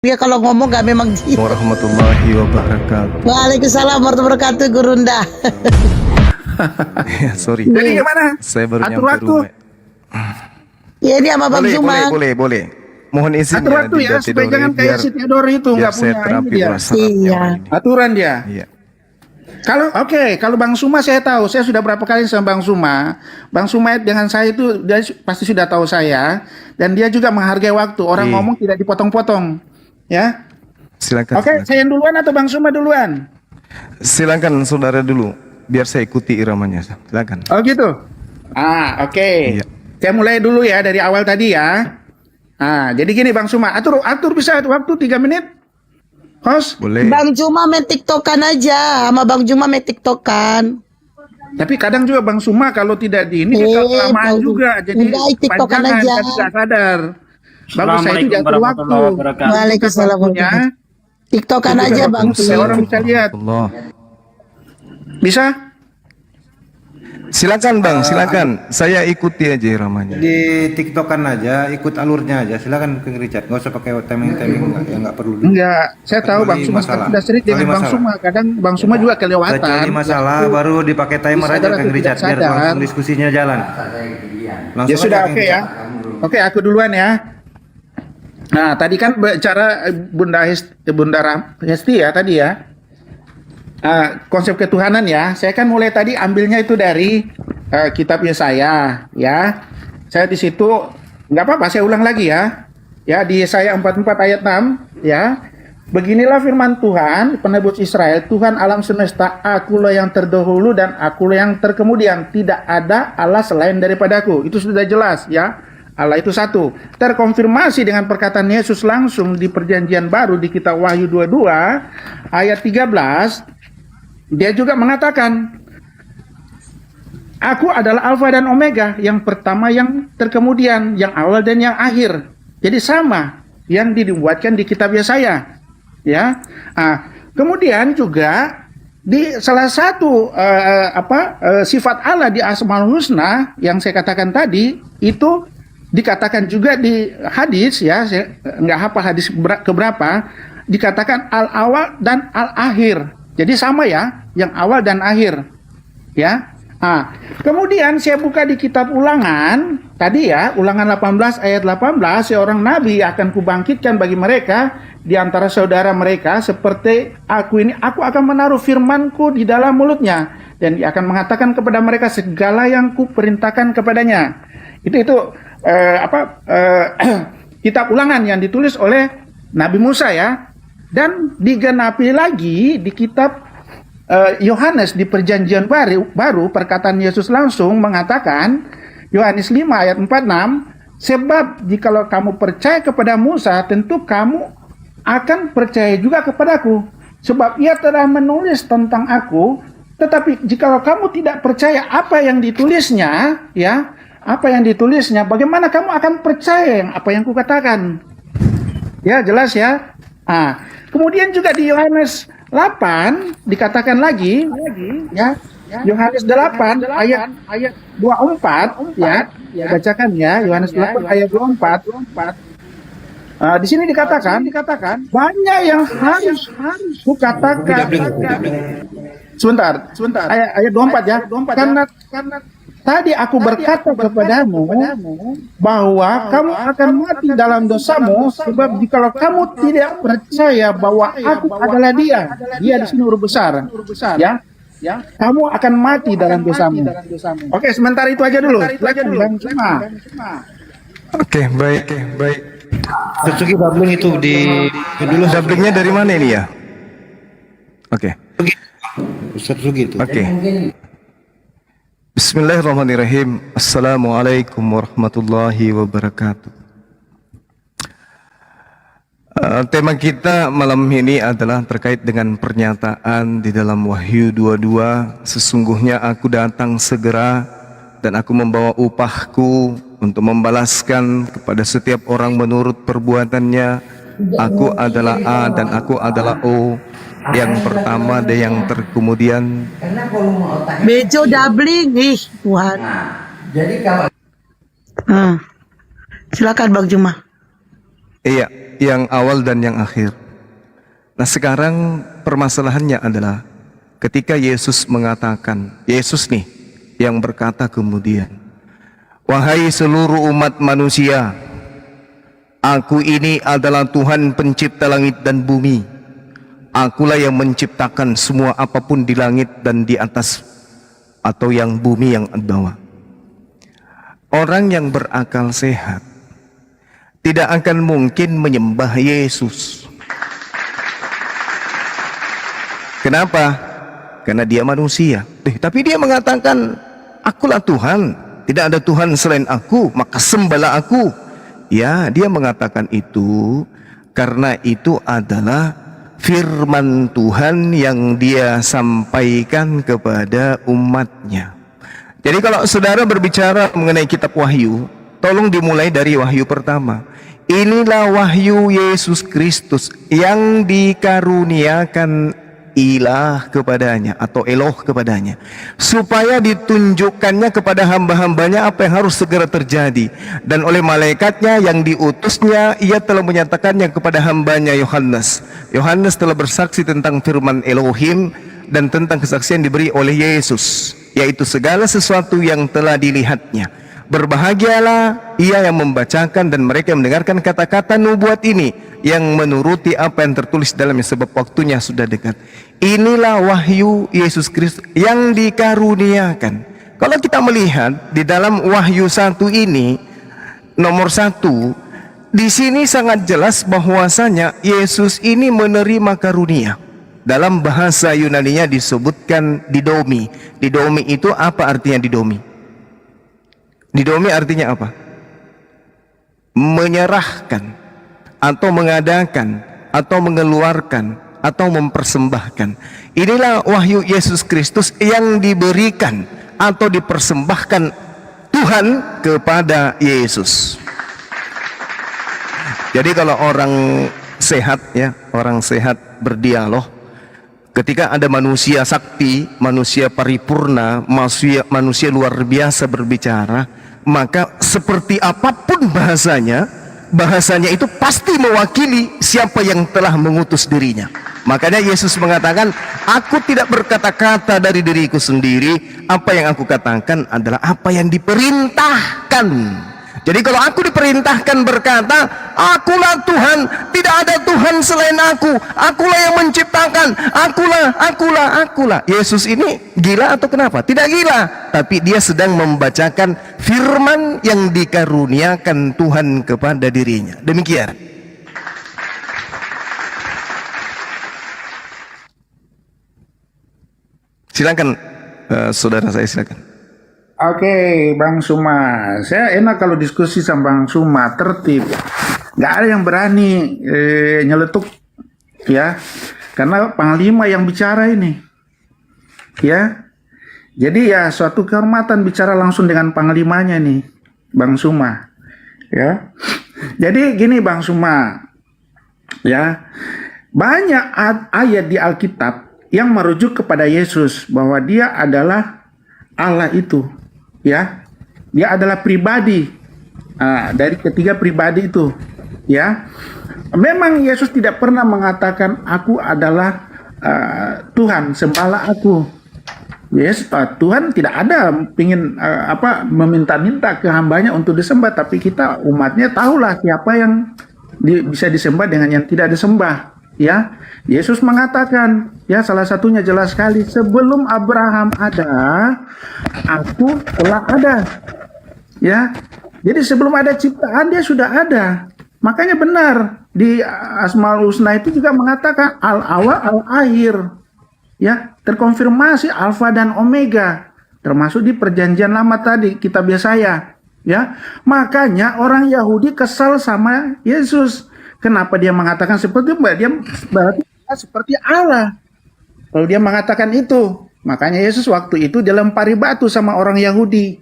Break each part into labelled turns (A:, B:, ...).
A: Dia kalau ngomong gak memang gitu.
B: Warahmatullahi wabarakatuh.
A: Waalaikumsalam warahmatullahi wabarakatuh, Gurunda.
B: Ya, sorry.
C: Jadi gimana?
B: Saya baru
C: Atur
B: nyampe
C: waktu.
B: rumah.
A: Ya ini sama Bang Zuma.
B: Boleh. Mohon izin
C: Atur waktu ya, supaya jangan kayak si Theodore itu nggak
B: saya
C: punya
B: terapi
C: ini dia.
B: prasyaratnya
A: Iya.
B: hari ini.
C: Aturan dia.
B: Iya.
C: Kalau Bang Suma saya tahu, saya sudah berapa kali sama Bang Suma. Bang Suma dengan saya itu dia pasti sudah tahu saya, dan dia juga menghargai waktu. Orang
B: Iya.
C: ngomong tidak dipotong-potong, ya.
B: Silakan.
C: Oke, saya yang duluan atau Bang Suma duluan?
B: Silakan saudara dulu, biar saya ikuti iramanya. Silakan.
C: Oh gitu. Oke.
B: Iya.
C: Saya mulai dulu ya dari awal tadi ya. Jadi gini Bang Suma, atur bisa waktu 3 menit. Host.
B: Boleh.
A: Bang Zuma main tiktokan aja. Sama Bang Zuma main tiktokan.
C: Tapi kadang juga Bang Suma kalau tidak di ini dia kelamaan
A: Bang
C: juga, jadi
A: Udah, tiktokan
C: panjangan
A: aja.
C: kan tidak sadar. Bagus saya itu diatur waktu.
A: Waalaikumsalam
C: Waktunya,
A: tiktokan
C: itu
A: aja
C: juga
A: Bang.
C: supaya orang bisa lihat.
B: Allah.
C: Bisa?
B: Silakan Bang, silakan. Saya ikuti aja iramanya.
D: Di TikTokan aja, ikut alurnya aja. Silakan Kang Richard, nggak usah pakai timing yang nggak perlu.
C: Enggak, saya tahu Bang Suma
D: masalah.
C: sudah sering dengan
D: Kecuali
C: Bang
D: masalah.
C: Suma. Kadang Bang Suma juga kelewatan.
D: Kecuali masalah baru dipakai timer aja
C: Disadar
D: Kang
C: atau
D: Richard,
C: tidak
D: biar
C: sadar.
D: langsung diskusinya jalan. Langsung
C: Ya
D: aja,
C: sudah,
D: Kang
C: oke ya.
D: Richard.
C: Oke, aku duluan ya. Nah, tadi kan bicara Bunda Hesti ya tadi ya. Konsep ketuhanan ya. Saya kan mulai tadi ambilnya itu dari kitabnya saya ya. Saya di situ nggak apa-apa, saya ulang lagi ya. Ya, di Yesaya 44 ayat 6 ya. Beginilah firman Tuhan, penebus Israel, Tuhan alam semesta, akulah yang terdahulu dan akulah yang terkemudian. Tidak ada Allah selain daripadaku. Itu sudah jelas ya. Allah itu satu. Terkonfirmasi dengan perkataan Yesus langsung di perjanjian baru di kitab Wahyu 22 ayat 13. Dia juga mengatakan, Aku adalah Alfa dan Omega, yang pertama yang terkemudian, yang awal dan yang akhir. Jadi sama yang dibuatkan di kitab Yesaya. Ya. Kemudian juga di salah satu sifat Allah di Asmaul Husna yang saya katakan tadi itu dikatakan juga di hadis ya, saya nggak hafal hadis keberapa, dikatakan al-awal dan al-akhir. Jadi sama ya, yang awal dan akhir. Ya. Kemudian saya buka di kitab Ulangan tadi ya, Ulangan 18 ayat 18, seorang nabi akan kubangkitkan bagi mereka di antara saudara mereka seperti aku ini, aku akan menaruh firmanku di dalam mulutnya dan dia akan mengatakan kepada mereka segala yang kuperintahkan kepadanya. Itu kitab Ulangan yang ditulis oleh Nabi Musa ya, dan digenapi lagi di kitab Yohanes di perjanjian baru perkataan Yesus langsung mengatakan, Yohanes 5 ayat 46, sebab jikalau kamu percaya kepada Musa, tentu kamu akan percaya juga kepadaku, sebab ia telah menulis tentang aku. Tetapi jikalau kamu tidak percaya apa yang ditulisnya, ya, apa yang ditulisnya, bagaimana kamu akan percaya yang apa yang kukatakan? Ya, jelas ya. Kemudian juga di Yohanes 8 dikatakan lagi ya, Yohanes 8 ayat 24 ya, bacakan ya, Yohanes 8 ayat 24. Di sini dikatakan banyak yang harus kukatakan. Sebentar. Ayat 24 ya. Karena tadi aku berkata kepadamu bahwa kamu akan mati dalam dosamu, sebab jikalau kamu tidak percaya bahwa aku adalah dia di sini huruf besar, ya, kamu akan mati dalam dosamu. Oke, sebentar itu aja dulu. Bang Suma.
B: Oke, baik.
D: Tersugi Babling itu di dulu
B: Dablingnya dari mana ini ya? Oke.
D: Ustaz Sugi itu.
B: Oke. Bismillahirrahmanirrahim. Assalamualaikum warahmatullahi wabarakatuh. Tema kita malam ini adalah terkait dengan pernyataan di dalam Wahyu 22. Sesungguhnya aku datang segera dan aku membawa upahku untuk membalaskan kepada setiap orang menurut perbuatannya. Aku adalah A dan aku adalah O, yang pertama dan yang terkemudian.
A: Bejo doubling, Tuhan.
E: Jadi kalau
A: Silakan Bang Zuma.
B: Iya, yang awal dan yang akhir. Nah sekarang permasalahannya adalah ketika Yesus mengatakan, Yesus nih yang berkata kemudian, wahai seluruh umat manusia, aku ini adalah Tuhan pencipta langit dan bumi. Akulah yang menciptakan semua apapun di langit dan di atas atau yang bumi yang di bawah. Orang yang berakal sehat tidak akan mungkin menyembah Yesus. Kenapa? Karena dia manusia. Tapi dia mengatakan, akulah Tuhan, tidak ada Tuhan selain aku, maka sembahlah aku. Ya, dia mengatakan itu karena itu adalah firman Tuhan yang dia sampaikan kepada umatnya. Jadi kalau saudara berbicara mengenai kitab Wahyu, tolong dimulai dari Wahyu pertama. Inilah wahyu Yesus Kristus yang dikaruniakan ilah kepadanya atau Eloh kepadanya, supaya ditunjukkannya kepada hamba-hambanya apa yang harus segera terjadi, dan oleh malaikatnya yang diutusnya ia telah menyatakannya kepada hambanya Yohanes. Yohanes telah bersaksi tentang firman Elohim dan tentang kesaksian diberi oleh Yesus, yaitu segala sesuatu yang telah dilihatnya. Berbahagialah ia yang membacakan dan mereka yang mendengarkan kata-kata nubuat ini, yang menuruti apa yang tertulis dalamnya, sebab waktunya sudah dekat. Inilah wahyu Yesus Kristus yang dikaruniakan. Kalau kita melihat di dalam Wahyu 1 ini, nomor 1, di sini sangat jelas bahwasanya Yesus ini menerima karunia. Dalam bahasa Yunaninya disebutkan didomi. Didomi itu apa artinya didomi? Didomi artinya apa? Menyerahkan, atau mengadakan, atau mengeluarkan, atau mempersembahkan. Inilah wahyu Yesus Kristus yang diberikan atau dipersembahkan Tuhan kepada Yesus. Jadi kalau orang sehat, ya, orang sehat berdialog, ketika ada manusia sakti, manusia paripurna, manusia luar biasa berbicara, maka seperti apapun bahasanya itu pasti mewakili siapa yang telah mengutus dirinya. Makanya Yesus mengatakan, aku tidak berkata-kata dari diriku sendiri, apa yang aku katakan adalah apa yang diperintahkan. Jadi kalau aku diperintahkan berkata, akulah Tuhan, tidak ada Tuhan selain akulah yang menciptakan, akulah. Yesus ini gila atau kenapa? Tidak gila, tapi dia sedang membacakan firman yang dikaruniakan Tuhan kepada dirinya. Demikian. Silakan, saudara saya, silakan.
C: Oke, Bang Suma. Saya enak kalau diskusi sama Bang Suma, tertib. Nggak ada yang berani nyeletuk, ya. Karena Panglima yang bicara ini, ya. Jadi ya suatu kehormatan bicara langsung dengan Panglimanya nih, Bang Suma, ya. Jadi gini Bang Suma, ya. Banyak ayat di Alkitab yang merujuk kepada Yesus, bahwa dia adalah Allah itu. Ya, dia adalah pribadi dari ketiga pribadi itu. Ya, memang Yesus tidak pernah mengatakan aku adalah Tuhan, sembahlah aku. Yes, Tuhan tidak ada ingin meminta-minta ke hambanya untuk disembah, tapi kita umatnya tahulah siapa yang bisa disembah dengan yang tidak disembah. Ya, Yesus mengatakan, ya salah satunya jelas sekali, sebelum Abraham ada, aku telah ada. Ya, jadi sebelum ada ciptaan dia sudah ada. Makanya benar di Asmaul Husna itu juga mengatakan al-awal al-akhir. Ya, terkonfirmasi alfa dan omega, termasuk di perjanjian lama tadi kitab Yesaya. Ya, makanya orang Yahudi kesal sama Yesus. Kenapa dia mengatakan seperti itu? Dia berarti seperti Allah. Kalau dia mengatakan itu, makanya Yesus waktu itu dilempari batu sama orang Yahudi.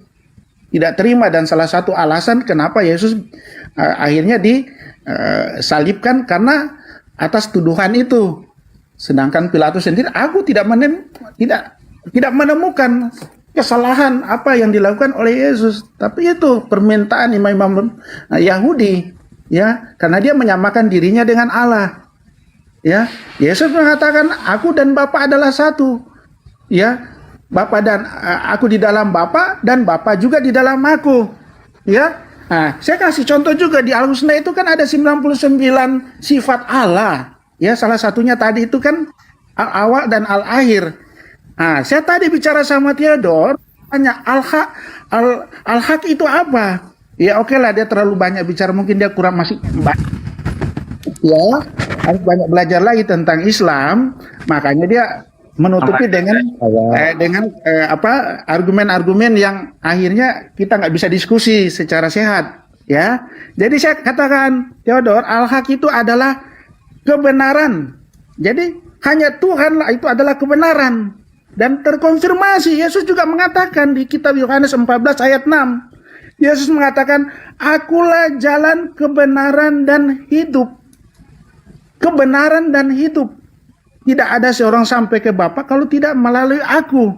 C: Tidak terima, dan salah satu alasan kenapa Yesus akhirnya disalibkan karena atas tuduhan itu. Sedangkan Pilatus sendiri, aku tidak menemukan kesalahan apa yang dilakukan oleh Yesus. Tapi itu permintaan imam-imam Yahudi. Ya, karena dia menyamakan dirinya dengan Allah. Ya, Yesus mengatakan, aku dan Bapa adalah satu. Ya, Bapa dan aku di dalam Bapa dan Bapa juga di dalam aku. Ya, nah, saya kasih contoh juga di Al-Husna itu kan ada 99 sifat Allah. Ya, salah satunya tadi itu kan al-awal dan al-akhir. Nah, saya tadi bicara sama Theodor, tanya al-haq itu apa? Ya oke lah, dia terlalu banyak bicara, mungkin dia kurang masih ya harus banyak belajar lagi tentang Islam, makanya dia menutupi dengan argumen-argumen yang akhirnya kita nggak bisa diskusi secara sehat, ya. Jadi saya katakan, Theodor, al-haq itu adalah kebenaran. Jadi hanya Tuhan lah itu adalah kebenaran, dan terkonfirmasi. Yesus juga mengatakan di kitab Yohanes 14 ayat 6. Yesus mengatakan, akulah jalan kebenaran dan hidup. Kebenaran dan hidup. Tidak ada seorang sampai ke Bapa kalau tidak melalui aku.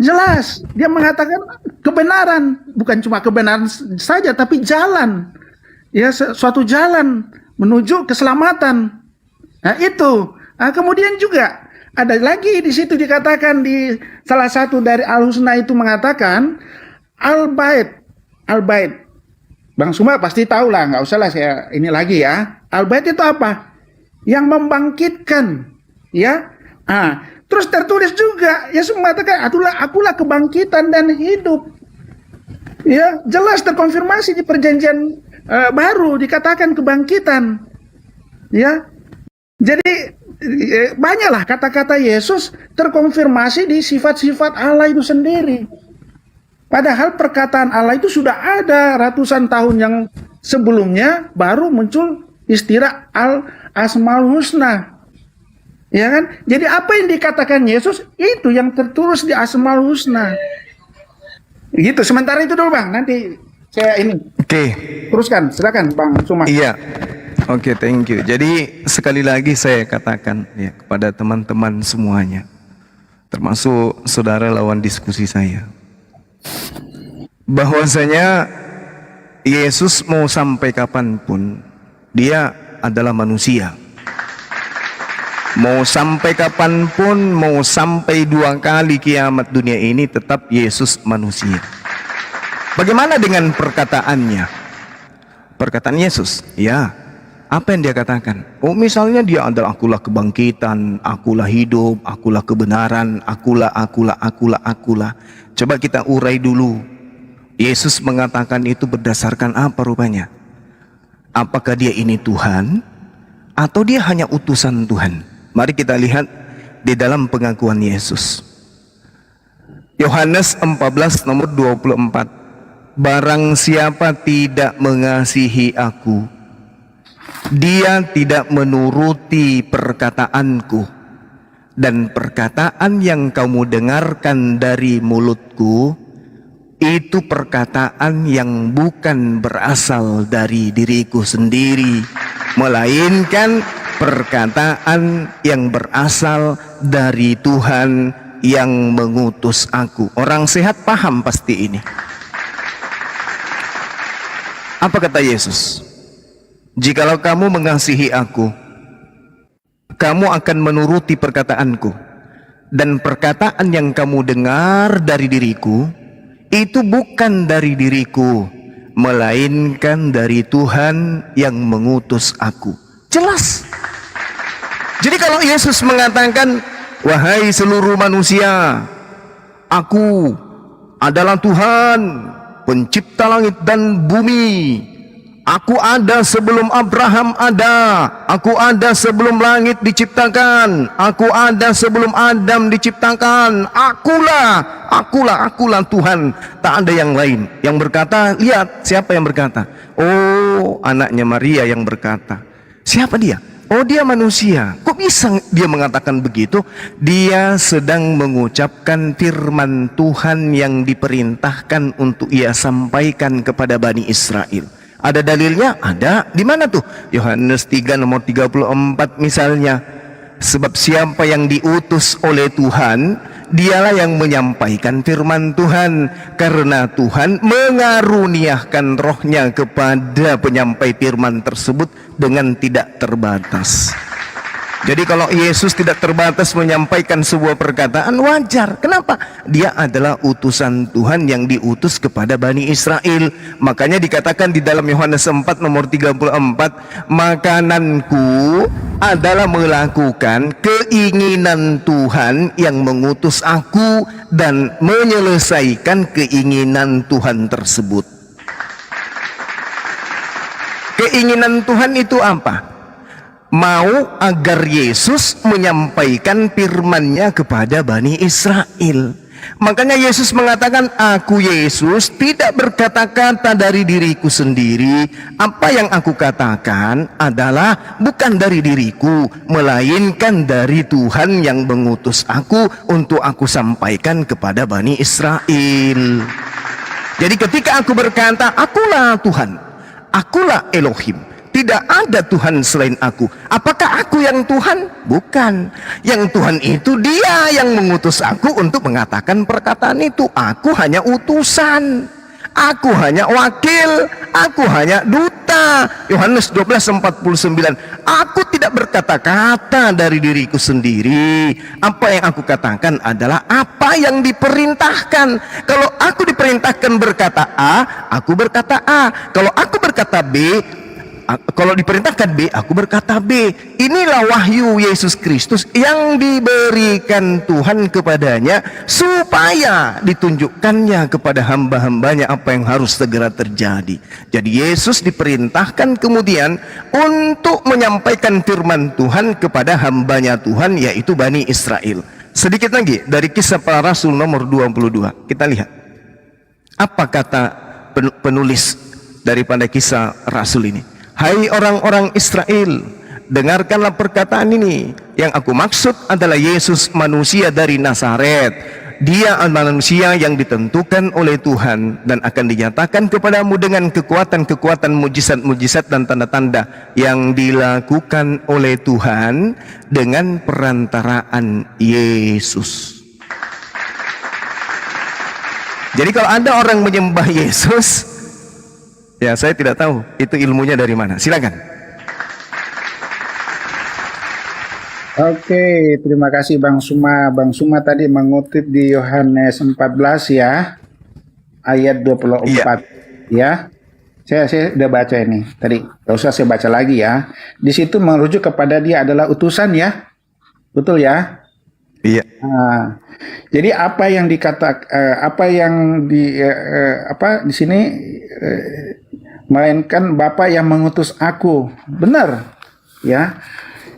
C: Jelas, dia mengatakan kebenaran. Bukan cuma kebenaran saja, tapi jalan. Ya, suatu jalan menuju keselamatan. Nah itu. Nah, kemudian juga ada lagi di situ dikatakan di salah satu dari Al-Husna itu mengatakan Al-Bait. Al-Bait. Bang Suma pasti tahu lah, nggak usah lah saya ini lagi ya. Al-Bait itu apa? Yang membangkitkan, ya. Terus tertulis juga, Yesus mengatakan, akulah kebangkitan dan hidup. Ya, jelas terkonfirmasi di perjanjian baru dikatakan kebangkitan. Ya. Jadi banyaklah kata-kata Yesus terkonfirmasi di sifat-sifat Allah itu sendiri. Padahal perkataan Allah itu sudah ada ratusan tahun yang sebelumnya, baru muncul istilah Al-Asmaul Husna. Ya kan? Jadi apa yang dikatakan Yesus itu yang tertulis di Asmaul Husna. Gitu. Sementara itu dulu Bang, nanti saya ini.
B: Oke.
C: Teruskan, silakan Bang Suma.
B: Iya. Oke, thank you. Jadi sekali lagi saya katakan ya kepada teman-teman semuanya, termasuk saudara lawan diskusi saya, bahwasanya Yesus mau sampai kapanpun dia adalah manusia. Mau sampai kapanpun, mau sampai 2 kali kiamat dunia ini, tetap Yesus manusia. Bagaimana dengan perkataannya? Perkataan Yesus, ya, apa yang dia katakan? Oh, misalnya dia adalah akulah kebangkitan, akulah hidup, akulah kebenaran, akulah. Coba kita urai dulu. Yesus mengatakan itu berdasarkan apa rupanya? Apakah dia ini Tuhan atau dia hanya utusan Tuhan? Mari kita lihat di dalam pengakuan Yesus. Yohanes 14 nomor 24. Barang siapa tidak mengasihi aku, dia tidak menuruti perkataanku, dan perkataan yang kamu dengarkan dari mulutku itu perkataan yang bukan berasal dari diriku sendiri, melainkan perkataan yang berasal dari Tuhan yang mengutus aku. Orang sehat paham pasti ini. Apa kata Yesus? Jikalau kamu mengasihi aku, kamu akan menuruti perkataanku, dan perkataan yang kamu dengar dari diriku itu bukan dari diriku, melainkan dari Tuhan yang mengutus aku. Jelas. Jadi kalau Yesus mengatakan, wahai seluruh manusia, aku adalah Tuhan, pencipta langit dan bumi. Aku ada sebelum Abraham ada. Aku ada sebelum langit diciptakan. Aku ada sebelum Adam diciptakan. Akulah Tuhan. Tak ada yang lain. Yang berkata, lihat siapa yang berkata? Oh, anaknya Maria yang berkata. Siapa dia? Oh, dia manusia. Kok bisa dia mengatakan begitu? Dia sedang mengucapkan firman Tuhan yang diperintahkan untuk ia sampaikan kepada Bani Israel. Ada dalilnya? Ada. Di mana tuh? Yohanes 3 nomor 34 misalnya. Sebab siapa yang diutus oleh Tuhan, dialah yang menyampaikan firman Tuhan, karena Tuhan mengaruniakan rohnya kepada penyampai firman tersebut dengan tidak terbatas. Jadi kalau Yesus tidak terbatas menyampaikan sebuah perkataan, wajar. Kenapa? Dia adalah utusan Tuhan yang diutus kepada Bani Israel. Makanya dikatakan di dalam Yohanes 4 nomor 34, makananku adalah melakukan keinginan Tuhan yang mengutus aku dan menyelesaikan keinginan Tuhan tersebut. Keinginan Tuhan itu apa? Mau agar Yesus menyampaikan firman-Nya kepada Bani Israel. Makanya Yesus mengatakan, aku Yesus tidak berkata-kata dari diriku sendiri. Apa yang aku katakan adalah bukan dari diriku, melainkan dari Tuhan yang mengutus aku untuk aku sampaikan kepada Bani Israel. Jadi ketika aku berkata, akulah Tuhan, akulah Elohim, tidak ada Tuhan selain aku. Apakah aku yang Tuhan? Bukan. Yang Tuhan itu Dia yang mengutus aku untuk mengatakan perkataan itu. Aku hanya utusan, aku hanya wakil, aku hanya duta. Yohanes 12:49. Aku tidak berkata-kata dari diriku sendiri. Apa yang aku katakan adalah apa yang diperintahkan. Kalau aku diperintahkan berkata A, aku berkata A. Kalau aku berkata B, kalau diperintahkan B, aku berkata B. Inilah wahyu Yesus Kristus yang diberikan Tuhan kepadanya supaya ditunjukkannya kepada hamba-hambanya apa yang harus segera terjadi. Jadi Yesus diperintahkan kemudian untuk menyampaikan firman Tuhan kepada hambanya Tuhan, yaitu Bani Israel. Sedikit lagi dari Kisah Para Rasul nomor 22. Kita lihat apa kata penulis daripada Kisah Rasul ini. Hai orang-orang Israel, dengarkanlah perkataan ini. Yang aku maksud adalah Yesus manusia dari Nazaret. Dia adalah manusia yang ditentukan oleh Tuhan dan akan dinyatakan kepadamu dengan kekuatan-kekuatan, mujizat-mujizat dan tanda-tanda yang dilakukan oleh Tuhan dengan perantaraan Yesus. Jadi kalau ada orang menyembah Yesus, ya, saya tidak tahu itu ilmunya dari mana. Silakan.
C: Oke, terima kasih Bang Suma. Bang Suma tadi mengutip di Yohanes 14 ya, ayat 24 ya. Saya udah baca ini tadi, gak usah saya baca lagi ya. Di situ merujuk kepada Dia adalah utusan ya, betul ya?
B: Iya.
C: Nah, jadi apa yang di sini melainkan Bapa yang mengutus aku. Benar ya.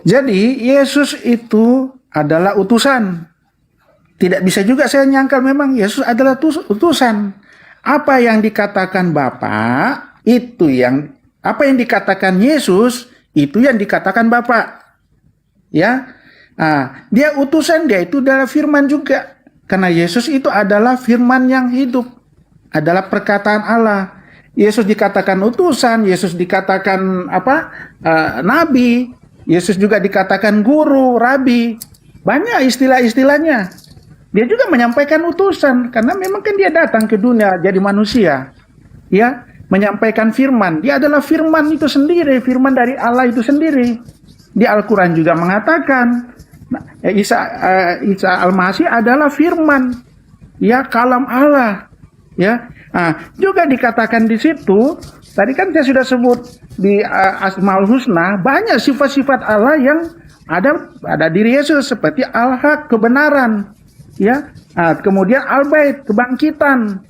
C: Jadi Yesus itu adalah utusan. Tidak bisa juga saya nyangkal memang Yesus adalah utusan. Apa yang dikatakan Bapa itu apa yang dikatakan Yesus itu yang dikatakan Bapa. Ya. Nah, Dia utusan, Dia itu adalah firman juga. Karena Yesus itu adalah firman yang hidup, adalah perkataan Allah. Yesus dikatakan utusan, Yesus dikatakan nabi, Yesus juga dikatakan guru, rabi. Banyak istilah-istilahnya. Dia juga menyampaikan utusan karena memang kan Dia datang ke dunia jadi manusia. Ya, menyampaikan firman. Dia adalah firman itu sendiri, firman dari Allah itu sendiri. Di Al-Qur'an juga mengatakan Isa Al-Masih adalah firman. Ya, kalam Allah. Ya. Nah, juga dikatakan di situ, tadi kan saya sudah sebut di Asmaul Husna, banyak sifat-sifat Allah yang ada diri Yesus, seperti Al-Haq, kebenaran, ya. Nah, kemudian Al-Bait, kebangkitan.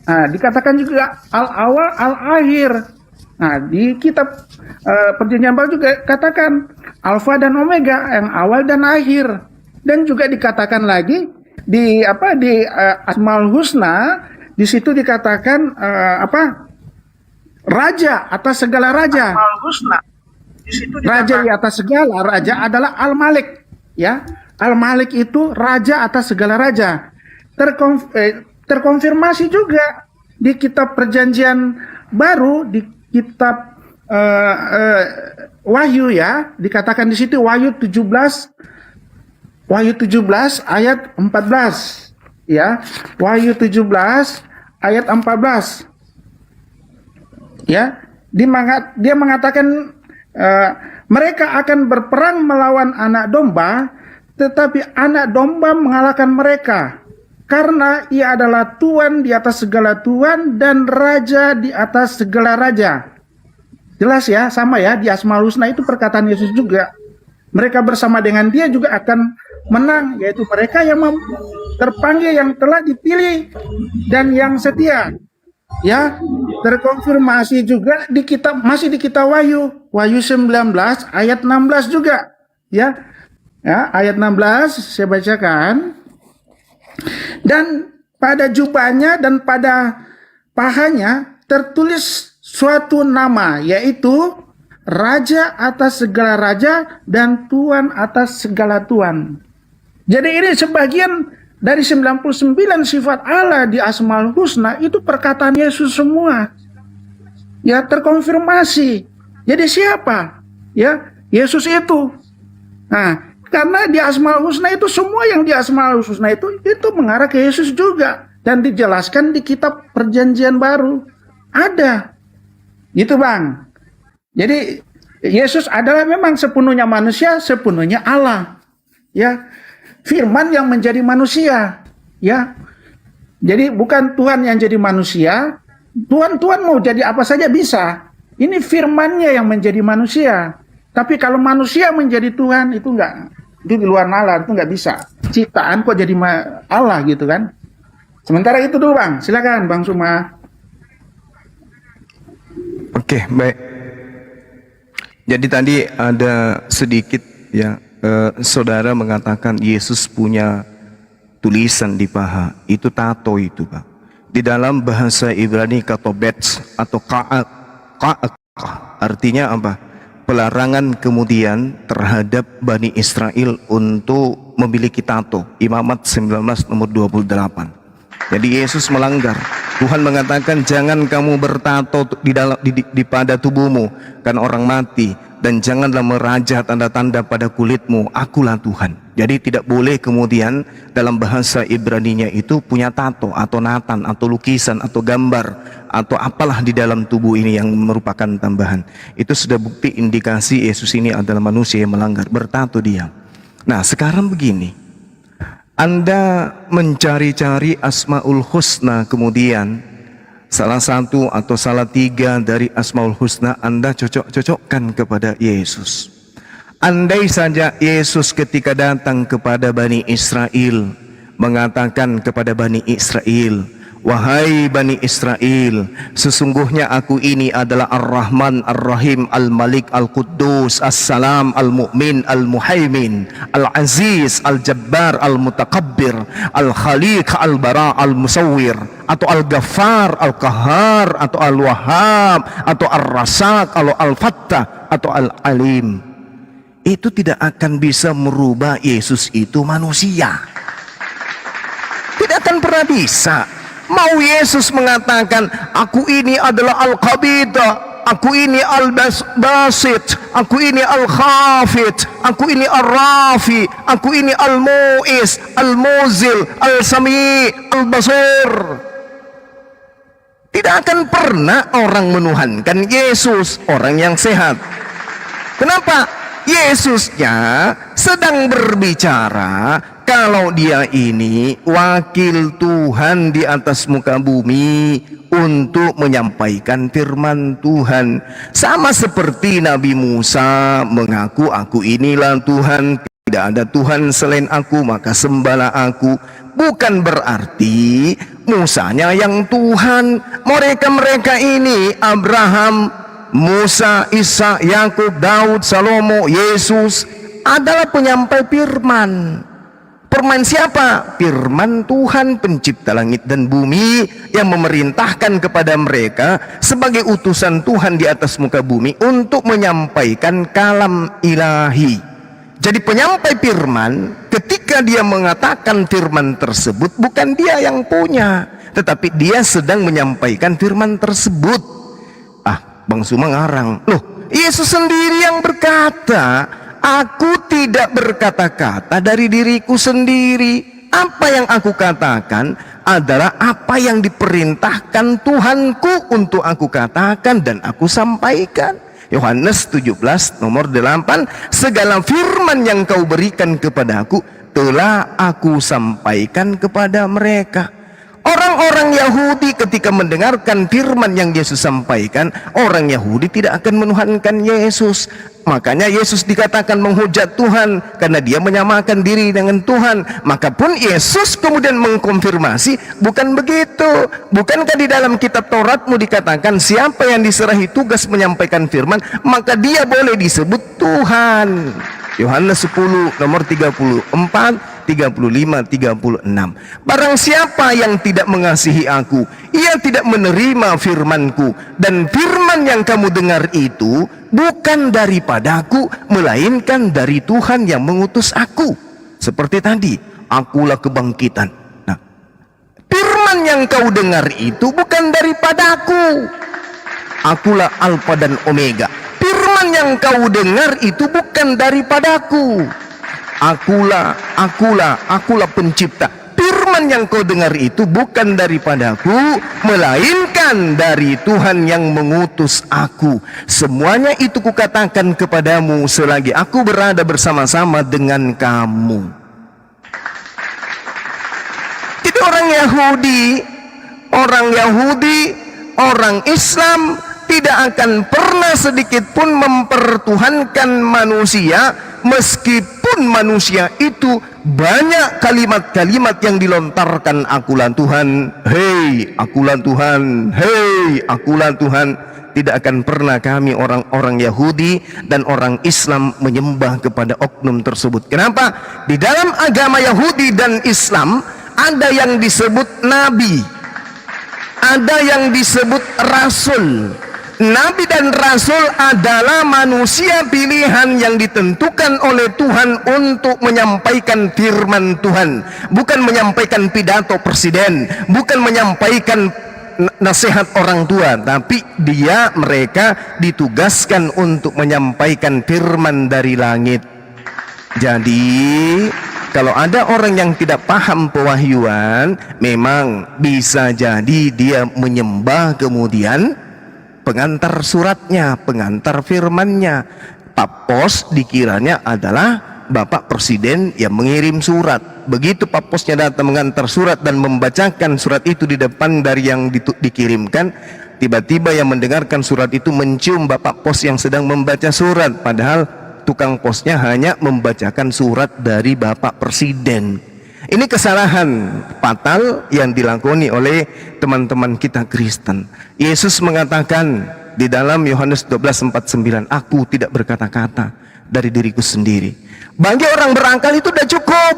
C: Nah, dikatakan juga Al-Awal, Al-Akhir. Nah, di kitab Perjanjian Baru juga katakan Alfa dan Omega, yang awal dan akhir. Dan juga dikatakan lagi di Asmaul Husna, di situ dikatakan raja atas segala raja. Raja di atas segala raja adalah Al-Malik, ya. Al-Malik itu raja atas segala raja. Terkonfirmasi juga di kitab Perjanjian Baru, di kitab Wahyu ya, dikatakan di situ Wahyu 17 ayat 14. ya, Wahyu 17 ayat 14. Ya, dia mengatakan mereka akan berperang melawan anak domba, tetapi anak domba mengalahkan mereka, karena ia adalah Tuhan di atas segala Tuhan dan Raja di atas segala Raja. Jelas ya, sama ya, di Asmaul Husna itu perkataan Yesus juga. Mereka bersama dengan dia juga akan menang, yaitu mereka yang terpanggil, yang telah dipilih, dan yang setia. Ya, terkonfirmasi juga di kitab, masih di kitab Wahyu 19 ayat 16 juga. Ya, ayat 16 saya bacakan. Dan pada jubahnya dan pada pahanya tertulis suatu nama, yaitu Raja atas segala raja dan Tuhan atas segala Tuhan. Jadi ini sebagian dari 99 sifat Allah di Asmaul Husna itu perkataan Yesus semua. Ya, terkonfirmasi. Jadi siapa? Ya, Yesus itu. Nah, karena di Asmaul Husna itu, semua yang di Asmaul Husna itu mengarah ke Yesus juga, dan dijelaskan di kitab Perjanjian Baru. Ada. Gitu, Bang. Jadi Yesus adalah memang sepenuhnya manusia, sepenuhnya Allah. Ya. Firman yang menjadi manusia, ya. Jadi bukan Tuhan yang jadi manusia. Tuhan mau jadi apa saja bisa. Ini firman-Nya yang menjadi manusia. Tapi kalau manusia menjadi Tuhan, itu enggak. Itu di luar nalar, itu enggak bisa. Ciptaan kok jadi Allah gitu kan. Sementara itu dulu, Bang. Silakan Bang Suma.
B: Oke, baik. Jadi tadi ada sedikit ya, saudara mengatakan Yesus punya tulisan di paha. Itu tato itu, Pak. Di dalam bahasa Ibrani katobets atau ka'ak artinya apa? Pelarangan kemudian terhadap Bani Israel untuk memiliki tato. Imamat 19 nomor 28. Jadi Yesus melanggar. Tuhan mengatakan jangan kamu bertato di pada tubuhmu karena orang mati, dan janganlah merajah tanda-tanda pada kulitmu, akulah Tuhan. Jadi tidak boleh kemudian dalam bahasa Ibraninya itu punya tato atau natan atau lukisan atau gambar atau apalah di dalam tubuh ini yang merupakan tambahan. Itu sudah bukti indikasi Yesus ini adalah manusia yang melanggar, bertato dia. Nah, sekarang begini, Anda mencari-cari Asmaul Husna, kemudian salah satu atau salah tiga dari Asmaul Husna Anda cocok-cocokkan kepada Yesus. Andai saja Yesus ketika datang kepada Bani Israel mengatakan kepada Bani Israel, wahai Bani Israel, sesungguhnya aku ini adalah Ar-Rahman, Ar-Rahim, Al-Malik, Al-Quddus, As-Salam, Al-Mu'min, Al-Muhaimin, Al-Aziz, Al-Jabbar, Al-Mutakabbir, Al-Khaliq, Al-Bara, Al-Musawwir, atau Al-Ghaffar, Al-Qahhar, atau Al-Wahhab, atau Ar-Rasak, atau Al-Fattah, atau Al-Alim. Itu tidak akan bisa merubah Yesus itu manusia. Tidak akan pernah bisa. Mau Yesus mengatakan aku ini adalah Al-Qabida, aku ini Al-Basit, aku ini Al-Khafid, aku ini Al-Rafi, aku ini Al-Mu'is, Al-Muzil, Al-Sami, Al-Basir. Tidak akan pernah orang menuhankan Yesus, orang yang sehat. Kenapa? Yesusnya sedang berbicara kalau dia ini wakil Tuhan di atas muka bumi untuk menyampaikan firman Tuhan. Sama seperti Nabi Musa mengaku, aku inilah Tuhan, tidak ada Tuhan selain aku, maka sembahlah aku. Bukan berarti Musanya yang Tuhan. Mereka ini Abraham, Musa, Isa, Yakub, Daud, Salomo, Yesus adalah penyampai firman. Firman siapa? Firman Tuhan pencipta langit dan bumi yang memerintahkan kepada mereka sebagai utusan Tuhan di atas muka bumi untuk menyampaikan kalam ilahi. Jadi penyampai firman, ketika dia mengatakan firman tersebut, bukan dia yang punya, tetapi dia sedang menyampaikan firman tersebut. Bang Suma ngarang, loh Yesus sendiri yang berkata, aku tidak berkata-kata dari diriku sendiri, apa yang aku katakan adalah apa yang diperintahkan Tuhanku untuk aku katakan dan aku sampaikan. Yohanes 17 nomor 8, segala firman yang kau berikan kepadaku telah aku sampaikan kepada mereka. Orang-orang Yahudi ketika mendengarkan firman yang Yesus sampaikan, orang Yahudi tidak akan menuhankan Yesus. Makanya Yesus dikatakan menghujat Tuhan karena dia menyamakan diri dengan Tuhan. Maka pun Yesus kemudian mengkonfirmasi, bukan begitu. Bukankah di dalam kitab Tauratmu dikatakan siapa yang diserahi tugas menyampaikan firman, maka dia boleh disebut Tuhan. Yohanes 10 nomor 34, 35, 36. Barang siapa yang tidak mengasihi aku, ia tidak menerima firmanku, dan firman yang kamu dengar itu bukan daripadaku, melainkan dari Tuhan yang mengutus aku. Seperti tadi, akulah kebangkitan. Nah, firman yang kau dengar itu bukan daripadaku. Akulah Alfa dan Omega. Firman yang kau dengar itu bukan daripadaku. Akulah pencipta. Firman yang kau dengar itu bukan daripadaku, melainkan dari Tuhan yang mengutus aku. Semuanya itu kukatakan kepadamu selagi aku berada bersama-sama dengan kamu. Jadi orang Islam tidak akan pernah sedikit pun mempertuhankan manusia, meskipun manusia itu banyak kalimat-kalimat yang dilontarkan, akulah Tuhan, hei akulah Tuhan, hei akulah Tuhan. Tidak akan pernah kami orang-orang Yahudi dan orang Islam menyembah kepada oknum tersebut. Kenapa? Di dalam agama Yahudi dan Islam ada yang disebut nabi, ada yang disebut rasul. Nabi dan Rasul adalah manusia pilihan yang ditentukan oleh Tuhan untuk menyampaikan firman Tuhan, bukan menyampaikan pidato presiden, bukan menyampaikan nasihat orang tua, tapi mereka ditugaskan untuk menyampaikan firman dari langit. Jadi kalau ada orang yang tidak paham pewahyuan, memang bisa jadi dia menyembah kemudian pengantar suratnya, pengantar firmannya. Pak Pos dikiranya adalah Bapak Presiden yang mengirim surat. Begitu Pak Posnya datang mengantar surat dan membacakan surat itu di depan dari yang dikirimkan, tiba-tiba yang mendengarkan surat itu mencium Bapak Pos yang sedang membaca surat, padahal tukang posnya hanya membacakan surat dari Bapak Presiden. Ini kesalahan fatal yang dilakoni oleh teman-teman kita Kristen. Yesus mengatakan di dalam Yohanes 12:49, aku tidak berkata-kata dari diriku sendiri. Bagi orang berakal itu sudah cukup.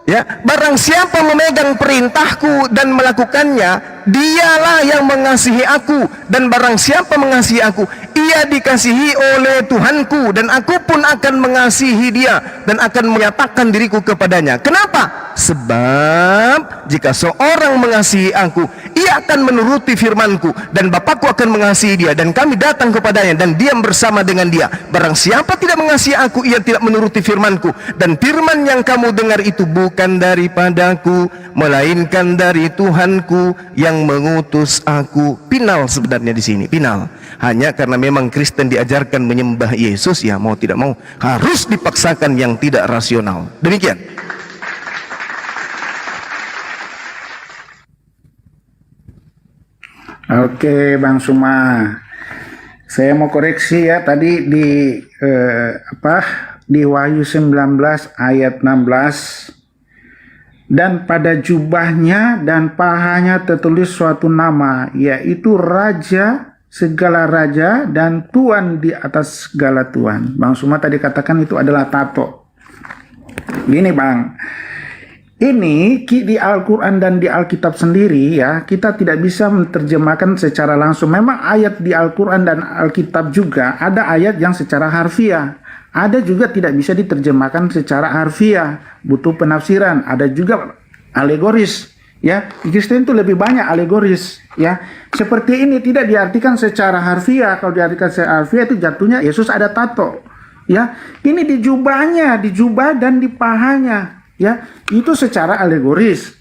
B: Ya, barang siapa memegang perintahku dan melakukannya, dialah yang mengasihi aku, dan barang siapa mengasihi aku, ia dikasihi oleh Tuhanku, dan aku pun akan mengasihi dia dan akan menyatakan diriku kepadanya. Kenapa? Sebab jika seorang mengasihi aku, ia akan menuruti firmanku, dan Bapakku akan mengasihi dia, dan kami datang kepadanya dan diam bersama dengan dia. Barang siapa tidak mengasihi aku, ia tidak menuruti firmanku, dan firman yang kamu dengar itu bukan daripadaku, melainkan dari Tuhanku yang mengutus aku. Final sebenarnya di sini, final. Hanya karena memang Kristen diajarkan menyembah Yesus, ya mau tidak mau harus dipaksakan yang tidak rasional. Demikian.
C: Oke, Bang Suma. Saya mau koreksi ya, tadi di di Wahyu 19 ayat 16. Dan pada jubahnya dan pahanya tertulis suatu nama, yaitu Raja segala raja dan Tuan di atas segala tuan. Bang Suma tadi katakan itu adalah tato. Gini Bang, ini di Al-Quran dan di Alkitab sendiri ya, kita tidak bisa menerjemahkan secara langsung. Memang ayat di Al-Quran dan Alkitab juga ada ayat yang secara harfiah, ada juga tidak bisa diterjemahkan secara harfiah, butuh penafsiran. Ada juga alegoris ya. Di Kristen itu lebih banyak alegoris ya. Seperti ini tidak diartikan secara harfiah. Kalau diartikan secara harfiah itu jatuhnya Yesus ada tato ya. Ini di jubahnya, di jubah dan di pahanya ya, itu secara alegoris.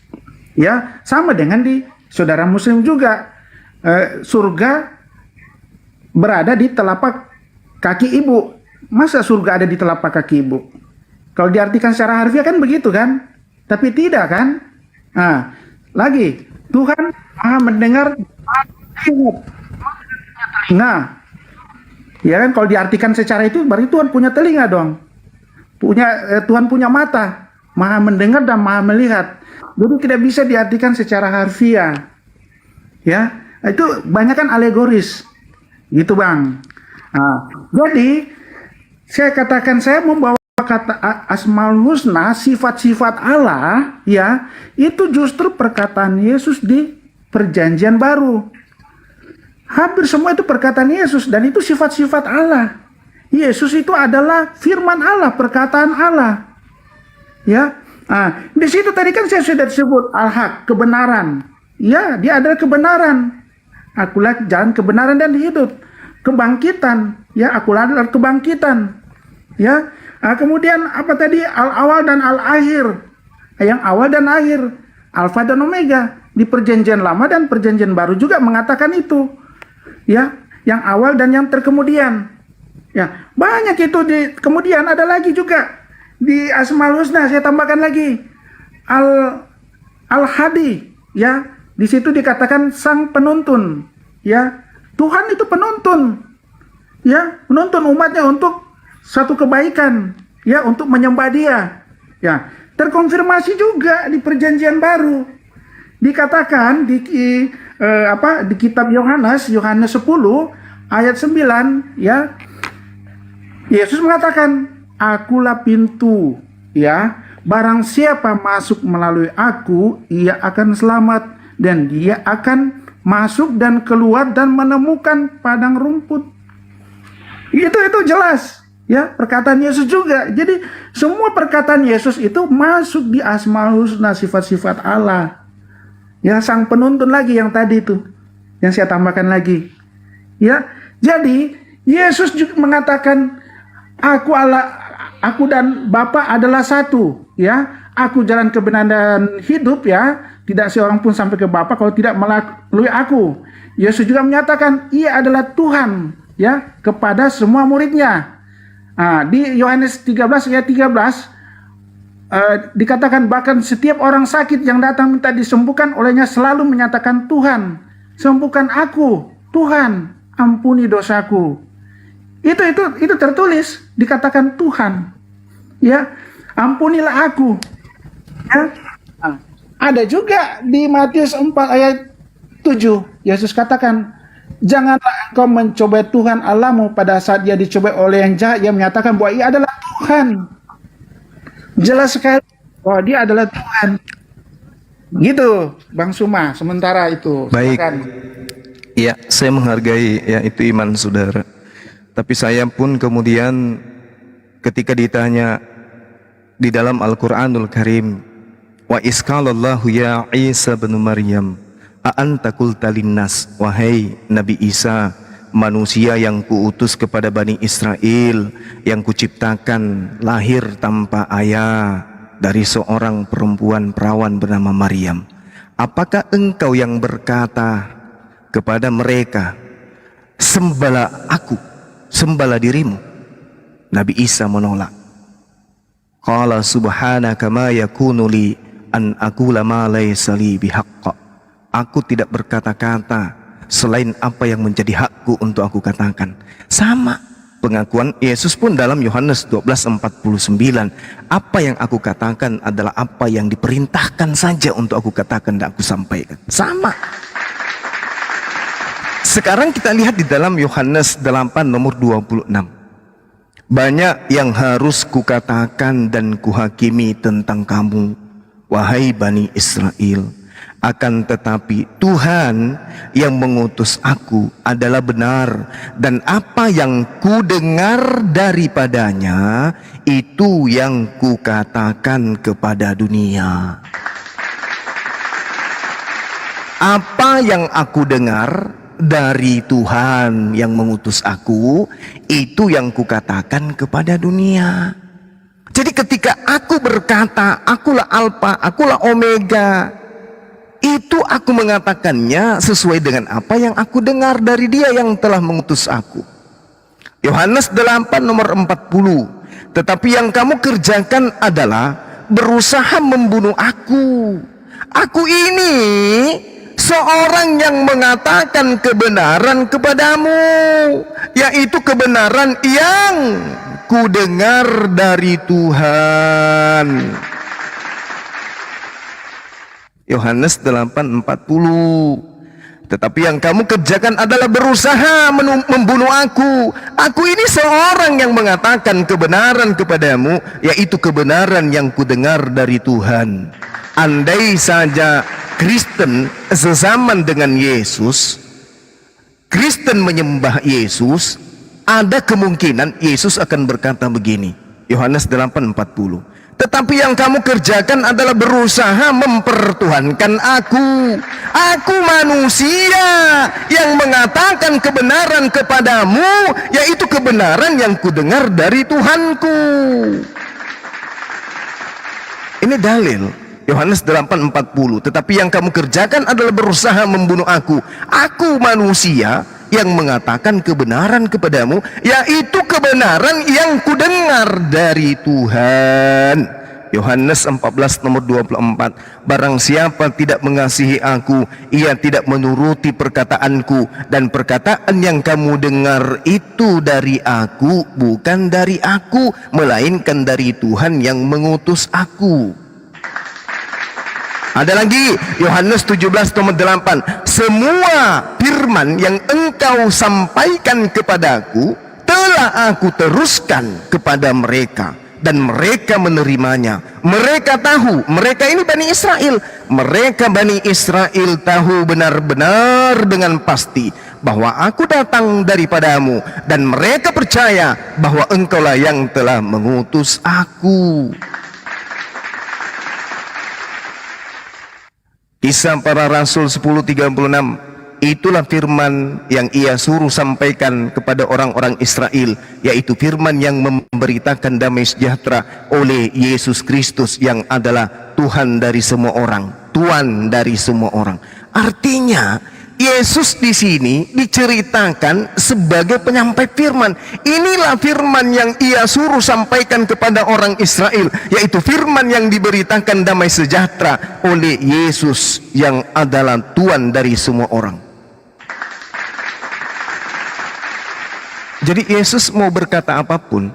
C: Ya, sama dengan di saudara muslim juga. Surga berada di telapak kaki ibu. Masa surga ada di telapak kaki ibu? Kalau diartikan secara harfiah kan begitu kan? Tapi tidak kan? Nah, lagi Tuhan Maha mendengar, nah, ya kan, kalau diartikan secara itu berarti Tuhan punya telinga dong. Tuhan punya mata, Maha mendengar dan Maha melihat. Jadi tidak bisa diartikan secara harfiah. Ya, itu banyak kan alegoris. Gitu, Bang. Nah, jadi saya katakan saya membawa kata Asmaul Husna, sifat-sifat Allah, ya, itu justru perkataan Yesus di Perjanjian Baru. Hampir semua itu perkataan Yesus dan itu sifat-sifat Allah. Yesus itu adalah firman Allah, perkataan Allah. Ya. Nah, di situ tadi kan saya sudah disebut al-haq, kebenaran. Ya, dia adalah kebenaran. Akulah jalan kebenaran dan hidup. Kebangkitan, ya, akulah adalah kebangkitan. Ya. Nah, kemudian apa tadi? Al-awal dan al-akhir. Yang awal dan akhir, alfa dan omega. Di Perjanjian Lama dan Perjanjian Baru juga mengatakan itu. Ya, yang awal dan yang terkemudian. Ya, banyak itu kemudian ada lagi juga di Asmaul Husna, saya tambahkan lagi Al-Hadi, ya. Di situ dikatakan sang penuntun, ya. Tuhan itu penuntun. Ya, menuntun umatnya untuk satu kebaikan, ya, untuk menyembah Dia. Ya, terkonfirmasi juga di Perjanjian Baru. Dikatakan di kitab Yohanes 10 ayat 9, ya. Yesus mengatakan, akulah pintu, ya. Barang siapa masuk melalui aku, ia akan selamat dan dia akan masuk dan keluar dan menemukan padang rumput. Itu jelas, ya, perkataan Yesus juga. Jadi semua perkataan Yesus itu masuk di Asmaul Husna, sifat-sifat Allah. Ya, sang penuntun lagi yang tadi itu, yang saya tambahkan lagi. Ya, jadi Yesus juga mengatakan, aku dan Bapa adalah satu, ya. Aku jalan kebenaran dan hidup, ya. Tidak seorang pun sampai ke Bapa kalau tidak melalui aku. Yesus juga menyatakan ia adalah Tuhan, ya, kepada semua muridnya. Nah, di Yohanes 13 ayat 13 dikatakan bahkan setiap orang sakit yang datang minta disembuhkan olehnya selalu menyatakan, Tuhan, sembuhkan aku, Tuhan, ampuni dosaku. Itu tertulis, dikatakan Tuhan, ya, ampunilah aku. Ya. Ada juga di Matius 4 ayat 7, Yesus katakan, janganlah engkau mencobai Tuhan Allahmu. Pada saat dia dicobai oleh yang jahat, ia menyatakan bahwa ia adalah Tuhan. Jelas sekali bahwa dia adalah Tuhan. Gitu, Bang Suma, sementara itu.
B: Baik.
C: Silakan.
B: Ya, saya menghargai, ya, itu iman saudara. Tapi saya pun kemudian ketika ditanya di dalam Al-Quranul Karim, wa isqalallahu ya Isa bin Maryam, a anta qulta linnas, wahai Nabi Isa, manusia yang kuutus kepada Bani Israel, yang kuciptakan lahir tanpa ayah dari seorang perempuan perawan bernama Maryam. Apakah engkau yang berkata kepada mereka, sembahlah aku, sembahlah dirimu? Nabi Isa menolak. Qala subhanaka ma yakunu li an aqula ma laysa li bihaqq. Aku tidak berkata-kata selain apa yang menjadi hakku untuk aku katakan. Sama pengakuan Yesus pun dalam Yohanes 12:49. Apa yang aku katakan adalah apa yang diperintahkan saja untuk aku katakan dan aku sampaikan. Sama. Sekarang kita lihat di dalam Yohanes 8 nomor 26. Banyak yang harus kukatakan dan kuhakimi tentang kamu, wahai Bani Israel. Akan tetapi Tuhan yang mengutus aku adalah benar, dan apa yang kudengar daripadanya itu yang kukatakan kepada dunia. Apa yang aku dengar dari Tuhan yang mengutus aku, itu yang kukatakan kepada dunia. Jadi ketika aku berkata, akulah Alfa, akulah Omega, itu aku mengatakannya sesuai dengan apa yang aku dengar dari Dia yang telah mengutus aku. Yohanes 8 nomor 40. Tetapi yang kamu kerjakan adalah berusaha membunuh aku. Aku ini seorang yang mengatakan kebenaran kepadamu, yaitu kebenaran yang ku dengar dari Tuhan. Yohanes 8:40. Tetapi yang kamu kerjakan adalah berusaha membunuh aku. Aku ini seorang yang mengatakan kebenaran kepadamu, yaitu kebenaran yang kudengar dari Tuhan. Andai saja Kristen sezaman dengan Yesus, Kristen menyembah Yesus, ada kemungkinan Yesus akan berkata begini. Yohanes 8:40. Tetapi yang kamu kerjakan adalah berusaha mempertuhankan aku. Aku manusia yang mengatakan kebenaran kepadamu, yaitu kebenaran yang kudengar dari Tuhanku. Ini dalil. Yohanes 8:40. Tetapi yang kamu kerjakan adalah berusaha membunuh aku. Aku manusia yang mengatakan kebenaran kepadamu, yaitu kebenaran yang kudengar dari Tuhan. Yohanes 14 nomor 24. Barang siapa tidak mengasihi aku, ia tidak menuruti perkataanku, dan perkataan yang kamu dengar itu dari aku, bukan dari aku, melainkan dari Tuhan yang mengutus aku. Ada lagi Yohanes 17 nomor 8. Semua firman yang engkau sampaikan kepadaku telah aku teruskan kepada mereka, dan mereka menerimanya. Mereka tahu, mereka ini Bani Israel, mereka Bani Israel tahu benar-benar dengan pasti bahwa aku datang daripadamu, dan mereka percaya bahwa engkaulah yang telah mengutus aku. Kisah Para Rasul 10:36. Itulah firman yang ia suruh sampaikan kepada orang-orang Israel, yaitu firman yang memberitakan damai sejahtera oleh Yesus Kristus yang adalah Tuhan dari semua orang, Tuhan dari semua orang. Artinya Yesus di sini diceritakan sebagai penyampai firman. Inilah firman yang ia suruh sampaikan kepada orang Israel, yaitu firman yang diberitakan damai sejahtera oleh Yesus yang adalah Tuhan dari semua orang. Jadi Yesus mau berkata apapun,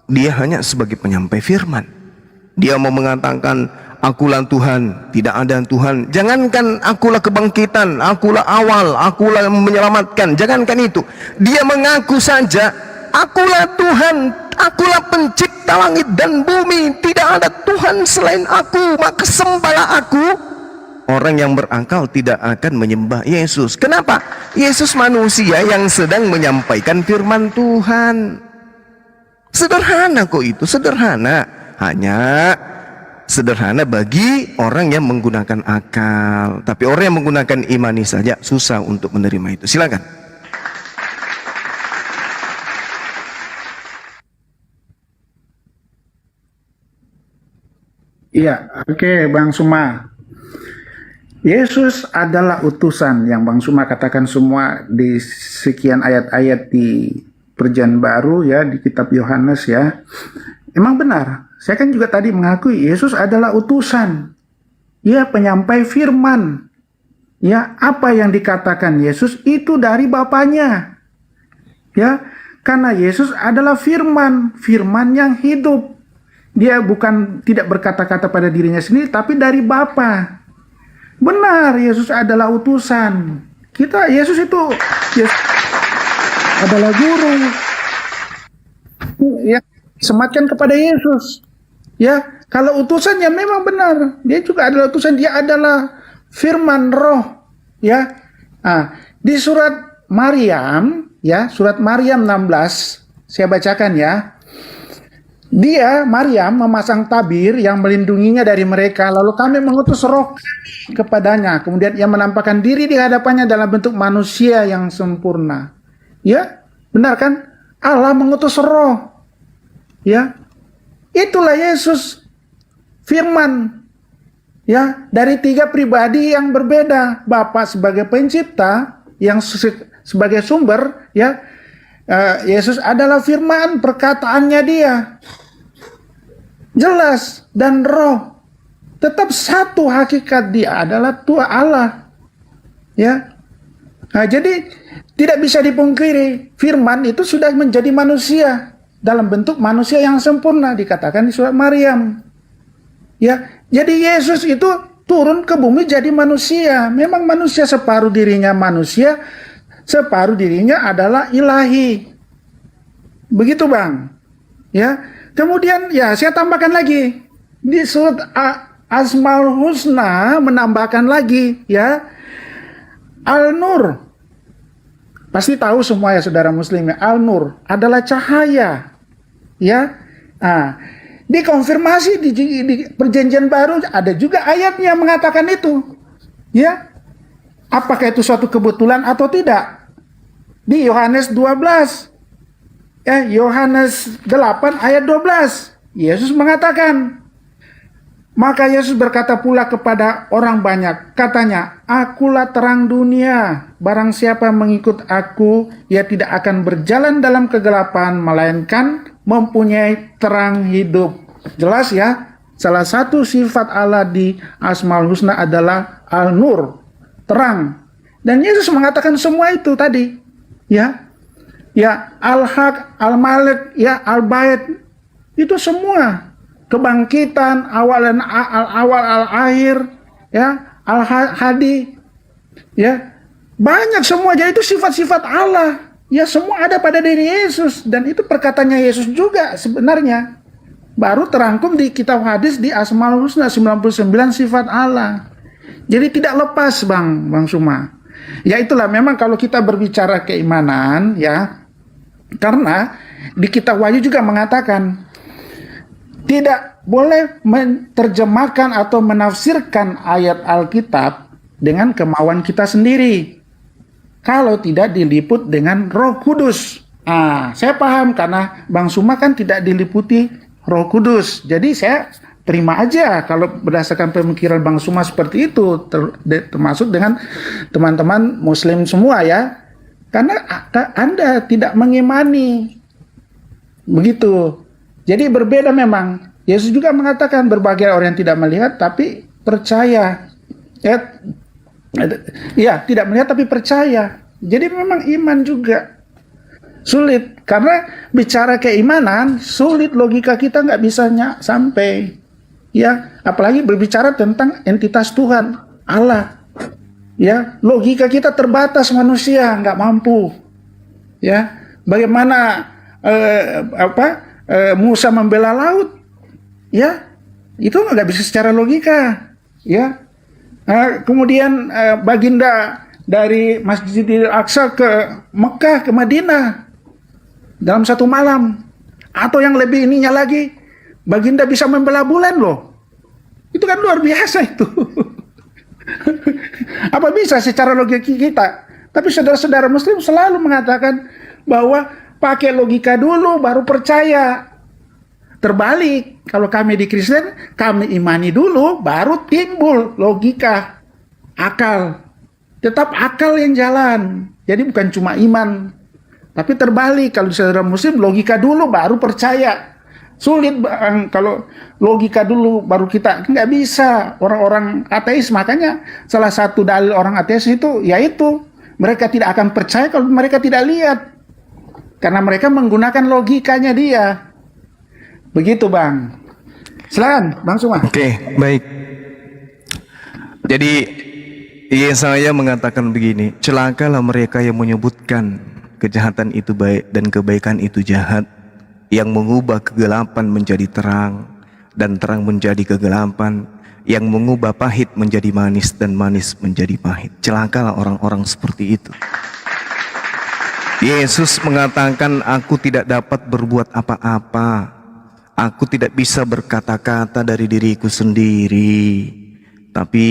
B: dia hanya sebagai penyampai firman. Dia mau mengatakan, akulah Tuhan, tidak ada Tuhan. Jangankan akulah kebangkitan, akulah awal, akulah menyelamatkan. Jangankan itu. Dia mengaku saja, akulah Tuhan, akulah pencipta langit dan bumi. Tidak ada Tuhan selain aku, maka sembahlah aku. Orang yang berakal tidak akan menyembah Yesus. Kenapa? Yesus manusia yang sedang menyampaikan firman Tuhan. Sederhana kok itu, sederhana. Hanya sederhana bagi orang yang menggunakan akal. Tapi orang yang menggunakan imani saja susah untuk menerima itu. Silakan.
C: Iya, oke, Bang Suma. Yesus adalah utusan yang Bang Suma katakan semua di sekian ayat-ayat di Perjanjian Baru ya, di kitab Yohanes ya. Emang benar. Saya kan juga tadi mengakui Yesus adalah utusan. Ya, penyampai firman. Ya, apa yang dikatakan Yesus itu dari Bapanya. Ya, karena Yesus adalah firman, firman yang hidup. Dia bukan tidak berkata-kata pada dirinya sendiri, tapi dari Bapa. Benar, Yesus adalah utusan. Yesus adalah guru. Ya, sematkan kepada Yesus. Ya, kalau utusannya memang benar, dia juga adalah utusan, dia adalah firman roh. Ya, di surat Maryam, ya, surat Maryam 16, saya bacakan ya. Dia, Maryam, memasang tabir yang melindunginya dari mereka, lalu kami mengutus roh kepadanya. Kemudian ia menampakkan diri di hadapannya dalam bentuk manusia yang sempurna. Ya, benar kan? Allah mengutus roh. Ya, Itulah Yesus, firman. Ya, dari 3 pribadi yang berbeda. Bapa sebagai pencipta, yang sebagai sumber, ya. Yesus adalah firman, perkataannya dia. Jelas, dan roh. Tetap satu hakikat, dia adalah Tuhan Allah. Ya. Nah, jadi tidak bisa dipungkiri, firman itu sudah menjadi manusia dalam bentuk manusia yang sempurna, dikatakan di surat Maryam. Ya, jadi Yesus itu turun ke bumi jadi manusia. Memang manusia separuh dirinya manusia, separuh dirinya adalah ilahi. Begitu, Bang. Ya. Kemudian ya saya tambahkan lagi di surat Asmaul Husna, menambahkan lagi, ya, Al-Nur. Pasti tahu semua ya saudara muslim ya, Al-Nur adalah cahaya. Ya. Nah, dikonfirmasi di perjanjian baru ada juga ayatnya mengatakan itu. Ya. Apakah itu suatu kebetulan atau tidak? Di Yohanes 12. Ya, Yohanes 8 ayat 12. Yesus mengatakan, maka Yesus berkata pula kepada orang banyak, katanya, akulah terang dunia, barang siapa mengikut aku, ia tidak akan berjalan dalam kegelapan, melainkan mempunyai terang hidup. Jelas ya, salah satu sifat Allah di Asmaul Husna adalah Al-Nur, terang. Dan Yesus mengatakan semua itu tadi, ya. Ya, Al-Haq, Al-Malik, ya, Al-Bait, itu semua. Kebangkitan, awal dan awal al-akhir, ya, al-hadi, ya, banyak semua. Jadi itu sifat-sifat Allah, ya, semua ada pada diri Yesus, dan itu perkataannya Yesus juga sebenarnya. Baru terangkum di kitab hadis di Asmaul Husna 99 sifat Allah. Jadi tidak lepas, Bang Suma. Ya itulah, memang kalau kita berbicara keimanan, ya, karena di kitab Wahyu juga mengatakan tidak boleh menerjemahkan atau menafsirkan ayat Alkitab dengan kemauan kita sendiri kalau tidak diliput dengan Roh Kudus. Saya paham karena Bang Suma kan tidak diliputi Roh Kudus. Jadi saya terima aja kalau berdasarkan pemikiran Bang Suma seperti itu, termasuk dengan teman-teman muslim semua ya. Karena Anda tidak mengimani. Begitu. Jadi berbeda memang. Yesus juga mengatakan berbahagia orang yang tidak melihat tapi percaya. Ya, tidak melihat tapi percaya. Jadi memang iman juga sulit. Karena bicara keimanan, sulit, logika kita nggak bisa sampai. Ya, apalagi berbicara tentang entitas Tuhan, Allah. Ya, logika kita terbatas, manusia nggak mampu. Ya, bagaimana Musa membela laut? Ya, itu nggak bisa secara logika. Ya, kemudian baginda dari Masjidil Aqsa ke Mekah ke Madinah dalam satu malam, atau yang lebih ininya lagi, baginda bisa membela bulan loh. Itu kan luar biasa itu. Apa bisa secara logika kita? Tapi saudara-saudara muslim selalu mengatakan bahwa pakai logika dulu baru percaya. Terbalik, kalau kami di Kristen, kami imani dulu baru timbul logika, akal. Tetap akal yang jalan. Jadi bukan cuma iman. Tapi terbalik, kalau saudara muslim logika dulu baru percaya. Sulit, Bang, kalau logika dulu baru kita, nggak bisa. Orang-orang ateis, makanya salah satu dalil orang ateis itu yaitu mereka tidak akan percaya kalau mereka tidak lihat, karena mereka menggunakan logikanya dia. Begitu, Bang. Silakan Bang Suma.
B: Oke, baik. Jadi Yesaya mengatakan begini, celakalah mereka yang menyebutkan kejahatan itu baik dan kebaikan itu jahat, yang mengubah kegelapan menjadi terang dan terang menjadi kegelapan, yang mengubah pahit menjadi manis dan manis menjadi pahit. Celakalah orang-orang seperti itu. Yesus mengatakan, aku tidak dapat berbuat apa-apa, aku tidak bisa berkata-kata dari diriku sendiri, tapi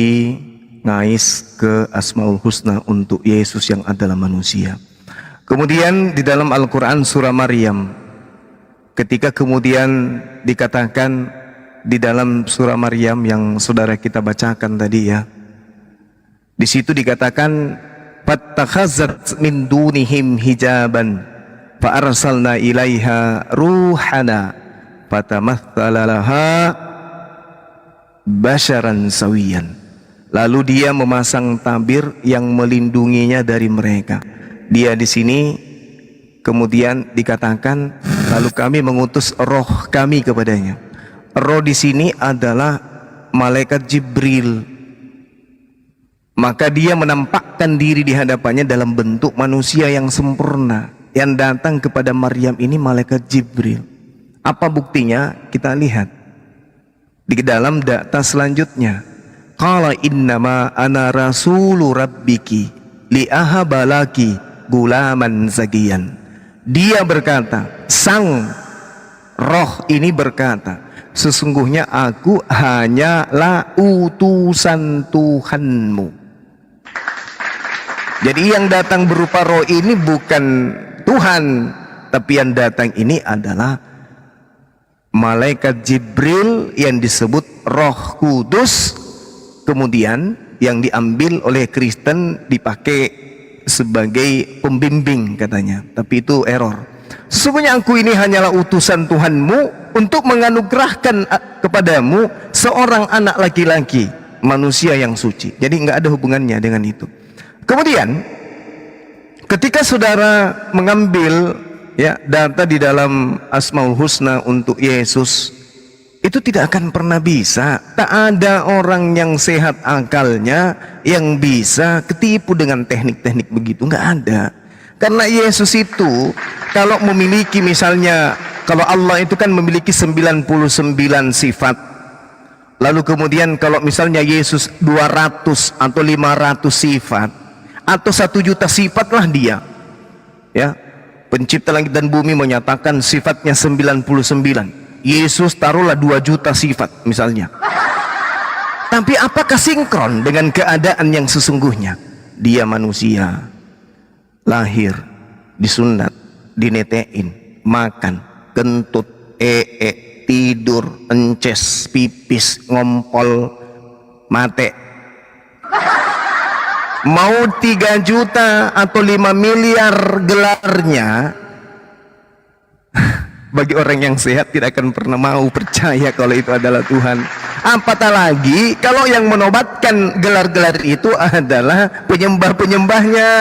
B: ngais ke Asmaul Husna untuk Yesus yang adalah manusia. Kemudian di dalam Al-Quran surah Maryam, ketika kemudian dikatakan di dalam surah Maryam yang saudara kita bacakan tadi ya, di situ dikatakan fattakhazat min dunihim hijaban fa arsalna ilaiha ruhana fatamatsala laha basyaran sawiyan. Lalu dia memasang tabir yang melindunginya dari mereka. Dia di sini kemudian dikatakan lalu kami mengutus roh kami kepadanya. Roh di sini adalah malaikat Jibril. Maka dia menampakkan diri di hadapannya dalam bentuk manusia yang sempurna. Yang datang kepada Maryam ini malaikat Jibril. Apa buktinya? Kita lihat di dalam data selanjutnya. Qala innama ana rasulu rabbiki liahabalaki gulaman zakiyan. Dia berkata, sang roh ini berkata, sesungguhnya aku hanyalah utusan Tuhanmu. Jadi yang datang berupa roh ini bukan Tuhan, tapi yang datang ini adalah malaikat Jibril yang disebut Roh Kudus. Kemudian yang diambil oleh Kristen dipakai sebagai pembimbing katanya, tapi itu error. Sesungguhnya aku ini hanyalah utusan Tuhanmu untuk menganugerahkan kepadamu seorang anak laki-laki, manusia yang suci. Jadi nggak ada hubungannya dengan itu. Kemudian ketika saudara mengambil ya data di dalam Asmaul Husna untuk Yesus, itu tidak akan pernah bisa. Tak ada orang yang sehat akalnya yang bisa ketipu dengan teknik-teknik begitu, nggak ada. Karena Yesus itu kalau memiliki misalnya, kalau Allah itu kan memiliki 99 sifat. Lalu kemudian kalau misalnya Yesus 200 atau 500 sifat atau 1 juta sifat lah dia. Ya, pencipta langit dan bumi menyatakan sifatnya 99. Yesus taruhlah 2 juta sifat misalnya. Tapi apakah sinkron dengan keadaan yang sesungguhnya? Dia manusia, lahir, disunat, dinetein, makan, kentut, tidur, ences, pipis, ngompol, mate. Mau 3 juta atau 5 miliar gelarnya, bagi orang yang sehat tidak akan pernah mau percaya kalau itu adalah Tuhan. Apatah lagi kalau yang menobatkan gelar-gelar itu adalah penyembah-penyembahnya.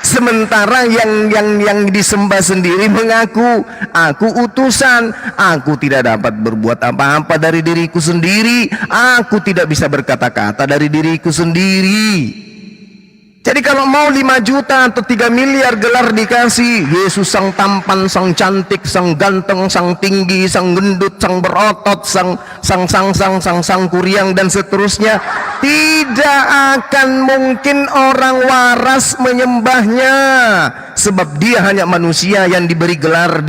B: Sementara yang disembah sendiri mengaku, aku utusan, aku tidak dapat berbuat apa-apa dari diriku sendiri, aku tidak bisa berkata-kata dari diriku sendiri. Jadi kalau mau 5 juta atau 3 miliar gelar dikasih, Yesus sang tampan, sang cantik, sang ganteng, sang tinggi, sang gendut, sang berotot, sang kuriang dan seterusnya, tidak akan mungkin orang waras menyembahnya, sebab dia hanya manusia yang diberi gelar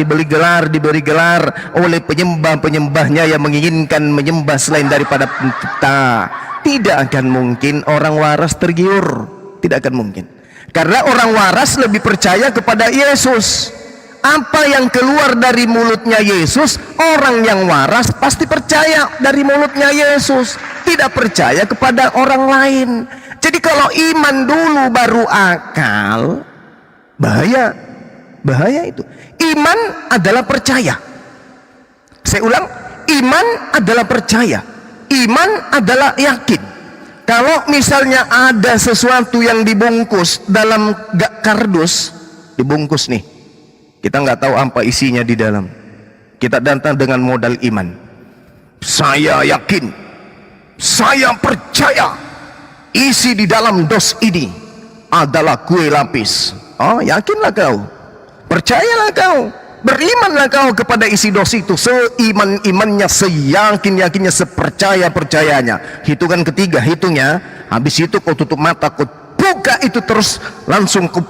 B: oleh penyembah-penyembahnya yang menginginkan menyembah selain daripada pencipta. Tidak akan mungkin orang waras tergiur. Tidak akan mungkin. Karena orang waras lebih percaya kepada Yesus. Apa yang keluar dari mulutnya Yesus, orang yang waras pasti percaya dari mulutnya Yesus, tidak percaya kepada orang lain. Jadi kalau iman dulu baru akal, bahaya itu. Iman adalah percaya. Saya ulang, iman adalah percaya, iman adalah yakin. Kalau misalnya ada sesuatu yang dibungkus dalam kardus, dibungkus nih, kita nggak tahu apa isinya di dalam, kita datang dengan modal iman. Saya yakin, saya percaya isi di dalam dos ini adalah kue lapis. Oh, yakinlah kau, percayalah kau, berimanlah kau kepada isi dos itu, seiman-imannya, seyakin-yakinnya, sepercaya-percayanya. Hitungan ketiga, hitungnya, habis itu kau tutup mata, kau buka itu terus, langsung kau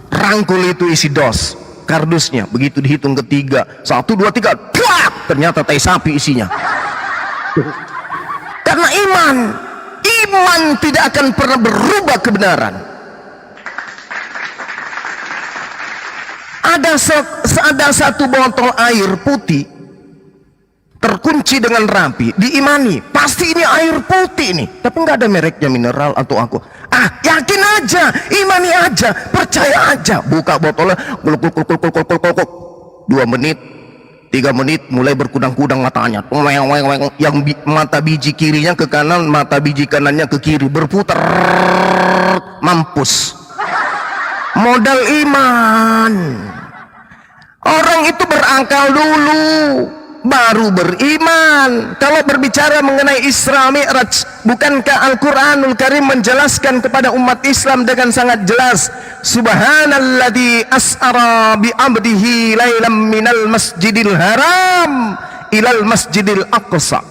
B: rangkul itu isi dos, kardusnya. Begitu dihitung ketiga, 1, 2, 3, plak, ternyata tai sapi isinya. Karena iman tidak akan pernah berubah kebenaran. ada satu botol air putih terkunci dengan rapi, diimani pasti ini air putih ini, tapi nggak ada mereknya, mineral atau aku. Yakin aja, imani aja, percaya aja. Buka botolnya, kuluk, 2 menit, 3 menit, mulai berkudang-kudang matanya. Yang mata biji kirinya ke kanan, mata biji kanannya ke kiri, berputar, mampus. Modal iman. Orang itu berakal dulu, baru beriman. Kalau berbicara mengenai Isra Mi'raj, bukankah Al-Quranul Karim menjelaskan kepada umat Islam dengan sangat jelas, Subhanalladzi as'ara bi'abdihi laylam minal masjidil haram ilal masjidil aqsa.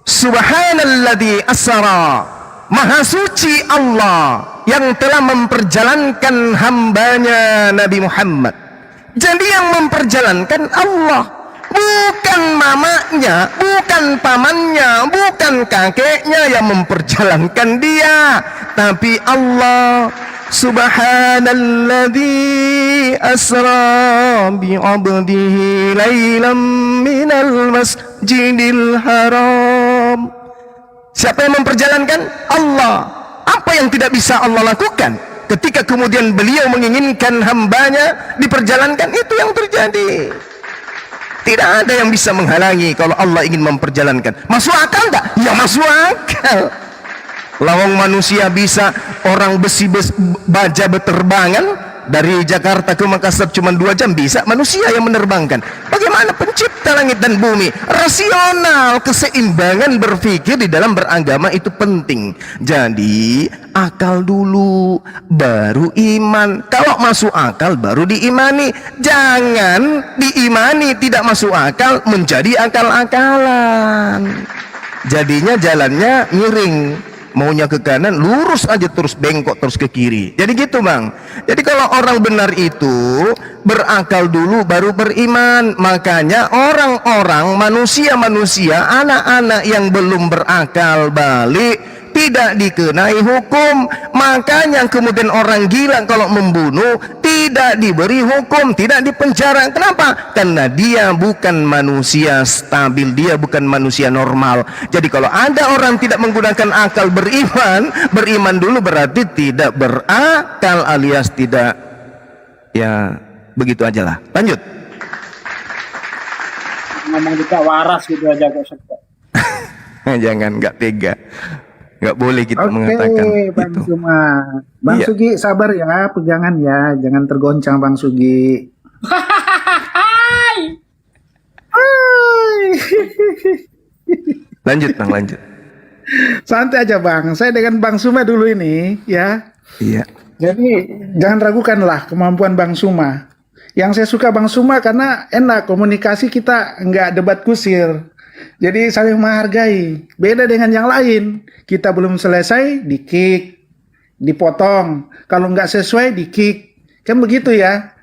B: Subhanalladzi as'ara, maha suci Allah yang telah memperjalankan hambanya Nabi Muhammad. Jadi yang memperjalankan Allah, bukan mamanya, bukan pamannya, bukan kakeknya yang memperjalankan dia, tapi Allah. Subhanalladzi asra bi'abdihi laylam minal masjidil haram. Siapa yang memperjalankan? Allah. Apa yang tidak bisa Allah lakukan? Ketika kemudian beliau menginginkan hambanya diperjalankan, itu yang terjadi. Tidak ada yang bisa menghalangi kalau Allah ingin memperjalankan. Masuk akal enggak? Ya masuk akal. Lawang manusia bisa, orang besi baja berterbangan dari Jakarta ke Makassar cuma 2 jam, bisa manusia yang menerbangkan. Bagaimana pencipta langit dan bumi? Rasional, keseimbangan berpikir di dalam beragama itu penting. Jadi akal dulu, baru iman. Kalau masuk akal baru diimani. Jangan diimani tidak masuk akal menjadi akal-akalan. Jadinya jalannya miring, maunya ke kanan, lurus aja terus, bengkok terus ke kiri. Jadi gitu bang. Jadi kalau orang benar itu berakal dulu baru beriman. Makanya orang-orang, manusia-manusia, anak-anak yang belum berakal balik tidak dikenai hukum. Makanya kemudian orang gila kalau membunuh tidak diberi hukum, tidak dipenjara. Kenapa? Karena dia bukan manusia stabil, dia bukan manusia normal. Jadi kalau ada orang tidak menggunakan akal beriman, beriman dulu berarti tidak berakal alias tidak, ya begitu aja lah. Lanjut.
E: Ngomong kita waras gitu aja kok.
B: Jangan, nggak tega. Nggak boleh kita
C: Oke,
B: mengatakan
C: Bang
B: itu.
C: Suma. Bang
B: Iya.
C: Sugi sabar ya, pegangan ya, jangan tergoncang Bang Sugi. Hai.
B: Lanjut bang, lanjut.
C: Santai aja Bang, saya dengan Bang Suma dulu ini ya.
B: Iya.
C: Jadi jangan ragukanlah kemampuan Bang Suma. Yang saya suka Bang Suma karena enak komunikasi, kita nggak debat kusir. Jadi saling menghargai. Beda dengan yang lain. Kita belum selesai, di-kick, dipotong. Kalau nggak sesuai, di-kick. Kan begitu ya.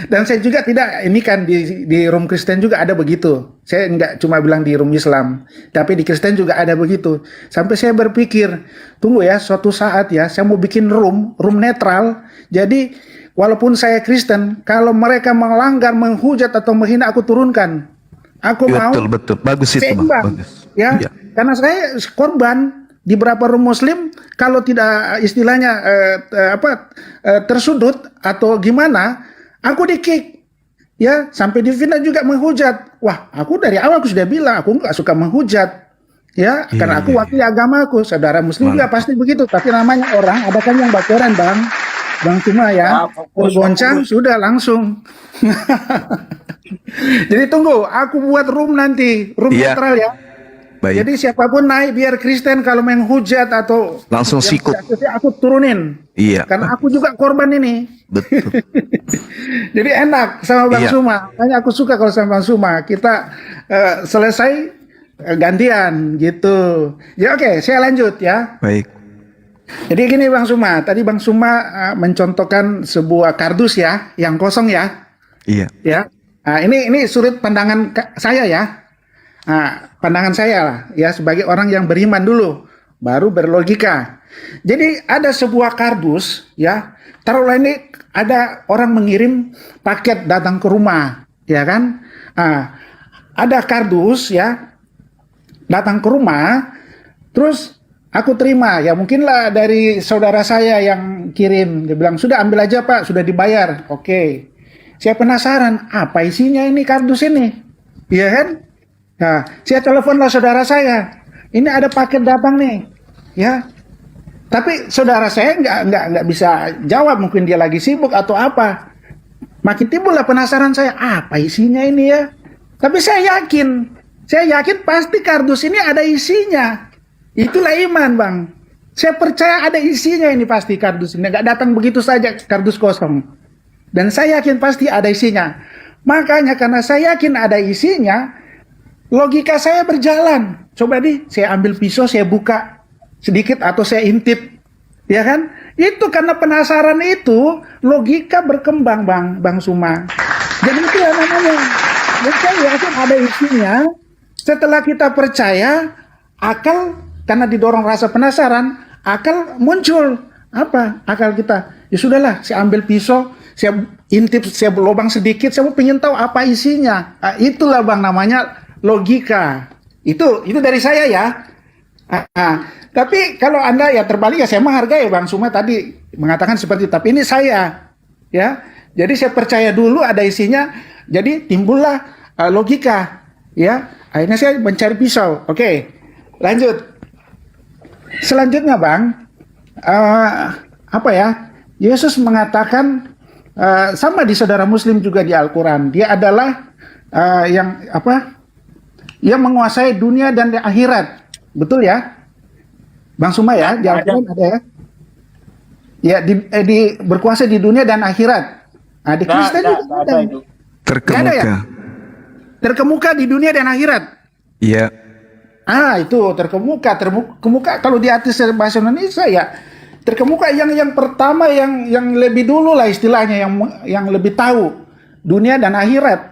C: Dan saya juga tidak, ini kan di room Kristen juga ada begitu. Saya nggak cuma bilang di room Islam, tapi di Kristen juga ada begitu. Sampai saya berpikir, tunggu ya, suatu saat ya, saya mau bikin room netral. Jadi walaupun saya Kristen, kalau mereka melanggar, menghujat atau menghina, aku turunkan. Aku mau
B: Betul, bagus itu bang.
C: seimbang,
B: Bagus.
C: ya.
B: Iya.
C: Karena saya korban di beberapa room Muslim, kalau tidak istilahnya tersudut atau gimana, aku di-kick, ya. Sampai di final juga menghujat. Wah, aku dari awal aku sudah bilang aku nggak suka menghujat, ya.
B: Iya,
C: Karena aku
B: iya,
C: wakil agamaku, saudara Muslim juga pasti begitu. Tapi namanya orang, ada kan yang bacoran Bang Cuma ya, bergoncang sudah langsung. Jadi tunggu, aku buat room nanti, room
B: Iya.
C: netral ya.
B: Baik.
C: Jadi siapapun naik, biar Kristen kalau menghujat atau
B: Langsung
C: yang
B: sikut.
C: tidak sesuai, aku turunin.
B: Iya.
C: Karena aku juga korban ini.
B: Betul.
C: Jadi enak sama Bang
B: Iya.
C: Suma. Makanya aku suka kalau sama Bang Suma. Kita selesai gantian gitu. Ya oke, saya lanjut ya.
B: Baik.
C: Jadi gini Bang Suma, tadi Bang Suma mencontohkan sebuah kardus ya, yang kosong ya.
B: Iya.
C: Ya. Nah, ini sudut pandangan saya ya. Nah, pandangan saya lah ya, sebagai orang yang beriman dulu, baru berlogika. Jadi ada sebuah kardus ya. Taruhlah ini ada orang mengirim paket datang ke rumah, ya kan? Ada kardus ya datang ke rumah, terus aku terima, ya mungkinlah dari saudara saya yang kirim. Dia bilang, sudah ambil aja Pak, sudah dibayar. Oke. Saya penasaran, apa isinya ini kardus ini? Iya kan? Nah, saya teleponlah saudara saya. Ini ada paket datang nih. Ya. Tapi saudara saya nggak bisa jawab. Mungkin dia lagi sibuk atau apa. Makin timbullah penasaran saya, apa isinya ini ya? Tapi saya yakin pasti kardus ini ada isinya. Itulah iman, Bang. Saya percaya ada isinya ini pasti kardus ini. Nggak datang begitu saja kardus kosong. Dan saya yakin pasti ada isinya. Makanya karena saya yakin ada isinya, logika saya berjalan. Coba saya ambil pisau, saya buka sedikit atau saya intip. Ya kan? Itu karena penasaran itu, logika berkembang, Bang Suma. Jadi itu yang namanya. Dan saya yakin ada isinya. Setelah kita percaya, akal, karena didorong rasa penasaran, akal muncul. Apa akal kita? Ya sudahlah, saya ambil pisau, saya intip, saya lubang sedikit, saya mau pengen tahu apa isinya. Itulah Bang namanya logika. Itu dari saya ya. Tapi kalau Anda ya terbalik ya saya menghargai Bang Suma tadi mengatakan seperti itu. Tapi ini saya ya. Jadi saya percaya dulu ada isinya. Jadi timbullah logika ya. Akhirnya saya mencari pisau. Oke. Lanjut. Selanjutnya Bang, apa ya? Yesus mengatakan sama di saudara Muslim juga di Al-Quran. Dia adalah yang apa? Yang menguasai dunia dan akhirat. Betul ya? Bang Suma ya, di Al-Quran ada ya? Ya, berkuasa di dunia dan akhirat. Nah, di Kristen juga ada.
B: Terkemuka.
C: Ya? Terkemuka di dunia dan akhirat.
B: Iya.
C: Itu terkemuka kalau di arti bahasa Indonesia ya terkemuka yang pertama yang lebih dulu lah istilahnya yang lebih tahu dunia dan akhirat.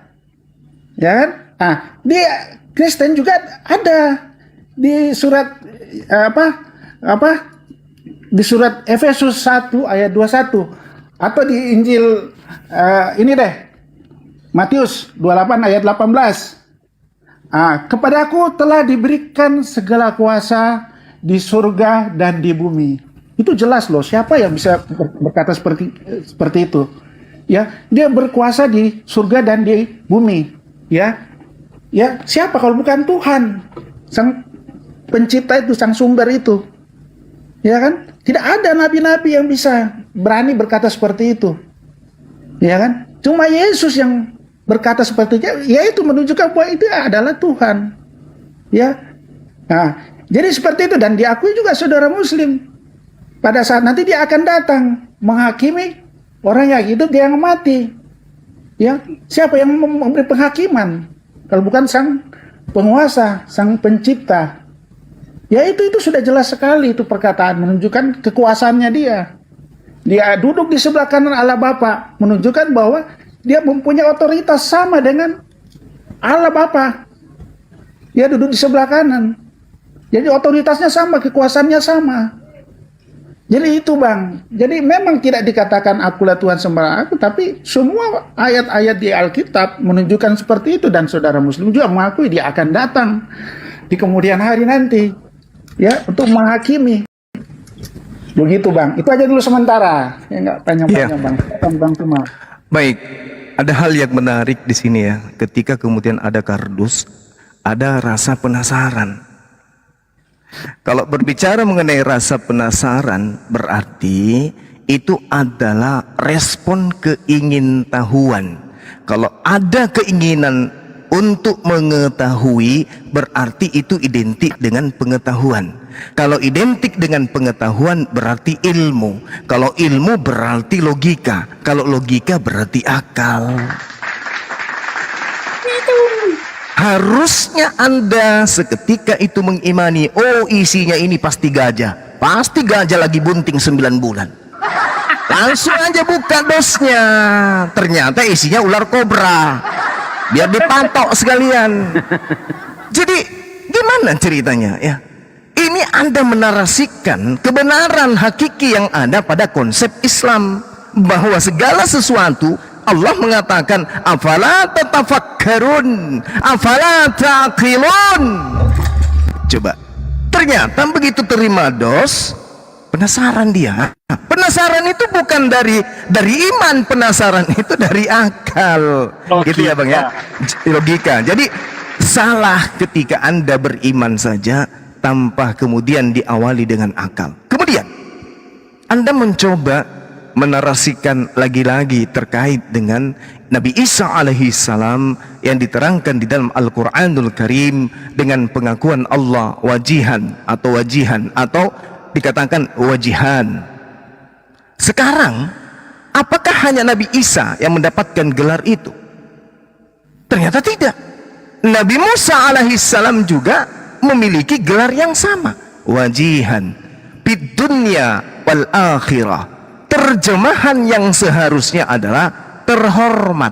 C: Ya kan? Di Kristen juga ada di surat di surat Efesus 1 ayat 21 atau di Injil ini deh Matius 28 ayat 18. Kepadaku telah diberikan segala kuasa di surga dan di bumi. Itu jelas loh, siapa yang bisa berkata seperti itu? Ya, dia berkuasa di surga dan di bumi. Ya, siapa kalau bukan Tuhan, sang pencipta itu, sang sumber itu? Ya kan? Tidak ada nabi-nabi yang bisa berani berkata seperti itu. Ya kan? Cuma Yesus yang berkata seperti itu, yaitu menunjukkan bahwa itu adalah Tuhan. Ya. Jadi seperti itu dan diakui juga saudara Muslim. Pada saat nanti dia akan datang menghakimi orang yang hidup dia yang mati. Ya, siapa yang memberi penghakiman? Kalau bukan sang penguasa, sang pencipta. Ya itu sudah jelas sekali itu perkataan menunjukkan kekuasaannya dia. Dia duduk di sebelah kanan Allah Bapa, menunjukkan bahwa dia mempunyai otoritas sama dengan Allah Bapa. Dia duduk di sebelah kanan. Jadi otoritasnya sama, kekuasaannya sama. Jadi itu Bang. Jadi memang tidak dikatakan akulah Tuhan sembah aku, tapi semua ayat-ayat di Alkitab menunjukkan seperti itu dan saudara Muslim juga mengakui dia akan datang di kemudian hari nanti, ya, untuk menghakimi. Begitu Bang. Itu aja dulu sementara. Ya nggak panjang-panjang Bang. Bang cuma.
B: Baik, ada hal yang menarik di sini ya. Ketika kemudian ada kardus, ada rasa penasaran. Kalau berbicara mengenai rasa penasaran, berarti itu adalah respon keingintahuan. Kalau ada keinginan untuk mengetahui, berarti itu identik dengan pengetahuan. Kalau identik dengan pengetahuan berarti ilmu. Kalau ilmu berarti logika. Kalau logika berarti akal. Harusnya Anda seketika itu mengimani, oh isinya ini pasti gajah. Pasti gajah lagi bunting 9 bulan. Langsung aja buka dosnya. Ternyata isinya ular kobra. Biar dipatok sekalian. Jadi gimana ceritanya ya? Ini sini Anda menarasikan kebenaran hakiki yang ada pada konsep Islam, bahwa segala sesuatu Allah mengatakan afala tatafakkarun, afala taqilun. Coba, ternyata begitu terima dos, penasaran dia. Penasaran itu bukan dari iman, penasaran itu dari akal.
E: Logika.
B: Gitu ya Bang ya, logika. Jadi salah ketika Anda beriman saja tanpa kemudian diawali dengan akal. Kemudian Anda mencoba menarasikan lagi-lagi terkait dengan Nabi Isa alaihi salam yang diterangkan di dalam Al-Quranul Karim dengan pengakuan Allah wajihan atau dikatakan wajihan. Sekarang apakah hanya Nabi Isa yang mendapatkan gelar itu? Ternyata tidak. Nabi Musa alaihi salam juga memiliki gelar yang sama, wajihan fid dunya wal akhirah. Terjemahan yang seharusnya adalah terhormat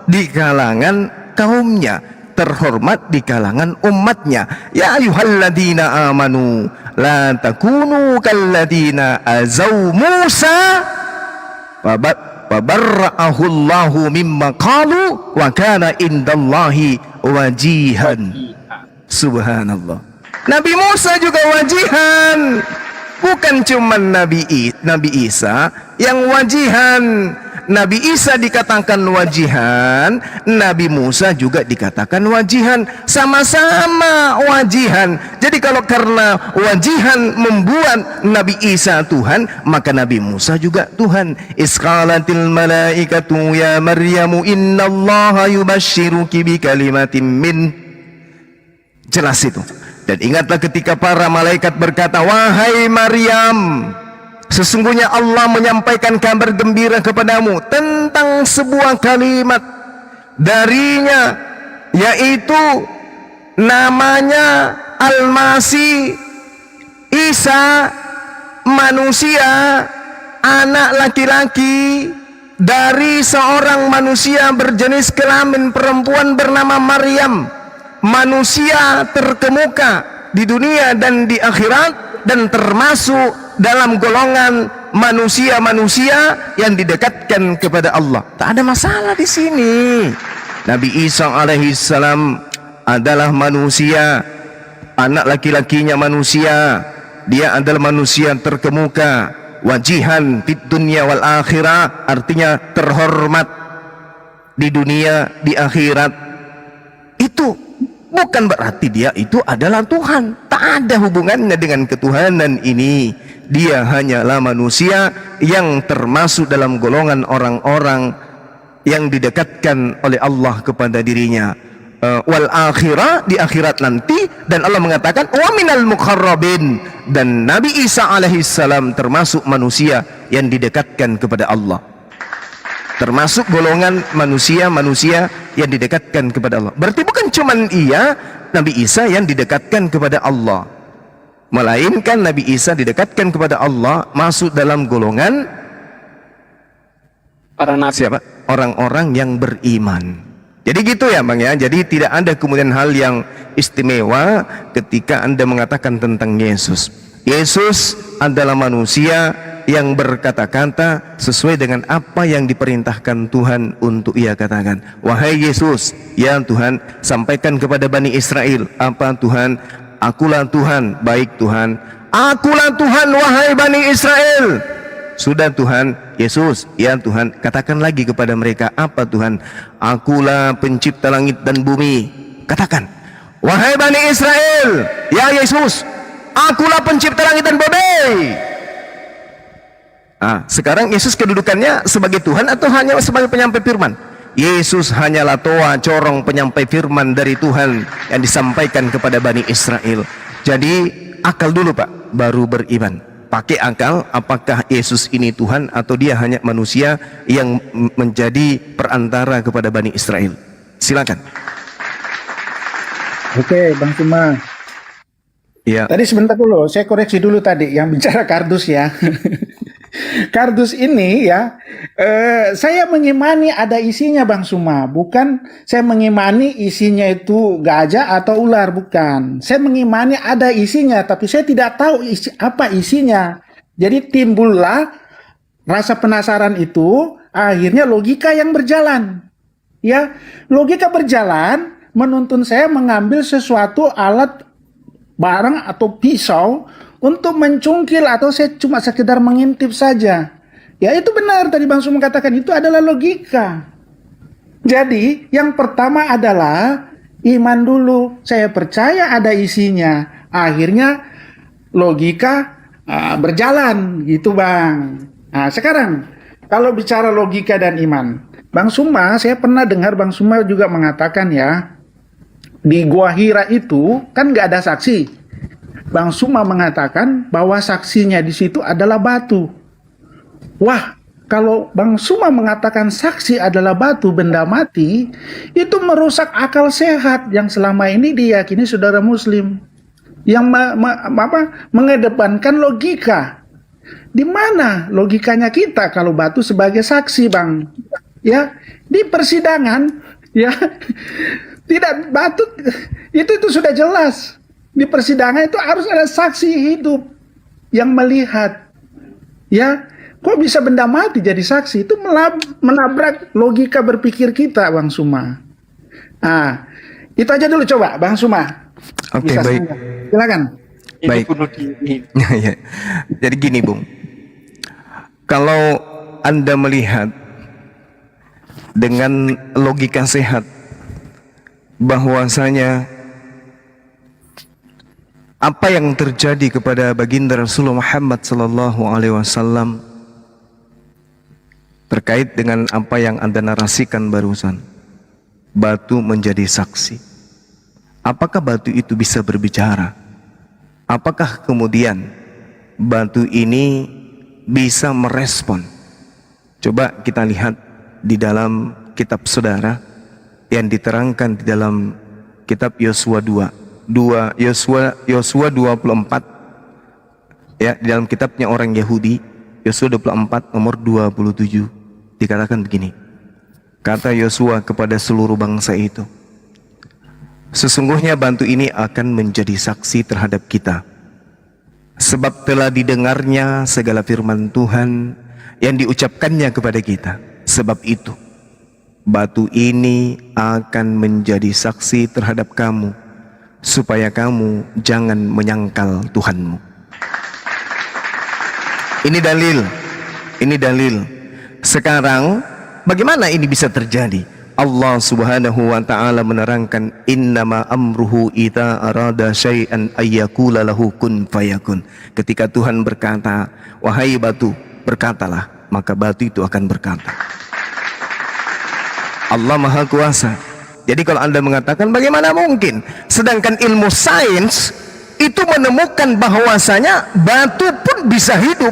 B: di kalangan kaumnya, terhormat di kalangan umatnya. Ya ayyuhalladzina amanu la takunu kalladina azau Musa fabarra'ahu Allahu mimma qalu wa kana indallahi wajihan. Subhanallah. Nabi Musa juga wajihan. Bukan cuma Nabi Isa yang wajihan. Nabi Isa dikatakan wajihan, Nabi Musa juga dikatakan wajihan, sama-sama wajihan. Jadi kalau karena wajihan membuat Nabi Isa Tuhan, maka Nabi Musa juga Tuhan. Isqalatil malaikatu ya Maryamu innallaha yubashshiruki bikalimatin min. Jelas itu. Dan ingatlah ketika para malaikat berkata, wahai Maryam, sesungguhnya Allah menyampaikan kabar gembira kepadamu tentang sebuah kalimat darinya, yaitu namanya Al-Masih Isa, manusia, anak laki-laki dari seorang manusia berjenis kelamin perempuan bernama Maryam. Manusia terkemuka di dunia dan di akhirat, dan termasuk dalam golongan manusia-manusia yang didekatkan kepada Allah. Tak ada masalah di sini. Nabi Isa alaihissalam adalah manusia, anak laki-lakinya manusia. Dia adalah manusia terkemuka, wajihan fid dunya wal akhirah, artinya terhormat di dunia, di akhirat. Itu bukan berarti dia itu adalah Tuhan. Tak ada hubungannya dengan ketuhanan ini. Dia hanyalah manusia yang termasuk dalam golongan orang-orang yang didekatkan oleh Allah kepada dirinya. Wal akhirah, di akhirat nanti. Dan Allah mengatakan wa minal muqarrabin, dan Nabi Isa alaihissalam termasuk manusia yang didekatkan kepada Allah, termasuk golongan manusia-manusia yang didekatkan kepada Allah. Berarti bukan cuma Nabi Isa yang didekatkan kepada Allah, melainkan Nabi Isa didekatkan kepada Allah masuk dalam golongan
E: Para nabi.
B: siapa? Orang-orang yang beriman. Jadi gitu ya Bang ya. Jadi tidak ada kemudian hal yang istimewa ketika Anda mengatakan tentang Yesus. Yesus adalah manusia yang berkata-kata sesuai dengan apa yang diperintahkan Tuhan untuk ia katakan. Wahai Yesus, ya Tuhan, sampaikan kepada Bani Israel. Apa Tuhan? Akulah Tuhan. Baik Tuhan. Akulah Tuhan, wahai Bani Israel. Sudah Tuhan. Yesus, ya Tuhan, katakan lagi kepada mereka. Apa Tuhan? Akulah pencipta langit dan bumi. Katakan, wahai Bani Israel, ya Yesus, akulah pencipta langit dan bumi. Sekarang Yesus kedudukannya sebagai Tuhan atau hanya sebagai penyampai firman? Yesus hanyalah toa corong penyampai firman dari Tuhan yang disampaikan kepada Bani Israel. Jadi akal dulu Pak, baru beriman. Pakai akal, apakah Yesus ini Tuhan atau dia hanya manusia yang menjadi perantara kepada Bani Israel? Silakan.
C: Oke, Bang Cuma.
B: Ya.
C: Tadi sebentar dulu, saya koreksi dulu tadi yang bicara kardus ya. Kardus ini ya, saya mengimani ada isinya Bang Suma, bukan saya mengimani isinya itu gajah atau ular, bukan. Saya mengimani ada isinya, tapi saya tidak tahu apa isinya. Jadi timbullah rasa penasaran itu, akhirnya logika yang berjalan. Ya, logika berjalan menuntun saya mengambil sesuatu alat barang atau pisau untuk mencungkil, atau saya cuma sekedar mengintip saja. Ya itu benar tadi Bang Suma katakan, itu adalah logika. Jadi yang pertama adalah iman dulu. Saya percaya ada isinya. Akhirnya logika berjalan gitu Bang. Nah sekarang kalau bicara logika dan iman, Bang Suma, saya pernah dengar Bang Suma juga mengatakan ya, di Gua Hira itu kan nggak ada saksi. Bang Suma mengatakan bahwa saksinya di situ adalah batu. Wah, kalau Bang Suma mengatakan saksi adalah batu, benda mati, itu merusak akal sehat yang selama ini diyakini saudara Muslim, yang mengedepankan logika. Di mana logikanya kita kalau batu sebagai saksi, Bang? Ya, di persidangan, ya. Tidak, batu itu sudah jelas. Di persidangan itu harus ada saksi hidup yang melihat. Ya, kok bisa benda mati jadi saksi? Itu menabrak logika berpikir kita, Bang Suma. Nah, itu aja dulu coba, Bang Suma.
B: Oke,
C: Bisa
B: baik.
C: Silakan.
B: Baik. Ya. Jadi gini, Bung. Kalau Anda melihat dengan logika sehat bahwasanya apa yang terjadi kepada baginda Rasulullah Muhammad SAW terkait dengan apa yang Anda narasikan barusan, batu menjadi saksi. Apakah batu itu bisa berbicara? Apakah kemudian batu ini bisa merespon? Coba kita lihat di dalam kitab saudara yang diterangkan di dalam kitab Yosua 24 ya, di dalam kitabnya orang Yahudi, Yosua 24 nomor 27 dikatakan begini. Kata Yosua kepada seluruh bangsa itu, sesungguhnya batu ini akan menjadi saksi terhadap kita, sebab telah didengarnya segala firman Tuhan yang diucapkannya kepada kita. Sebab itu batu ini akan menjadi saksi terhadap kamu, supaya kamu jangan menyangkal Tuhanmu. Ini dalil. Sekarang bagaimana ini bisa terjadi? Allah Subhanahu wa taala menerangkan, innama amruhu idza arada syai'an ayyakula lahu kun fayakun. Ketika Tuhan berkata, wahai batu, berkatalah, maka batu itu akan berkata. Allah Maha Kuasa. Jadi kalau Anda mengatakan bagaimana mungkin, sedangkan ilmu sains itu menemukan bahwasanya batu pun bisa hidup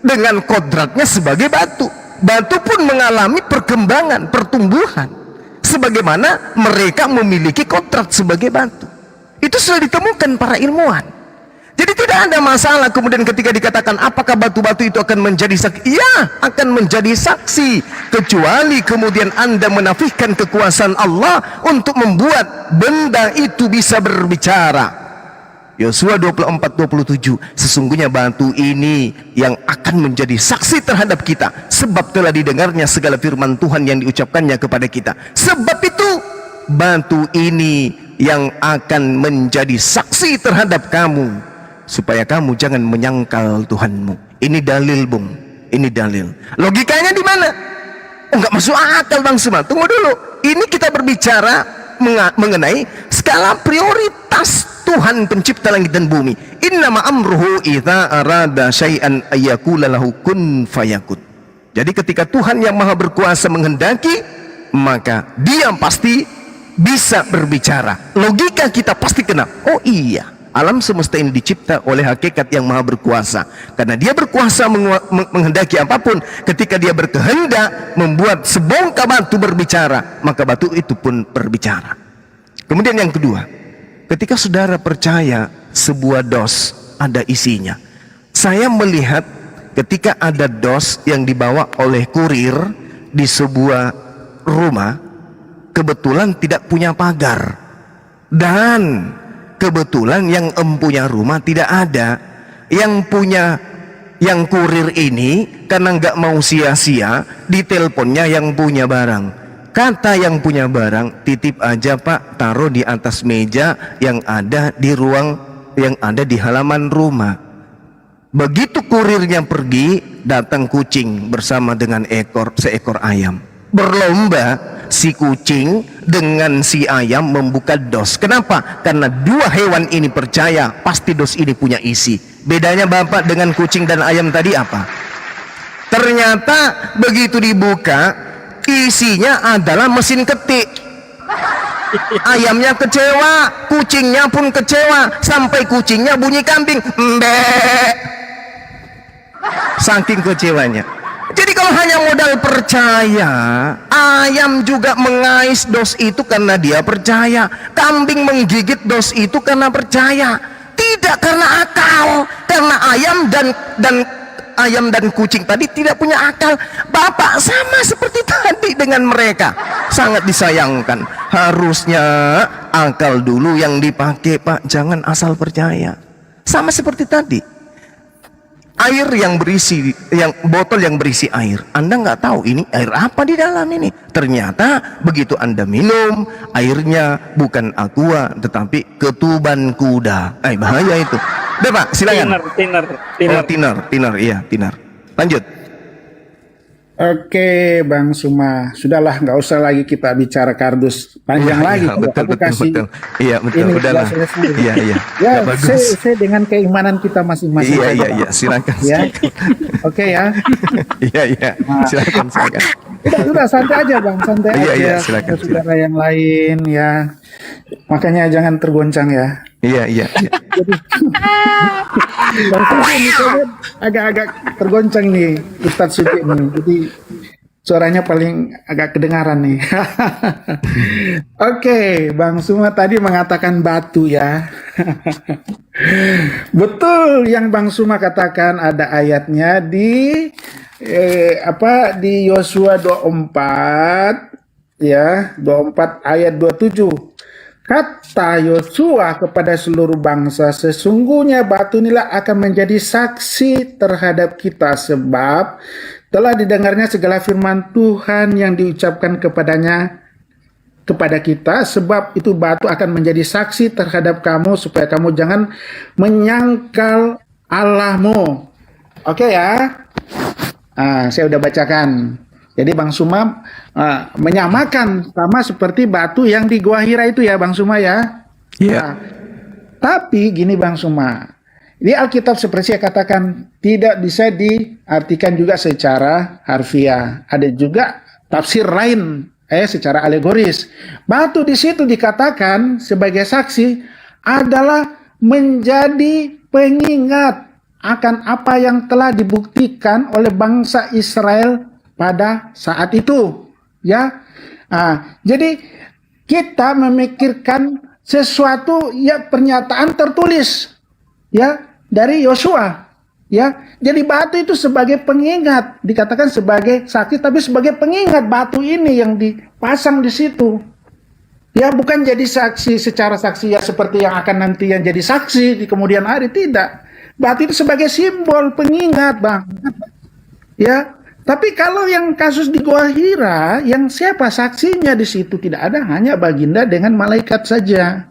B: dengan kodratnya sebagai batu. Batu pun mengalami perkembangan, pertumbuhan, sebagaimana mereka memiliki kodrat sebagai batu. Itu sudah ditemukan para ilmuwan. Jadi tidak ada masalah kemudian ketika dikatakan apakah batu-batu itu akan menjadi saksi? Ya, akan menjadi saksi, kecuali kemudian Anda menafikan kekuasaan Allah untuk membuat benda itu bisa berbicara. Yosua 24:27, sesungguhnya batu ini yang akan menjadi saksi terhadap kita, sebab telah didengarnya segala firman Tuhan yang diucapkannya kepada kita. Sebab itu batu ini yang akan menjadi saksi terhadap kamu, supaya kamu jangan menyangkal Tuhanmu. Ini dalil, Bung. Ini dalil. Logikanya di mana? Oh, enggak masuk akal, Bang Suma. Tunggu dulu. Ini kita berbicara mengenai skala prioritas Tuhan pencipta langit dan bumi. Innama amruhu idza arada syai'an ayyakula lahu kun fayakun. Jadi ketika Tuhan yang Maha Berkuasa menghendaki, maka Dia pasti bisa berbicara. Logika kita pasti kena. Oh iya, alam semesta ini dicipta oleh hakikat yang Maha Berkuasa. Karena Dia berkuasa menghendaki apapun. Ketika Dia berkehendak membuat sebongkah batu berbicara, maka batu itu pun berbicara. Kemudian yang kedua, ketika saudara percaya sebuah dos ada isinya, saya melihat ketika ada dos yang dibawa oleh kurir di sebuah rumah, kebetulan tidak punya pagar, dan kebetulan yang empunya rumah tidak ada. Yang kurir ini karena nggak mau sia-sia, diteleponnya yang punya barang. Kata yang punya barang, titip aja Pak, taruh di atas meja yang ada di ruang, yang ada di halaman rumah. Begitu kurirnya pergi, datang kucing bersama dengan seekor ayam. Berlomba si kucing dengan si ayam membuka dos. Kenapa? Karena dua hewan ini percaya pasti dos ini punya isi. Bedanya bapak dengan kucing dan ayam tadi apa? Ternyata begitu dibuka, isinya adalah mesin ketik. Ayamnya kecewa, kucingnya pun kecewa, sampai kucingnya bunyi kambing, mbek, saking kecewanya. Jadi kalau hanya modal percaya, ayam juga mengais dos itu karena dia percaya, kambing menggigit dos itu karena percaya, tidak karena akal. Karena ayam dan kucing tadi tidak punya akal. Bapak sama seperti tadi dengan mereka, sangat disayangkan. Harusnya akal dulu yang dipakai Pak, jangan asal percaya. Sama seperti tadi, air yang berisi, botol yang berisi air, Anda nggak tahu ini air apa di dalam ini. Ternyata begitu Anda minum, airnya bukan aqua tetapi ketuban kuda. Bahaya itu. Udah Pak, silakan. Tiner, iya tiner. Lanjut.
C: Oke, Bang Suma, sudahlah, nggak usah lagi kita bicara kardus panjang lagi.
B: Betul. Iya betul. Udahlah. Iya.
C: Ya, saya dengan keimanan kita masing-masing.
B: Iya. Silakan.
C: Ya. Oke ya.
B: Iya. Silakan.
C: Udah santai aja Bang, santai aja.
B: Iya, silakan.
C: Saudara yang lain ya. Makanya jangan tergoncang ya.
B: Iya.
C: Jadi Bang Suci ini agak-agak tergoncang nih Ustadz Suci nih. Jadi suaranya paling agak kedengaran nih. Oke, Bang Suma tadi mengatakan batu ya. Betul yang Bang Suma katakan, ada ayatnya di di Yosua 24 ya, 24 ayat 27. Kata Yosua kepada seluruh bangsa, sesungguhnya batu inilah akan menjadi saksi terhadap kita, sebab telah didengarnya segala firman Tuhan yang diucapkan kepada kita, sebab itu batu akan menjadi saksi terhadap kamu, supaya kamu jangan menyangkal Allahmu. Oke ya. Saya udah bacakan. Jadi Bang Suma menyamakan sama seperti batu yang di Gua Hira itu ya Bang Suma ya.
B: Iya.
C: Tapi gini Bang Suma, di Alkitab seperti saya katakan tidak bisa diartikan juga secara harfiah. Ada juga tafsir lain secara alegoris. Batu di situ dikatakan sebagai saksi adalah menjadi pengingat akan apa yang telah dibuktikan oleh bangsa Israel pada saat itu, ya. Jadi kita memikirkan sesuatu ya, pernyataan tertulis, ya, dari Yosua, ya. Jadi batu itu sebagai pengingat, dikatakan sebagai saksi, tapi sebagai pengingat batu ini yang dipasang di situ, ya, bukan jadi saksi secara saksi ya seperti yang akan nanti yang jadi saksi di kemudian hari, tidak. Batu itu sebagai simbol pengingat, Bang, ya. Tapi kalau yang kasus di Gua Hira, yang siapa saksinya di situ tidak ada, hanya baginda dengan malaikat saja.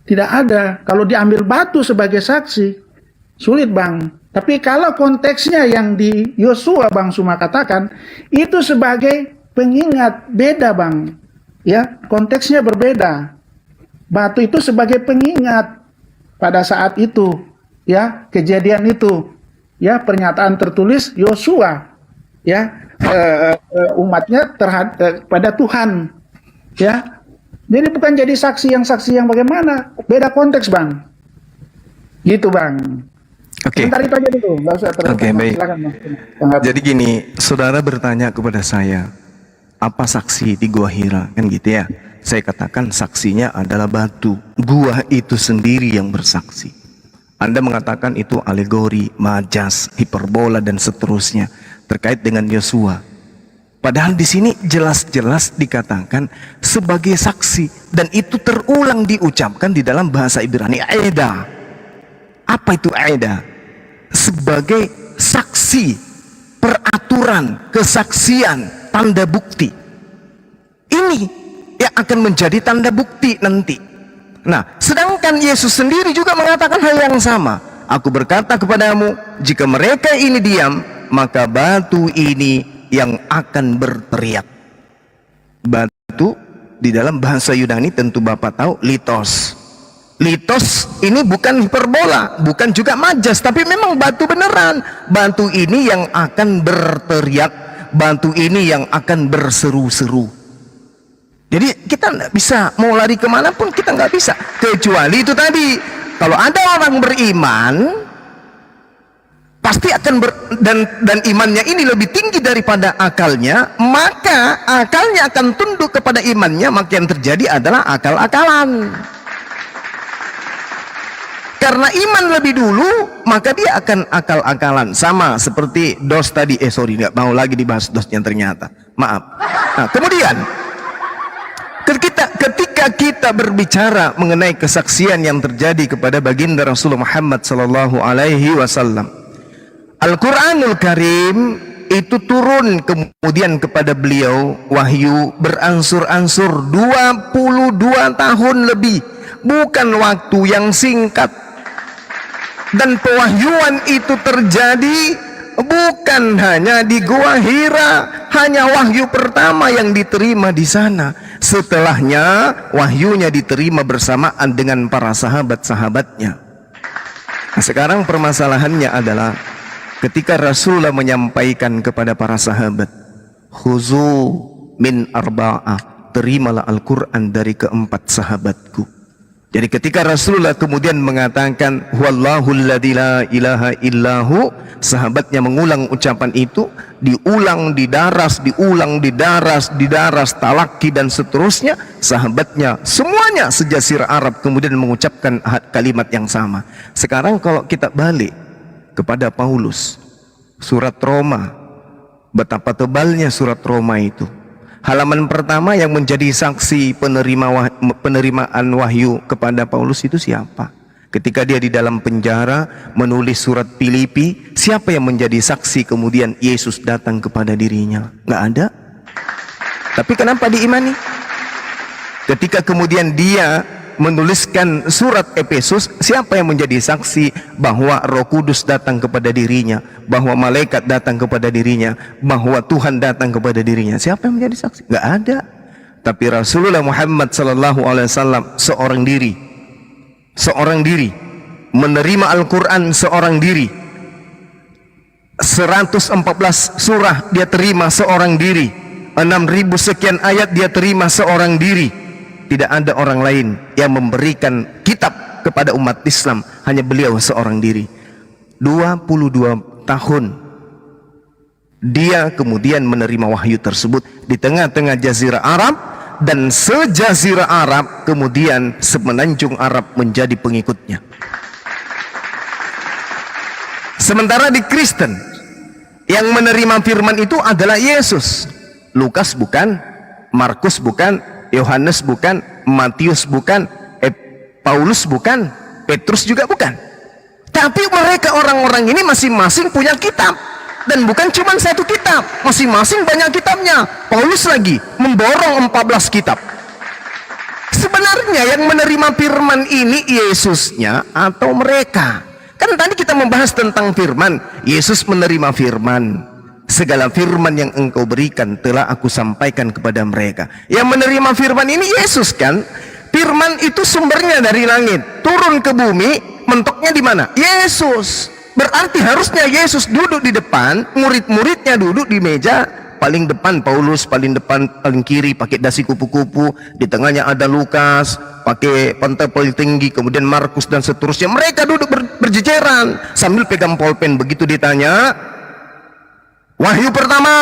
C: Tidak ada. Kalau diambil batu sebagai saksi, sulit Bang. Tapi kalau konteksnya yang di Yosua Bang Suma katakan, itu sebagai pengingat, beda Bang. Ya, konteksnya berbeda. Batu itu sebagai pengingat pada saat itu, ya, kejadian itu, ya, pernyataan tertulis Yosua. Ya, umatnya pada Tuhan, ya. Jadi bukan jadi saksi yang bagaimana, beda konteks Bang, gitu Bang.
B: Oke.
C: Sebentar itu aja dulu, nggak usah terlalu.
B: Oke, baik.
C: Silakan, Bang.
B: Jadi gini, saudara bertanya kepada saya, apa saksi di Gua Hira, kan gitu ya? Saya katakan saksinya adalah batu. Gua itu sendiri yang bersaksi. Anda mengatakan itu alegori, majas, hiperbola dan seterusnya terkait dengan Yosua. Padahal di sini jelas-jelas dikatakan sebagai saksi, dan itu terulang diucapkan di dalam bahasa Ibrani aida. Apa itu aida? Sebagai saksi, peraturan, kesaksian, tanda bukti. Ini yang akan menjadi tanda bukti nanti. Nah, sedangkan Yesus sendiri juga mengatakan hal yang sama. Aku berkata kepadamu, jika mereka ini diam, maka batu ini yang akan berteriak. Batu di dalam bahasa Yunani tentu Bapak tahu litos. Litos ini bukan hiperbola, bukan juga majas, tapi memang batu beneran. Batu ini yang akan berteriak, batu ini yang akan berseru-seru. Jadi kita nggak bisa mau lari kemanapun, kita nggak bisa, kecuali itu tadi, kalau ada orang beriman pasti akan dan imannya ini lebih tinggi daripada akalnya, maka akalnya akan tunduk kepada imannya, maka yang terjadi adalah akal-akalan. Karena iman lebih dulu, maka dia akan akal-akalan. Sama seperti dos tadi. Nggak mau lagi dibahas dosnya ternyata. Maaf. Nah, kemudian ketika kita berbicara mengenai kesaksian yang terjadi kepada baginda Rasulullah Muhammad sallallahu alaihi wasallam, Al-Quranul Karim itu turun kemudian kepada beliau wahyu beransur-ansur 22 tahun lebih, bukan waktu yang singkat. Dan pewahyuan itu terjadi bukan hanya di Gua Hira, hanya wahyu pertama yang diterima di sana. Setelahnya wahyunya diterima bersamaan dengan para sahabat-sahabatnya. Nah, sekarang permasalahannya adalah ketika Rasulullah menyampaikan kepada para sahabat, khuzu min arba'ah, terimalah Al-Quran dari keempat sahabatku. Jadi ketika Rasulullah kemudian mengatakan wallahu alladzi la ilaha illahu, sahabatnya mengulang ucapan itu, diulang, didaras, talaki dan seterusnya. Sahabatnya semuanya sejazirah Arab kemudian mengucapkan kalimat yang sama. Sekarang kalau kita balik kepada Paulus, surat Roma, betapa tebalnya surat Roma itu. Halaman pertama yang menjadi saksi penerimaan wahyu kepada Paulus itu siapa? Ketika dia di dalam penjara menulis surat Filipi, siapa yang menjadi saksi kemudian Yesus datang kepada dirinya? Nggak ada. Tapi kenapa diimani? Ketika kemudian dia menuliskan surat Efesus, siapa yang menjadi saksi bahwa Roh Kudus datang kepada dirinya, bahwa malaikat datang kepada dirinya, bahwa Tuhan datang kepada dirinya? Siapa yang menjadi saksi? Nggak ada. Tapi Rasulullah Muhammad sallallahu alaihi wasallam seorang diri menerima Al-Quran, seorang diri 114 surah dia terima seorang diri, 6.000 sekian ayat dia terima seorang diri. Tidak ada orang lain yang memberikan kitab kepada umat Islam, hanya beliau seorang diri. 22 tahun dia kemudian menerima wahyu tersebut di tengah-tengah jazirah Arab, dan sejazirah Arab kemudian semenanjung Arab menjadi pengikutnya. Sementara di Kristen yang menerima firman itu adalah Yesus. Lukas bukan, Markus bukan, Yohanes bukan, Matius bukan, Paulus bukan, Petrus juga bukan. Tapi mereka orang-orang ini masing-masing punya kitab, dan bukan cuma satu kitab, masing-masing banyak kitabnya. Paulus lagi memborong 14 kitab. Sebenarnya yang menerima firman ini Yesusnya atau mereka? Kan tadi kita membahas tentang firman. Yesus menerima firman. Segala firman yang engkau berikan telah aku sampaikan kepada mereka. Yang menerima firman ini Yesus kan? Firman itu sumbernya dari langit, turun ke bumi, mentoknya di mana? Yesus. Berarti harusnya Yesus duduk di depan, murid-muridnya duduk di meja paling depan. Paulus paling depan, paling kiri pakai dasi kupu-kupu, di tengahnya ada Lukas pakai pantopel tinggi, kemudian Markus dan seterusnya. Mereka duduk berjejeran sambil pegang pulpen. Begitu ditanya, wahyu pertama,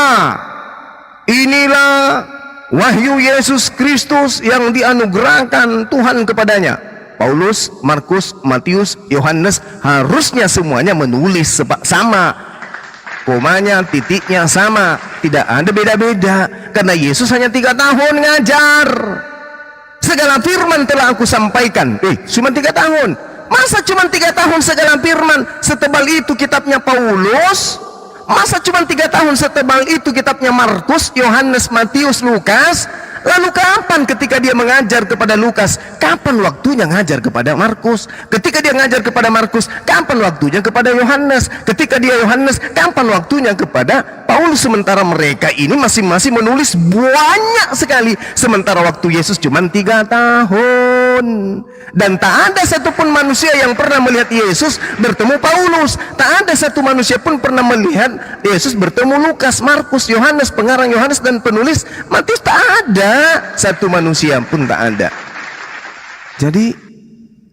B: inilah wahyu Yesus Kristus yang dianugerahkan Tuhan kepadanya. Paulus, Markus, Matius, Yohanes harusnya semuanya menulis sama. Komanya, titiknya sama, tidak ada beda-beda. Karena Yesus hanya 3 tahun ngajar. Segala firman telah aku sampaikan. Cuma 3 tahun. Masa cuma 3 tahun segala firman? Setebal itu kitabnya Paulus. Masa cuma 3 tahun setebal itu kitabnya Markus, Yohanes, Matius, Lukas? Lalu kapan ketika dia mengajar kepada Lukas? Kapan waktunya ngajar kepada Markus? Ketika dia ngajar kepada Markus, kapan waktunya kepada Yohanes? Ketika dia Yohanes, kapan waktunya kepada Paulus? Sementara mereka ini masing-masing menulis banyak sekali. Sementara waktu Yesus cuma 3 tahun. Dan tak ada satupun manusia yang pernah melihat Yesus bertemu Paulus. Tak ada satu manusia pun pernah melihat Yesus bertemu Lukas, Markus, Yohanes, pengarang Yohanes dan penulis Matius. Tak ada satu manusia pun, tak ada. Jadi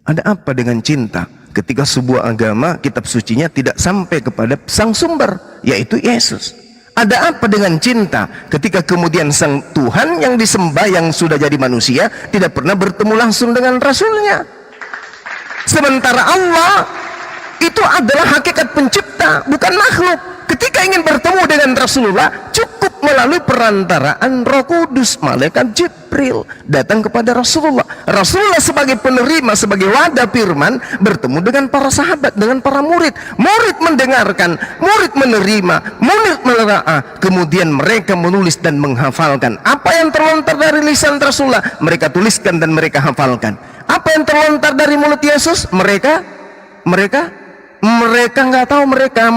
B: ada apa dengan cinta ketika sebuah agama kitab sucinya tidak sampai kepada sang sumber, yaitu Yesus? Ada apa dengan cinta ketika kemudian sang Tuhan yang disembah, yang sudah jadi manusia, tidak pernah bertemu langsung dengan Rasulnya? Sementara Allah itu adalah hakikat pencipta, bukan makhluk. Ketika ingin bertemu dengan Rasulullah, cukup melalui perantaraan Roh Kudus. Malaikat Jibril datang kepada Rasulullah. Rasulullah sebagai penerima, sebagai wadah firman, bertemu dengan para sahabat, dengan para murid. Murid mendengarkan, murid menerima, murid menelaah. Kemudian mereka menulis dan menghafalkan. Apa yang terlontar dari lisan Rasulullah, mereka tuliskan dan mereka hafalkan. Apa yang terlontar dari mulut Yesus, mereka nggak tahu, mereka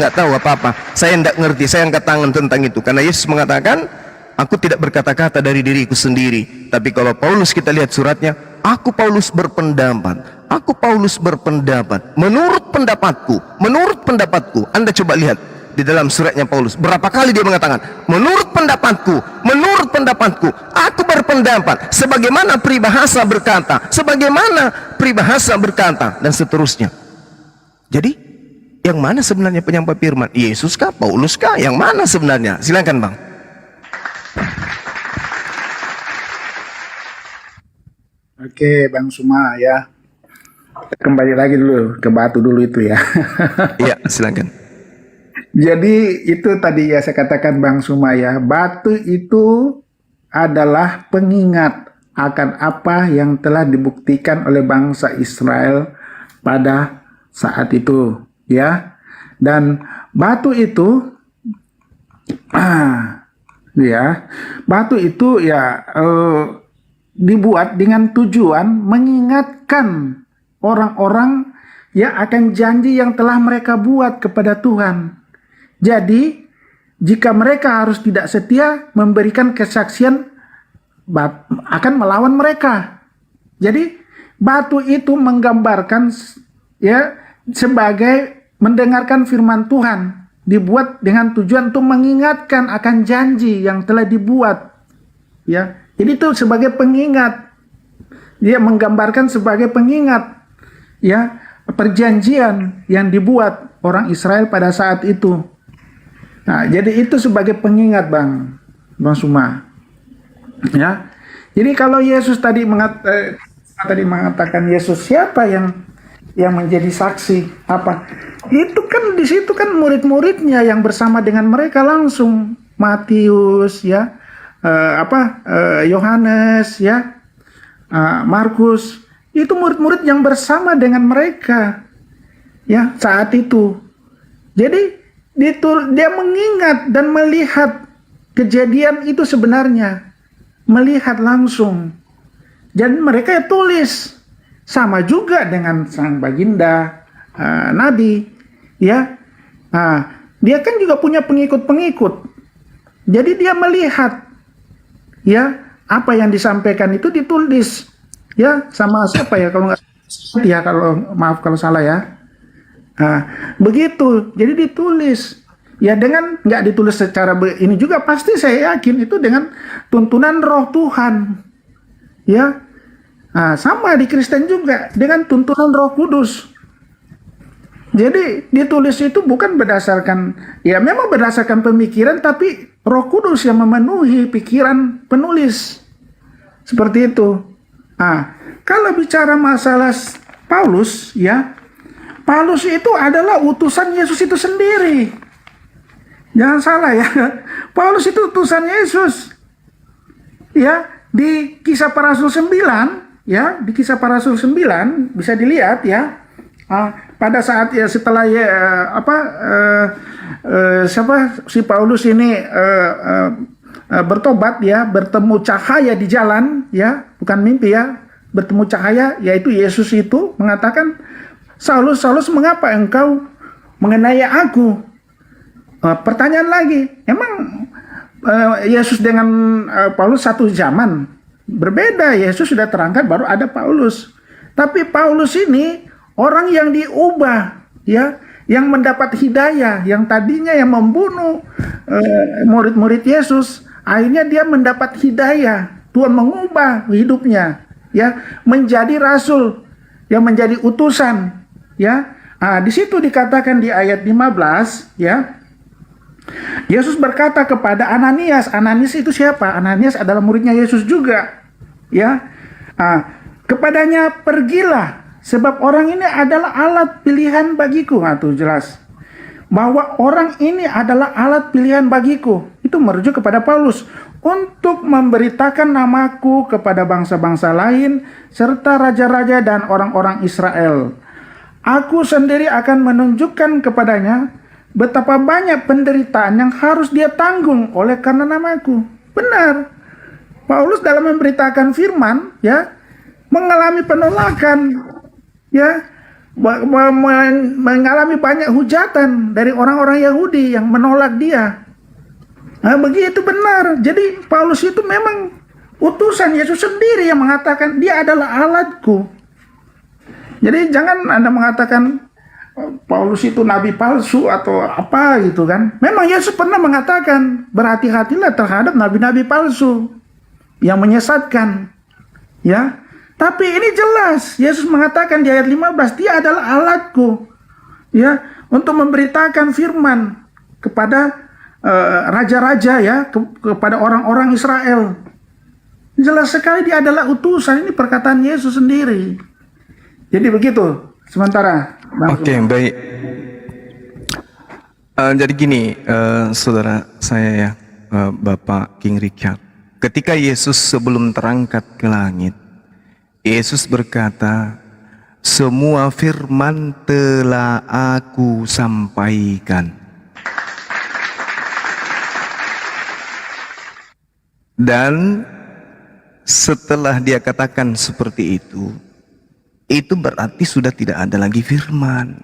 B: nggak tahu apa-apa. Saya nggak ngerti, saya angkat tangan tentang itu. Karena Yesus mengatakan, aku tidak berkata-kata dari diriku sendiri. Tapi kalau Paulus kita lihat suratnya, aku Paulus berpendapat, menurut pendapatku. Anda coba lihat di dalam suratnya Paulus, berapa kali dia mengatakan menurut pendapatku, aku berpendapat sebagaimana peribahasa berkata, dan seterusnya. Jadi yang mana sebenarnya penyampai firman? Yesus kah, Paulus kah? Yang mana sebenarnya? Silakan Bang.
C: Oke, Bang Suma ya. Kembali lagi dulu ke batu dulu itu ya.
B: Iya, silakan.
C: Jadi itu tadi ya saya katakan Bang Suma ya, batu itu adalah pengingat akan apa yang telah dibuktikan oleh bangsa Israel pada saat itu ya. Dan batu itu dibuat dengan tujuan mengingatkan orang-orang yang akan janji yang telah mereka buat kepada Tuhan. Jadi, jika mereka harus tidak setia, memberikan kesaksian akan melawan mereka. Jadi, batu itu menggambarkan ya sebagai mendengarkan firman Tuhan, dibuat dengan tujuan untuk mengingatkan akan janji yang telah dibuat. Ya, jadi itu sebagai pengingat. Dia menggambarkan sebagai pengingat ya perjanjian yang dibuat orang Israel pada saat itu. Nah, jadi itu sebagai pengingat Bang Suma. Ya. Jadi kalau Yesus tadi mengatakan Yesus siapa yang menjadi saksi apa? Itu kan di situ kan murid-muridnya yang bersama dengan mereka langsung, Matius ya, Yohanes ya, Markus, itu murid-murid yang bersama dengan mereka ya saat itu. Jadi dia mengingat dan melihat kejadian itu sebenarnya, melihat langsung. Dan mereka tulis sama juga dengan sang baginda Nabi, ya. Dia kan juga punya pengikut-pengikut. Jadi dia melihat, ya, apa yang disampaikan itu ditulis, ya, sama siapa ya kalau nggak, ya maaf kalau salah ya. Begitu, jadi ditulis ya dengan nggak ditulis secara ini juga pasti saya yakin itu dengan tuntunan Roh Tuhan ya. Sama di Kristen juga dengan tuntunan Roh Kudus. Jadi ditulis itu bukan berdasarkan, ya memang berdasarkan pemikiran, tapi Roh Kudus yang memenuhi pikiran penulis seperti itu Kalau bicara masalah Paulus, ya, Paulus itu adalah utusan Yesus itu sendiri. Jangan salah ya, Paulus itu utusan Yesus. Ya, di Kisah Para Rasul 9, ya, di Kisah Para Rasul 9 bisa dilihat ya. Pada saat ya setelah si Paulus ini bertobat ya, bertemu cahaya di jalan ya, bukan mimpi ya, bertemu cahaya, yaitu Yesus itu mengatakan, Saulus, Saulus, mengapa engkau mengenai aku? Pertanyaan lagi, emang Yesus dengan Paulus satu zaman? Berbeda. Yesus sudah terangkat, baru ada Paulus. Tapi Paulus ini orang yang diubah, ya, yang mendapat hidayah, yang tadinya yang membunuh murid-murid Yesus, akhirnya dia mendapat hidayah. Tuhan mengubah hidupnya, ya, menjadi rasul, yang menjadi utusan, ya. Di situ dikatakan di ayat 15, ya. Yesus berkata kepada Ananias. Ananias itu siapa? Ananias adalah muridnya Yesus juga, ya. Kepadanya, pergilah, sebab orang ini adalah alat pilihan bagiku. Tuh jelas bahwa orang ini adalah alat pilihan bagiku. Itu merujuk kepada Paulus, untuk memberitakan namaku kepada bangsa-bangsa lain serta raja-raja dan orang-orang Israel. Aku sendiri akan menunjukkan kepadanya betapa banyak penderitaan yang harus dia tanggung oleh karena namaku. Benar, Paulus dalam memberitakan firman, ya, mengalami penolakan, ya, mengalami banyak hujatan dari orang-orang Yahudi yang menolak dia. Begitu benar. Jadi Paulus itu memang utusan Yesus sendiri yang mengatakan dia adalah alatku. Jadi jangan Anda mengatakan Paulus itu nabi palsu atau apa gitu kan. Memang Yesus pernah mengatakan, berhati-hatilah terhadap nabi-nabi palsu yang menyesatkan, ya. Tapi ini jelas Yesus mengatakan di ayat 15, dia adalah alatku, ya, untuk memberitakan firman kepada raja-raja, ya, kepada orang-orang Israel. Jelas sekali dia adalah utusan. Ini perkataan Yesus sendiri. Jadi begitu sementara.
B: Oke, baik. Jadi gini, saudara saya ya, Bapak King Richard. Ketika Yesus sebelum terangkat ke langit, Yesus berkata, semua firman telah aku sampaikan. Dan setelah dia katakan seperti itu berarti sudah tidak ada lagi firman,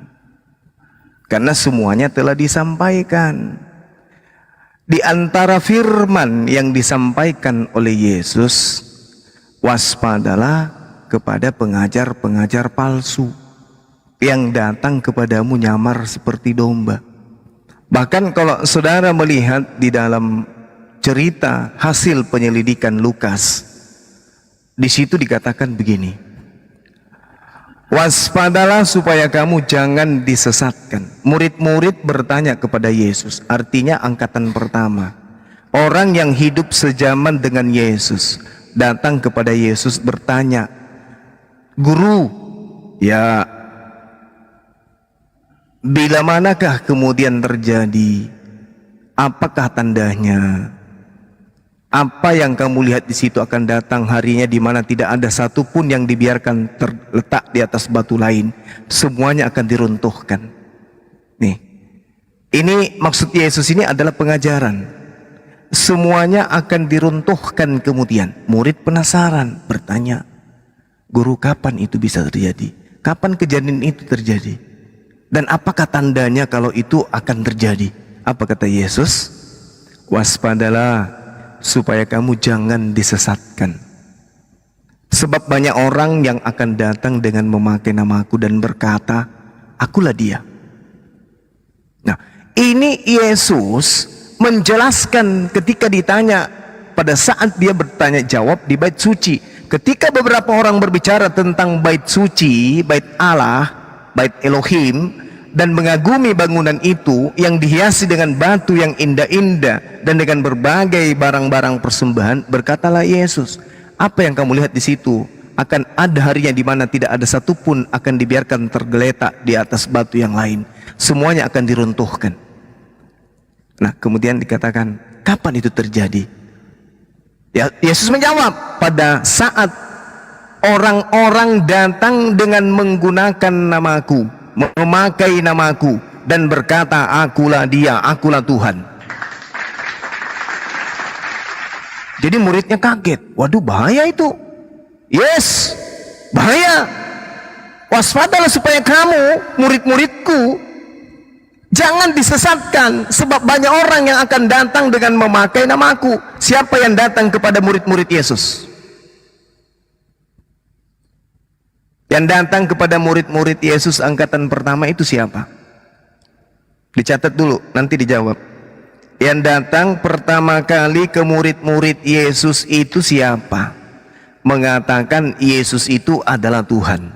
B: karena semuanya telah disampaikan. Di antara firman yang disampaikan oleh Yesus, waspadalah kepada pengajar-pengajar palsu yang datang kepadamu nyamar seperti domba. Bahkan kalau saudara melihat di dalam cerita hasil penyelidikan Lukas, di situ dikatakan begini, waspadalah supaya kamu jangan disesatkan. Murid-murid bertanya kepada Yesus, artinya angkatan pertama, orang yang hidup sejaman dengan Yesus, datang kepada Yesus bertanya, Guru, ya, bila manakah kemudian terjadi? Apakah tandanya? Apa yang kamu lihat di situ akan datang harinya di mana tidak ada satupun yang dibiarkan terletak di atas batu lain, semuanya akan diruntuhkan. Nih, ini maksud Yesus ini adalah pengajaran. Semuanya akan diruntuhkan kemudian. Murid penasaran, bertanya, Guru, kapan itu bisa terjadi? Kapan kejadian itu terjadi? Dan apakah tandanya kalau itu akan terjadi? Apa kata Yesus? Waspadalah supaya kamu jangan disesatkan. Sebab banyak orang yang akan datang dengan memakai namaku dan berkata, akulah dia. Nah, ini Yesus menjelaskan ketika ditanya, pada saat dia bertanya jawab di bait suci. Ketika beberapa orang berbicara tentang bait suci, bait Allah, bait Elohim, dan mengagumi bangunan itu yang dihiasi dengan batu yang indah-indah dan dengan berbagai barang-barang persembahan, berkatalah Yesus, apa yang kamu lihat di situ? akan ada harinya di mana tidak ada satupun akan dibiarkan tergeletak di atas batu yang lain. Semuanya akan diruntuhkan. Nah, kemudian dikatakan, kapan itu terjadi? Ya, Yesus menjawab, pada saat orang-orang datang dengan menggunakan namaku, memakai namaku, dan berkata, akulah dia, akulah Tuhan. Jadi muridnya kaget. Waduh, bahaya itu. Yes, bahaya. Waspadalah supaya kamu, murid-muridku, jangan disesatkan, sebab banyak orang yang akan datang dengan memakai namaku. Siapa yang datang kepada murid-murid Yesus? Yang datang kepada murid-murid Yesus angkatan pertama itu siapa? Dicatat dulu, nanti dijawab. Yang datang pertama kali ke murid-murid Yesus itu siapa? Mengatakan Yesus itu adalah Tuhan.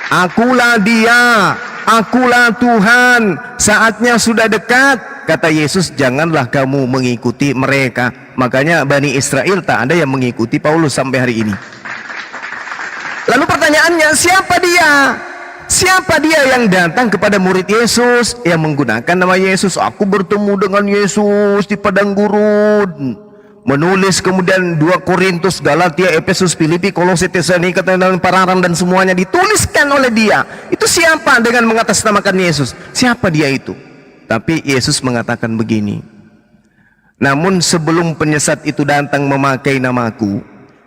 B: Akulah dia, akulah Tuhan, saatnya sudah dekat. Kata Yesus, janganlah kamu mengikuti mereka. Makanya Bani Israel tak ada yang mengikuti Paulus sampai hari ini. Lalu pertanyaannya, siapa dia? Siapa dia yang datang kepada murid Yesus yang menggunakan nama Yesus? Aku bertemu dengan Yesus di padang gurun. Menulis kemudian 2 Korintus, Galatia, Efesus, Filipi, Kolose, Tesalonika, Pararan dan semuanya dituliskan oleh dia. Itu siapa dengan mengatasnamakan Yesus? Siapa dia itu? Tapi Yesus mengatakan begini. Namun sebelum penyesat itu datang memakai namaku,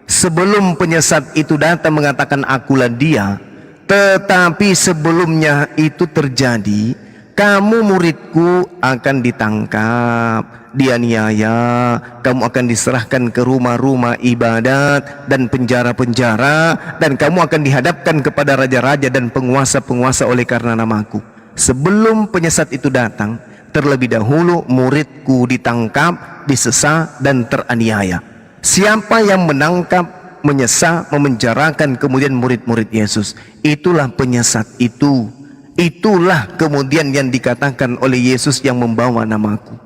B: sebelum penyesat itu datang mengatakan akulah dia, tetapi sebelumnya itu terjadi, kamu muridku akan ditangkap, dianiaya, kamu akan diserahkan ke rumah-rumah ibadat dan penjara-penjara, dan kamu akan dihadapkan kepada raja-raja dan penguasa-penguasa oleh karena namaku. Sebelum penyesat itu datang, terlebih dahulu muridku ditangkap, disesat dan teraniaya. Siapa yang menangkap, menyesat, memenjarakan kemudian murid-murid Yesus, itulah penyesat itu. Itulah kemudian yang dikatakan oleh Yesus yang membawa namaku.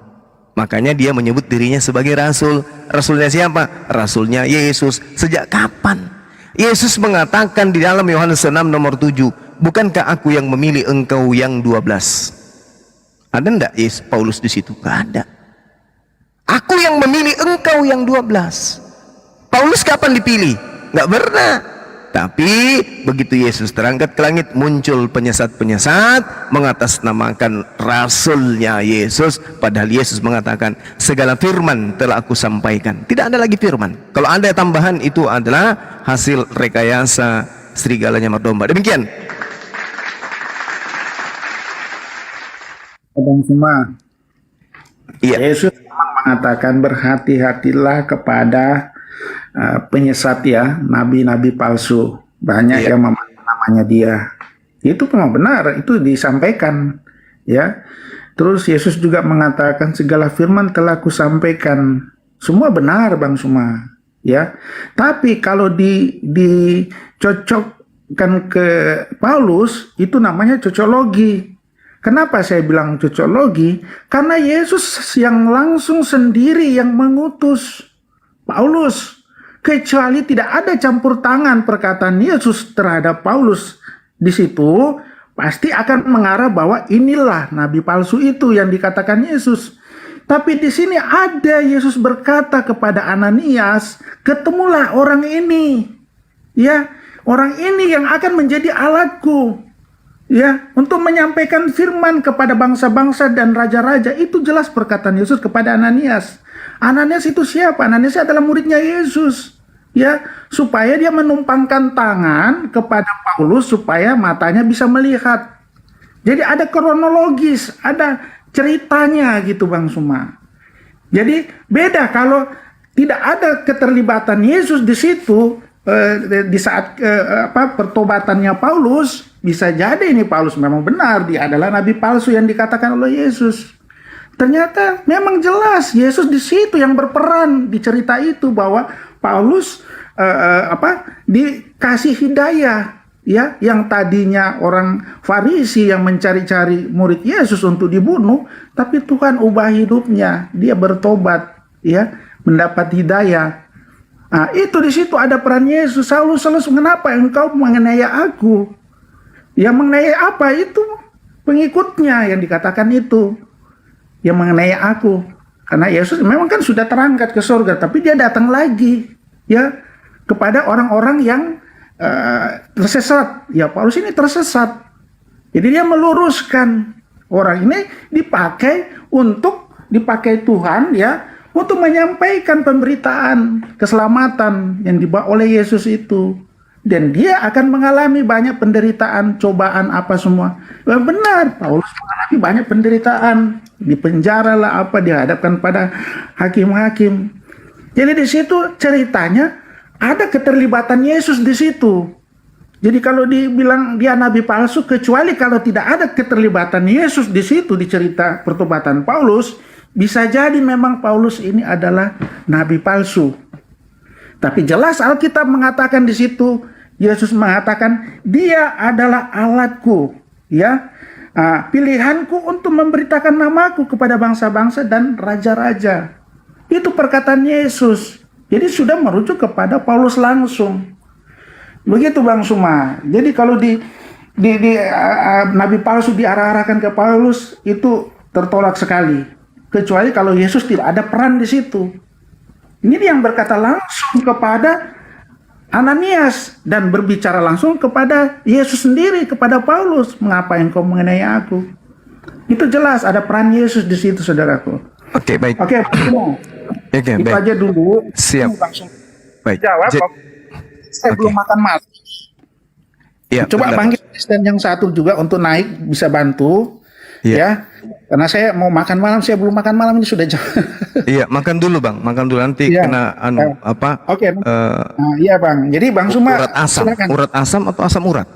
B: Makanya dia menyebut dirinya sebagai rasul. Rasulnya siapa? Rasulnya Yesus. Sejak kapan? Yesus mengatakan di dalam Yohanes 6 nomor 7, bukankah aku yang memilih engkau yang 12? Ada enggak Paulus di situ? Enggak ada. Aku yang memilih engkau yang 12. Paulus kapan dipilih? Enggak pernah. Tapi begitu Yesus terangkat ke langit, muncul penyesat-penyesat mengatasnamakan rasulnya Yesus, padahal Yesus mengatakan segala firman telah aku sampaikan. Tidak ada lagi firman. Kalau ada tambahan itu adalah hasil rekayasa serigalanya mardomba. Demikian.
C: Abang semua.
B: Iya.
C: Yesus mengatakan berhati-hatilah kepada penyesat ya, nabi-nabi palsu. Banyak yang memakai namanya dia. Itu memang benar, itu disampaikan ya. Terus Yesus juga mengatakan segala firman telah kusampaikan. Semua benar Bang Suma ya. Tapi kalau dicocokkan ke Paulus, itu namanya cocologi. Kenapa saya bilang cocologi? Karena Yesus yang langsung sendiri yang mengutus Paulus. Kecuali tidak ada campur tangan perkataan Yesus terhadap Paulus, di situ pasti akan mengarah bahwa inilah nabi palsu itu yang dikatakan Yesus. Tapi di sini ada Yesus berkata kepada Ananias, ketemulah orang ini, ya, orang ini yang akan menjadi alatku, ya, untuk menyampaikan firman kepada bangsa-bangsa dan raja-raja. Itu jelas perkataan Yesus kepada Ananias. Ananias itu siapa? Ananias adalah muridnya Yesus, ya, supaya dia menumpangkan tangan kepada Paulus supaya matanya bisa melihat. Jadi ada kronologis, ada ceritanya gitu Bang Suma. Jadi beda kalau tidak ada keterlibatan Yesus di situ di saat pertobatannya Paulus, bisa jadi ini Paulus memang benar dia adalah nabi palsu yang dikatakan oleh Yesus. Ternyata memang jelas Yesus di situ yang berperan di cerita itu, bahwa Paulus dikasih hidayah ya, yang tadinya orang Farisi yang mencari-cari murid Yesus untuk dibunuh, tapi Tuhan ubah hidupnya, dia bertobat ya, mendapat hidayah. Nah, itu di situ ada peran Yesus. Saulus, Saulus, mengapa engkau menganiaya aku? Yang menganiaya apa itu? Pengikutnya yang dikatakan itu. Yang menganiaya aku. Karena Yesus memang kan sudah terangkat ke surga, tapi dia datang lagi ya kepada orang-orang yang tersesat. Ya, Paulus ini tersesat. Jadi dia meluruskan orang ini dipakai Tuhan ya untuk menyampaikan pemberitaan keselamatan yang dibawa oleh Yesus itu. Dan dia akan mengalami banyak penderitaan, cobaan apa semua. Benar, Paulus mengalami banyak penderitaan. Di penjara lah apa, dihadapkan pada hakim-hakim. Jadi di situ ceritanya ada keterlibatan Yesus di situ. Jadi kalau dibilang dia nabi palsu, kecuali kalau tidak ada keterlibatan Yesus di situ di cerita pertobatan Paulus, bisa jadi memang Paulus ini adalah nabi palsu. Tapi jelas Alkitab mengatakan di situ, Yesus mengatakan dia adalah alatku, ya, pilihanku untuk memberitakan namaku kepada bangsa-bangsa dan raja-raja. Itu perkataan Yesus. Jadi sudah merujuk kepada Paulus langsung. Begitu Bang Suma. Jadi kalau nabi palsu diarah-arahkan ke Paulus itu tertolak sekali. Kecuali kalau Yesus tidak ada peran di situ. Ini dia yang berkata langsung kepada Ananias dan berbicara langsung kepada Yesus sendiri, kepada Paulus, mengapa engkau menganiaya aku? Itu jelas ada peran Yesus di situ, saudaraku.
B: Oke, baik.
C: Oke,
B: Oke,
C: itu
B: baik.
C: aja dulu.
B: Siap.
C: Langsung
B: Baik.
C: jawab. Saya
B: Oke.
C: belum makan malam.
B: Ya,
C: Coba
B: benar.
C: panggil asisten yang satu juga untuk naik, bisa bantu.
B: Iya.
C: Ya, karena saya mau makan malam, saya belum makan malam ini sudah jam.
B: Iya, makan dulu Bang, makan dulu nanti
C: Iya.
B: kena apa?
C: Oke. Nah, iya Bang. Jadi Bang Suma,
B: Urat asam,
C: silakan.
B: urat asam atau asam urat?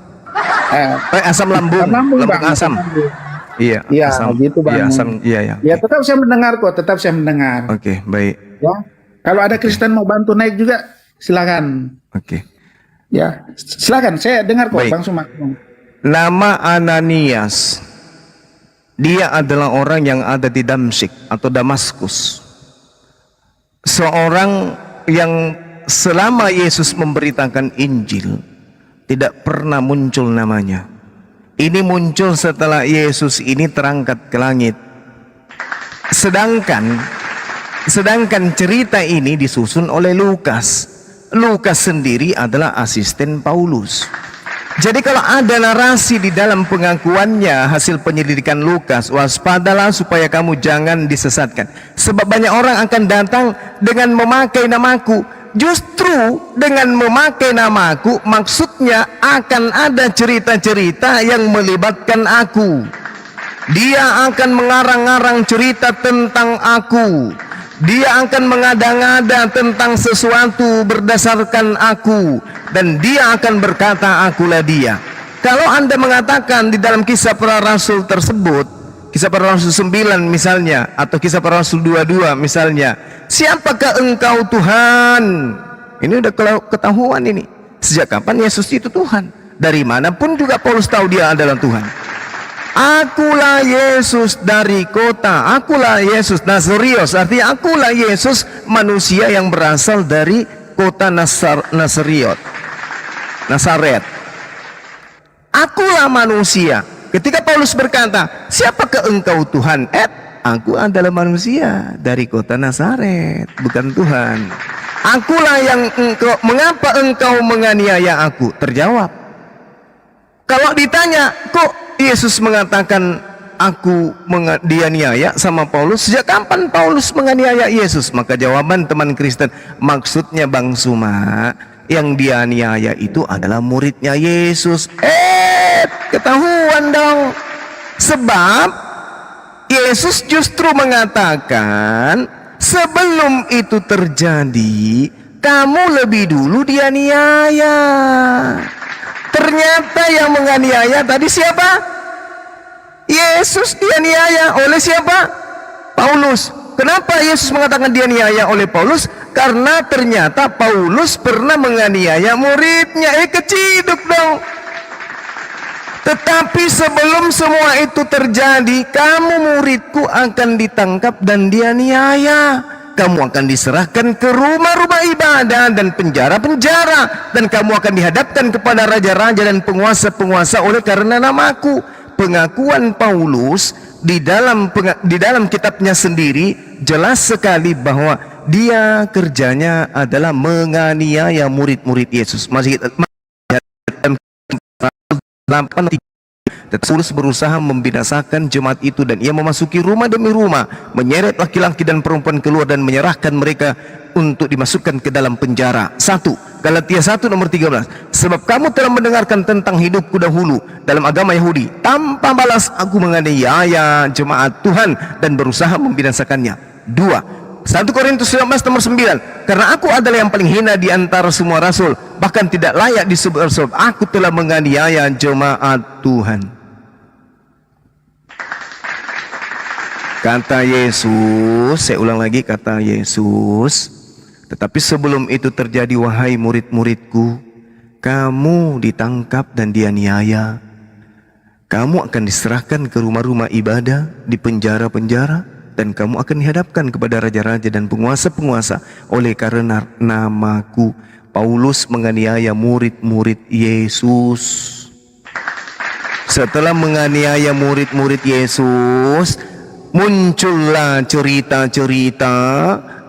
C: Eh,
B: Asam lambung,
C: lambung,
B: lambung
C: Bang.
B: asam. Iya,
C: Iya,
B: asam.
C: gitu, Bang.
B: Iya, asam, iya ya.
C: Ya, tetap saya mendengar kok, tetap saya mendengar.
B: Oke, baik.
C: Ya. Kalau ada Kristen mau bantu naik juga, silakan.
B: Oke.
C: Ya, silakan. Saya dengar kok,
B: Baik.
C: Bang Suma.
B: Nama Ananias. Dia adalah orang yang ada di Damsyik atau Damaskus. Seorang yang selama Yesus memberitakan Injil tidak pernah muncul namanya. Ini muncul setelah Yesus ini terangkat ke langit. Sedangkan cerita ini disusun oleh Lukas. Lukas sendiri adalah asisten Paulus. Jadi kalau ada narasi di dalam pengakuannya hasil penyelidikan Lukas, waspadalah supaya kamu jangan disesatkan. Sebab banyak orang akan datang dengan memakai namaku. Justru dengan memakai namaku maksudnya akan ada cerita-cerita yang melibatkan aku. Dia akan mengarang-arang cerita tentang aku. Dia akan mengada-ngada tentang sesuatu berdasarkan aku. Dan dia akan berkata, akulah dia. Kalau Anda mengatakan di dalam kisah para rasul tersebut, kisah para rasul 9 misalnya, atau kisah para rasul 22 misalnya, siapakah engkau Tuhan? Ini udah ketahuan ini. Sejak kapan Yesus itu Tuhan? Dari manapun juga Paulus tahu dia adalah Tuhan. Akulah Yesus dari kota, akulah Yesus Nazarios, artinya akulah Yesus manusia yang berasal dari kota Nazaret. Akulah manusia. Ketika Paulus berkata, siapakah engkau Tuhan? Aku adalah manusia dari kota Nazaret, bukan Tuhan. Akulah yang mengapa engkau menganiaya aku? Terjawab. Kalau ditanya, kok Yesus mengatakan aku dianiaya sama Paulus? Sejak kapan Paulus menganiaya Yesus? Maka jawaban teman Kristen, maksudnya Bang Suma, yang dianiaya itu adalah muridnya Yesus. Ketahuan dong. Sebab Yesus justru mengatakan, sebelum itu terjadi, kamu lebih dulu dianiaya. Ternyata yang menganiaya tadi siapa? Yesus dianiaya oleh siapa? Paulus. Kenapa Yesus mengatakan dianiaya oleh Paulus? Karena ternyata Paulus pernah menganiaya muridnya. Keciduk dong. Tetapi sebelum semua itu terjadi, kamu muridku akan ditangkap dan dianiaya. kamu akan diserahkan ke rumah-rumah ibadah dan penjara-penjara, dan kamu akan dihadapkan kepada raja-raja dan penguasa-penguasa oleh karena namaku. Pengakuan Paulus di dalam kitabnya sendiri jelas sekali bahwa dia kerjanya adalah menganiaya murid-murid Yesus. Masih Paulus berusaha membinasakan jemaat itu, dan ia memasuki rumah demi rumah, menyeret laki-laki dan perempuan keluar dan menyerahkan mereka untuk dimasukkan ke dalam penjara. 1 Galatia 1 nomor 13. Sebab kamu telah mendengarkan tentang hidupku dahulu dalam agama Yahudi. Tanpa balas aku menganiaya jemaat Tuhan dan berusaha membinasakannya. 1 Korintus 19 nomor 9. Karena aku adalah yang paling hina di antara semua rasul, bahkan tidak layak disebut rasul. Aku telah menganiaya jemaat Tuhan. Kata Yesus, saya ulang lagi, kata Yesus, tetapi sebelum itu terjadi, wahai murid-muridku, kamu ditangkap dan dianiaya. Kamu akan diserahkan ke rumah-rumah ibadah, di penjara-penjara, dan kamu akan dihadapkan kepada raja-raja dan penguasa-penguasa oleh karena namaku. Paulus menganiaya murid-murid Yesus. Setelah menganiaya murid-murid Yesus, muncullah cerita-cerita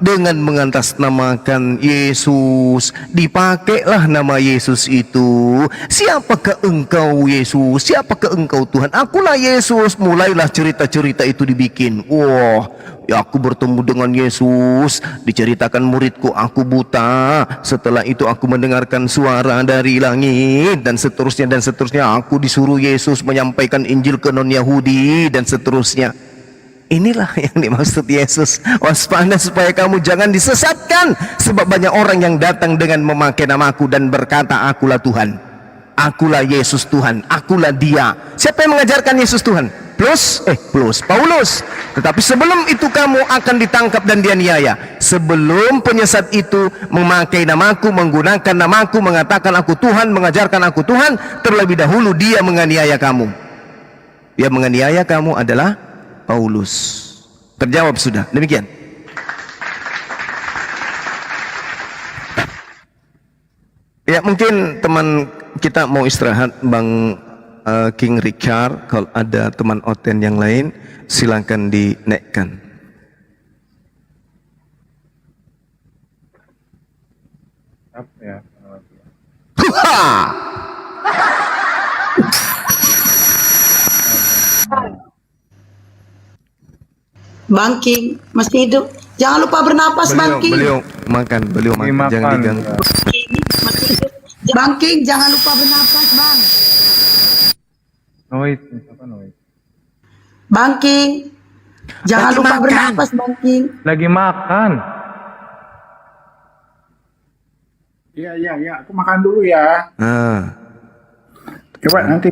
B: dengan mengatasnamakan Yesus. Dipakailah nama Yesus itu. Siapakah engkau Yesus? Siapakah engkau Tuhan? Akulah Yesus. Mulailah cerita-cerita itu dibikin. Wah, ya aku bertemu dengan Yesus. Diceritakan muridku, aku buta. Setelah itu aku mendengarkan suara dari langit, dan seterusnya dan seterusnya. Aku disuruh Yesus menyampaikan Injil ke non-Yahudi, dan seterusnya. Inilah yang dimaksud Yesus. Waspada supaya kamu jangan disesatkan, sebab banyak orang yang datang dengan memakai namaku dan berkata, akulah Tuhan, akulah Yesus Tuhan, akulah dia. Siapa yang mengajarkan Yesus Tuhan? Paulus. Tetapi sebelum itu kamu akan ditangkap dan dianiaya. Sebelum penyesat itu memakai namaku, menggunakan namaku, mengatakan aku Tuhan, mengajarkan aku Tuhan, terlebih dahulu dia menganiaya kamu. Dia menganiaya kamu adalah Paulus. Terjawab sudah. Demikian. Ya, mungkin teman kita mau istirahat, Bang King Richard. Kalau ada teman Oten yang lain, silakan dinaikkan.
E: Ya.
A: Bang King masih hidup. Jangan lupa bernapas, Bang King.
B: Beliau makan, jangan diganggu.
A: Masih hidup. Bang King, jangan lupa bernapas, Bang.
E: Noise, apa noise?
A: Bang King, jangan lupa bernapas, Bang King.
E: Lagi makan. Iya, aku makan dulu ya. Coba nanti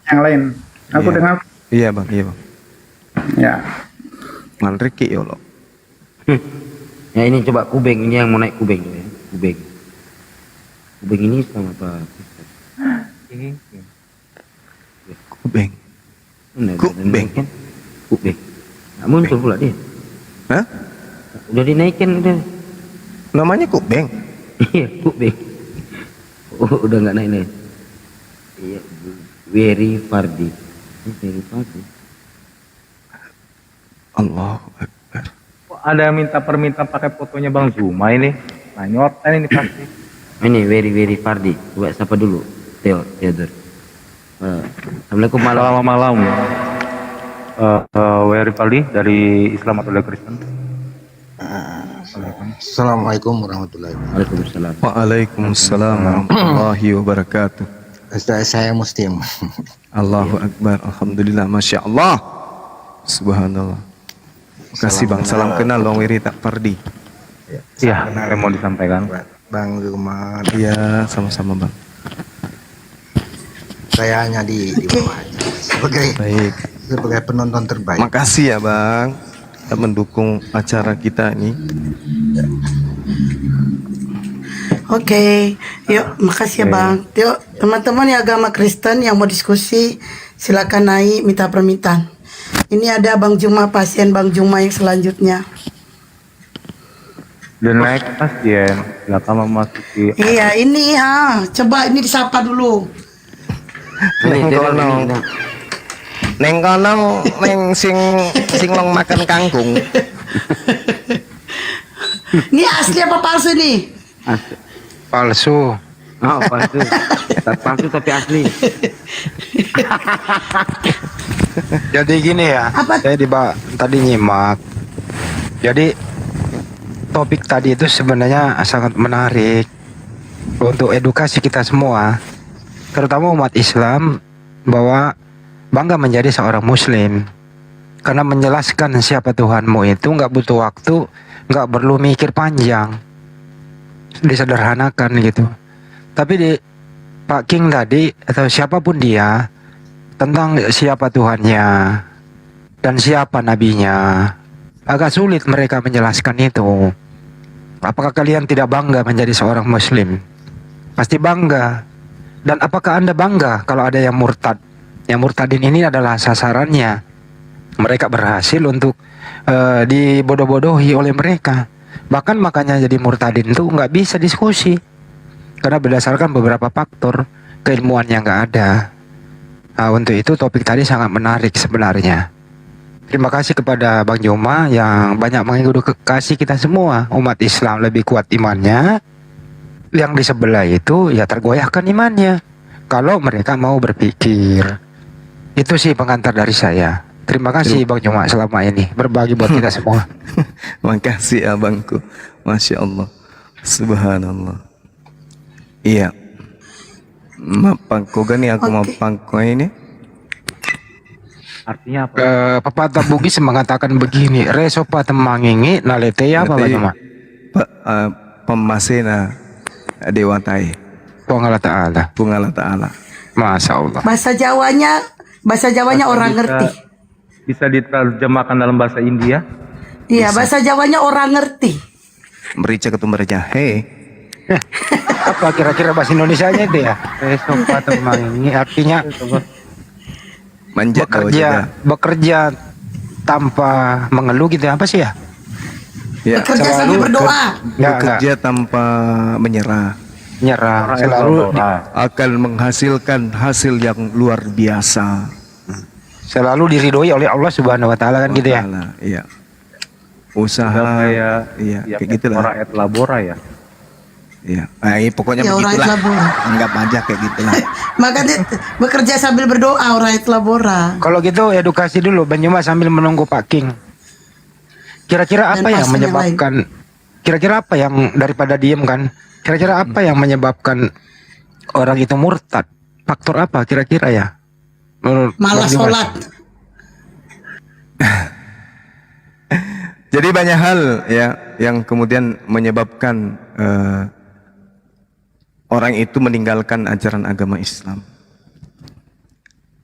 E: yang lain. Aku dengar.
B: Iya bang.
E: Ya.
B: Manriki ya Allah.
F: Ya ini coba kubeng, ini yang mau naik kubeng ya. Kubeng ini sama apa?
B: Kubeng.
F: Kubeng. Nggak muncul pula dia.
B: Hah?
F: Udah dinaikkan udah.
B: Namanya Kubeng.
F: Iya, kubeng. Oh, udah nggak naik. Iya, Very Fardi.
B: Allahu Akbar.
E: Ada permintaan pakai fotonya Bang Zuma ini. Nah, nyoten ini pasti.
F: Ini Very Fardi. Coba siapa dulu? Theodor. Assalamualaikum
E: Malam. Very Fardi dari Islam atau dari Kristen?
G: Assalamualaikum warahmatullahi wabarakatuh.
B: Waalaikumsalam warahmatullahi wabarakatuh.
G: Saya Muslim.
B: Allahu Akbar. Alhamdulillah. Masya Allah. Subhanallah. Makasih bang. Salam kenal Bang Wiri Tak Pardi.
E: Iya, saya mau disampaikan.
G: Bang Zuma.
B: Iya, sama-sama bang.
G: Saya hanya di bawah aja. Sebagai penonton terbaik.
B: Makasih ya bang. Kita mendukung acara kita ini.
A: Oke, yuk, makasih ya Bang. Yuk, teman-teman yang agama Kristen yang mau diskusi, silakan naik minta permintaan. Ini ada Bang Juma, pasien Bang Juma yang selanjutnya.
E: Dan naik pasien, silakan memasuki.
A: Iya, ini coba ini disapa dulu.
F: Ini
B: kono. Neng kono neng sing long makan kangkung.
A: Ini asli apa palsu nih?
G: Palsu.
F: Oh, palsu. Tak palsu tapi asli.
G: Jadi gini ya,
A: Apa?
G: saya tadi nyimak. Jadi topik tadi itu sebenarnya sangat menarik untuk edukasi kita semua, terutama umat Islam, bahwa bangga menjadi seorang Muslim. Karena menjelaskan siapa Tuhanmu itu nggak butuh waktu, nggak perlu mikir panjang, disederhanakan gitu. Tapi di Pak King tadi atau siapapun dia, tentang siapa Tuhannya dan siapa nabinya, agak sulit mereka menjelaskan itu. Apakah kalian tidak bangga menjadi seorang Muslim? Pasti bangga. Dan apakah Anda bangga kalau ada yang murtad? Yang murtadin ini adalah sasarannya. Mereka berhasil untuk dibodoh-bodohi oleh mereka. Bahkan makanya jadi murtadin itu nggak bisa diskusi, karena berdasarkan beberapa faktor keilmuan yang nggak ada. Nah, untuk itu topik tadi sangat menarik sebenarnya. Terima kasih kepada Bang Joma yang banyak mengedukasi kita semua. Umat Islam lebih kuat imannya. Yang di sebelah itu ya tergoyahkan imannya kalau mereka mau berpikir. Itu sih pengantar dari saya. Terima kasih Bang Joma selama ini berbagi buat kita semua.
B: Makasih abangku. Masya Allah. Subhanallah. Iya. Mapangko gani aku mapangko ini.
E: Artinya apa?
G: Pepatah Bugis mengatakan begini, resopa temangingi nalete apa Bang Joma?
B: Pemasena dewatai.
G: Pengala Ta'ala.
B: Pungala Ta'ala.
G: Masya Allah.
A: Bahasa Jawanya orang ngerti.
E: Bisa diterjemahkan dalam bahasa India?
A: Iya, bahasa Jawanya orang ngerti.
B: Merica ketemu merica. Hei.
G: Apa kira-kira bahasa Indonesianya itu ya? Resopa temangingi artinya
B: Manjat
G: bekerja tanpa mengeluh gitu, apa sih ya?
B: Ya.
A: Bekerja sambil berdoa.
B: Bekerja tanpa menyerah.
G: Nyerah, selalu
B: Akan menghasilkan hasil yang luar biasa.
G: selalu diridhoi oleh Allah Subhanahu wa taala kan gitu ya.
B: Ta'ala, iya. Usaha
E: Kayak
B: iya,
E: ya,
B: kayak gitulah.
E: orang et labora ya.
B: Iya. Pokoknya
A: Ya, orang
B: begitulah.
A: labora.
B: Anggap aja kayak gitulah.
A: Maka dia bekerja sambil berdoa orang itu labora.
G: Kalau gitu edukasi dulu Bang Joma sambil menunggu Pak King. Kira-kira
A: Dan
G: apa yang
A: pasien yang
G: menyebabkan kira-kira apa yang daripada diem kan? Kira-kira apa yang menyebabkan orang itu murtad? Faktor apa kira-kira ya? Menurut
A: Malas
G: Bang Joma?
A: sholat.
B: Jadi banyak hal ya yang kemudian menyebabkan orang itu meninggalkan ajaran agama Islam.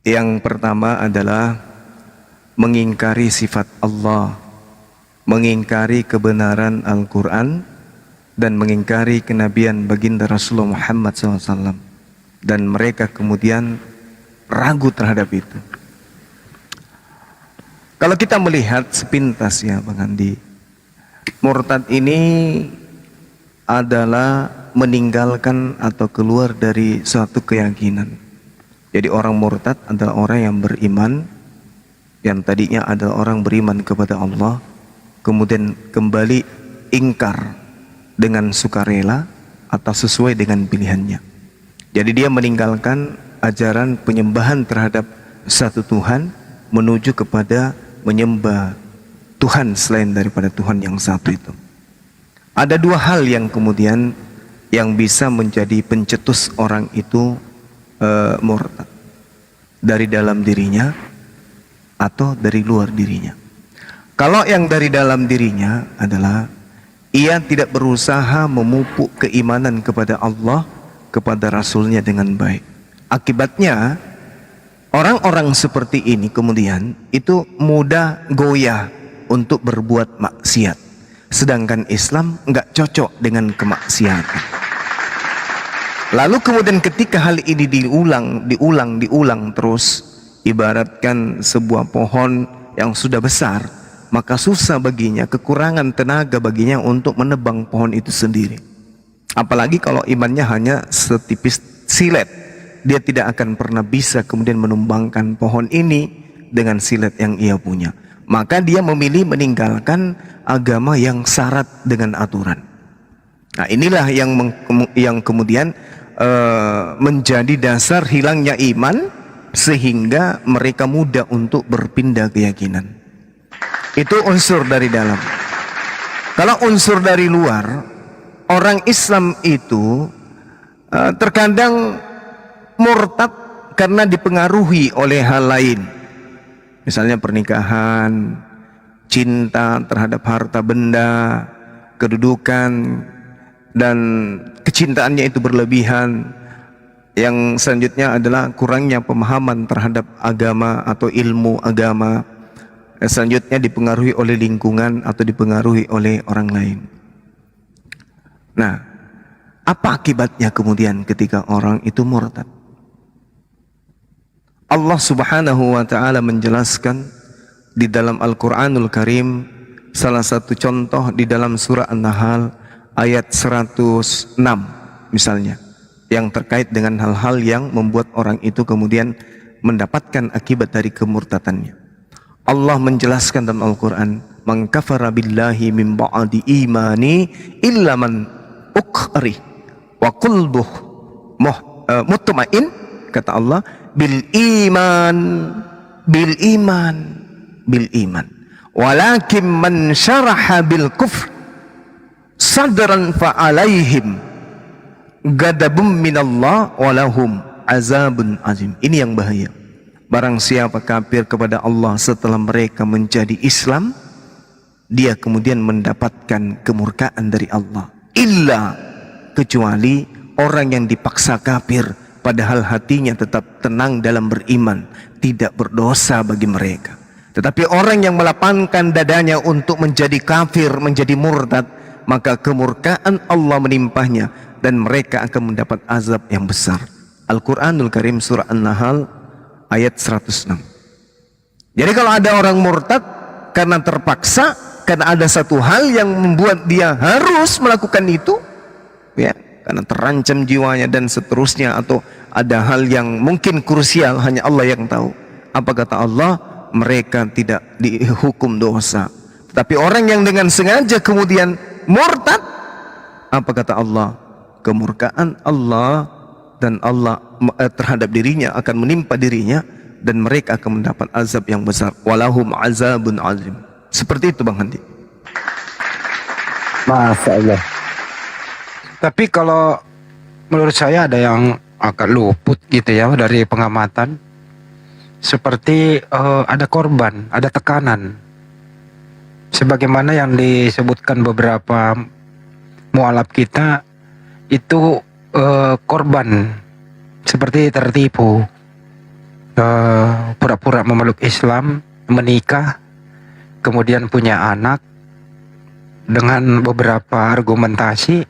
B: Yang pertama adalah mengingkari sifat Allah, mengingkari kebenaran Al-Quran, dan mengingkari kenabian baginda Rasulullah Muhammad SAW. Dan mereka kemudian ragu terhadap itu. Kalau kita melihat sepintas ya Bang Andi, murtad ini adalah meninggalkan atau keluar dari suatu keyakinan. Jadi orang murtad adalah orang yang beriman, yang tadinya adalah orang beriman kepada Allah, kemudian kembali ingkar dengan sukarela atau sesuai dengan pilihannya. Jadi dia meninggalkan ajaran penyembahan terhadap satu Tuhan menuju kepada menyembah Tuhan selain daripada Tuhan yang satu itu. Ada dua hal yang kemudian yang bisa menjadi pencetus orang itu murtad, dari dalam dirinya atau dari luar dirinya. Kalau yang dari dalam dirinya adalah ia tidak berusaha memupuk keimanan kepada Allah, kepada Rasulnya dengan baik. Akibatnya orang-orang seperti ini kemudian itu mudah goyah untuk berbuat maksiat. Sedangkan Islam nggak cocok dengan kemaksiatan. Lalu kemudian ketika hal ini diulang terus, ibaratkan sebuah pohon yang sudah besar, maka susah baginya, kekurangan tenaga baginya untuk menebang pohon itu sendiri. Apalagi kalau imannya hanya setipis silet, dia tidak akan pernah bisa kemudian menumbangkan pohon ini dengan silet yang ia punya. Maka dia memilih meninggalkan agama yang syarat dengan aturan. Nah, inilah yang kemudian menjadi dasar hilangnya iman, sehingga mereka mudah untuk berpindah keyakinan. Itu unsur dari dalam. Kalau unsur dari luar, orang Islam itu terkadang murtad karena dipengaruhi oleh hal lain. Misalnya pernikahan, cinta terhadap harta benda, kedudukan, dan kecintaannya itu berlebihan. Yang selanjutnya adalah kurangnya pemahaman terhadap agama atau ilmu agama. Selanjutnya dipengaruhi oleh lingkungan atau dipengaruhi oleh orang lain. Nah, apa akibatnya kemudian ketika orang itu murtad? Allah Subhanahu wa taala menjelaskan di dalam Al-Qur'anul Karim, salah satu contoh di dalam surah An-Nahl ayat 106 misalnya, yang terkait dengan hal-hal yang membuat orang itu kemudian mendapatkan akibat dari kemurtadannya. Allah menjelaskan dalam Al-Quran, "Man kafara billahi min ba'di imani illa man ukrih wa qalbuh mutmain," kata Allah, bil iman walakin man syaraha bil kufr sadran fa alaihim ghadabun minallah walahum azabun azim. Ini yang bahaya. Barang siapa kafir kepada Allah setelah mereka menjadi Islam, dia kemudian mendapatkan kemurkaan dari Allah. Illa, kecuali orang yang dipaksa kafir padahal hatinya tetap tenang dalam beriman, tidak berdosa bagi mereka. Tetapi orang yang melapangkan dadanya untuk menjadi kafir, menjadi murtad, maka kemurkaan Allah menimpahnya dan mereka akan mendapat azab yang besar. Al-Quranul Karim surah An-Nahl ayat 106. Jadi kalau ada orang murtad karena terpaksa, karena ada satu hal yang membuat dia harus melakukan itu, ya, karena terancam jiwanya dan seterusnya, atau ada hal yang mungkin krusial hanya Allah yang tahu. Apa kata Allah? Mereka tidak dihukum dosa. Tetapi orang yang dengan sengaja kemudian murtad, apa kata Allah? Kemurkaan Allah dan Allah terhadap dirinya akan menimpa dirinya dan mereka akan mendapat azab yang besar. Walahum azabun azim. Seperti itu Bang Handi.
G: Masya Allah. Tapi kalau menurut saya ada yang agak luput gitu ya dari pengamatan. Seperti ada korban, ada tekanan. Sebagaimana yang disebutkan beberapa mualaf kita, itu korban seperti tertipu, pura-pura memeluk Islam, menikah, kemudian punya anak dengan beberapa argumentasi.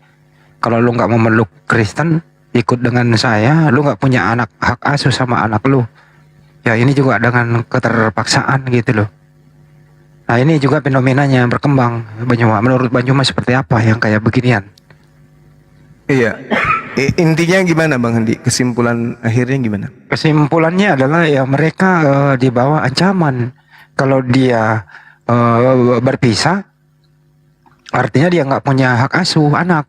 G: Kalau lu nggak memeluk Kristen, ikut dengan saya, lu nggak punya anak, hak asuh sama anak lu. Ya ini juga dengan keterpaksaan gitu loh. Nah ini juga fenomenanya berkembang. Menurut Banyuma seperti apa yang kayak beginian?
B: Iya. Intinya gimana Bang Handi? Kesimpulan akhirnya gimana?
G: Kesimpulannya adalah ya mereka di bawah ancaman. Kalau dia berpisah, artinya dia nggak punya hak asuh anak.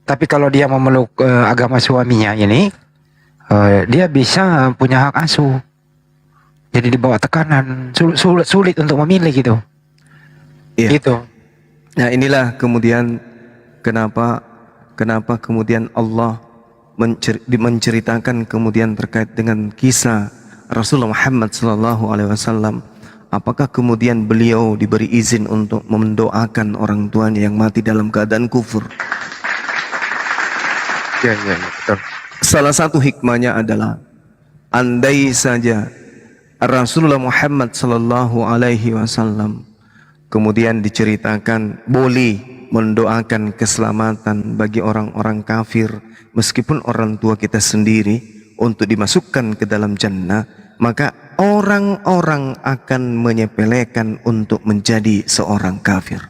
G: Tapi kalau dia memeluk agama suaminya ini, dia bisa punya hak asuh. Jadi di bawah tekanan, sulit untuk memilih gitu.
B: Iya.
G: Gitu.
B: Nah inilah kemudian kenapa kemudian Allah menceritakan kemudian terkait dengan kisah Rasulullah Muhammad SAW. Apakah kemudian beliau diberi izin untuk mendoakan orang tuanya yang mati dalam keadaan kufur?
G: Ya, betul.
B: Salah satu hikmahnya adalah, andai saja Rasulullah Muhammad SAW kemudian diceritakan boleh mendoakan keselamatan bagi orang-orang kafir, meskipun orang tua kita sendiri, untuk dimasukkan ke dalam jannah, maka orang-orang akan menyepelekan untuk menjadi seorang kafir.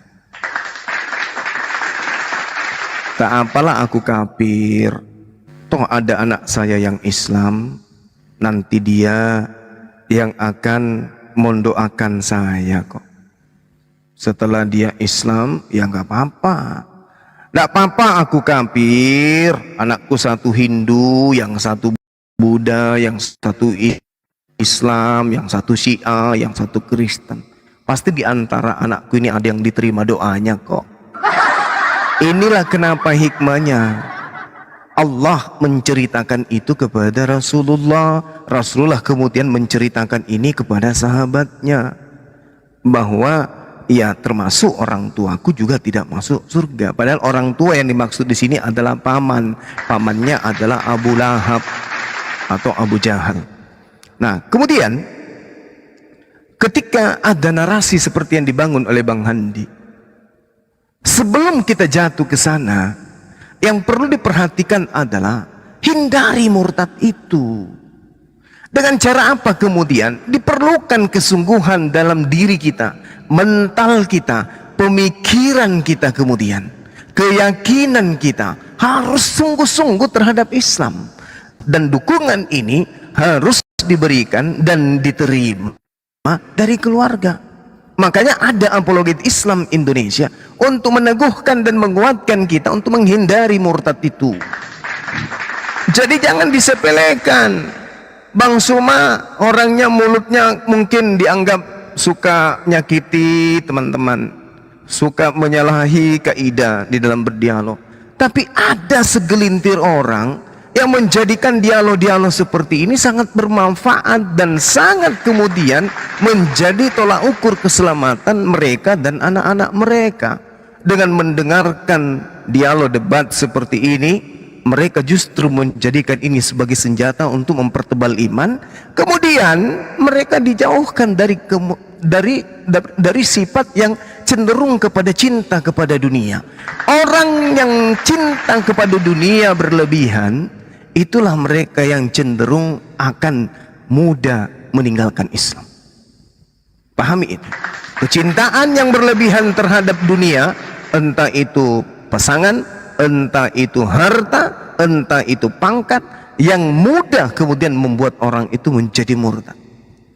B: Tak apalah aku kafir, toh ada anak saya yang Islam, nanti dia yang akan mendoakan saya kok. Setelah dia Islam, ya nggak apa-apa. Nggak apa-apa aku kafir, anakku satu Hindu, yang satu Buddha, yang satu Islam, yang satu Syiah, yang satu Kristen. Pasti di antara anakku ini ada yang diterima doanya kok. Inilah kenapa hikmahnya Allah menceritakan itu kepada Rasulullah. Rasulullah kemudian menceritakan ini kepada sahabatnya, bahwa ya termasuk orang tuaku juga tidak masuk surga. Padahal orang tua yang dimaksud di sini adalah paman. Pamannya adalah Abu Lahab atau Abu Jahal. Nah, kemudian ketika ada narasi seperti yang dibangun oleh Bang Handi, sebelum kita jatuh ke sana, yang perlu diperhatikan adalah hindari murtad itu. Dengan cara apa kemudian? Diperlukan kesungguhan dalam diri kita, mental kita, pemikiran kita, kemudian keyakinan kita harus sungguh-sungguh terhadap Islam. Dan dukungan ini harus diberikan dan diterima dari keluarga. Makanya ada apologet Islam Indonesia untuk meneguhkan dan menguatkan kita untuk menghindari murtad itu. Jadi jangan disepelekan. Bang Suma orangnya, mulutnya mungkin dianggap suka nyakiti teman-teman, suka menyalahi kaidah di dalam berdialog. Tapi ada segelintir orang yang menjadikan dialog-dialog seperti ini sangat bermanfaat dan sangat kemudian menjadi tolak ukur keselamatan mereka dan anak-anak mereka. Dengan mendengarkan dialog debat seperti ini, mereka justru menjadikan ini sebagai senjata untuk mempertebal iman. Kemudian mereka dijauhkan dari sifat yang cenderung kepada cinta kepada dunia. Orang yang cinta kepada dunia berlebihan, itulah mereka yang cenderung akan mudah meninggalkan Islam. Pahami itu. Kecintaan yang berlebihan terhadap dunia, entah itu pasangan, entah itu harta, entah itu pangkat, yang mudah kemudian membuat orang itu menjadi murtad.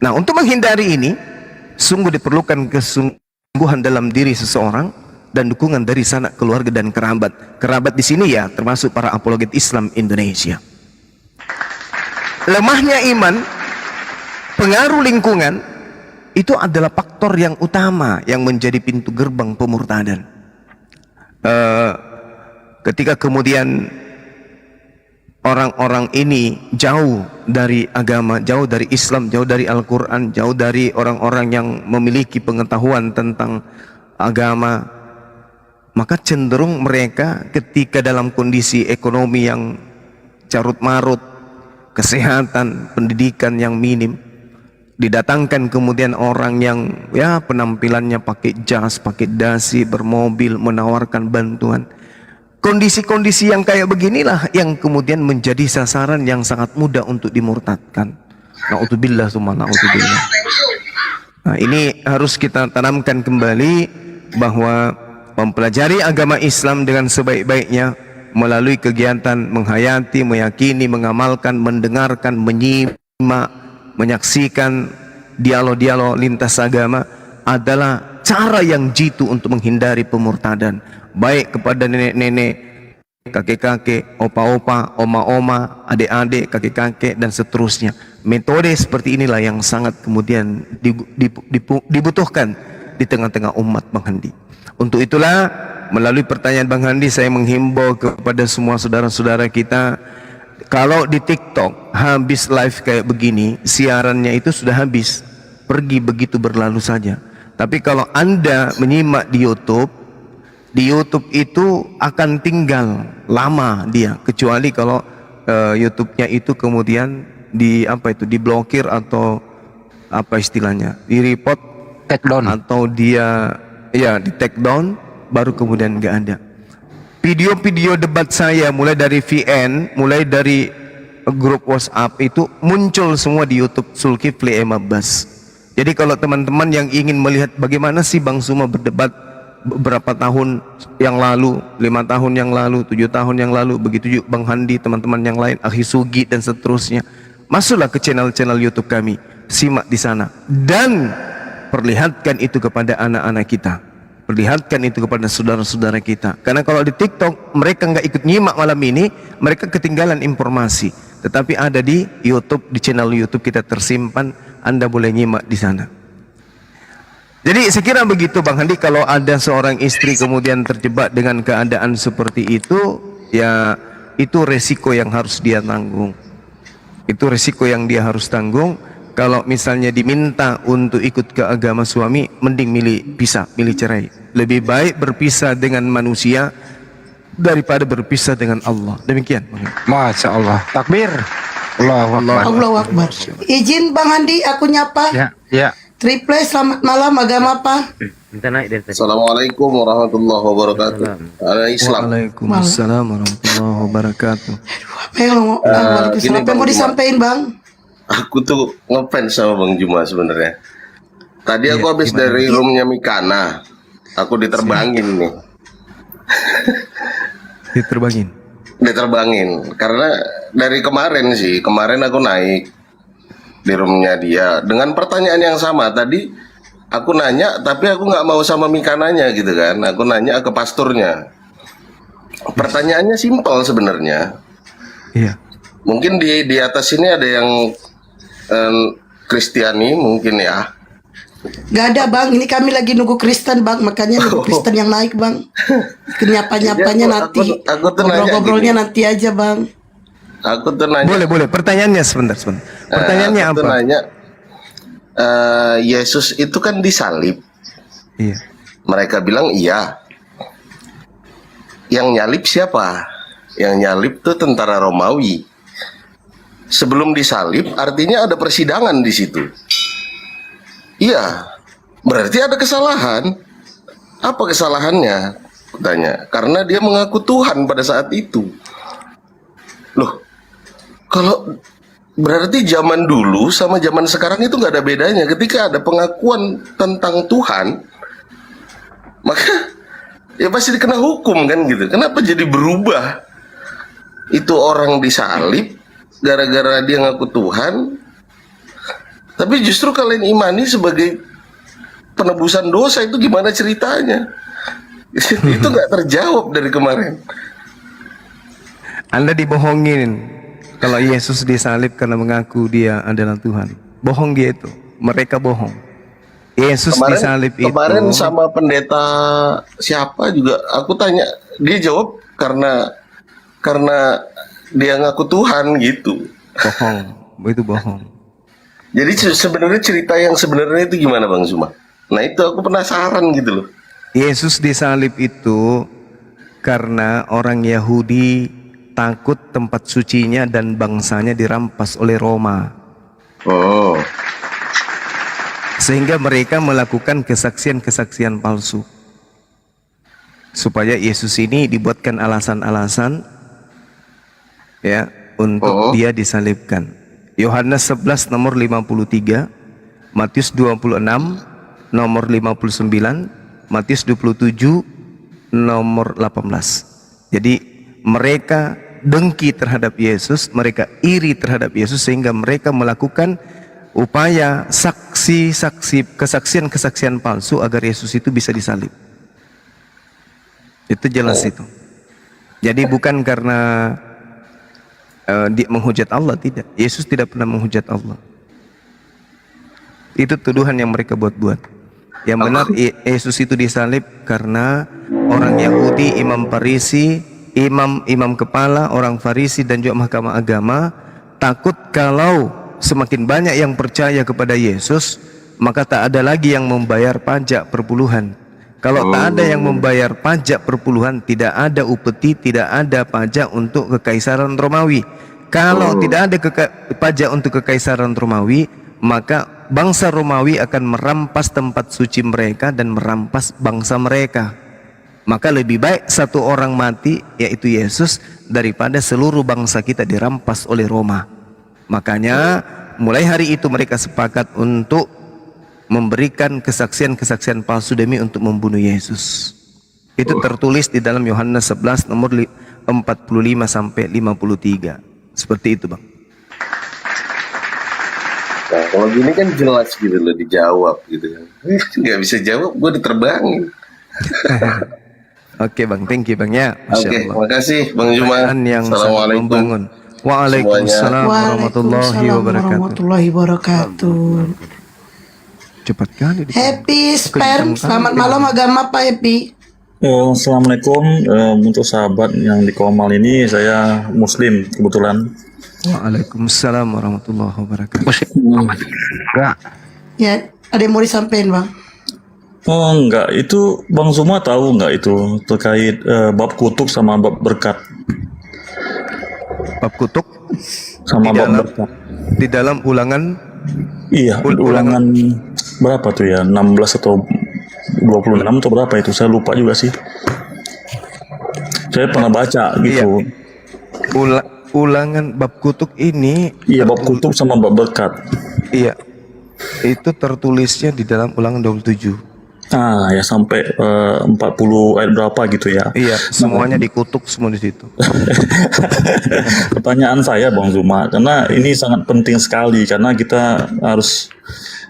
B: Nah, untuk menghindari ini, sungguh diperlukan kesungguhan dalam diri seseorang dan dukungan dari sanak keluarga dan kerabat. Kerabat di sini ya termasuk para apologet Islam Indonesia. Lemahnya iman, pengaruh lingkungan, itu adalah faktor yang utama yang menjadi pintu gerbang pemurtadan. Ketika kemudian orang-orang ini jauh dari agama, jauh dari Islam, jauh dari Al-Quran, jauh dari orang-orang yang memiliki pengetahuan tentang agama, maka cenderung mereka ketika dalam kondisi ekonomi yang carut marut, kesehatan, pendidikan yang minim, didatangkan kemudian orang yang ya penampilannya pakai jas, pakai dasi, bermobil, menawarkan bantuan. Kondisi-kondisi yang kayak beginilah yang kemudian menjadi sasaran yang sangat mudah untuk dimurtadkan. Na'udzubillah summa na'udzubillah. Nah, ini harus kita tanamkan kembali bahwa mempelajari agama Islam dengan sebaik-baiknya melalui kegiatan menghayati, meyakini, mengamalkan, mendengarkan, menyimak, menyaksikan dialog-dialog lintas agama adalah cara yang jitu untuk menghindari pemurtadan, baik kepada nenek-nenek, kakek-kakek, opa-opa, oma-oma, adik-adik, kakek-kakek, dan seterusnya. Metode seperti inilah yang sangat kemudian dibutuhkan di tengah-tengah umat Bang Handi. Untuk itulah melalui pertanyaan Bang Handi, saya menghimbau kepada semua saudara-saudara kita, kalau di TikTok habis live kayak begini, siarannya itu sudah habis, pergi begitu berlalu saja. Tapi kalau Anda menyimak di YouTube itu akan tinggal lama dia, kecuali kalau YouTube-nya itu kemudian diblokir atau apa istilahnya, di report,
G: Take down.
B: atau dia ya di take down, baru kemudian nggak ada. Video-video debat saya mulai dari VN, mulai dari grup WhatsApp itu muncul semua di YouTube Zulkifli M. Abbas. Jadi kalau teman-teman yang ingin melihat bagaimana sih Bang Zuma berdebat beberapa tahun yang lalu, 5 tahun yang lalu, 7 tahun yang lalu, begitu juga Bang Handi, teman-teman yang lain, Akhi Sugi dan seterusnya, masuklah ke channel-channel YouTube kami, simak di sana dan perlihatkan itu kepada anak-anak kita. Perlihatkan itu kepada saudara-saudara kita. Karena kalau di TikTok mereka nggak ikut nyimak malam ini, mereka ketinggalan informasi. Tetapi ada di YouTube, di channel YouTube kita tersimpan, Anda boleh nyimak di sana. Jadi saya kira begitu Bang Handi, kalau ada seorang istri kemudian terjebak dengan keadaan seperti itu, ya itu resiko yang harus dia tanggung. Itu resiko yang dia harus tanggung. Kalau misalnya diminta untuk ikut ke agama suami, mending milih cerai. Lebih baik berpisah dengan manusia daripada berpisah dengan Allah. Demikian.
G: Masya Allah. Takbir. Allahu Akbar.
A: Allahu Akbar. Izin Bang Handi, aku nyapa.
G: Ya.
A: Triple, selamat malam. Agama apa?
F: Minta naik dari tadi.
H: Assalamualaikum warahmatullahi wabarakatuh. Islam.
B: Waalaikumsalam warahmatullahi wabarakatuh.
A: Apa yang
H: gini,
A: apa yang mau
H: Bang
A: disampaikan Bang?
H: Aku tuh ngefans sama Bang Juma sebenarnya. Tadi aku habis dari roomnya Mikana. Aku diterbangin nih. Diterbangin. Karena dari kemarin aku naik di roomnya dia dengan pertanyaan yang sama. Tadi aku nanya, tapi aku nggak mau sama Mikananya gitu kan. Aku nanya ke pasturnya. Pertanyaannya simpel sebenarnya.
B: Iya.
H: Mungkin di atas ini ada yang Kristiani mungkin ya.
A: Gak ada Bang, ini kami lagi nunggu Kristen Bang, makanya nunggu Kristen yang naik Bang. Nyapa-nyapanya nanti, ngobrol-ngobrolnya nanti aja Bang.
H: Aku tuh nanya.
B: Boleh. Pertanyaannya sebentar. Pertanyaannya
H: aku
B: apa?
H: Tuh nanya, Yesus itu kan disalib.
B: Iya.
H: Mereka bilang iya. Yang nyalib siapa? Yang nyalib tuh tentara Romawi. Sebelum disalib, artinya ada persidangan di situ. Iya, berarti ada kesalahan. Apa kesalahannya? Tanya. Karena dia mengaku Tuhan pada saat itu. Loh, kalau berarti zaman dulu sama zaman sekarang itu nggak ada bedanya. Ketika ada pengakuan tentang Tuhan, maka ya pasti dikena hukum kan gitu. Kenapa jadi berubah? Itu orang disalib gara-gara dia ngaku Tuhan, tapi justru kalian imani sebagai penebusan dosa. Itu gimana ceritanya? Itu nggak terjawab dari kemarin.
B: Anda dibohongin kalau Yesus disalib karena mengaku dia adalah Tuhan. Bohong dia itu. Mereka bohong. Yesus disalib itu.
H: Kemarin sama pendeta siapa juga aku tanya, dia jawab karena dia ngaku Tuhan gitu.
B: Bohong. Itu bohong.
H: Jadi sebenarnya cerita yang sebenarnya itu gimana Bang Zuma? Nah itu aku penasaran gitu loh.
B: Yesus disalib itu karena orang Yahudi takut tempat sucinya dan bangsanya dirampas oleh Roma.
H: Oh.
B: Sehingga mereka melakukan kesaksian-kesaksian palsu. Supaya Yesus ini dibuatkan alasan-alasan ya untuk dia disalibkan. Yohanes 11 nomor 53, Matius 26 nomor 59, Matius 27 nomor 18. Jadi mereka dengki terhadap Yesus, mereka iri terhadap Yesus sehingga mereka melakukan upaya kesaksian palsu agar Yesus itu bisa disalib. Itu jelas itu. Jadi bukan karena dia menghujat Allah, tidak. Yesus tidak pernah menghujat Allah. Itu tuduhan yang mereka buat-buat. Yang benar Yesus itu disalib karena orang Yahudi, imam Farisi, imam kepala, orang Farisi dan juga mahkamah agama takut kalau semakin banyak yang percaya kepada Yesus, maka tak ada lagi yang membayar pajak perpuluhan. Kalau tak ada yang membayar pajak perpuluhan, tidak ada upeti, tidak ada pajak untuk kekaisaran Romawi. Kalau tidak ada pajak untuk kekaisaran Romawi, maka bangsa Romawi akan merampas tempat suci mereka dan merampas bangsa mereka. Maka lebih baik satu orang mati, yaitu Yesus, daripada seluruh bangsa kita dirampas oleh Roma. Makanya mulai hari itu mereka sepakat untuk memberikan kesaksian-kesaksian palsu demi untuk membunuh Yesus. Itu tertulis di dalam Yohanes 11 nomor 45 sampai 53. Seperti itu, Bang.
H: Nah, kalau gini kan jelas gitu loh, dijawab gitu kan. Nggak bisa jawab, gue diterbangin.
B: Oke, Bang, thank you, Bang, ya. Masya
H: Oke,
B: Allah.
H: makasih Bang Juma.
B: Pertanyaan yang sangat
H: Assalamualaikum.
B: membangun. Waalaikumsalam warahmatullahi
A: Waalaikumsalam
B: wabarakatuh.
A: warahmatullahi wabarakatuh.
B: Cepat kali.
A: Happy Sperm, selamat malam. Agama apa Happy?
I: Assalamualaikum, untuk sahabat yang di Komal ini, saya Muslim kebetulan.
B: Waalaikumsalam warahmatullahi wabarakatuh.
G: Enggak.
A: Ya, ada yang mau disampaikan Bang?
I: Oh enggak, itu Bang Zuma tahu enggak itu terkait bab kutuk sama bab berkat?
B: Bab kutuk
I: Sama
B: di
I: bab
B: dalam
I: berkat.
B: di dalam ulangan
I: Iya, ulangan berapa tuh ya? 16 atau 26 atau berapa itu? Saya lupa juga sih. Saya pernah baca gitu.
B: ulangan bab kutuk ini.
I: Iya, bab kutuk sama bab berkat.
B: Iya, itu tertulisnya di dalam ulangan 27.
I: Ah, ya sampai 40 ayat berapa gitu ya.
B: Iya, semuanya dikutuk semua di situ.
I: Pertanyaan saya Bang Zuma, karena ini sangat penting sekali, karena kita harus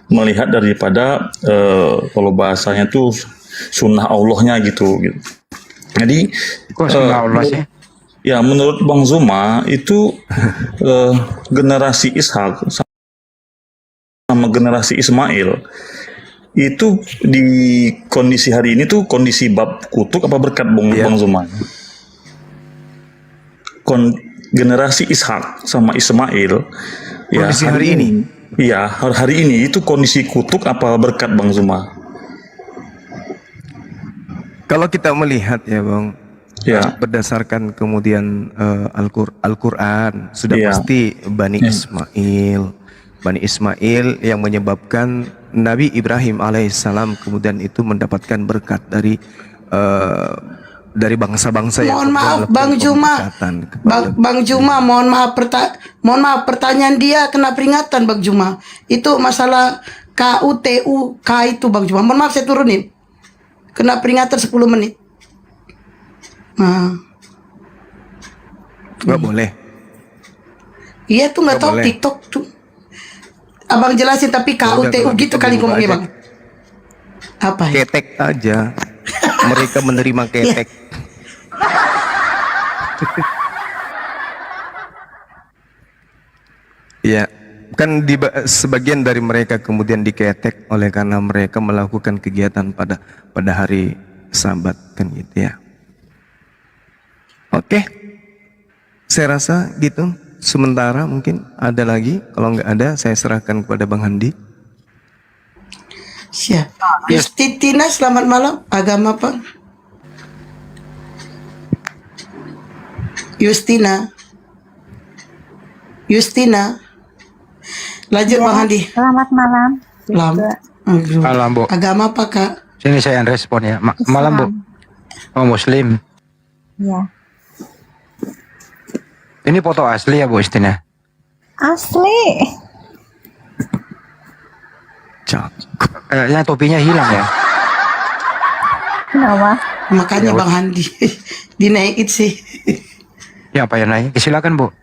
I: melihat daripada kalau bahasanya tuh sunnah Allahnya gitu. Jadi
G: Kok sunnah Allah sih?
I: ya menurut Bang Zuma itu generasi Ishak sama generasi Ismail itu di kondisi hari ini tuh kondisi bab kutuk apa berkat Bang Zuma? Generasi Ishak sama Ismail
B: Kondisi hari ini?
I: Iya, hari ini itu kondisi kutuk apa berkat Bang Zuma?
B: Kalau kita melihat ya Bang,
I: Ya.
B: berdasarkan kemudian Al-Quran sudah
I: Iya.
B: pasti Bani Ismail yang menyebabkan Nabi Ibrahim alaihissalam kemudian itu mendapatkan berkat dari bangsa-bangsa yang
A: Mohon
B: kemudian
A: maaf
B: melakukan
A: Bang Juma.
B: pemberkatan kepada-
A: Bang Juma, mohon maaf pertanyaan dia kena peringatan Bang Juma. Itu masalah KUTUK itu Bang Juma. Mohon maaf saya turunin. Kena peringatan 10 menit. Nah,
B: nggak boleh.
A: iya tuh nggak
B: Nggak
A: tahu
B: boleh.
A: TikTok tuh. Abang jelasin tapi
B: Udah,
A: KUTU
B: kalau
A: gitu
B: kita
A: kali
B: berubah
A: ngomongnya
B: aja.
A: Bang. Apa ya?
B: Ketek aja. Mereka menerima ketek. Ya, kan sebagian dari mereka kemudian diketek oleh karena mereka melakukan kegiatan pada hari Sabat kan gitu ya. Oke, saya rasa gitu. Sementara mungkin ada lagi. Kalau nggak ada, saya serahkan kepada Bang Handi.
A: Siap. Yustitina, selamat malam. Agama apa? Justina. Lanjut Bang Handi.
J: Selamat malam.
A: Aduh.
G: Malam, Bu.
A: Agama apa Kak?
G: Sini saya yang respon ya. Malam, Bu. Oh, Muslim.
J: Ya.
G: Ini foto asli ya, Bu Istina?
J: Asli.
B: Cakep.
G: Kayaknya topinya hilang ya.
J: Kenapa?
A: Makanya
G: Ya,
A: Bang Handi dinaikin sih.
G: Ya, apa yang naik? Silakan, Bu.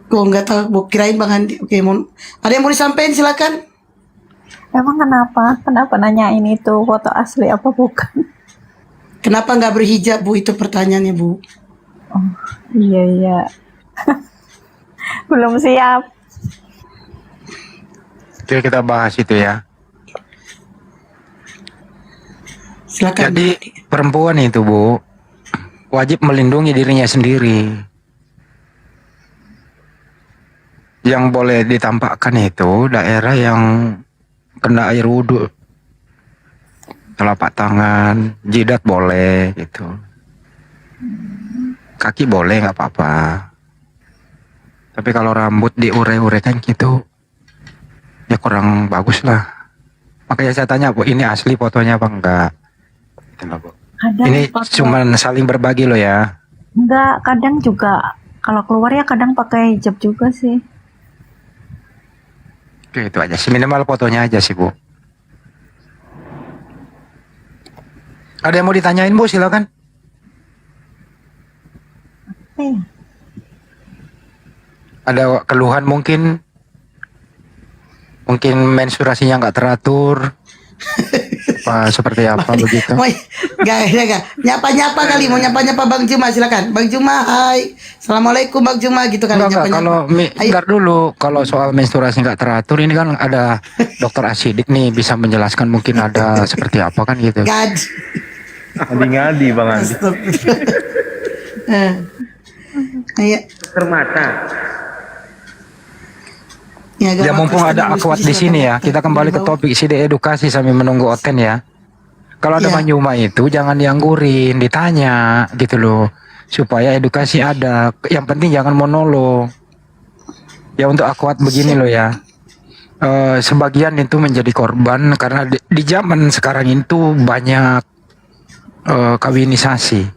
A: Gue nggak tahu, Bu. Kirain Bang Handi. Oke, ada yang mau disampaikan silakan.
J: Emang kenapa? Kenapa nanyain itu foto asli apa bukan?
A: Kenapa nggak berhijab Bu? Itu pertanyaannya Bu.
J: Oh, iya. Belum siap.
G: Oke, kita bahas itu ya.
A: Silakan.
G: Jadi perempuan itu, Bu, wajib melindungi dirinya sendiri. Yang boleh ditampakkan itu daerah yang kena air wudhu, telapak tangan, jidat boleh gitu, kaki boleh nggak apa-apa. Tapi kalau rambut diure-urekan gitu, ya kurang bagus lah. Makanya saya tanya, Bu, ini asli fotonya apa enggak? Gitu loh, Bu.
J: Kadang
G: Ini
J: pakai,
G: cuman saling berbagi loh ya.
J: enggak, kadang juga kalau keluar ya kadang pakai hijab juga sih.
G: Oke, itu aja sih, minimal fotonya aja sih Bu. Ada yang mau ditanyain Bu, silakan.
J: Eh,
G: Ada keluhan mungkin menstruasinya nggak teratur, seperti apa begitu.
A: Mau gak nyapa-nyapa kali, mau nyapa-nyapa Bang Juma, silakan. Bang Juma, hai. Assalamualaikum Bang Juma gitu kali
G: Enggak,
A: nyapa-nyapa.
G: kalau
A: Ayo.
G: ntar dulu, kalau soal menstruasi nggak teratur ini kan ada dokter Asidik nih bisa menjelaskan mungkin ada seperti apa kan gitu.
A: Gad.
E: Ngadi-ngadi Bang Andi.
A: Ayo.
F: Termata.
A: Ya,
G: Ya mumpung ada Akwat di sini ya, kita kembali ke topik side edukasi sambil menunggu Oten ya. Kalau ada
A: Iya.
G: Bang Juma itu jangan dianggurin, ditanya gitu loh, supaya edukasi ada. Yang penting jangan monolog. Ya untuk Akwat begini loh ya. Sebagian itu menjadi korban karena di zaman sekarang itu banyak kawinisasi.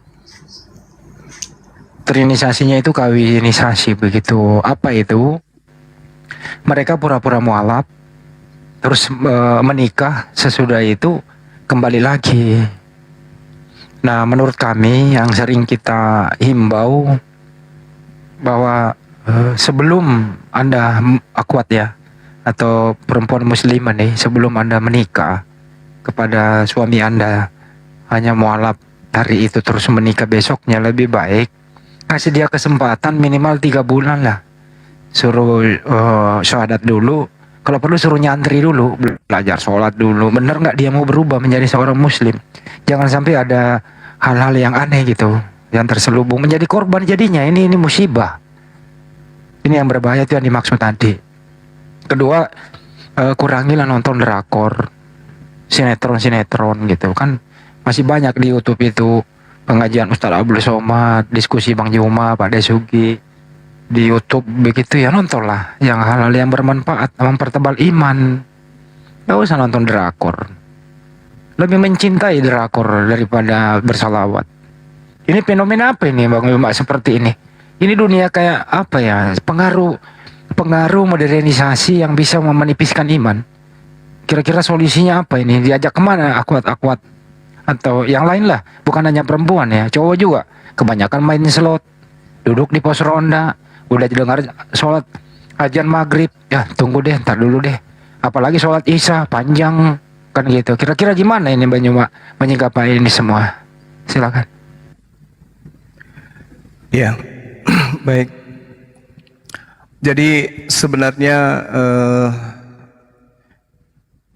G: Trinisasinya itu kawinisasi begitu. Apa itu? Mereka pura-pura mualaf, terus menikah, sesudah itu kembali lagi. Nah, menurut kami yang sering kita himbau bahwa sebelum Anda Akwat ya, atau perempuan muslimah nih, sebelum Anda menikah kepada suami Anda, hanya mualaf hari itu terus menikah besoknya, lebih baik kasih dia kesempatan minimal 3 bulan lah. Suruh syahadat dulu, kalau perlu suruh nyantri dulu, belajar sholat dulu, bener nggak dia mau berubah menjadi seorang muslim. Jangan sampai ada hal-hal yang aneh gitu yang terselubung menjadi korban jadinya. Ini musibah, ini yang berbahaya, itu yang dimaksud tadi. Kedua, kurangilah nonton drakor, sinetron gitu kan, masih banyak di YouTube itu pengajian Ustadz Abdul Somad, diskusi Bang Juma, Pak Desugi di YouTube begitu ya, nontonlah yang hal-hal yang bermanfaat, mempertebal iman. Gak usah nonton drakor. Lebih mencintai drakor daripada bersalawat. Ini fenomena apa ini Bang Yuma seperti ini? Ini dunia kayak apa ya? Pengaruh modernisasi yang bisa menipiskan iman. Kira-kira solusinya apa ini? Diajak kemana Akwat atau yang lain lah? Bukan hanya perempuan ya, cowok juga. Kebanyakan main slot, duduk di pos ronda. Udah dengar sholat ajan maghrib, ya tunggu deh, ntar dulu deh. Apalagi sholat isya panjang kan gitu. Kira-kira gimana ini Bang Juma menyikapi ini semua? Silakan.
B: Ya, baik. Jadi sebenarnya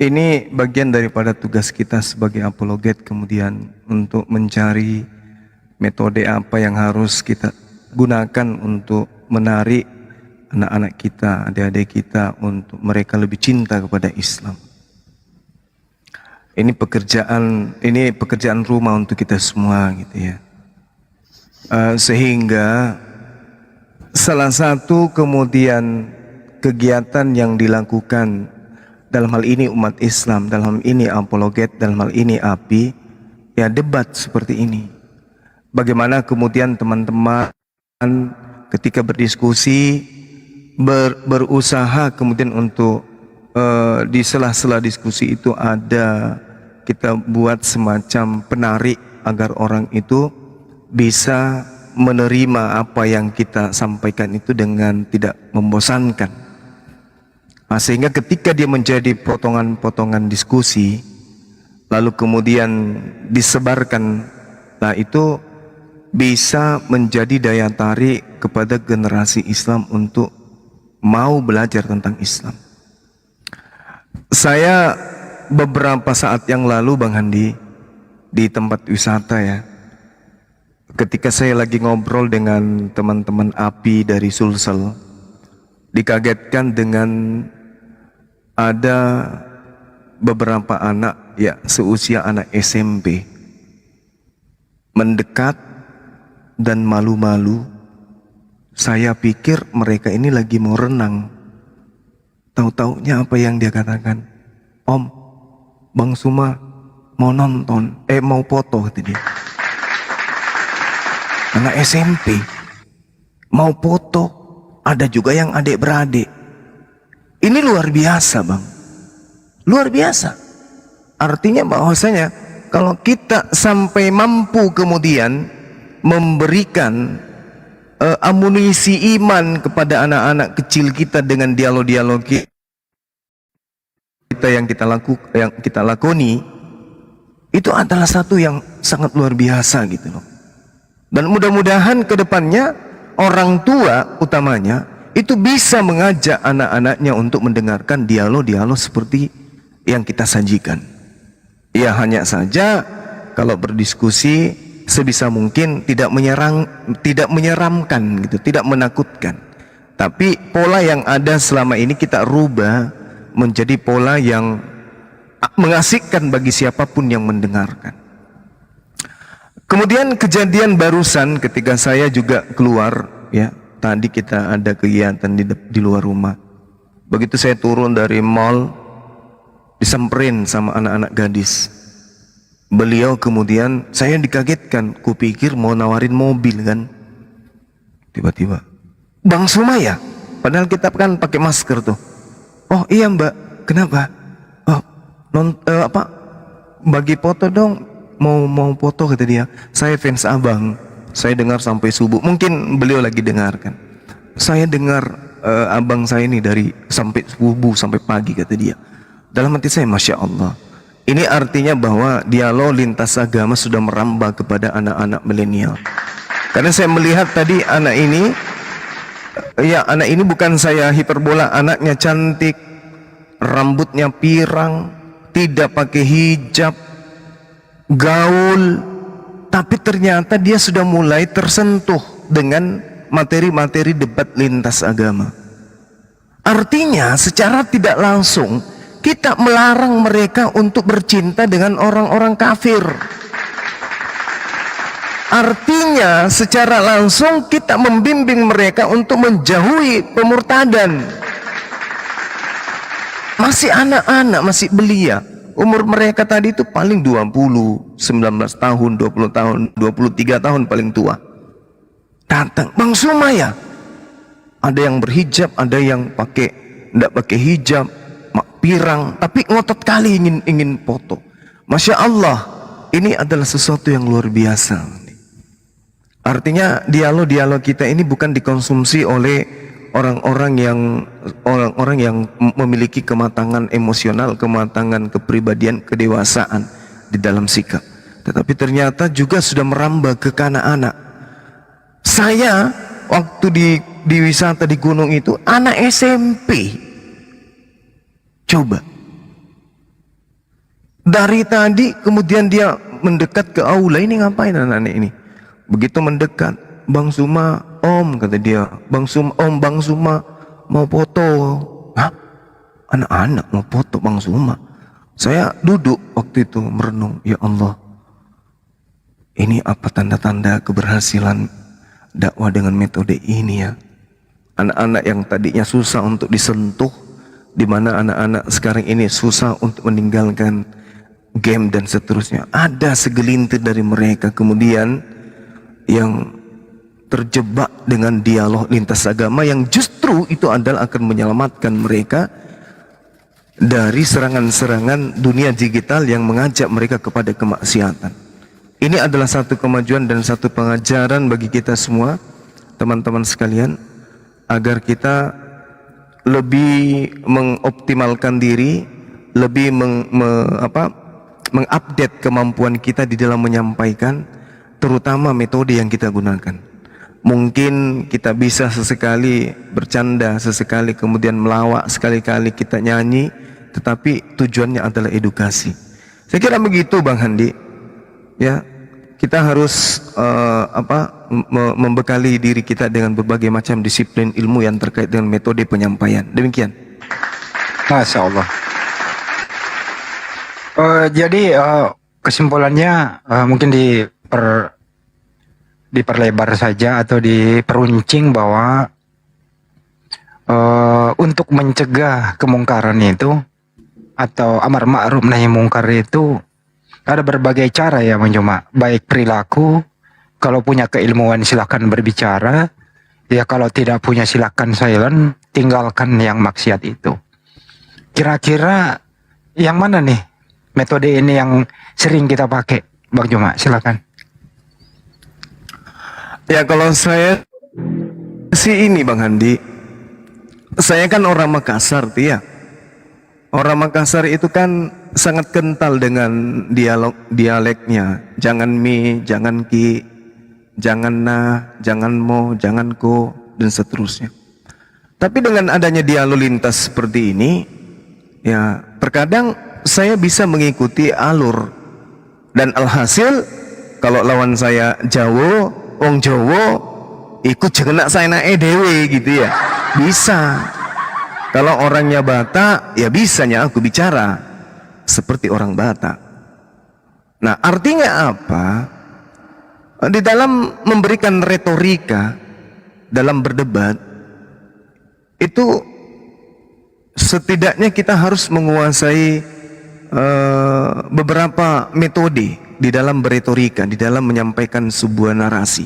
B: ini bagian daripada tugas kita sebagai apologet, kemudian untuk mencari metode apa yang harus kita gunakan untuk menarik anak-anak kita, adik-adik kita untuk mereka lebih cinta kepada Islam. Ini pekerjaan rumah untuk kita semua gitu ya. Sehingga salah satu kemudian kegiatan yang dilakukan dalam hal ini umat Islam, dalam hal ini apologet, dalam hal ini API, ya debat seperti ini. Bagaimana kemudian teman-teman ketika berdiskusi berusaha kemudian untuk di sela-sela diskusi itu ada kita buat semacam penarik agar orang itu bisa menerima apa yang kita sampaikan itu dengan tidak membosankan. Nah, sehingga ketika dia menjadi potongan-potongan diskusi lalu kemudian disebarkan, nah itu bisa menjadi daya tarik kepada generasi Islam untuk mau belajar tentang Islam. Saya beberapa saat yang lalu Bang Handi di tempat wisata ya, ketika saya lagi ngobrol dengan teman-teman API dari Sulsel, dikagetkan dengan ada beberapa anak ya seusia anak SMP mendekat dan malu-malu. Saya pikir mereka ini lagi mau renang. Tahu-taunya apa yang dia katakan? Om, Bang Suma mau nonton, mau foto kata dia. anak SMP mau foto, ada juga yang adik beradik. Ini luar biasa bang, luar biasa. Artinya bahwasanya kalau kita sampai mampu kemudian memberikan amunisi iman kepada anak-anak kecil kita dengan dialog-dialog kita yang kita lakoni, itu adalah satu yang sangat luar biasa gitu loh. Dan mudah-mudahan ke depannya orang tua utamanya itu bisa mengajak anak-anaknya untuk mendengarkan dialog-dialog seperti yang kita sajikan. Ya hanya saja kalau berdiskusi sebisa mungkin tidak menyeramkan gitu, tidak menakutkan. Tapi pola yang ada selama ini kita rubah menjadi pola yang mengasihkan bagi siapapun yang mendengarkan. Kemudian kejadian barusan ketika saya juga keluar, ya tadi kita ada kegiatan di luar rumah. Begitu saya turun dari mall, disamperin sama anak-anak gadis. Beliau kemudian, saya dikagetkan, kupikir mau nawarin mobil kan. Tiba-tiba, Bang Sumaya, padahal kita kan pakai masker tuh. Oh iya mbak, kenapa? Oh, bagi foto dong, mau foto kata dia. Saya fans abang, saya dengar sampai subuh. Mungkin beliau lagi dengarkan. Saya dengar abang saya ini dari sampai subuh sampai pagi kata dia. Dalam hati saya, masya Allah. Ini artinya bahwa dialog lintas agama sudah merambah kepada anak-anak milenial. Karena saya melihat tadi anak ini, ya anak ini bukan saya hiperbola, anaknya cantik, rambutnya pirang, tidak pakai hijab, gaul, tapi ternyata dia sudah mulai tersentuh dengan materi-materi debat lintas agama. Artinya secara tidak langsung kita melarang mereka untuk bercinta dengan orang-orang kafir. Artinya secara langsung kita membimbing mereka untuk menjauhi pemurtadan. Masih anak-anak, masih belia. Umur mereka tadi itu paling 20, 19 tahun, 20 tahun, 23 tahun paling tua. Datang, Bang Sumaya. Ada yang berhijab, ada yang tidak pakai hijab, pirang, tapi ngotot kali ingin foto. Masya Allah, ini adalah sesuatu yang luar biasa. Artinya dialog-dialog kita ini bukan dikonsumsi oleh orang-orang yang memiliki kematangan emosional, kematangan kepribadian, kedewasaan di dalam sikap. Tetapi ternyata juga sudah merambah ke anak-anak. Saya waktu di wisata di gunung itu anak SMP. Coba. Dari tadi kemudian dia mendekat ke aula, ini ngapain anak-anak ini? Begitu mendekat, Bang Suma, Om kata dia, Bang Suma mau foto. Hah? Anak-anak mau foto Bang Suma. Saya duduk waktu itu merenung, ya Allah. Ini apa tanda-tanda keberhasilan dakwah dengan metode ini ya? Anak-anak yang tadinya susah untuk disentuh, di mana anak-anak sekarang ini susah untuk meninggalkan game dan seterusnya. Ada segelintir dari mereka kemudian yang terjebak dengan dialog lintas agama yang justru itu adalah akan menyelamatkan mereka dari serangan-serangan dunia digital yang mengajak mereka kepada kemaksiatan. Ini adalah satu kemajuan dan satu pengajaran bagi kita semua, teman-teman sekalian, agar kita lebih mengoptimalkan diri, lebih mengupdate kemampuan kita di dalam menyampaikan, terutama metode yang kita gunakan. Mungkin kita bisa sesekali bercanda, sesekali kemudian melawak, sekali-kali kita nyanyi, tetapi tujuannya adalah edukasi. Saya kira begitu Bang Handi. Ya, kita harus membekali diri kita dengan berbagai macam disiplin ilmu yang terkait dengan metode penyampaian. Demikian.
G: Masya Allah. Jadi kesimpulannya mungkin diperlebar saja atau diperuncing bahwa untuk mencegah kemungkaran itu atau amar ma'ruf nahi mungkar itu ada berbagai cara ya, Bang Juma, baik perilaku, kalau punya keilmuan silakan berbicara, ya kalau tidak punya silakan silent, tinggalkan yang maksiat itu. Kira-kira yang mana nih metode ini yang sering kita pakai, Bang Juma? Silakan.
B: Ya kalau saya sih ini Bang Handi, saya kan orang Makassar tuh ya. Orang Makassar itu kan sangat kental dengan dialeknya. Jangan mi, jangan ki, jangan na, jangan mo, jangan ko, dan seterusnya. Tapi dengan adanya dialog lintas seperti ini, ya terkadang saya bisa mengikuti alur. Dan alhasil, kalau lawan saya Jawa, wong Jawa, ikut jengenak saya na dewe gitu ya. Bisa. Kalau orangnya Batak, ya bisanya aku bicara seperti orang Batak. Nah, artinya apa? Di dalam memberikan retorika, dalam berdebat, itu setidaknya kita harus menguasai beberapa metode di dalam beretorika, di dalam menyampaikan sebuah narasi.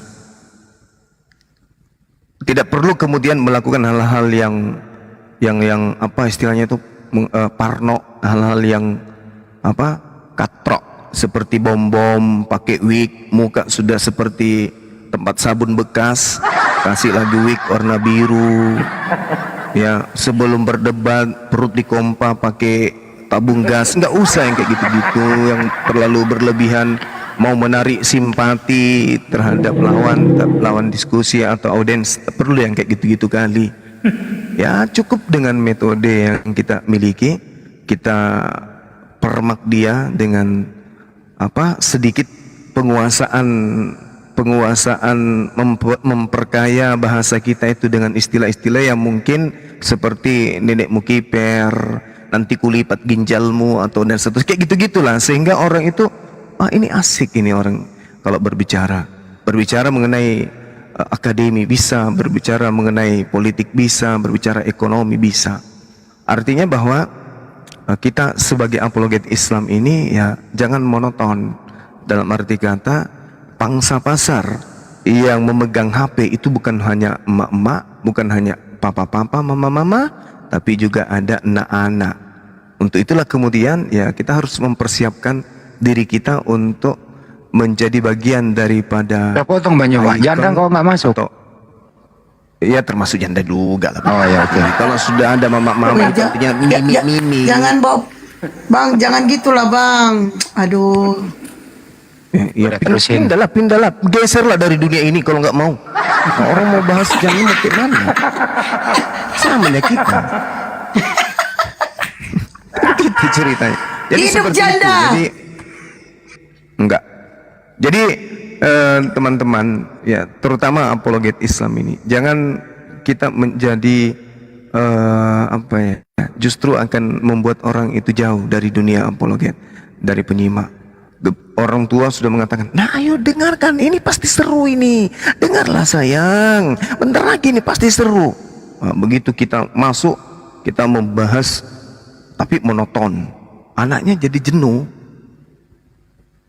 B: Tidak perlu kemudian melakukan hal-hal yang apa istilahnya itu parno, hal-hal yang apa katrok, seperti bom-bom, pakai wig, muka sudah seperti tempat sabun bekas, kasih lagi wig warna biru, ya sebelum berdebat perut dikompa pakai tabung gas, nggak usah yang kayak gitu-gitu, yang terlalu berlebihan, mau menarik simpati terhadap lawan diskusi atau audiens, perlu yang kayak gitu-gitu kali. Ya cukup dengan metode yang kita miliki, kita permak dia dengan apa sedikit penguasaan memperkaya bahasa kita itu dengan istilah-istilah yang mungkin seperti nenekmu kiper, nanti kulipat ginjalmu atau dan seterusnya, kayak gitu-gitulah, sehingga orang itu ini asik ini orang kalau berbicara mengenai akademi bisa, berbicara mengenai politik bisa, berbicara ekonomi bisa. Artinya bahwa kita sebagai apologet Islam ini ya jangan monoton, dalam arti kata pangsa pasar yang memegang HP itu bukan hanya emak-emak, bukan hanya papa-papa, mama-mama, tapi juga ada anak-anak. Untuk itulah kemudian ya kita harus mempersiapkan diri kita untuk menjadi bagian daripada.
G: Udah potong Bang Juma, janda kok nggak masuk?
B: Iya termasuk janda juga lah.
G: Oh ya oke.
B: Kalau sudah ada mama-mama itu artinya mimi.
A: Jangan Bang, jangan gitulah Bang. Aduh.
B: Ya, pindahlah, geserlah dari dunia ini kalau nggak mau. Nah, orang mau bahas jangan mau ke mana? Sama ya kita. Itu ceritanya. Jadi
A: Hidup
B: seperti
A: janda.
B: itu. Jadi enggak. Jadi teman-teman ya, terutama apologet Islam ini, jangan kita menjadi apa ya, justru akan membuat orang itu jauh dari dunia apologet, dari penyimak. Orang tua sudah mengatakan, nah ayo dengarkan, ini pasti seru ini, dengarlah sayang, bentar lagi ini pasti seru. Nah, begitu kita masuk, kita membahas tapi monoton, anaknya jadi jenuh.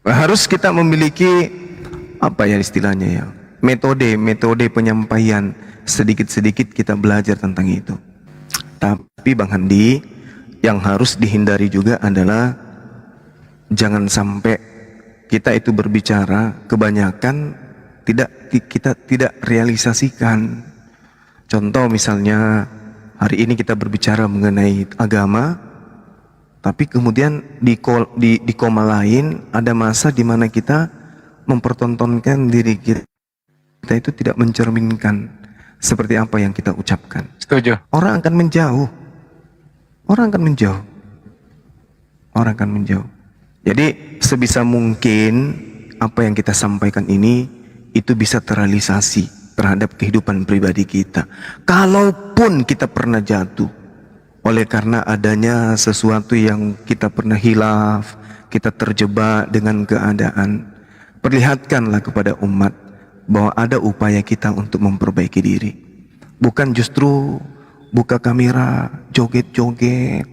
B: Harus kita memiliki apa ya istilahnya ya, metode penyampaian, sedikit-sedikit kita belajar tentang itu. Tapi Bang Handi, yang harus dihindari juga adalah jangan sampai kita itu berbicara kebanyakan kita tidak realisasikan. Contoh misalnya hari ini kita berbicara mengenai agama, tapi kemudian di koma lain ada masa di mana kita mempertontonkan diri kita itu tidak mencerminkan seperti apa yang kita ucapkan.
G: Setuju.
B: Orang akan menjauh. Jadi sebisa mungkin apa yang kita sampaikan ini itu bisa terrealisasi terhadap kehidupan pribadi kita. Kalaupun kita pernah jatuh oleh karena adanya sesuatu yang kita pernah hilaf, kita terjebak dengan keadaan, perlihatkanlah kepada umat bahwa ada upaya kita untuk memperbaiki diri. Bukan justru buka kamera, joget-joget,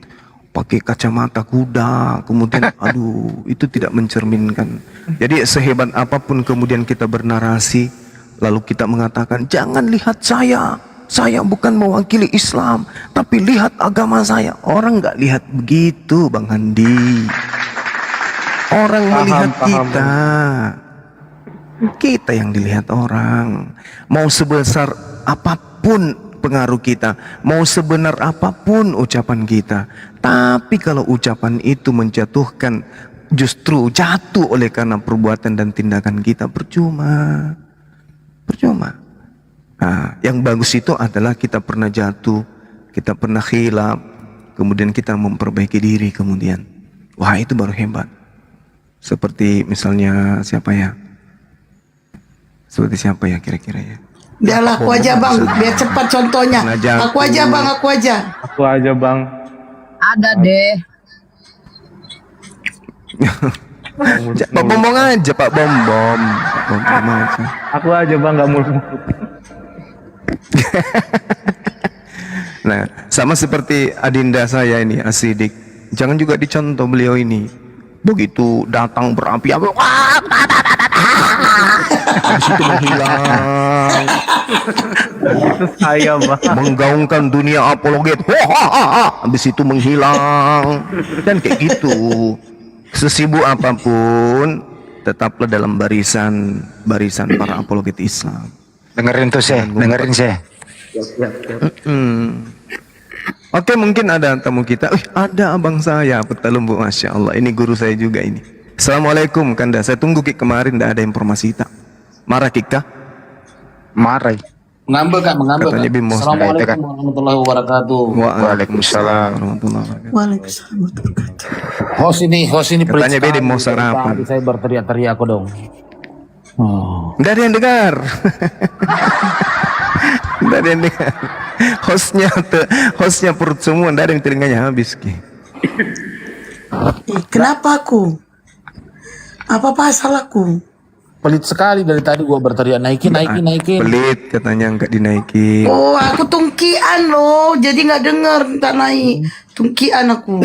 B: pakai kacamata kuda, kemudian aduh, itu tidak mencerminkan. Jadi sehebat apapun kemudian kita bernarasi, lalu kita mengatakan, jangan lihat saya bukan mewakili Islam, tapi lihat agama saya. Orang nggak lihat begitu, Bang Handi. Orang melihat kita yang dilihat orang. Mau sebesar apapun pengaruh kita, mau sebenar apapun ucapan kita, tapi kalau ucapan itu menjatuhkan, justru jatuh oleh karena perbuatan dan tindakan kita, percuma. Nah, yang bagus itu adalah kita pernah jatuh, kita pernah khilaf, kemudian kita memperbaiki diri kemudian. Wah, itu baru hebat. Seperti misalnya siapa ya? Seperti siapa ya kira-kira ya?
A: Udah aku aja bang, biar cepat contohnya. Aku aja bang, aku aja.
E: Aku aja bang.
K: Ada deh.
B: Pak Bombong aja, Pak Bombom. Pak Bombom aja.
E: Aku aja bang, nggak muluk-muluk.
B: Nah, sama seperti adinda saya ini, Asidik. Jangan juga dicontoh beliau ini. Begitu datang berapi-api, habis itu menghilang.
E: Itu saya bang.
B: Menggaungkan dunia apologet, habis itu menghilang. Dan kayak gitu. Sesibuk apapun, tetaplah dalam barisan para apologet Islam.
G: Dengerin tuh saya, dengerin saya.
B: Oke, mungkin ada tamu kita. Ada abang saya, Petalumbu, Masya Allah. Ini guru saya juga ini. Assalamualaikum Kanda, saya tunggu Kik kemarin, tidak ada informasi tak. Marah Kik kah?
G: Marah.
L: Mengambil kan,
B: Katanya Bimo.
L: Assalamualaikum warahmatullahi wabarakatuh.
B: Waalaikumsalam warahmatullahi wabarakatuh.
A: Waalaikumsalam warahmatullahi wabarakatuh.
L: Host ini
B: Katanya beda mau sarapan.
L: Tadi saya berteriak-teriak aku dong.
B: Nggak ada yang dengar. Nggak ada yang dengar. Hostnya perut semua, nggak ada yang telinganya habis.
A: Kenapa aku? Apa pasal aku?
L: Pelit sekali dari tadi gua berteriak naikin.
B: Pelit katanya nggak dinaikin.
A: Oh, aku tungkian loh, jadi nggak dengar, tak naik. Tungkian aku.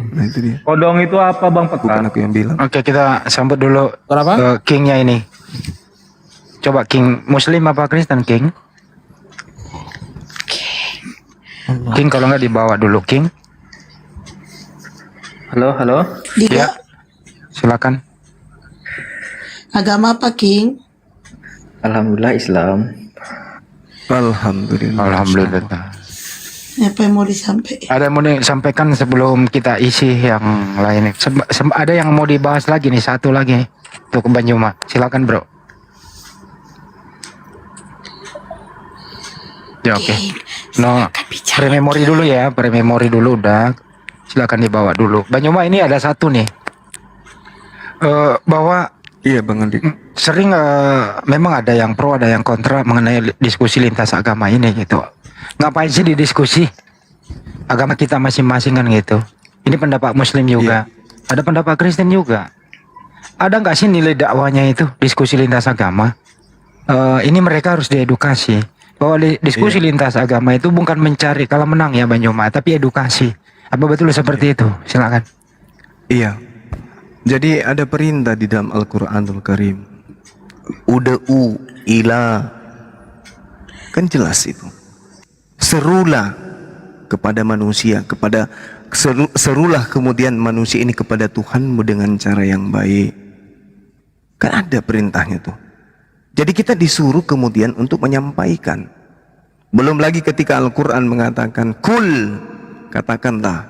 B: Nah itu dia.
E: Kodong itu apa bang Petan?
B: Bukan aku yang bilang.
G: Oke, kita sambut dulu Kingnya ini. Coba King, Muslim apa Kristen King? King kalau nggak dibawa dulu King.
E: Halo.
A: Dia
G: Silakan.
A: agama apa King?
E: Alhamdulillah Islam.
G: Alhamdulillah.
A: Apa yang mau disampaikan?
G: Ada yang mau disampaikan sebelum kita isi yang lain? Ada yang mau dibahas lagi nih, satu lagi untuk Banyuma. Silakan bro. Ya oke. No, pre-memory dulu ya, pre-memory dulu udah. Silakan dibawa dulu. Banyuma ini ada satu nih. Bahwa
B: iya Bang Andi.
G: Sering memang ada yang pro, ada yang kontra mengenai diskusi lintas agama ini gitu. Ngapain sih didiskusi? Agama kita masing-masing kan gitu. Ini pendapat Muslim juga. Ada pendapat Kristen juga. Ada nggak sih nilai dakwanya itu diskusi lintas agama? Ini mereka harus diedukasi bahwa diskusi lintas agama itu bukan mencari kalah menang ya Banyuma, tapi edukasi. Apa betul seperti itu? Silakan.
B: Iya. Jadi ada perintah di dalam Al-Quranul Karim. Ud'u ila. Kan jelas itu. Serulah kepada manusia, serulah kemudian manusia ini kepada Tuhanmu dengan cara yang baik. Kan ada perintahnya tuh. Jadi kita disuruh kemudian untuk menyampaikan. Belum lagi ketika Al-Quran mengatakan kul, katakanlah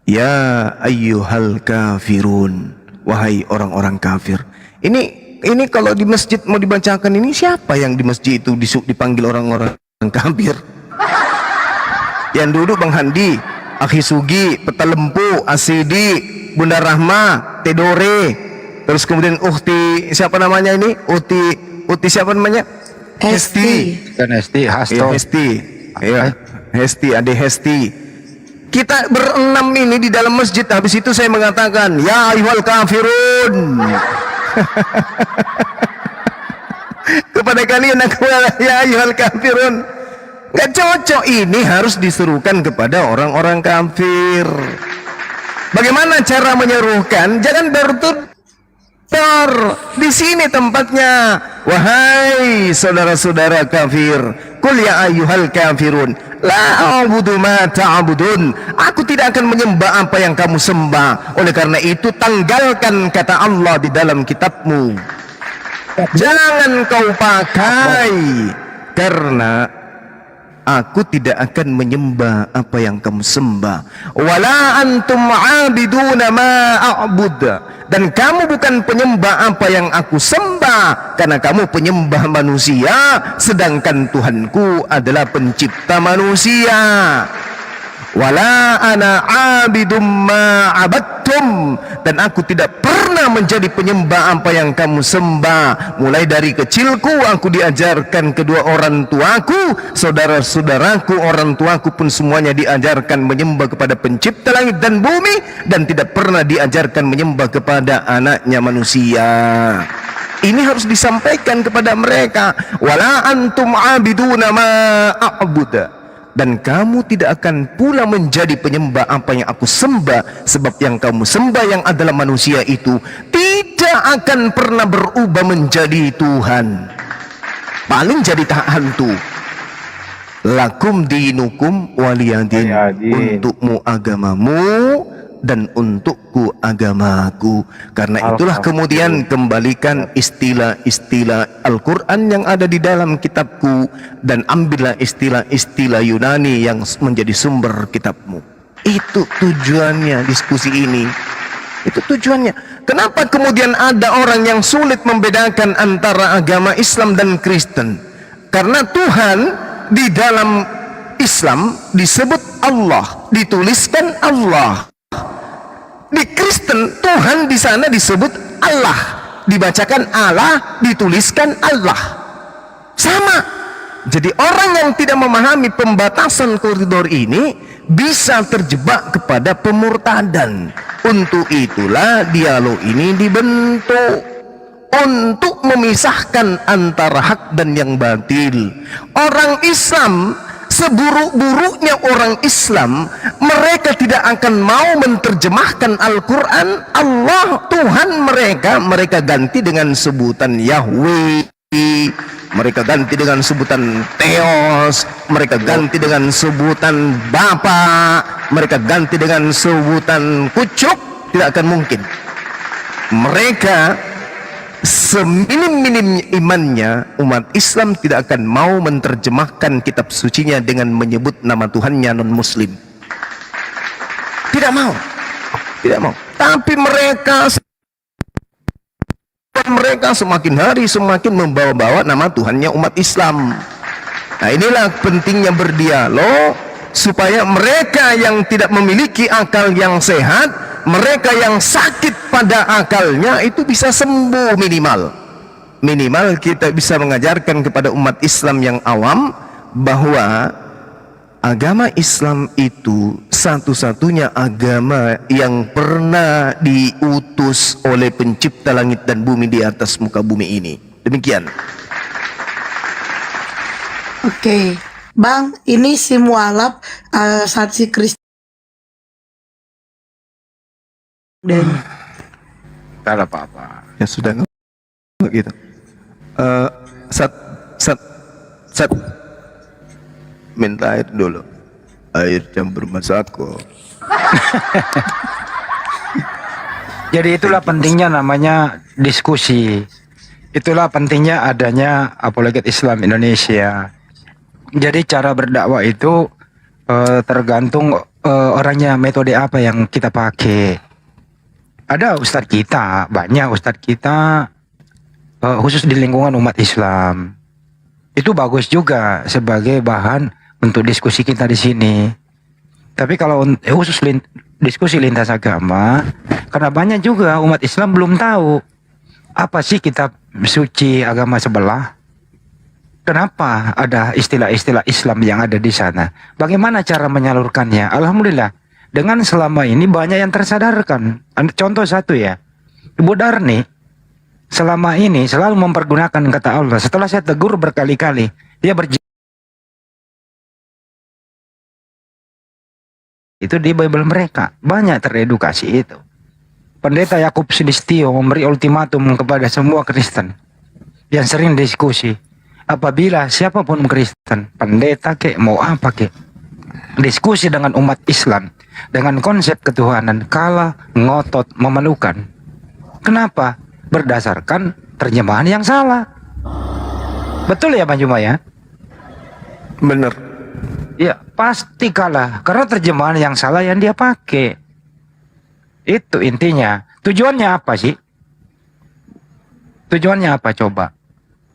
B: ya ayyuhal kafirun, wahai orang-orang kafir. Ini kalau di masjid mau dibacakan ini, siapa yang di masjid itu dipanggil orang-orang kafir? Yang duduk Bang Handi, Akhi Sugi, Petalempu, Asidi, Bunda Rahma, Tedore, terus kemudian Uhti siapa namanya ini? Uhti siapa namanya? Hesti.
G: Dan Hesti, Hasto.
B: Ya, Hesti, Ade Hesti. Kita berenam ini di dalam masjid. Habis itu saya mengatakan, ya ayyuhal kafirun. Kepada kalian aku ya ayyuhal kafirun. Nggak cocok, ini harus diserukan kepada orang-orang kafir. Bagaimana cara menyerukan? Jangan bertutur. Di sini tempatnya. Wahai saudara-saudara kafir, qul ya ayyuhal kafirun, la a'budu ma ta'budun. Aku tidak akan menyembah apa yang kamu sembah. Oleh karena itu tanggalkan kata Allah di dalam kitabmu. Jangan kau pakai, karena aku tidak akan menyembah apa yang kamu sembah. Wala antum abiduna ma a'bud, dan kamu bukan penyembah apa yang aku sembah, karena kamu penyembah manusia, sedangkan Tuhanku adalah pencipta manusia. Wala ana abidum ma abattum, dan aku tidak pernah menjadi penyembah apa yang kamu sembah. Mulai dari kecilku aku diajarkan kedua orang tuaku, saudara-saudaraku, orang tuaku pun semuanya diajarkan menyembah kepada pencipta langit dan bumi, dan tidak pernah diajarkan menyembah kepada anaknya manusia. Ini harus disampaikan kepada mereka. Wala antum abiduna ma a'budu, dan kamu tidak akan pula menjadi penyembah apa yang aku sembah, sebab yang kamu sembah yang adalah manusia itu tidak akan pernah berubah menjadi Tuhan, paling jadi hantu. Lakum dinukum waliyadin, untukmu agamamu dan untukku agamaku. Karena itulah kemudian kembalikan istilah-istilah Al-Quran yang ada di dalam kitabku, dan ambillah istilah-istilah Yunani yang menjadi sumber kitabmu. Itu tujuannya diskusi ini. Itu tujuannya. Kenapa kemudian ada orang yang sulit membedakan antara agama Islam dan Kristen? Karena Tuhan di dalam Islam disebut Allah, dituliskan Allah. Di Kristen Tuhan di sana disebut Allah, dibacakan Allah, dituliskan Allah. Sama. Jadi orang yang tidak memahami pembatasan koridor ini bisa terjebak kepada pemurtadan. Untuk itulah dialog ini dibentuk, untuk memisahkan antara hak dan yang batil. Orang Islam, seburuk-buruknya orang Islam, mereka tidak akan mau menerjemahkan Al-Quran Allah Tuhan mereka ganti dengan sebutan Yahweh, mereka ganti dengan sebutan Theos, mereka ganti dengan sebutan Bapa, mereka ganti dengan sebutan kucuk. Tidak akan mungkin. Mereka seminim-minim imannya, umat Islam tidak akan mau menerjemahkan kitab sucinya dengan menyebut nama Tuhannya non-muslim. Tidak mau. Tidak mau. Tapi mereka semakin hari semakin membawa-bawa nama Tuhannya umat Islam. Nah, inilah pentingnya berdialog, supaya mereka yang tidak memiliki akal yang sehat, mereka yang sakit pada akalnya itu bisa sembuh minimal kita bisa mengajarkan kepada umat Islam yang awam bahwa agama Islam itu satu-satunya agama yang pernah diutus oleh pencipta langit dan bumi di atas muka bumi ini. Demikian.
A: Oke, Bang, ini si mualaf saksi Kristen.
G: Tak ada apa-apa.
B: Ya sudah, nggak gitu. Sat minta air dulu, air campur masako.
G: Jadi itulah pentingnya namanya diskusi. Itulah pentingnya adanya apologet Islam Indonesia. Jadi cara berdakwah itu tergantung orangnya, metode apa yang kita pakai. Ada ustadz kita, banyak ustadz kita khusus di lingkungan umat Islam. Itu bagus juga sebagai bahan untuk diskusi kita di sini. Tapi kalau khusus diskusi lintas agama, karena banyak juga umat Islam belum tahu apa sih kitab suci agama sebelah. Kenapa ada istilah-istilah Islam yang ada di sana? Bagaimana cara menyalurkannya? Alhamdulillah, dengan selama ini banyak yang tersadarkan. Contoh satu ya, Ibu Darni selama ini selalu mempergunakan kata Allah. Setelah saya tegur berkali-kali, dia Itu di Bible mereka. Banyak teredukasi itu. Pendeta Yakub Sulistyo memberi ultimatum kepada semua Kristen yang sering diskusi. Apabila siapapun Kristen, pendeta kek, mau apa kek, diskusi dengan umat Islam dengan konsep ketuhanan, kalah ngotot memalukan. Kenapa? Berdasarkan terjemahan yang salah. Betul ya Bang Juma ya?
B: Benar.
G: Ya pasti kalah karena terjemahan yang salah yang dia pakai. Itu intinya. Tujuannya apa sih? Tujuannya apa coba?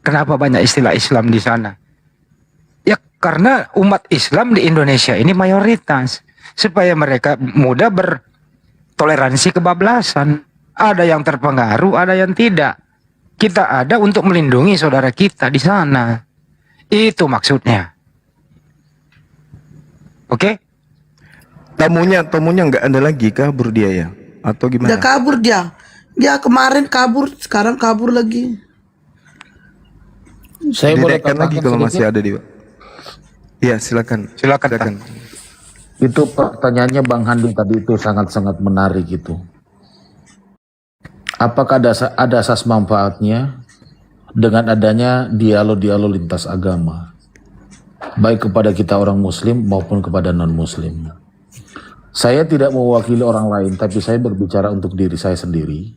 G: Kenapa banyak istilah Islam di sana? Ya karena umat Islam di Indonesia ini mayoritas. Supaya mereka mudah bertoleransi kebablasan. Ada yang terpengaruh, ada yang tidak. Kita ada untuk melindungi saudara kita di sana. Itu maksudnya. Oke?
B: Tamunya nggak ada lagi, kabur dia ya? Atau gimana?
A: Dia kabur dia. Dia kemarin kabur, sekarang kabur lagi.
L: Saya boleh
B: Didekatkan lagi
L: katakan
B: kalau
L: sedikit?
B: masih ada di. Ya silakan.
G: Silakan.
L: Itu pertanyaannya Bang Handi tadi itu sangat-sangat menarik itu. Apakah ada asas manfaatnya dengan adanya dialog-dialog lintas agama, baik kepada kita orang Muslim maupun kepada non-Muslim? Saya tidak mewakili orang lain, tapi saya berbicara untuk diri saya sendiri.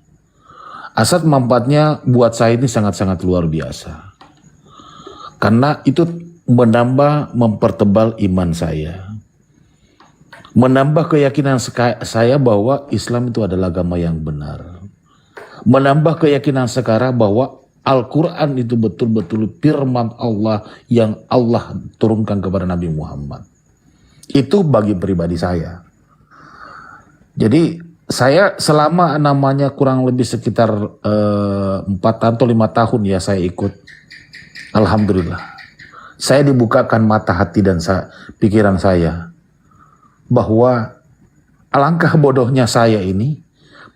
L: Asas manfaatnya buat saya ini sangat-sangat luar biasa. Karena itu menambah, mempertebal iman saya. Menambah keyakinan saya bahwa Islam itu adalah agama yang benar. Menambah keyakinan sekarang bahwa Al-Quran itu betul-betul firman Allah yang Allah turunkan kepada Nabi Muhammad. Itu bagi pribadi saya. Jadi saya selama namanya kurang lebih sekitar 4 atau 5 tahun ya saya ikut. Alhamdulillah. Saya dibukakan mata hati dan pikiran saya bahwa alangkah bodohnya saya ini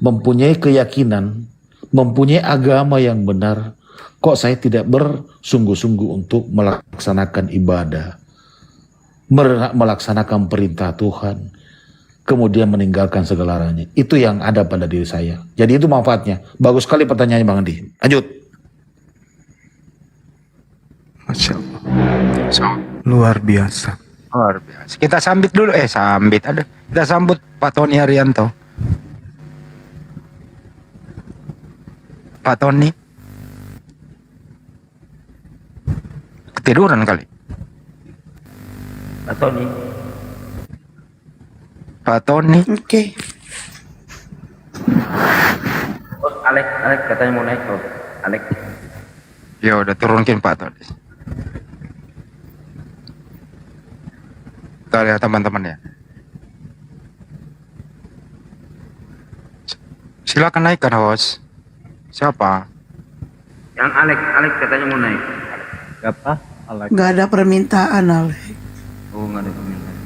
L: mempunyai keyakinan, mempunyai agama yang benar, kok saya tidak bersungguh-sungguh untuk melaksanakan ibadah, melaksanakan perintah Tuhan, kemudian meninggalkan segalanya. Itu yang ada pada diri saya. Jadi itu manfaatnya. Bagus sekali pertanyaannya Bang Andi. Lanjut.
B: Masya Allah. Luar biasa.
G: Luar biasa. Kita sambit dulu. Kita sambut Pak Tony Haryanto. Pak Tony. Ketiduran kali.
F: Pak Tony.
G: Pak Tony.
A: Oke.
F: Oh, Alex katanya mau naik tuh. Alex.
G: Ya udah turunkin Pak Tony. Kita lihat teman-teman ya. Silakan naikkan host. Siapa?
F: Yang Alex katanya mau naik.
E: Siapa? Alex.
A: Nggak ada permintaan, Alek.
F: Oh, nggak ada permintaan.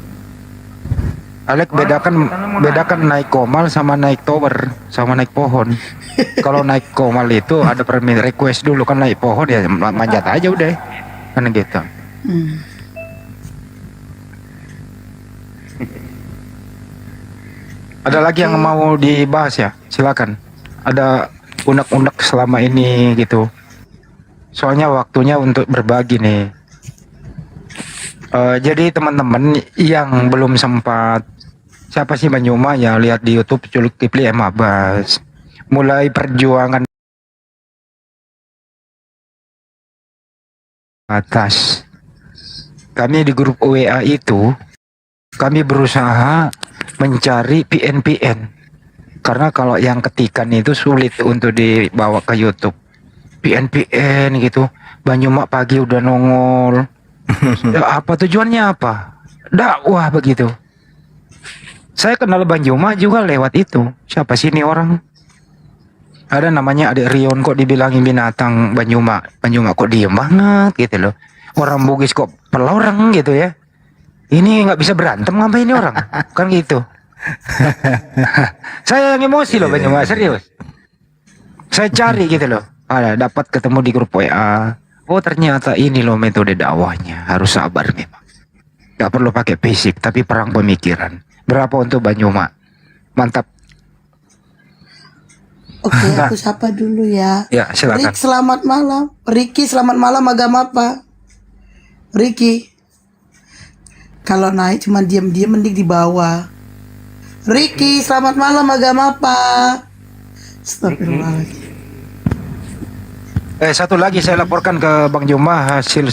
G: Alek bedakan naik komal sama naik tower sama naik pohon. Kalau naik komal itu ada permintaan request dulu, kan naik pohon ya manjat aja udah. Kan gitu. Ada lagi yang mau dibahas ya? Silakan. Ada unek-unek selama ini gitu. Soalnya waktunya untuk berbagi nih. Jadi teman-teman yang belum sempat, siapa sih Bang Juma ya, lihat di YouTube Zulkifli M. Abbas. Mulai perjuangan atas. Kami di grup WA itu, kami berusaha mencari PN. Karena kalau yang ketikan itu sulit untuk dibawa ke YouTube. PN gitu. Bang Juma pagi udah nongol. Ya, apa tujuannya apa? Dakwah begitu. Saya kenal Bang Juma juga lewat itu. Siapa sih ini orang? Ada namanya Adik Rion, kok dibilangin binatang Bang Juma. Bang Juma kok diem banget gitu loh. Orang Bugis kok peloreng gitu ya. Ini nggak bisa berantem ngapain ini orang? Kan gitu. Saya yang emosi loh Bang Juma, serius. Saya cari gitu loh. Dapat ketemu di grup WA. Oh ternyata ini loh metode dakwahnya. Harus sabar memang. Gak perlu pakai fisik, tapi perang pemikiran. Berapa untuk Banyuma? Mantap.
A: Oke, aku sapa dulu ya.
G: Ya, silakan.
A: Rick, selamat malam. Ricky, selamat malam. Agama apa? Ricky. Kalau naik cuma diam-diam mending di bawah. Ricky, selamat malam. Agama apa? Astagfirullahaladzim.
G: Satu lagi saya laporkan ke Bang Juma hasil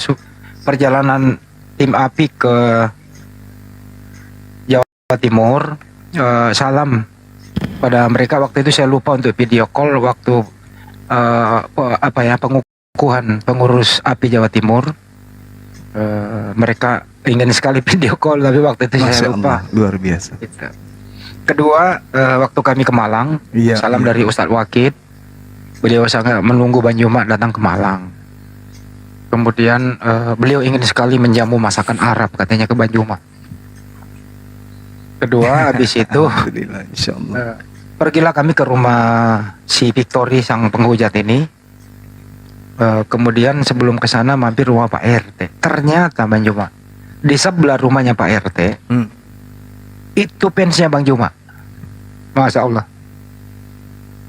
G: perjalanan tim API ke Jawa Timur. Salam pada mereka. Waktu itu saya lupa untuk video call waktu pengukuhan pengurus API Jawa Timur. Mereka ingin sekali video call tapi waktu itu saya lupa.
B: Allah, luar biasa.
G: Gitu. Kedua, waktu kami ke Malang, salam dari Ustadz Wakid. Beliau sangat menunggu Banyuma datang ke Malang. Kemudian beliau ingin sekali menjamu masakan Arab katanya ke Banyuma. Kedua, habis itu
B: Alhamdulillah, insyaallah.
G: pergilah kami ke rumah si Victory sang penghujat ini. Kemudian sebelum ke sana mampir rumah Pak RT. Ternyata Bang Juma, di sebelah rumahnya Pak RT, itu fansnya Bang Juma. Masya Allah.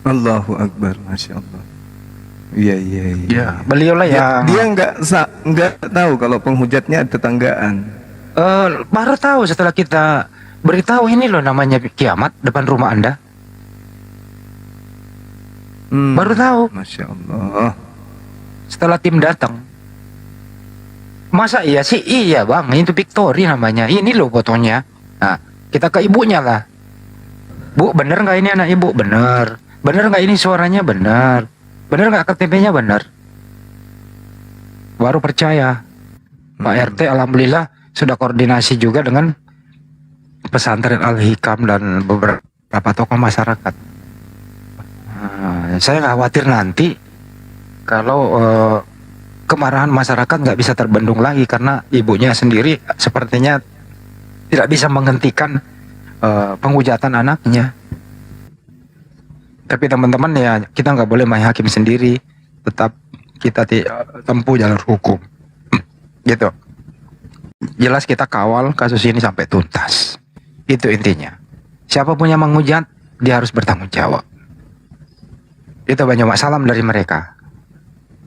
B: Allahu Akbar, Masya Allah. Iya.
G: Beliau lah yang
B: Dia nggak tahu kalau penghujatnya tetanggaan.
G: baru tahu setelah kita beritahu ini loh namanya kiamat depan rumah Anda. Baru tahu.
B: Masya Allah.
G: Setelah tim datang. Masa iya sih? Iya bang, itu Victory namanya. Ini loh fotonya. Nah, kita ke ibunya lah. Bu, bener nggak ini anak ibu? Bener. Bener nggak ini suaranya? Bener. Bener nggak KTP-nya? Bener. Baru percaya. Pak RT alhamdulillah sudah koordinasi juga dengan pesantren Al-Hikam dan beberapa tokoh masyarakat. Saya khawatir nanti kalau kemarahan masyarakat nggak bisa terbendung lagi karena ibunya sendiri sepertinya tidak bisa menghentikan penghujatan anaknya. Tapi teman-teman ya, kita nggak boleh main hakim sendiri, tetap kita tempuh jalur hukum. Gitu. Jelas kita kawal kasus ini sampai tuntas. Itu intinya. Siapapun yang menghujat, dia harus bertanggung jawab. Itu banyak salam dari mereka.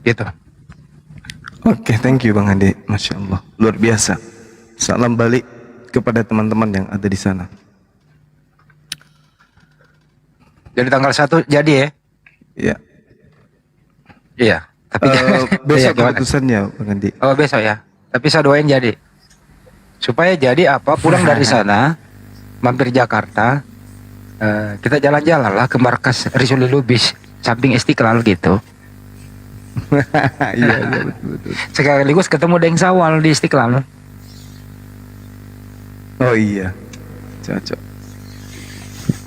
G: Gitu.
B: Oke, thank you Bang Andi. Masya Allah, luar biasa. Salam balik kepada teman-teman yang ada di sana.
G: Jadi tanggal 1 jadi ya?
B: Iya.
G: Iya. Tapi
B: besok
G: gimana?
B: keputusannya Bang Andi.
G: Oh besok ya. Tapi saya doain jadi. Supaya jadi apa? Pulang dari sana, mampir Jakarta, kita jalan-jalan lah ke markas Risuli Lubis, samping Istiqlal gitu.
B: Iya, betul.
G: Sekaligus ketemu Deng Sawal di Istiqlal.
B: Oh iya, cocok.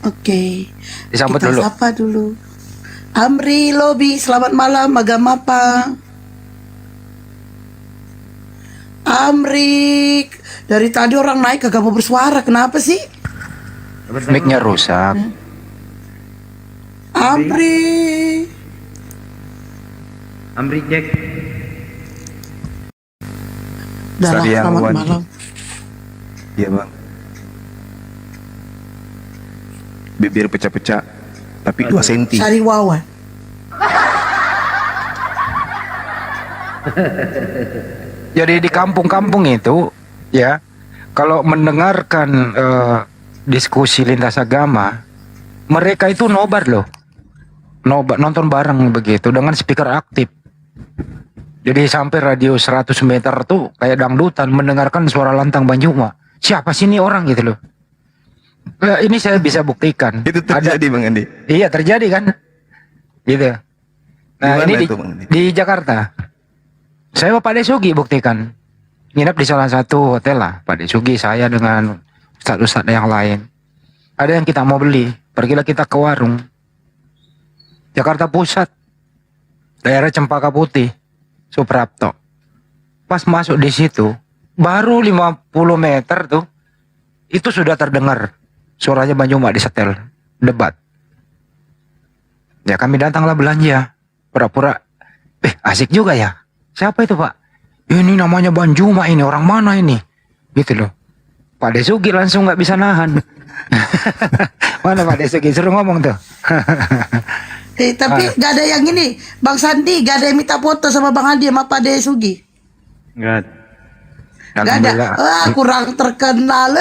A: Oke.
G: Disambut
A: Kita
G: dulu.
A: sapa dulu. Amri Lobi, selamat malam. Agama apa? Amri, dari tadi orang naik kagak mau bersuara. Kenapa sih?
G: Mic-nya rusak.
A: Amri.
F: Amri Jack.
A: Dah lah, selamat
B: Sariawan.
A: malam.
B: Iya Bang. Bibir pecah-pecah, tapi 2 senti.
A: Sariwawan.
G: Jadi di kampung-kampung itu ya, kalau mendengarkan diskusi lintas agama, mereka itu nobar loh. Nobar, nonton bareng begitu dengan speaker aktif. Jadi sampai radio 100 meter tuh kayak dangdutan mendengarkan suara lantang Banyuma. Siapa sih ini orang gitu loh. Ini saya bisa buktikan.
B: Itu terjadi Bang Andi.
G: Iya terjadi kan, gitu. Nah
B: Di mana
G: ini
B: itu, Bang Andi?
G: di Jakarta. Saya Pak Desugi buktikan. Nginap di salah satu hotel lah, Pak Desugi, saya dengan ustadz-ustadz yang lain. Ada yang kita mau beli, pergilah kita ke warung. Jakarta Pusat, daerah Cempaka Putih, Suprapto. Pas masuk di situ, baru 50 meter tuh, itu sudah terdengar suaranya Banyuma disetel, debat. Ya kami datanglah belanja, pura-pura, asik juga ya. Siapa itu Pak? Ini namanya Banyuma ini, orang mana ini? Gitu loh. Pak Desugi langsung nggak bisa nahan. Mana Pak Desugi? Suruh ngomong tuh.
A: Tapi gak ada yang ini, Bang Sandi, gak ada yang minta foto sama Bang Andi sama Pak Desugi.
E: Enggak.
A: Gak ada.
G: Alhamdulillah.
A: Kurang terkenal.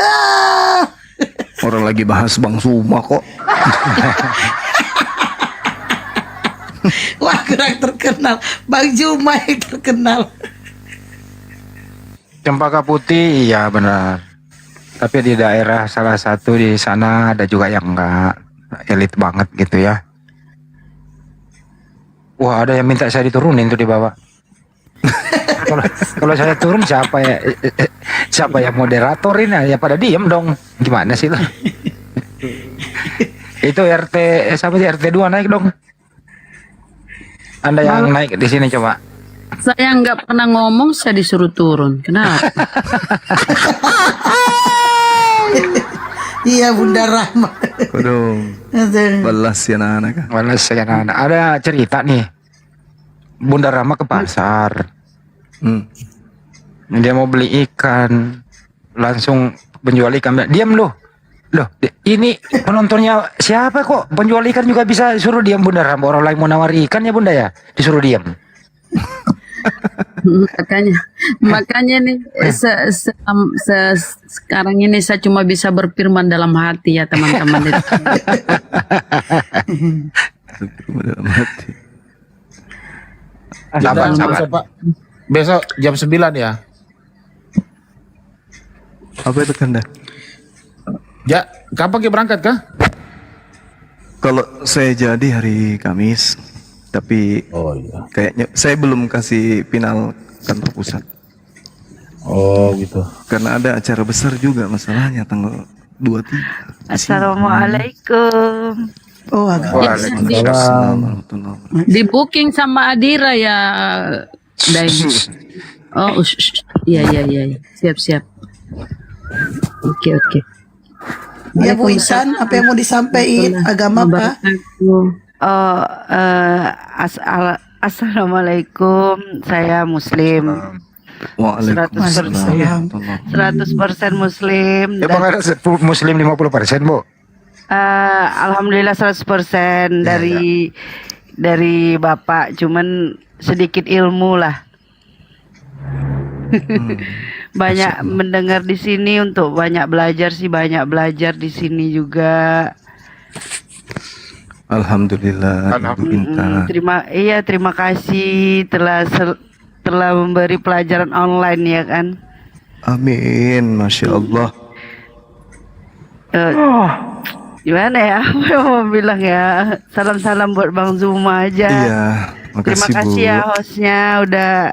B: Orang lagi bahas Bang Zuma kok.
A: Wah, kurang terkenal. Bang Zuma yang terkenal.
G: Cempaka Putih, iya benar. Tapi di daerah salah satu di sana ada juga yang enggak elit banget gitu ya. Wah, ada yang minta saya diturunin tuh di bawah. Kalau saya turun siapa ya? Siapa yang moderatorin ya? Pada diem dong. Gimana sih lo? Itu RT siapa sih RT 2 naik dong. Anda yang naik di sini coba.
K: Saya nggak pernah ngomong, saya disuruh turun. Kenapa?
A: Iya, Bunda Rahma.
B: Waduh. Balas ya anak-anak.
G: Balas ya anak-anak. Ada cerita nih. Bunda Rama ke pasar. Dia mau beli ikan. Langsung penjual ikan bilang, diam loh. Loh, ini penontonnya siapa kok? Penjual ikan juga bisa suruh diam Bunda Rama. Orang lain mau nawari ikan ya Bunda ya? Disuruh diam.
K: makanya nih sekarang ini saya cuma bisa berfirman dalam hati ya teman-teman.
B: Dalam hati.
L: Sabar. Pak. Besok jam 9 ya.
B: Apa itu Kanda?
L: Ya, kapan kita berangkat kah?
B: Kalau saya jadi hari Kamis, tapi kayaknya saya belum kasih final kantor pusat.
L: Oh gitu.
B: Karena ada acara besar juga masalahnya tanggal 23.
J: Assalamualaikum.
A: Oh,
B: Waalaikumsalam.
K: Di booking sama Adira ya, Daim. Oh, iya. Siap. Oke.
A: Ya Bu Insan, apa yang mau disampaikan agama Pak?
J: Assalamualaikum, saya Muslim. 100% Muslim.
G: Emang ada Muslim 50% Bu?
J: Alhamdulillah 100% dari Bapak, cuman sedikit ilmu lah. Banyak mendengar di sini, untuk banyak belajar di sini juga.
B: Alhamdulillah, Ibu Intan.
J: Terima kasih telah memberi pelajaran online ya kan.
B: Amin, Masya Allah.
J: Gimana ya, mau bilang ya, salam-salam buat Bang Zuma aja.
B: Iya, makasih
J: Terima kasih
B: Bu.
J: ya hostnya udah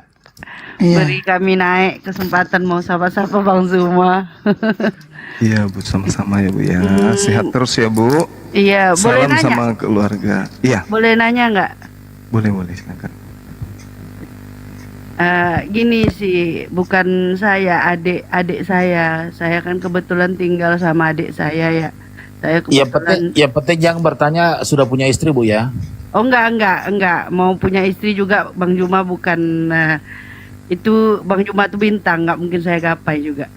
J: beri kami naik kesempatan mau sapa-sapa Bang Zuma.
B: Iya Bu, sama-sama ya Bu ya. Sehat terus ya Bu.
J: Iya, boleh
B: Salam
J: nanya?
B: sama keluarga. Iya,
J: Boleh nanya nggak?
B: boleh silakan.
J: Gini sih, bukan saya, adik saya. Saya kan kebetulan tinggal sama adik saya ya. Saya kebetulan.
L: Yang penting jangan bertanya sudah punya istri Bu ya.
J: Oh enggak. Mau punya istri juga Bang Juma, bukan. Itu Bang Juma tuh bintang, nggak mungkin saya gapai juga.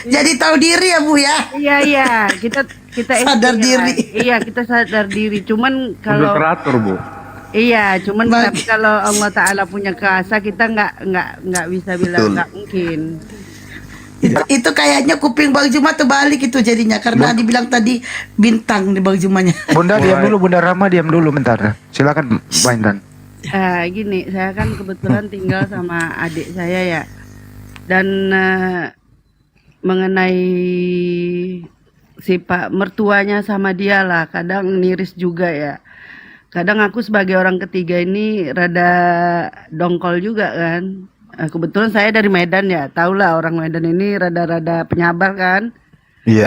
A: Jadi tahu diri ya Bu ya.
J: Iya, kita
A: Sadar diri.
J: Iya, kita sadar diri. Cuman kalau
E: teratur Bu.
J: iya, cuman tapi kalau Allah Taala punya kuasa, kita nggak bisa bilang nggak mungkin.
A: Itu kayaknya kuping Bang Juma terbalik itu jadinya, karena dibilang tadi bintang di Bang Jumanya.
G: Bunda diam dulu, Bunda Rama diam dulu bentar. Silakan Pak Intan.
J: Gini, saya kan kebetulan tinggal sama adik saya ya, dan mengenai sifat mertuanya sama dia lah, kadang miris juga ya. Kadang aku sebagai orang ketiga ini rada dongkol juga kan. Kebetulan saya dari Medan ya, tahulah orang Medan ini rada-rada penyabar kan.
B: Iya.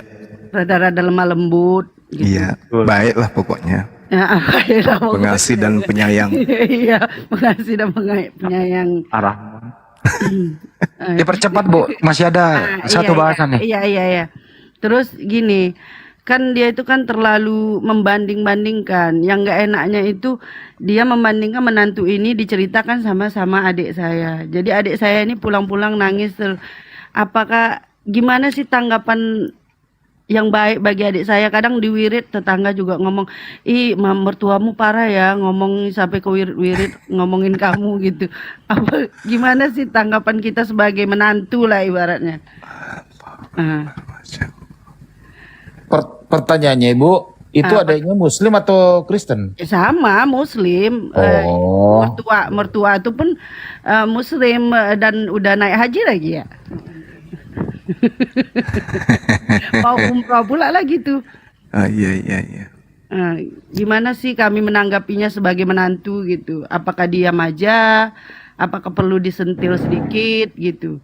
J: Rada-rada lemah lembut. Gitu.
B: Iya, baiklah pokoknya.
J: Ya, baiklah pokoknya.
B: Pengasih dan penyayang.
J: Iya, pengasih dan penyayang.
G: Dipercepat Bu, masih ada satu bahasan nih.
J: Iya. Terus gini, kan dia itu kan terlalu membanding-bandingkan. Yang nggak enaknya itu dia membandingkan menantu ini diceritakan sama adik saya. Jadi adik saya ini pulang-pulang nangis apakah gimana sih tanggapan yang baik bagi adik saya? Kadang di wirid tetangga juga ngomong, ih mertuamu parah ya, ngomong sampai ke wirid-wirid ngomongin kamu gitu. Apa gimana sih tanggapan kita sebagai menantu lah ibaratnya?
L: Pertanyaannya Ibu, itu adanya Muslim atau Kristen?
J: Sama Muslim.
L: Oh.
J: Mertua itu pun Muslim dan udah naik haji lagi ya. Mau umroh pula lagi tuh.
B: Iya.
J: Gimana sih kami menanggapinya sebagai menantu gitu? Apakah diam aja? Apakah perlu disentil sedikit gitu?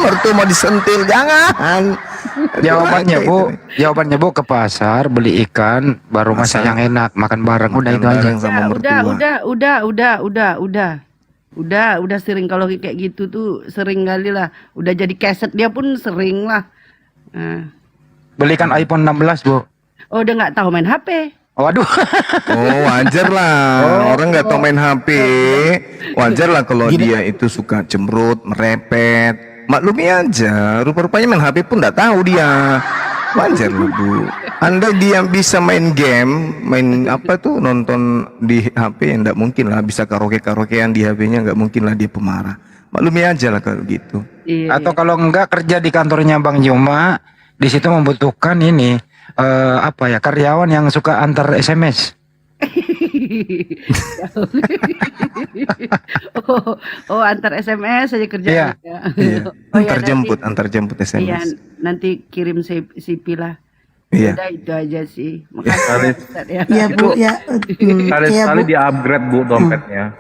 B: Mertua mau disentil, jangan.
G: Jawabannya Bu ke pasar beli ikan, baru masak yang enak, makan bareng, udah itu aja.
B: Sama mertua.
J: Udah sering kalau kayak gitu tuh sering kali lah. Udah jadi keset dia pun sering lah.
G: Belikan iPhone 16 Bu.
J: Oh udah nggak tahu main HP.
G: Waduh.
B: Oh wajar lah, orang nggak tahu main HP. Wajar lah kalau dia itu suka cemberut, merepet. Maklumi aja, rupa-rupanya main HP pun nggak tahu dia. Wajar lah Bu. Anda dia bisa main game, main apa tuh, nonton di HP, nggak mungkin lah bisa karaoke-karaokean di HP-nya, nggak mungkin lah dia pemarah. Maklumi aja lah kalau gitu.
G: Atau kalau enggak kerja di kantornya Bang Juma, di situ membutuhkan ini karyawan yang suka antar SMS.
J: Antar SMS saja kerja.
G: Iya.
B: Antar jemput SMS.
J: Iya, nanti kirim CV lah.
B: Iya.
J: Udah itu aja sih. Makasih Ustaz, ya.
A: Iya Bu, ya.
E: Sekali-sekali di-upgrade Bu dompetnya.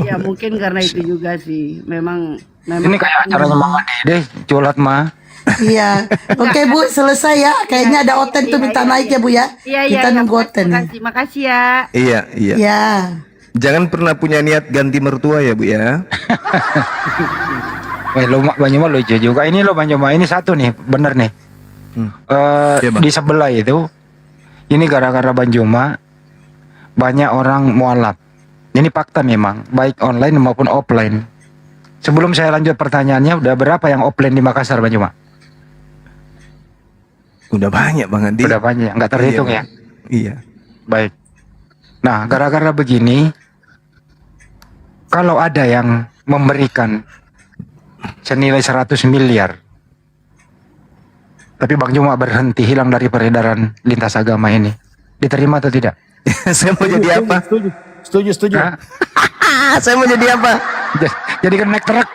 J: Iya, mungkin karena itu juga sih. Memang
G: Ini kayak acaranya Mama Dede, culat mah.
A: Iya. Oke Bu, selesai ya. Kayaknya ada Oten tuh minta naik ya Bu ya.
J: Iya,
A: Kita nunggu Oten.
J: Makasih ya.
B: Iya.
A: Ya.
B: Jangan pernah punya niat ganti mertua ya Bu ya.
G: Lo Bang Juma lucu juga. Ini lo Bang Juma, ini satu nih, bener nih. Di sebelah itu, ini gara-gara Bang Juma banyak orang mualaf. Ini fakta memang, baik online maupun offline. Sebelum saya lanjut pertanyaannya, udah berapa yang offline di Makassar Bang Juma?
B: Udah banyak Bang Andi.
G: Udah banyak, nggak terhitung ya?
B: Iya.
G: Baik. Nah, gara-gara begini, kalau ada yang memberikan senilai 100 miliar, tapi Bang Juma berhenti, hilang dari peredaran lintas agama ini, diterima atau tidak?
B: Saya mau jadi apa?
L: Setuju.
B: Saya mau jadi apa?
G: Jadi kan naik truk.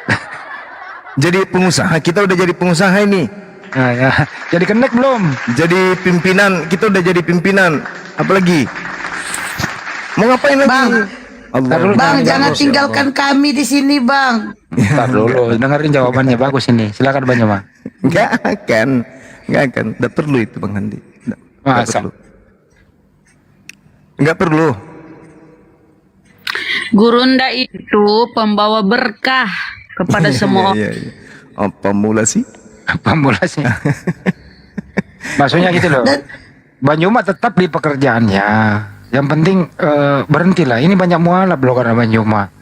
B: Jadi pengusaha, kita udah jadi pengusaha ini.
G: Nah, ya. Jadi kenek belum?
B: Jadi pimpinan, kita udah jadi pimpinan. Apalagi? Mau ngapain lagi?
A: Bang, jangan tinggalkan kami di sini, Bang.
G: Ntar dulu, dengerin jawabannya bagus ini. Silakan Bang Juma.
B: Enggak akan. Enggak perlu itu Bang Andi.
G: Masa?
B: Enggak perlu.
K: Gurunda itu pembawa berkah kepada semua.
B: Iya. Apa mula sih?
G: Maksudnya gitu loh. Bang Juma tetap di pekerjaannya. Yang penting berhentilah. Ini banyak mualaf loh karena Bang Juma.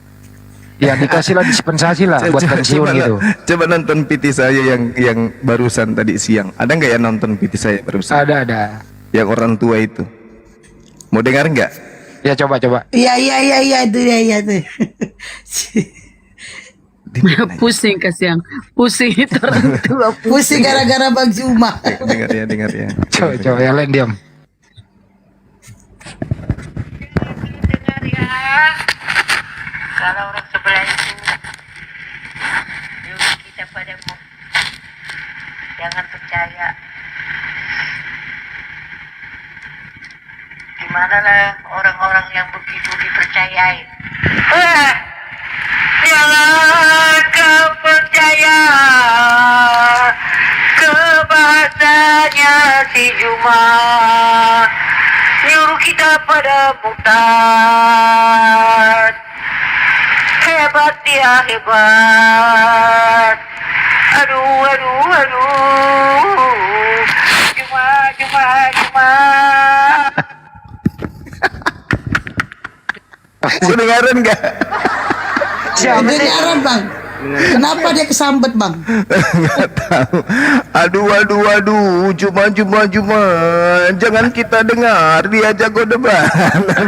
G: Ya dikasihlah dispensasi lah buat pensiun gitu.
B: Coba nonton PT saya yang barusan tadi siang. Ada nggak ya nonton PT saya barusan?
G: Ada.
B: Yang orang tua itu. Mau dengar nggak?
G: Ya coba.
A: Iya itu ya tuh.
K: Pusing kasihan. Pusing itu orang tua.
A: Pusing gara-gara Bang Juma.
B: Dengar ya.
G: Coba yang lain diam.
M: Dengar ya. Kalau orang sebelah itu nyuruh kita padamu, jangan percaya. Gimana lah orang-orang yang begitu dipercayai? Jangan kau percaya ke bahasanya si Juma, nyuruh kita pada murtad. Hebat dia, hebat. Aduh. Juma.
B: Kedengaran nggak?
A: Kedengaran Bang. Kenapa dia kesambet bang?
B: Nggak tahu. Aduh. Cuma. Jangan kita dengar dia jago debat.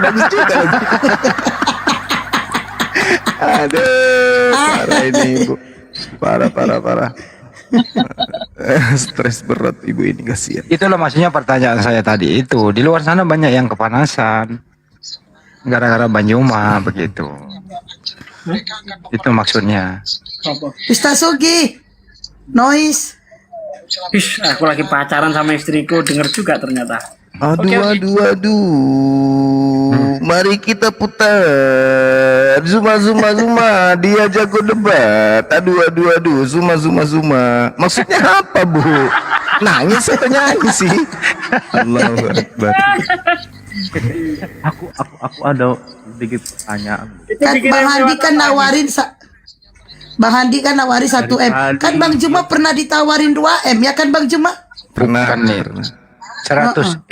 B: Bagus juga lagi. Aduh, parah ini ibu. Parah. Stres berat ibu ini, kasihan.
G: Itulah maksudnya pertanyaan saya tadi itu. Di luar sana banyak yang kepanasan gara-gara Banjuma begitu. Itu maksudnya.
A: Ustaz Sugi, noise.
N: Aku lagi pacaran sama istriku, denger juga ternyata.
B: Aduh. Mari kita putar. Zuma. Dia jago debat. Aduh. Zuma. Maksudnya apa, Bu? Nangis atau nyanyi sih? Allahu Akbar.
E: Aku ada sedikit pertanyaan.
A: Bang Handi kan nawarin Bang Handi kan nawarin 1 M. Kan Bang Juma pernah ditawarin 2 M ya kan Bang Juma?
B: Pernah.
G: 100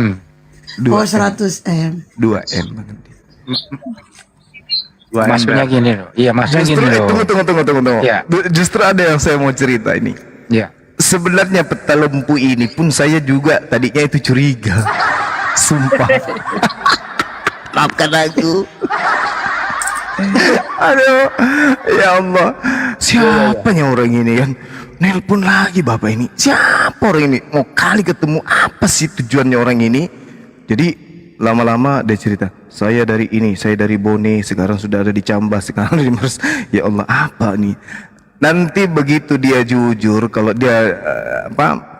G: M.
A: Oh 100 M.
B: 2 M.
G: Maksudnya gini loh. Iya, maksudnya gini loh.
B: Tunggu.
G: Ya.
B: Justru ada yang saya mau cerita ini.
G: Ya.
B: Sebenarnya peta lempu ini pun saya juga tadinya itu curiga. Sumpah. Maafkan aku. Aduh, ya Allah. Siapanya orang ini kan? Nelpon lagi bapak ini. Siapa orang ini? Mau kali ketemu, apa sih tujuannya orang ini? Jadi lama-lama dia cerita, saya dari ini, saya dari Bone, sekarang sudah ada di Cambas, sekarang di Mers. Ya Allah, apa nih? Nanti begitu dia jujur, kalau dia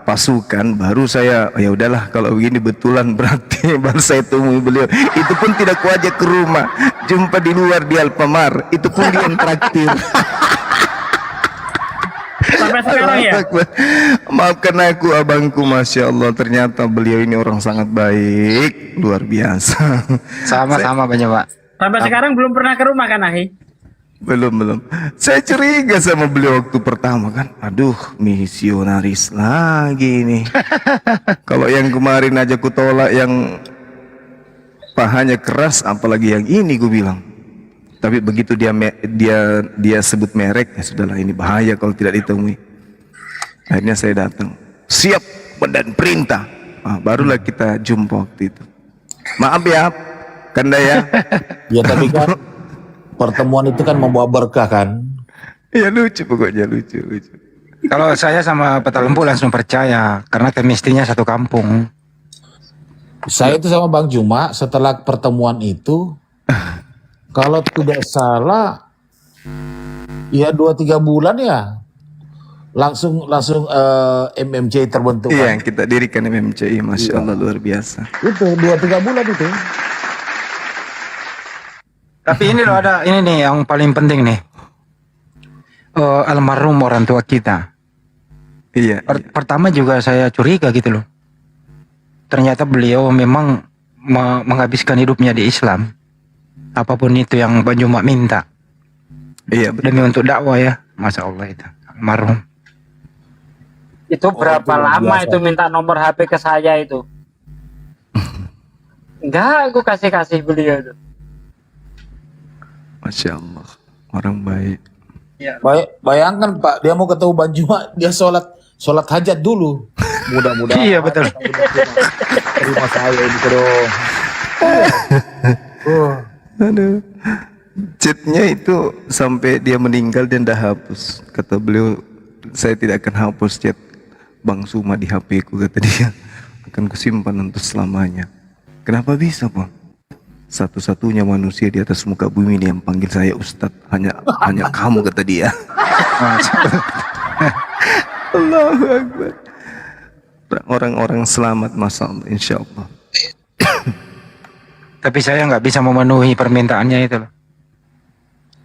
B: pasukan, baru saya, ya udahlah kalau begini betulan berarti baru saya temui beliau. Itu pun tidak kuajak ke rumah, jumpa di luar di Alfamart, itu pun dia yang traktir.
N: Sampai sekarang ya?
B: Maafkan aku abangku, Masya Allah, ternyata beliau ini orang sangat baik, luar biasa.
G: Sama-sama banyak Pak.
N: Sampai sekarang belum pernah ke rumah kan, Ahi?
B: Belum. Saya curiga sama beliau waktu pertama kan. Aduh, misionaris lagi nih. Kalau yang kemarin aja ku tolak yang pahanya keras, apalagi yang ini gue bilang. Tapi begitu dia sebut merek, ya sudahlah, ini bahaya kalau tidak ditemui. Akhirnya saya datang. Siap dan perintah. Barulah kita jumpa waktu itu. Maaf ya, Kanda ya.
L: Ya tapi kan pertemuan itu kan membawa berkah kan?
B: Ya lucu pokoknya, lucu.
G: Kalau saya sama peta lempu langsung percaya karena chemistry-nya satu kampung.
L: Saya itu sama Bang Juma setelah pertemuan itu, kalau tidak salah, ya 2-3 bulan ya, langsung MMC terbentuk.
B: Iya, yang kita dirikan MMCI, Masya Allah, luar biasa.
L: Itu 2-3 bulan itu.
G: Tapi ini loh, ada ini nih yang paling penting nih. Almarhum orang tua kita.
B: Iya.
G: Pertama juga saya curiga gitu loh. Ternyata beliau memang menghabiskan hidupnya di Islam. Apapun itu yang Bang Juma minta.
B: Iya, betul.
G: Demi untuk dakwah ya. Masya Allah itu. Almarhum.
N: Itu berapa lama itu minta nomor HP ke saya itu? Enggak, aku kasih beliau itu.
B: Masya Allah, orang baik.
N: Ya.
L: Bayangkan Pak, dia mau ketemu Bang Juma, dia sholat hajat dulu. Mudah-mudahan.
G: Iya betul.
L: Terima saya ini dong.
B: Aduh. Chatnya itu sampai dia meninggal dia ndak hapus. Kata beliau, saya tidak akan hapus chat Bang Suma di HP ku, kata dia. Akan kusimpan untuk selamanya. Kenapa bisa, Bang? Satu-satunya manusia di atas muka bumi ini yang panggil saya Ustadz, hanya kamu, kata dia. Allahu Akbar. Orang-orang selamat, Masya Allah, insya Allah.
G: Tapi saya nggak bisa memenuhi permintaannya itu loh.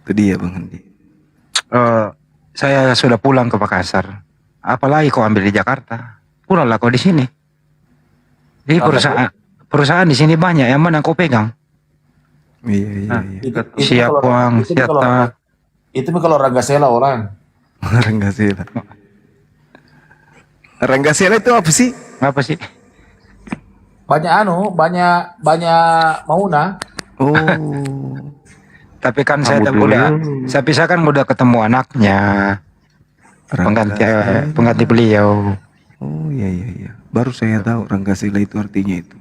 B: Itu dia Bang Handi.
G: Saya sudah pulang ke Makassar. Apalagi kau ambil di Jakarta? Pulanglah kau di sini. Jadi perusahaan di sini banyak, yang mana kau pegang?
B: Iya.
G: Siapang, Siata.
L: Itu kalau Ranggasela orang.
B: Ranggasela itu apa sih?
G: Apa sih?
L: Banyak banyak Mauna.
G: Oh. Tapi kan saya
B: Kamu
G: kan udah ketemu anaknya, pengganti beliau.
B: Oh iya. Baru saya tahu Ranggasila itu artinya itu.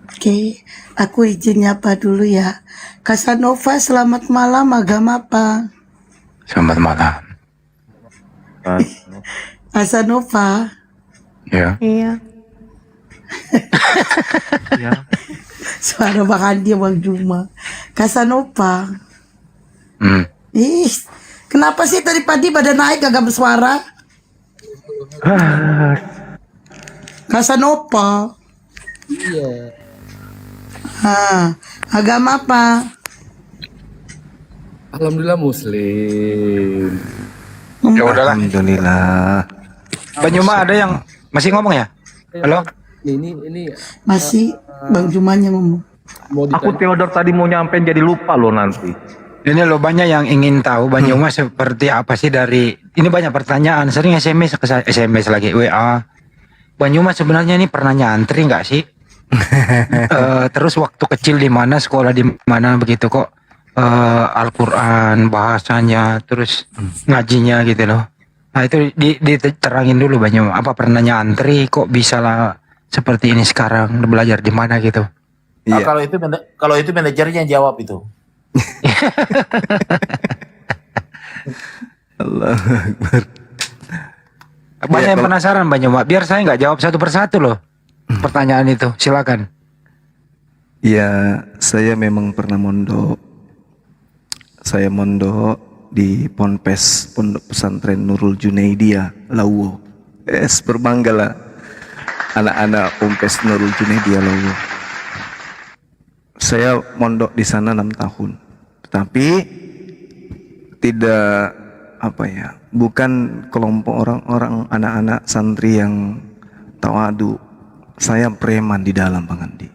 A: Oke, aku izin nyapa dulu ya. Casanova, selamat malam. Agama apa?
G: Selamat malam.
A: Casanova.
G: Ya.
A: Iya. Suara Bang Andi, Bang Juma. Casanova. Ih, kenapa sih tadi pagi pada naik gak bersuara? Casanova.
O: Iya.
A: Agama apa?
O: Alhamdulillah Muslim.
G: Ya udahlah.
B: Alhamdulillah.
G: Banyuma ada yang masih ngomong ya? Halo?
O: Ini
A: Masih Bang Jumanya ngomong.
E: Aku Theodor tadi mau nyampein jadi lupa loh nanti.
G: Ini loh banyak yang ingin tahu Banyuma seperti apa sih dari ini banyak pertanyaan sering SMS lagi WA. Banyuma sebenarnya ini pernah nyantri nggak sih? Terus waktu kecil di mana, sekolah di mana begitu kok Al-Quran bahasanya terus ngajinya gitu loh. Nah itu diterangin dulu Banyuma, apa pernah nyantri kok bisa lah seperti ini sekarang, belajar di mana gitu.
L: Iya. Kalau itu manajernya yang jawab itu.
B: Allah Akbar.
G: Banyak yang penasaran Banyuma, biar saya nggak jawab satu persatu loh pertanyaan itu, silakan.
B: Ya, saya memang pernah mondok. Saya mondok di Ponpes, Pondok Pesantren Nurul Junaidiyah, Lawo. Berbanggalah anak-anak Ponpes Nurul Junaidiyah Lawo. Saya mondok di sana 6 tahun. Tapi tidak bukan kelompok orang-orang anak-anak santri yang tawadu. Saya preman di dalam, Bang Andi.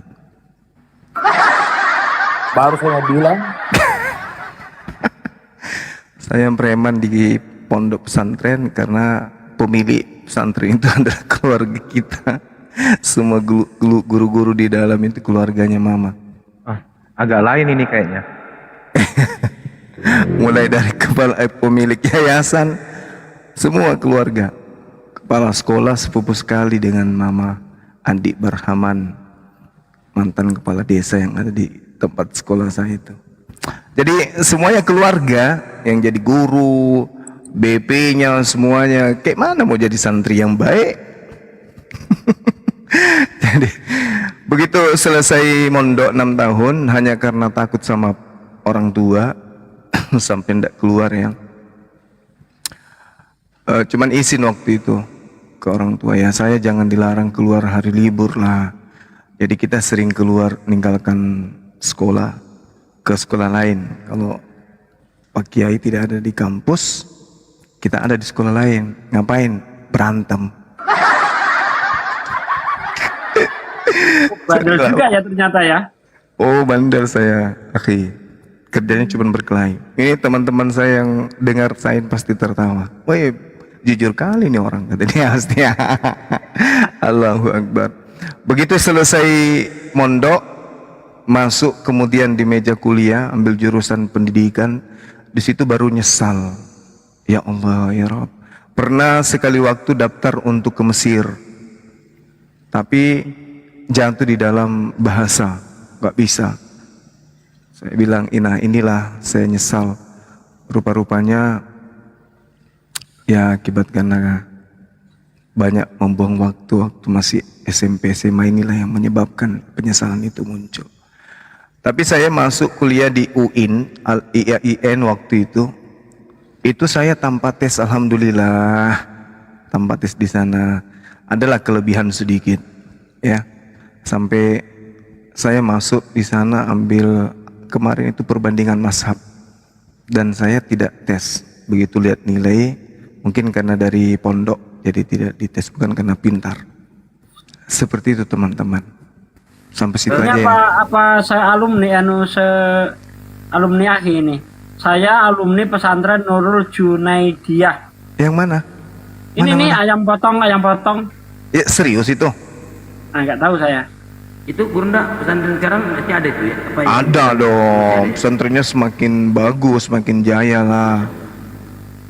L: Baru saya mau bilang.
B: Saya preman di pondok pesantren karena pemilik pesantren itu adalah keluarga kita. Semua guru-guru di dalam itu keluarganya mama.
E: Agak lain ini kayaknya.
B: Mulai dari kepala pemilik yayasan, semua keluarga. Kepala sekolah sepupu sekali dengan mama Andi Barhaman, mantan kepala desa yang ada di tempat sekolah saya itu. Jadi semuanya keluarga, yang jadi guru, BP-nya semuanya. Kayak mana mau jadi santri yang baik? Jadi begitu selesai mondok 6 tahun hanya karena takut sama orang tua sampai ndak keluar ya. Cuman izin waktu itu ke orang tua ya, saya jangan dilarang keluar hari libur lah. Jadi kita sering keluar meninggalkan sekolah ke sekolah lain. Kalau Pak Kiai tidak ada di kampus, kita ada di sekolah lain. Ngapain? Berantem.
N: Bandel juga ya ternyata ya.
B: Oh bandel saya, akhi. Kerjanya cuma berkelahi. Ini teman-teman saya yang dengar saya pasti tertawa. Woi, jujur kali nih orang, kata dia pasti. Allahu Akbar. Begitu selesai mondok, masuk kemudian di meja kuliah, ambil jurusan pendidikan. Di situ baru nyesal. Ya Allah, ya Rabb. Pernah sekali waktu daftar untuk ke Mesir, tapi jatuh di dalam bahasa, gak bisa. Saya bilang, inilah saya nyesal. Rupa-rupanya ya akibat karena banyak membuang waktu masih SMP SMA, inilah yang menyebabkan penyesalan itu muncul. Tapi saya masuk kuliah di UIN waktu itu saya tanpa tes, alhamdulillah. Tanpa tes di sana adalah kelebihan sedikit ya. Sampai saya masuk di sana ambil kemarin itu perbandingan mazhab dan saya tidak tes. Begitu lihat nilai, mungkin karena dari pondok jadi tidak dites, bukan karena pintar. Seperti itu teman-teman. Sampai situ aja ya.
N: Apa saya alumni alumni akhi ini. Saya alumni pesantren Nurul Junaidiyah.
B: Yang mana?
N: Ini nih ayam potong.
B: Ya serius itu?
N: Nah, nggak tahu saya.
F: Itu Gurunda pesantren sekarang masih ada itu ya? Apa ya?
B: Ada dong, pesantrennya semakin bagus, semakin jaya lah.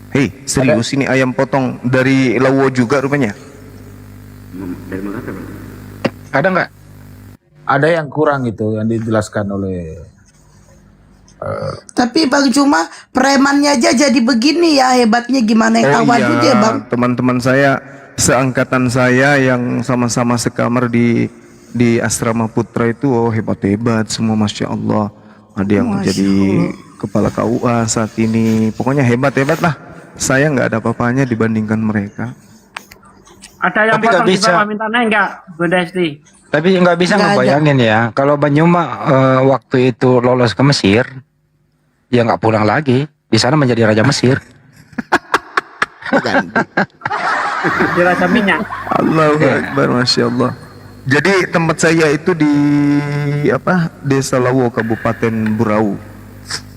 B: Hei, serius ini ayam potong dari Lawo juga rupanya?
F: Dari Makassar, Bang.
G: Ada nggak?
L: Ada yang kurang itu yang dijelaskan oleh
A: Tapi Bang Juma, premannya aja jadi begini ya, hebatnya gimana yang tawadhu dia Bang.
B: Teman-teman saya seangkatan saya yang sama-sama sekamar di asrama putra itu, oh hebat-hebat semua, masya Allah. Ada yang menjadi kepala KUA saat ini, pokoknya hebat-hebat lah. Saya nggak ada apa-apanya dibandingkan mereka.
N: Ada yang
G: Tapi nggak
N: potong di
G: bisa.
N: bawah mintanya enggak, Bu Desti?
G: Tapi nggak bisa
A: Nggak ada.
G: ngebayangin ya, kalau Bang Juma waktu itu lolos ke Mesir, ya nggak pulang lagi, di sana menjadi raja Mesir.
N: Dirasa minyak.
B: Allahu Akbar, masya Allah. Jadi tempat saya itu di Desa Lawo, Kabupaten Burau,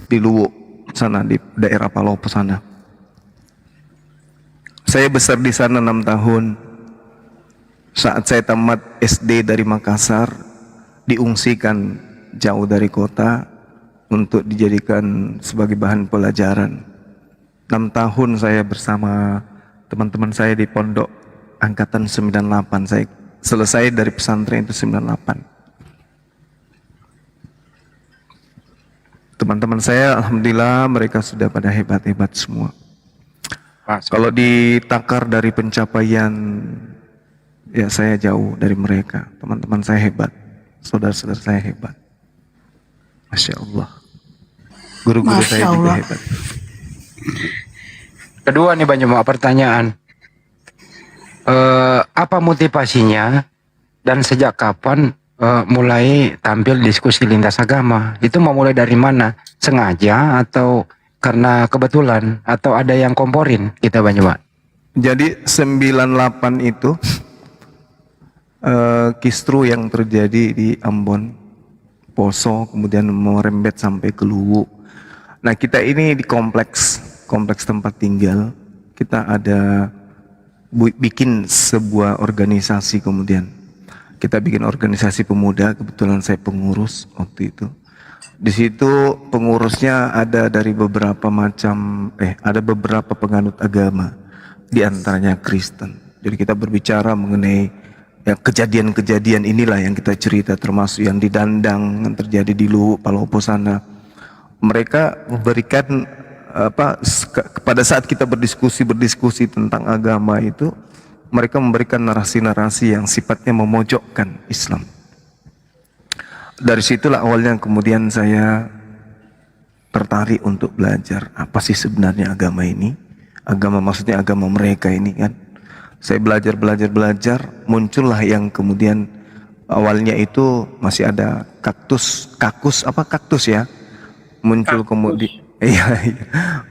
B: di Luwu sana, di daerah Palopo sana. Saya besar di sana 6 tahun. Saat saya tamat SD dari Makassar, diungsikan jauh dari kota untuk dijadikan sebagai bahan pelajaran. 6 tahun saya bersama teman-teman saya di pondok angkatan 98. Saya selesai dari pesantren itu 98. Teman-teman saya alhamdulillah mereka sudah pada hebat-hebat semua. Kalau ditakar dari pencapaian, ya saya jauh dari mereka. Teman-teman saya hebat, saudara-saudara saya hebat. Masya Allah. Guru-guru
A: Masya
B: saya juga
A: Allah.
B: hebat.
G: Kedua nih Bang Juma, pertanyaan. Apa motivasinya dan sejak kapan mulai tampil diskusi lintas agama? Itu mau mulai dari mana? Sengaja atau karena kebetulan atau ada yang komporin kita Bang Juma?
B: Jadi 98 itu kisru yang terjadi di Ambon, Poso, kemudian merembet sampai ke Luwu. Nah kita ini di kompleks tempat tinggal, kita ada bikin sebuah organisasi, kemudian kita bikin organisasi pemuda, kebetulan saya pengurus waktu itu. Di situ pengurusnya ada dari beberapa penganut agama, di antaranya Kristen. Jadi kita berbicara mengenai ya, kejadian-kejadian inilah yang kita cerita, termasuk yang di Dandang yang terjadi di Luwu, Palopo sana. Mereka memberikan pada saat kita berdiskusi tentang agama itu, mereka memberikan narasi-narasi yang sifatnya memojokkan Islam. Dari situlah awalnya kemudian saya tertarik untuk belajar apa sih sebenarnya agama ini. Agama maksudnya agama mereka ini kan. Saya belajar, muncullah yang kemudian awalnya itu masih ada kaktus ya. Muncul kemudian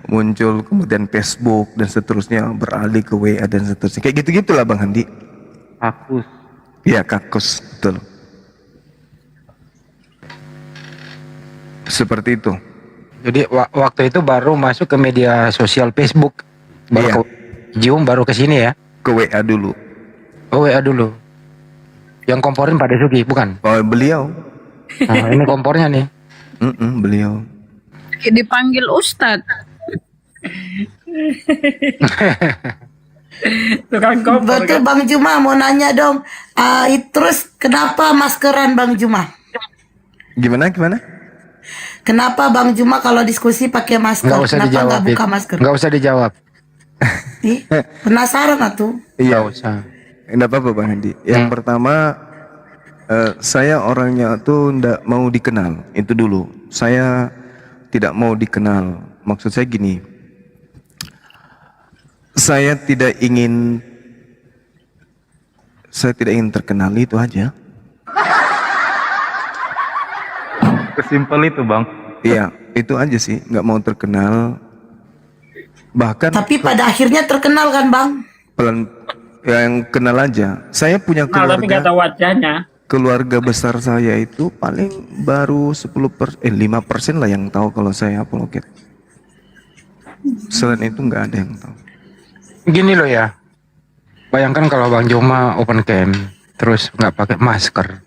B: muncul kemudian Facebook dan seterusnya, beralih ke WA dan seterusnya. Kayak gitu-gitulah Bang Handi.
E: Kakus.
B: Iya, kakus, betul. Seperti itu.
G: Jadi waktu itu baru masuk ke media sosial Facebook, baru Zoom, baru ke sini ya?
B: Ke WA dulu.
G: Oh WA dulu. Yang komporin Pak Desuki, bukan?
B: Oh beliau.
G: Nah, ini kompornya nih.
B: Beliau.
K: Dipanggil Ustadz.
N: Tukang kompor.
A: Betul Bang Juma, mau nanya dong. Terus kenapa maskeran Bang Juma?
B: Gimana?
A: Kenapa Bang Juma kalau diskusi pakai masker?
G: Nggak usah
A: Kenapa
G: dijawab.
A: nggak buka masker?
G: Nggak usah dijawab.
A: Ih, penasaran atuh.
B: Iya.
G: Nggak usah.
B: Enggak apa-apa Bang Handi. Yang pertama, saya orangnya tuh ndak mau dikenal. Itu dulu. Saya tidak mau dikenal. Maksud saya gini. Saya tidak ingin terkenal, itu aja.
E: Kesimpel itu Bang.
B: Iya, itu aja sih. Nggak mau terkenal. Bahkan
A: Tapi pada akhirnya terkenal kan Bang?
B: yang kenal aja. Saya punya
N: Nah, tapi nggak tahu wajahnya.
B: keluarga besar saya itu paling baru 5% lah yang tahu kalau saya apologet. Selain itu nggak ada yang tahu.
G: Gini loh ya. Bayangkan kalau Bang Juma open cam, terus nggak pakai masker.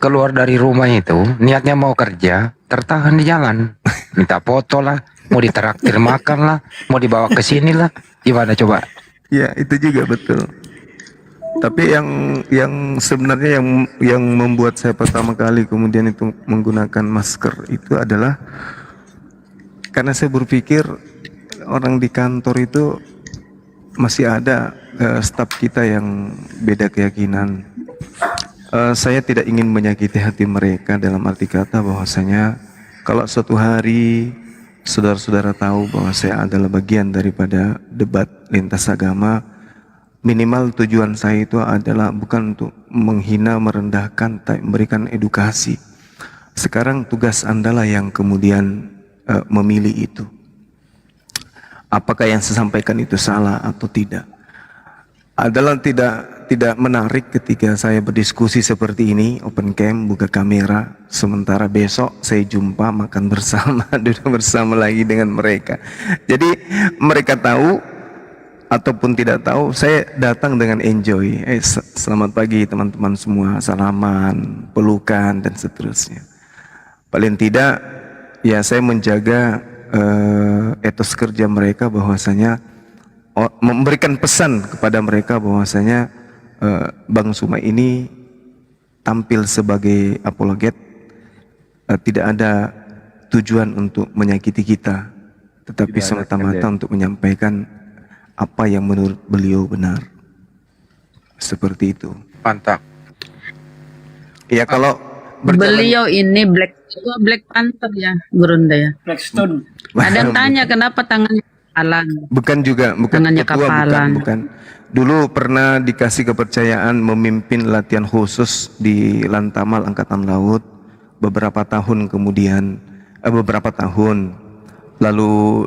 G: keluar dari rumah itu niatnya mau kerja, tertahan di jalan, minta foto lah, mau ditraktir makan lah, mau dibawa ke sini lah, gimana coba?
B: Ya, itu juga betul. Tapi yang sebenarnya yang membuat saya pertama kali kemudian itu menggunakan masker itu adalah karena saya berpikir orang di kantor itu masih ada staf kita yang beda keyakinan. Saya tidak ingin menyakiti hati mereka dalam arti kata bahwasanya kalau suatu hari saudara-saudara tahu bahwa saya adalah bagian daripada debat lintas agama, minimal tujuan saya itu adalah bukan untuk menghina, merendahkan, tapi memberikan edukasi. Sekarang tugas Anda lah yang kemudian memilih itu. Apakah yang saya sampaikan itu salah atau tidak? Adalah tidak menarik ketika saya berdiskusi seperti ini, open cam, buka kamera, sementara besok saya jumpa makan bersama, duduk bersama lagi dengan mereka. Jadi mereka tahu ataupun tidak tahu, saya datang dengan enjoy. Selamat pagi teman-teman semua, salaman, pelukan dan seterusnya. Paling tidak ya saya menjaga etos kerja mereka bahwasanya memberikan pesan kepada mereka bahwasanya Bang Zuma ini tampil sebagai apologet, tidak ada tujuan untuk menyakiti kita, tetapi semata-mata untuk menyampaikan apa yang menurut beliau benar. Seperti itu.
G: Mantap.
B: Ya kalau
K: Beliau ini Black Panther ya, Gurunda ya.
N: Blackstone.
K: Ada yang tanya kenapa tangannya kapalan.
B: Bukan juga, bukan
K: Tangannya
B: ketua,
K: kapalan.
B: bukan. Dulu pernah dikasih kepercayaan memimpin latihan khusus di Lantamal Angkatan Laut beberapa tahun kemudian, beberapa tahun. Lalu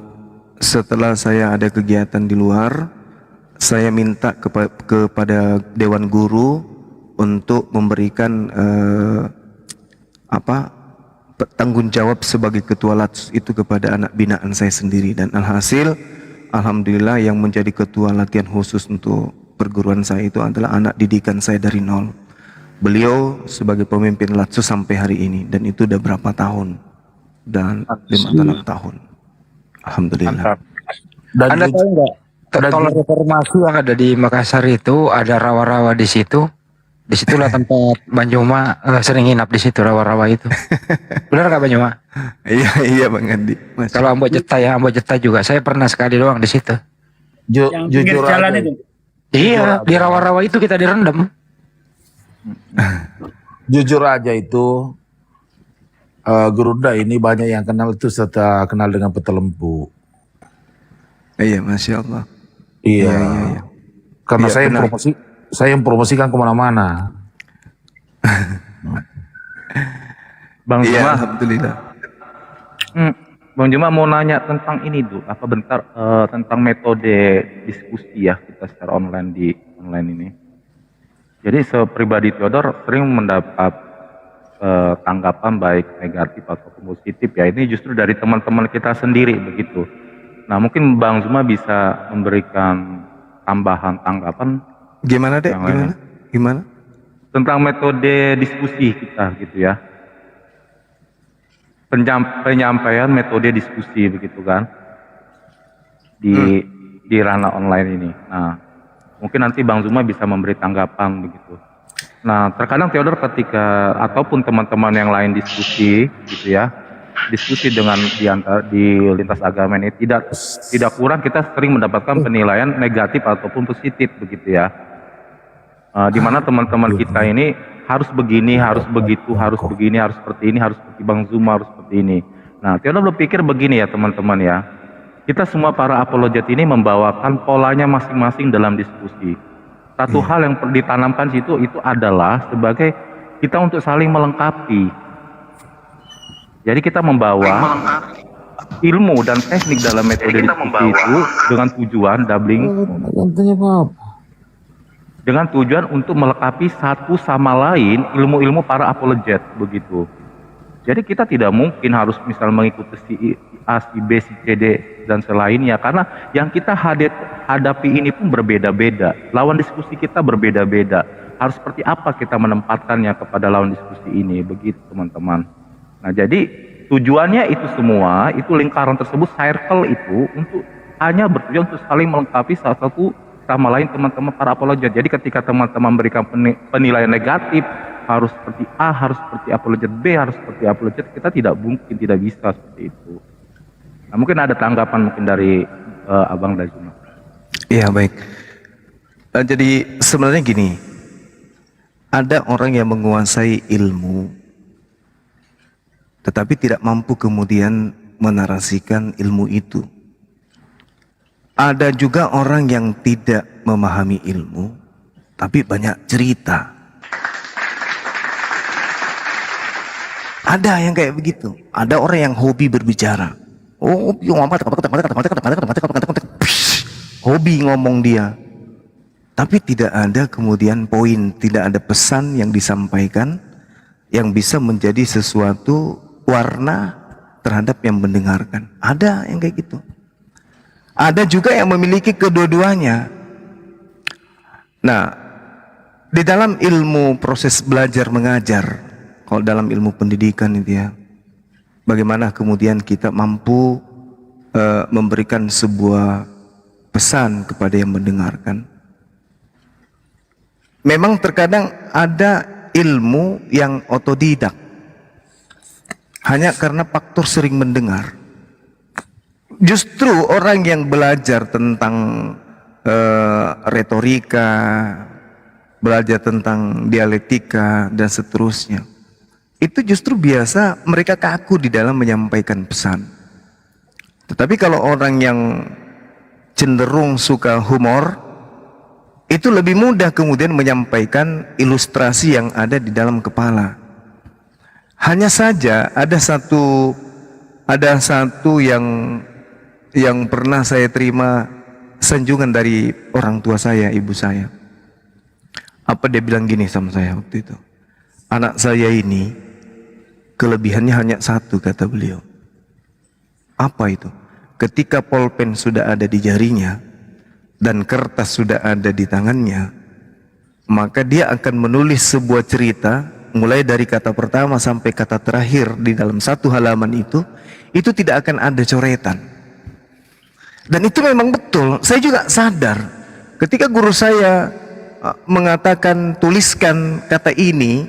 B: setelah saya ada kegiatan di luar, saya minta kepada Dewan Guru untuk memberikan tanggung jawab sebagai ketua Lats itu kepada anak binaan saya sendiri, dan alhasil alhamdulillah yang menjadi ketua latihan khusus untuk perguruan saya itu adalah anak didikan saya dari nol. Beliau sebagai pemimpin Latsus sampai hari ini, dan itu udah berapa tahun, dan 5-6 tahun. Alhamdulillah.
G: Dan Anda tahu nggak, tol reformasi yang ada di Makassar itu ada rawa-rawa di situ. Disitulah tempat Bang Zuma sering nginap di situ, rawa-rawa itu. Benar nggak Bang Zuma?
B: Iya Bang Andi.
G: Kalau Ambo Jeta juga, saya pernah sekali doang di situ.
N: Jujur jalan itu.
G: Iya, di rawa-rawa itu kita direndam.
L: Jujur aja itu, Gurunda ini banyak yang kenal itu setelah kenal dengan Petelempu.
B: Iya, Masya Allah.
L: Iya. Karena
B: Iya,
L: saya
B: benar.
L: saya yang promosikan kemana-mana.
E: Bang
B: Iya,
E: Zuma,
B: alhamdulillah.
E: Bang Zuma mau nanya tentang ini tuh, tentang metode diskusi ya kita secara online di online ini. Jadi sepribadi Theodor sering mendapat tanggapan baik negatif ataupun positif ya. Ini justru dari teman-teman kita sendiri begitu. Nah mungkin Bang Zuma bisa memberikan tambahan tanggapan.
B: Gimana dek? Gimana?
E: Tentang metode diskusi kita gitu ya. Penyampaian metode diskusi begitu kan di ranah online ini. Nah mungkin nanti Bang Zuma bisa memberi tanggapan begitu. Nah terkadang Theodor ketika ataupun teman-teman yang lain diskusi gitu ya, diskusi dengan di lintas agama ini tidak kurang kita sering mendapatkan penilaian negatif ataupun positif begitu ya. Di mana teman-teman kita ini harus begini, harus begitu, harus begini, harus seperti ini, harus seperti Bang Zuma, harus seperti ini. Nah, Theodor berpikir begini ya teman-teman ya. Kita semua para apologet ini membawakan polanya masing-masing dalam diskusi. Satu hal yang ditanamkan situ itu adalah sebagai kita untuk saling melengkapi. Jadi kita membawa ilmu dan teknik dalam metode diskusi itu dengan tujuan doubling. Dengan tujuan untuk melengkapi satu sama lain ilmu-ilmu para apologet begitu. Jadi kita tidak mungkin harus misal mengikuti si A, si B, si C, D dan selainnya karena yang kita hadapi ini pun berbeda-beda. Lawan diskusi kita berbeda-beda. harus seperti apa kita menempatkannya kepada lawan diskusi ini, begitu teman-teman. Nah jadi tujuannya itu semua, itu lingkaran tersebut, circle itu untuk hanya bertujuan untuk saling melengkapi satu sama lain teman-teman para apologet. Jadi ketika teman-teman memberikan penilaian negatif, harus seperti A, harus seperti apologet B, harus seperti apologet, kita tidak mungkin, tidak bisa seperti itu. Nah, mungkin ada tanggapan mungkin dari Abang Dazuma.
B: Iya baik. Jadi sebenarnya gini, ada orang yang menguasai ilmu, tetapi tidak mampu kemudian menarasikan ilmu itu. Ada juga orang yang tidak memahami ilmu, tapi banyak cerita. Ada yang kayak begitu. Ada orang yang hobi berbicara. Hobi ngomong dia. Tapi tidak ada kemudian poin, tidak ada pesan yang disampaikan yang bisa menjadi sesuatu warna terhadap yang mendengarkan. Ada yang kayak gitu. Ada juga yang memiliki kedua-duanya. Nah, di dalam ilmu proses belajar mengajar, kalau dalam ilmu pendidikan itu ya, bagaimana kemudian kita mampu memberikan sebuah pesan kepada yang mendengarkan. Memang terkadang ada ilmu yang otodidak, hanya karena faktor sering mendengar. Justru orang yang belajar tentang retorika, belajar tentang dialektika dan seterusnya, itu justru biasa mereka kaku di dalam menyampaikan pesan. Tetapi kalau orang yang cenderung suka humor, itu lebih mudah kemudian menyampaikan ilustrasi yang ada di dalam kepala. Hanya saja ada satu yang pernah saya terima sanjungan dari orang tua saya, ibu saya. Apa dia bilang gini sama saya waktu itu? Anak saya ini kelebihannya hanya satu, kata beliau. Apa itu? Ketika pulpen sudah ada di jarinya dan kertas sudah ada di tangannya, maka dia akan menulis sebuah cerita mulai dari kata pertama sampai kata terakhir di dalam satu halaman itu tidak akan ada coretan. Dan itu memang betul. Saya juga sadar ketika guru saya mengatakan tuliskan kata ini,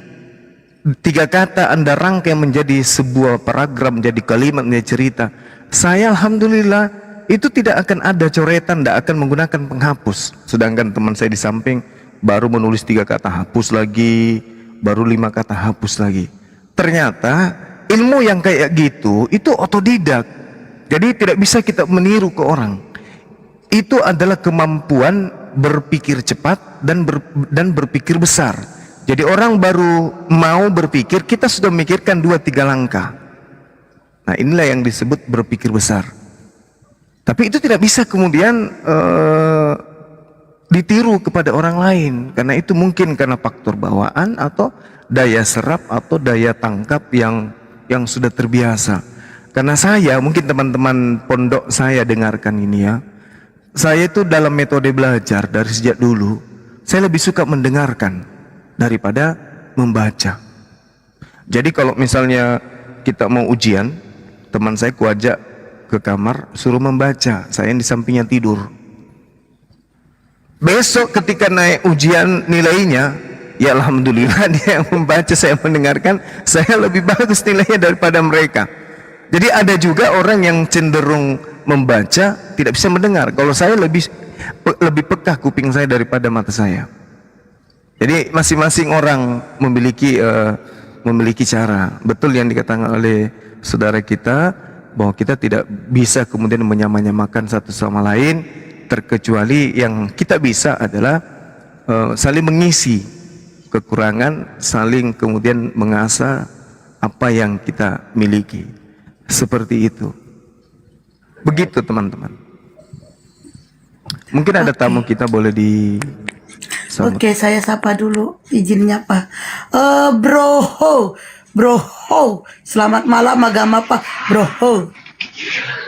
B: 3 kata Anda rangkai menjadi sebuah paragraf, menjadi kalimat, menjadi cerita. Saya alhamdulillah itu tidak akan ada coretan, tidak akan menggunakan penghapus. Sedangkan teman saya di samping baru menulis 3 kata hapus lagi, baru 5 kata hapus lagi. Ternyata ilmu yang kayak gitu itu otodidak. Jadi tidak bisa kita meniru ke orang. Itu adalah kemampuan berpikir cepat dan berpikir besar. Jadi orang baru mau berpikir, kita sudah memikirkan 2-3 langkah. Nah inilah yang disebut berpikir besar. Tapi itu tidak bisa kemudian ditiru kepada orang lain, karena itu mungkin karena faktor bawaan atau daya serap atau daya tangkap yang sudah terbiasa. Karena saya, mungkin teman-teman pondok saya dengarkan ini ya, saya itu dalam metode belajar dari sejak dulu, saya lebih suka mendengarkan daripada membaca. Jadi kalau misalnya kita mau ujian, teman saya kuajak ke kamar, suruh membaca, saya yang di sampingnya tidur. Besok ketika naik ujian nilainya, ya alhamdulillah dia yang membaca, saya mendengarkan, saya lebih bagus nilainya daripada mereka. Jadi ada juga orang yang cenderung membaca, tidak bisa mendengar. Kalau saya lebih peka kuping saya daripada mata saya. Jadi masing-masing orang memiliki cara. Betul yang dikatakan oleh saudara kita, bahwa kita tidak bisa kemudian menyamakan satu sama lain, terkecuali yang kita bisa adalah saling mengisi kekurangan, saling kemudian mengasah apa yang kita miliki. Seperti itu. Begitu teman-teman. Mungkin ada tamu kita, boleh di
A: Oke, saya sapa dulu, izinnya Pak. Bro, selamat malam, agama apa? Bro.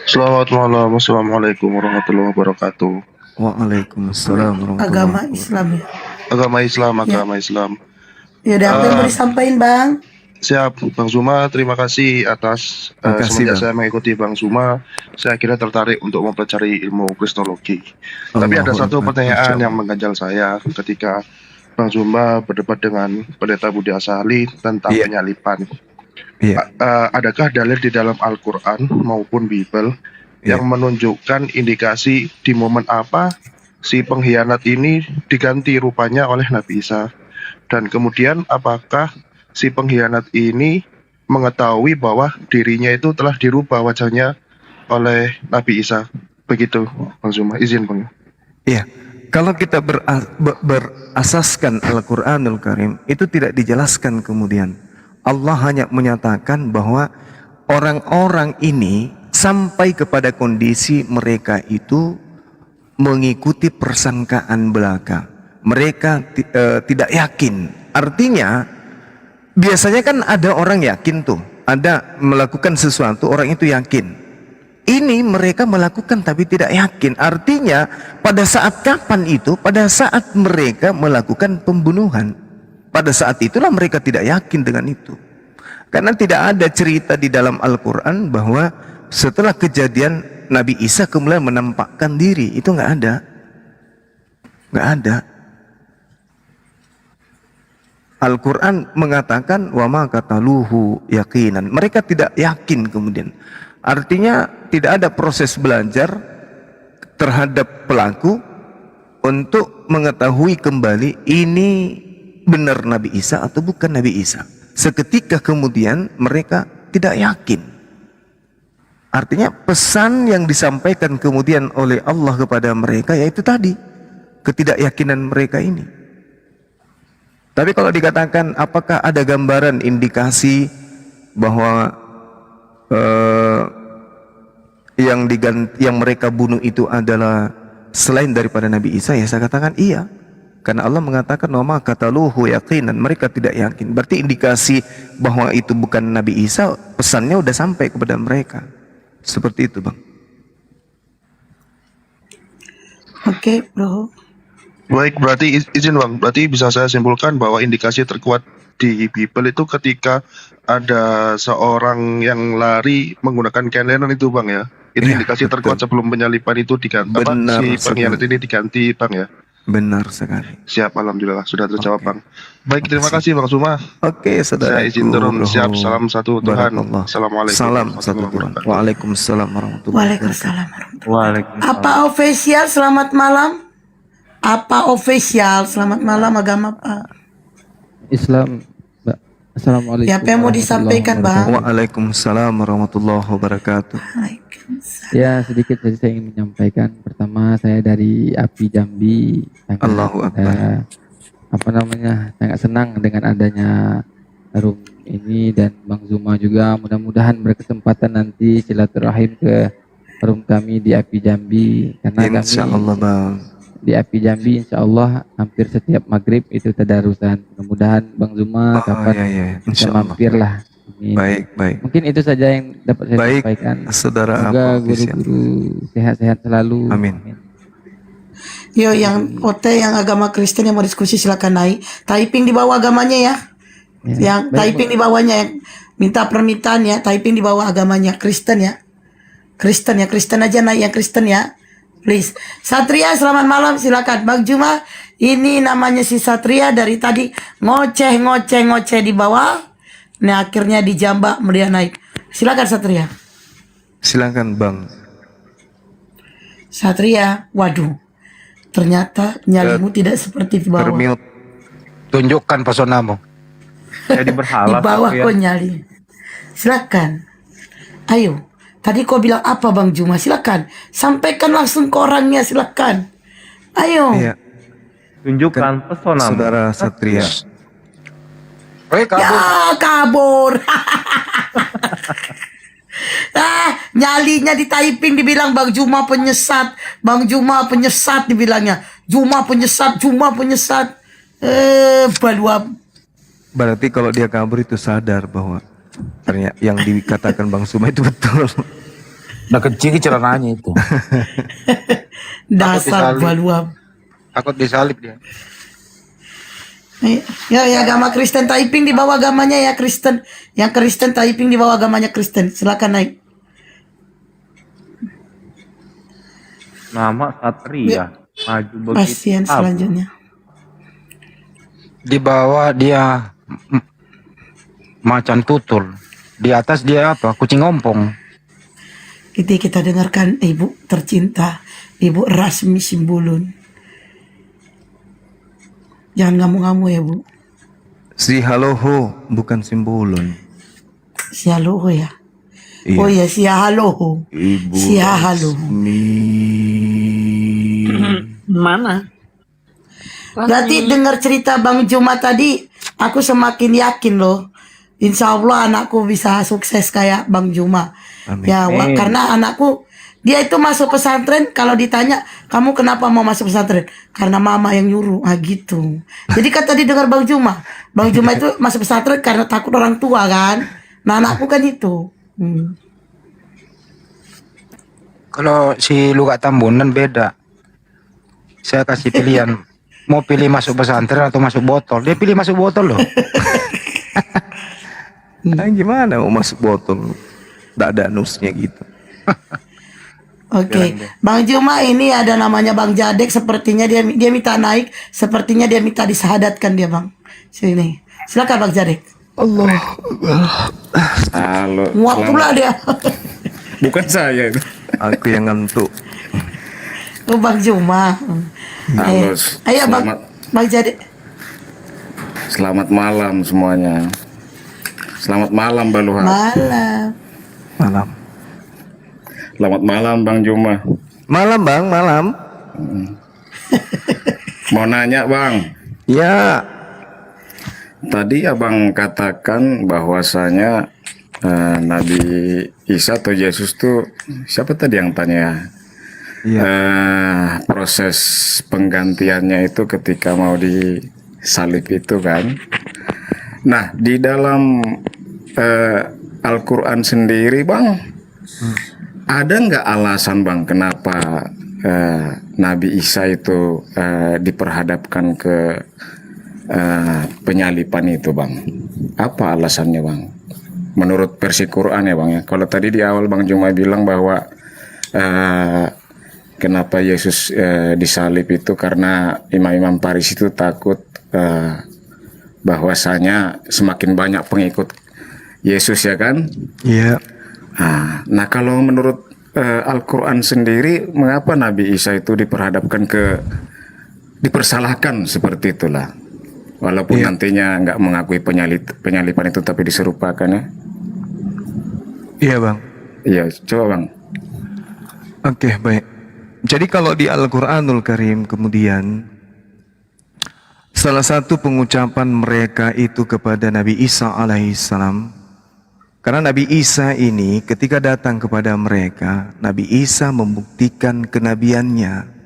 H: Selamat malam, assalamualaikum warahmatullahi wabarakatuh.
B: Waalaikumsalam warahmatullahi
A: Agama
B: wabarakatuh.
A: Islam ya.
P: Agama Islam.
A: Ya udah, apa yang mau disampaikan Bang?
P: Siap, Bang Zuma, terima kasih atas
B: Terima kasih,
P: semenjak
B: Bang.
P: saya mengikuti Bang Zuma, saya akhirnya tertarik untuk mempelajari ilmu kristologi. Tapi ada
B: Allahu
P: satu
B: Akbar.
P: pertanyaan
B: Masya
P: yang mengganjal saya ketika Bang Zuma berdebat dengan Pendeta Budi Asali tentang
B: Iya.
P: penyalipan.
B: Iya.
P: Adakah dalil di dalam Al-Quran maupun Bible yang menunjukkan indikasi di momen apa si pengkhianat ini diganti rupanya oleh Nabi Isa? Dan kemudian apakah si pengkhianat ini mengetahui bahwa dirinya itu telah dirubah wajahnya oleh Nabi Isa? Begitu, Bang Zuma. Izin, Bang.
B: Iya, kalau kita berasaskan Al-Quranul Karim, itu tidak dijelaskan kemudian. Allah hanya menyatakan bahwa orang-orang ini sampai kepada kondisi mereka itu mengikuti persangkaan belaka. Mereka tidak yakin. Artinya, biasanya kan ada orang yakin tuh, ada melakukan sesuatu, orang itu yakin. Ini mereka melakukan tapi tidak yakin. Artinya pada saat kapan itu? Pada saat mereka melakukan pembunuhan. Pada saat itulah mereka tidak yakin dengan itu. Karena tidak ada cerita di dalam Al-Quran bahwa setelah kejadian Nabi Isa kemudian menampakkan diri. Itu nggak ada. Nggak ada. Al-Quran mengatakan wa ma qataluhu yaqinan. Mereka tidak yakin kemudian. Artinya tidak ada proses belajar terhadap pelaku untuk mengetahui kembali ini benar Nabi Isa atau bukan Nabi Isa. Seketika kemudian mereka tidak yakin. Artinya pesan yang disampaikan kemudian oleh Allah kepada mereka yaitu tadi ketidakyakinan mereka ini. Tapi kalau dikatakan apakah ada gambaran indikasi bahwa yang mereka bunuh itu adalah selain daripada Nabi Isa, ya saya katakan iya. Karena Allah mengatakan wa ma qataluhu yaqinan, mereka tidak yakin. Berarti indikasi bahwa itu bukan Nabi Isa, pesannya udah sampai kepada mereka. Seperti itu, Bang.
A: Oke, Bro.
P: Baik, berarti izin Bang, berarti bisa saya simpulkan bahwa indikasi terkuat di Bible itu ketika ada seorang yang lari menggunakan kain lenan itu Bang ya. Itu indikasi terkuat sebelum penyalipan itu diganti,
B: Benar
P: si pengkhianat ini diganti Bang ya.
B: Benar sekali.
P: Siap, alhamdulillah sudah terjawab Bang. Baik, terima kasih Bang Zuma.
B: Oke, saudara.
P: Saya izin turun. Siap, salam satu Tuhan. Assalamualaikum.
B: Salam satu Tuhan. Waalaikumsalam warahmatullahi
A: Waalaikumsalam.
E: Waalaikumsalam.
A: Apa official selamat malam? Apa official selamat malam agama Pak?
O: Islam, Mbak. Assalamualaikum.
A: Ya, apa yang mau disampaikan, Bang?
B: Waalaikumsalam warahmatullahi wabarakatuh.
O: Ya, sedikit saja saya ingin menyampaikan. Pertama, saya dari API Jambi.
B: Allahu Akbar.
O: Sangat senang dengan adanya room ini dan Bang Zuma juga. Mudah-mudahan berkesempatan nanti silaturahim ke room kami di API Jambi. Karena
B: Insya
O: kami
B: Allah, Bang.
O: di API Jambi insya Allah hampir setiap maghrib itu tadarusan. Mudah-mudahan Bang Zuma kapan bisa
B: Insya Allah.
O: mampir lah. Amin.
B: Baik.
O: Mungkin itu saja yang dapat saya
B: Baik,
O: sampaikan.
B: saudara
O: Semoga
B: apa official.
O: guru-guru sehat-sehat selalu.
B: Amin.
A: Yo, yang OT yang agama Kristen yang mau diskusi silakan naik. Typing di bawah agamanya ya. Yang typing di bawahnya yang minta permintaan ya. Typing di bawah agamanya Kristen ya. Kristen aja naik yang Kristen ya. Please. Satria selamat malam, silakan. Bang Juma, ini namanya si Satria dari tadi ngoceh di bawah. Nah akhirnya dijambak kemudian naik. Silakan Satria.
B: Silakan, Bang.
A: Satria, waduh. Ternyata nyalimu tidak seperti di bawah.
G: Termute. Tunjukkan pesonamu.
E: Jadi berhala.
A: Di bawah
E: Pak, ya.
A: kok nyali. Silakan. Ayo. Tadi kau bilang apa Bang Juma? Silakan. Sampaikan langsung ke orangnya, silakan. Ayo.
B: Iya.
E: Tunjukkan pesona.
B: Saudara Satria.
A: Ya, kabur. Nyalinya di typing dibilang Bang Juma penyesat. Bang Juma penyesat dibilangnya. Juma penyesat. Baluap.
B: Berarti kalau dia kabur itu sadar bahwa ternyata yang dikatakan Bang Zuma itu betul.
L: Udah kecil celananya itu.
A: Dasar baluap.
G: Takut disalib dia.
A: Ya, agama Kristen Taiping di bawah agamanya ya Kristen. Yang Kristen Taiping di bawah agamanya Kristen. Silakan naik.
E: Nama Satria maju begitu.
A: Pasien selanjutnya.
G: Di bawah dia macan tutul. Di atas dia apa? Kucing ompong.
A: Kita dengarkan Ibu tercinta, Ibu Rasmi Simbulun. Jangan ngamu-ngamu ya Bu.
B: Si Haloho bukan Simbulun.
A: Si Haloho ya.
B: Iya.
A: Oh ya, si Haloho.
B: Ibu
A: Si Haloho.
N: Mana?
A: Berarti dengar cerita Bang Juma tadi, aku semakin yakin loh. Insya Allah anakku bisa sukses kayak Bang Juma.
B: Amin.
A: Ya, karena anakku dia itu masuk pesantren, kalau ditanya kamu kenapa mau masuk pesantren? Karena mama yang nyuruh, gitu. Jadi kan tadi dengar Bang Juma itu masuk pesantren karena takut orang tua kan. Nah anakku kan itu.
G: Kalau si Luka Tambunan beda. Saya kasih pilihan. Mau pilih masuk pesantren atau masuk botol? Dia pilih masuk botol loh.
B: Nah, gimana mau masuk botol? Tidak ada nusnya gitu.
A: Oke, Bang Juma ini ada namanya Bang Jadek. Sepertinya dia minta naik. Sepertinya dia minta disahadatkan dia Bang. Sini, silakan Bang Jadek.
B: Allah.
Q: Halo.
A: Muak pula dia.
Q: Bukan saya.
B: Aku yang ngantuk.
A: Oh, Bang Juma.
Q: Halo.
A: Ayo Bang Jadek.
Q: Selamat malam semuanya. Selamat malam Baluhan.
A: Malam.
Q: Selamat malam Bang Juma.
B: Malam Bang, malam.
Q: Mau nanya Bang.
B: Ya.
Q: Tadi Abang katakan bahwasanya Nabi Isa atau Yesus tuh siapa tadi yang tanya? Proses penggantiannya itu ketika mau disalib itu kan. Nah di dalam Al-Quran sendiri Bang, ada nggak alasan Bang kenapa Nabi Isa itu diperhadapkan ke penyalipan itu Bang? Apa alasannya Bang? Menurut versi Quran ya Bang ya. Kalau tadi di awal Bang Juma bilang bahwa kenapa Yesus disalib itu karena imam-imam Parisi itu takut bahwasanya semakin banyak pengikut Yesus ya kan?
B: Iya.
Q: Nah kalau menurut Al-Quran sendiri, mengapa Nabi Isa itu dipersalahkan seperti itulah, walaupun nantinya nggak mengakui penyalipan itu tapi diserupakan ya?
B: Iya Bang.
Q: Iya, coba Bang.
B: Oke, baik. Jadi kalau di Al-Quranul Karim kemudian salah satu pengucapan mereka itu kepada Nabi Isa alaihissalam, karena Nabi Isa ini ketika datang kepada mereka, Nabi Isa membuktikan kenabiannya.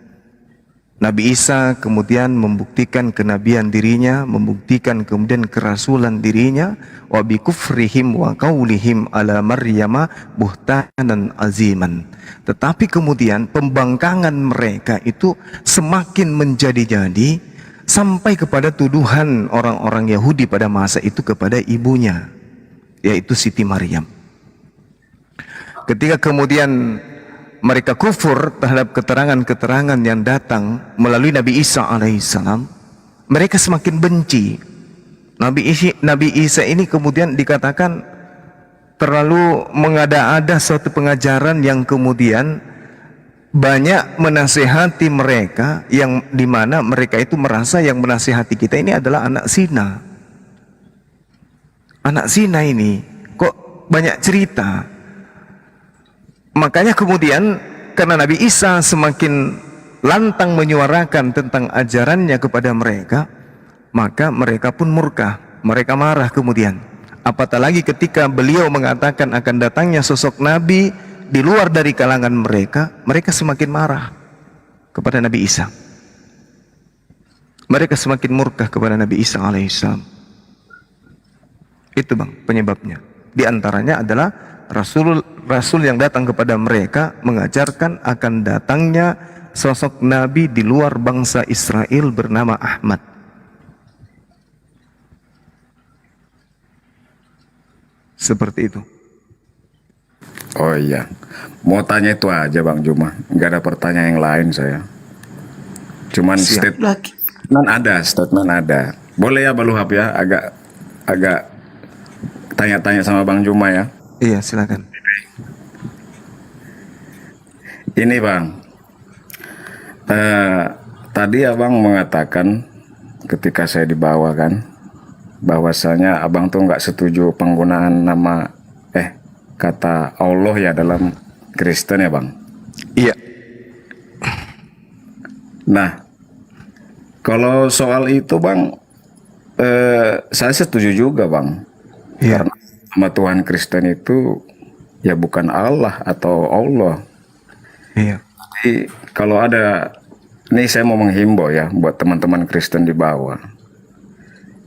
B: Nabi Isa kemudian membuktikan kenabian dirinya, membuktikan kemudian kerasulan dirinya, wa bi kufrihim wa qaulihim ala Maryama buhtanan aziman. Tetapi kemudian pembangkangan mereka itu semakin menjadi-jadi sampai kepada tuduhan orang-orang Yahudi pada masa itu kepada ibunya, yaitu Siti Maryam. Ketika kemudian mereka kufur terhadap keterangan-keterangan yang datang melalui Nabi Isa alaihissalam, mereka semakin benci. Nabi Isa ini kemudian dikatakan terlalu mengada-ada suatu pengajaran yang kemudian banyak menasehati mereka, yang dimana mereka itu merasa yang menasehati kita ini adalah anak zina. Anak zina ini kok banyak cerita. Makanya kemudian karena Nabi Isa semakin lantang menyuarakan tentang ajarannya kepada mereka, maka mereka pun murka, mereka marah kemudian. Apatah lagi ketika beliau mengatakan akan datangnya sosok Nabi di luar dari kalangan mereka, mereka semakin marah kepada Nabi Isa. Mereka semakin murka kepada Nabi Isa alaihissalam. Itu Bang penyebabnya. Di antaranya adalah Rasul yang datang kepada mereka mengajarkan akan datangnya sosok Nabi di luar bangsa Israel bernama Ahmad. Seperti itu.
Q: Oh iya, mau tanya itu aja Bang Juma, nggak ada pertanyaan yang lain saya. Cuman statement ada. Boleh ya Baluhap ya, agak tanya-tanya sama Bang Juma ya.
B: Iya, silakan.
Q: Ini Bang, tadi Abang mengatakan ketika saya dibawa kan, bahwasanya Abang tuh nggak setuju penggunaan nama kata Allah ya dalam Kristen ya Bang.
B: Iya.
Q: Nah, kalau soal itu Bang, saya setuju juga Bang.
B: Iya.
Q: Karena nama Tuhan Kristen itu ya bukan Allah atau Allah.
B: Iya.
Q: Jadi kalau ada, ini saya mau menghimbau ya buat teman-teman Kristen di bawah.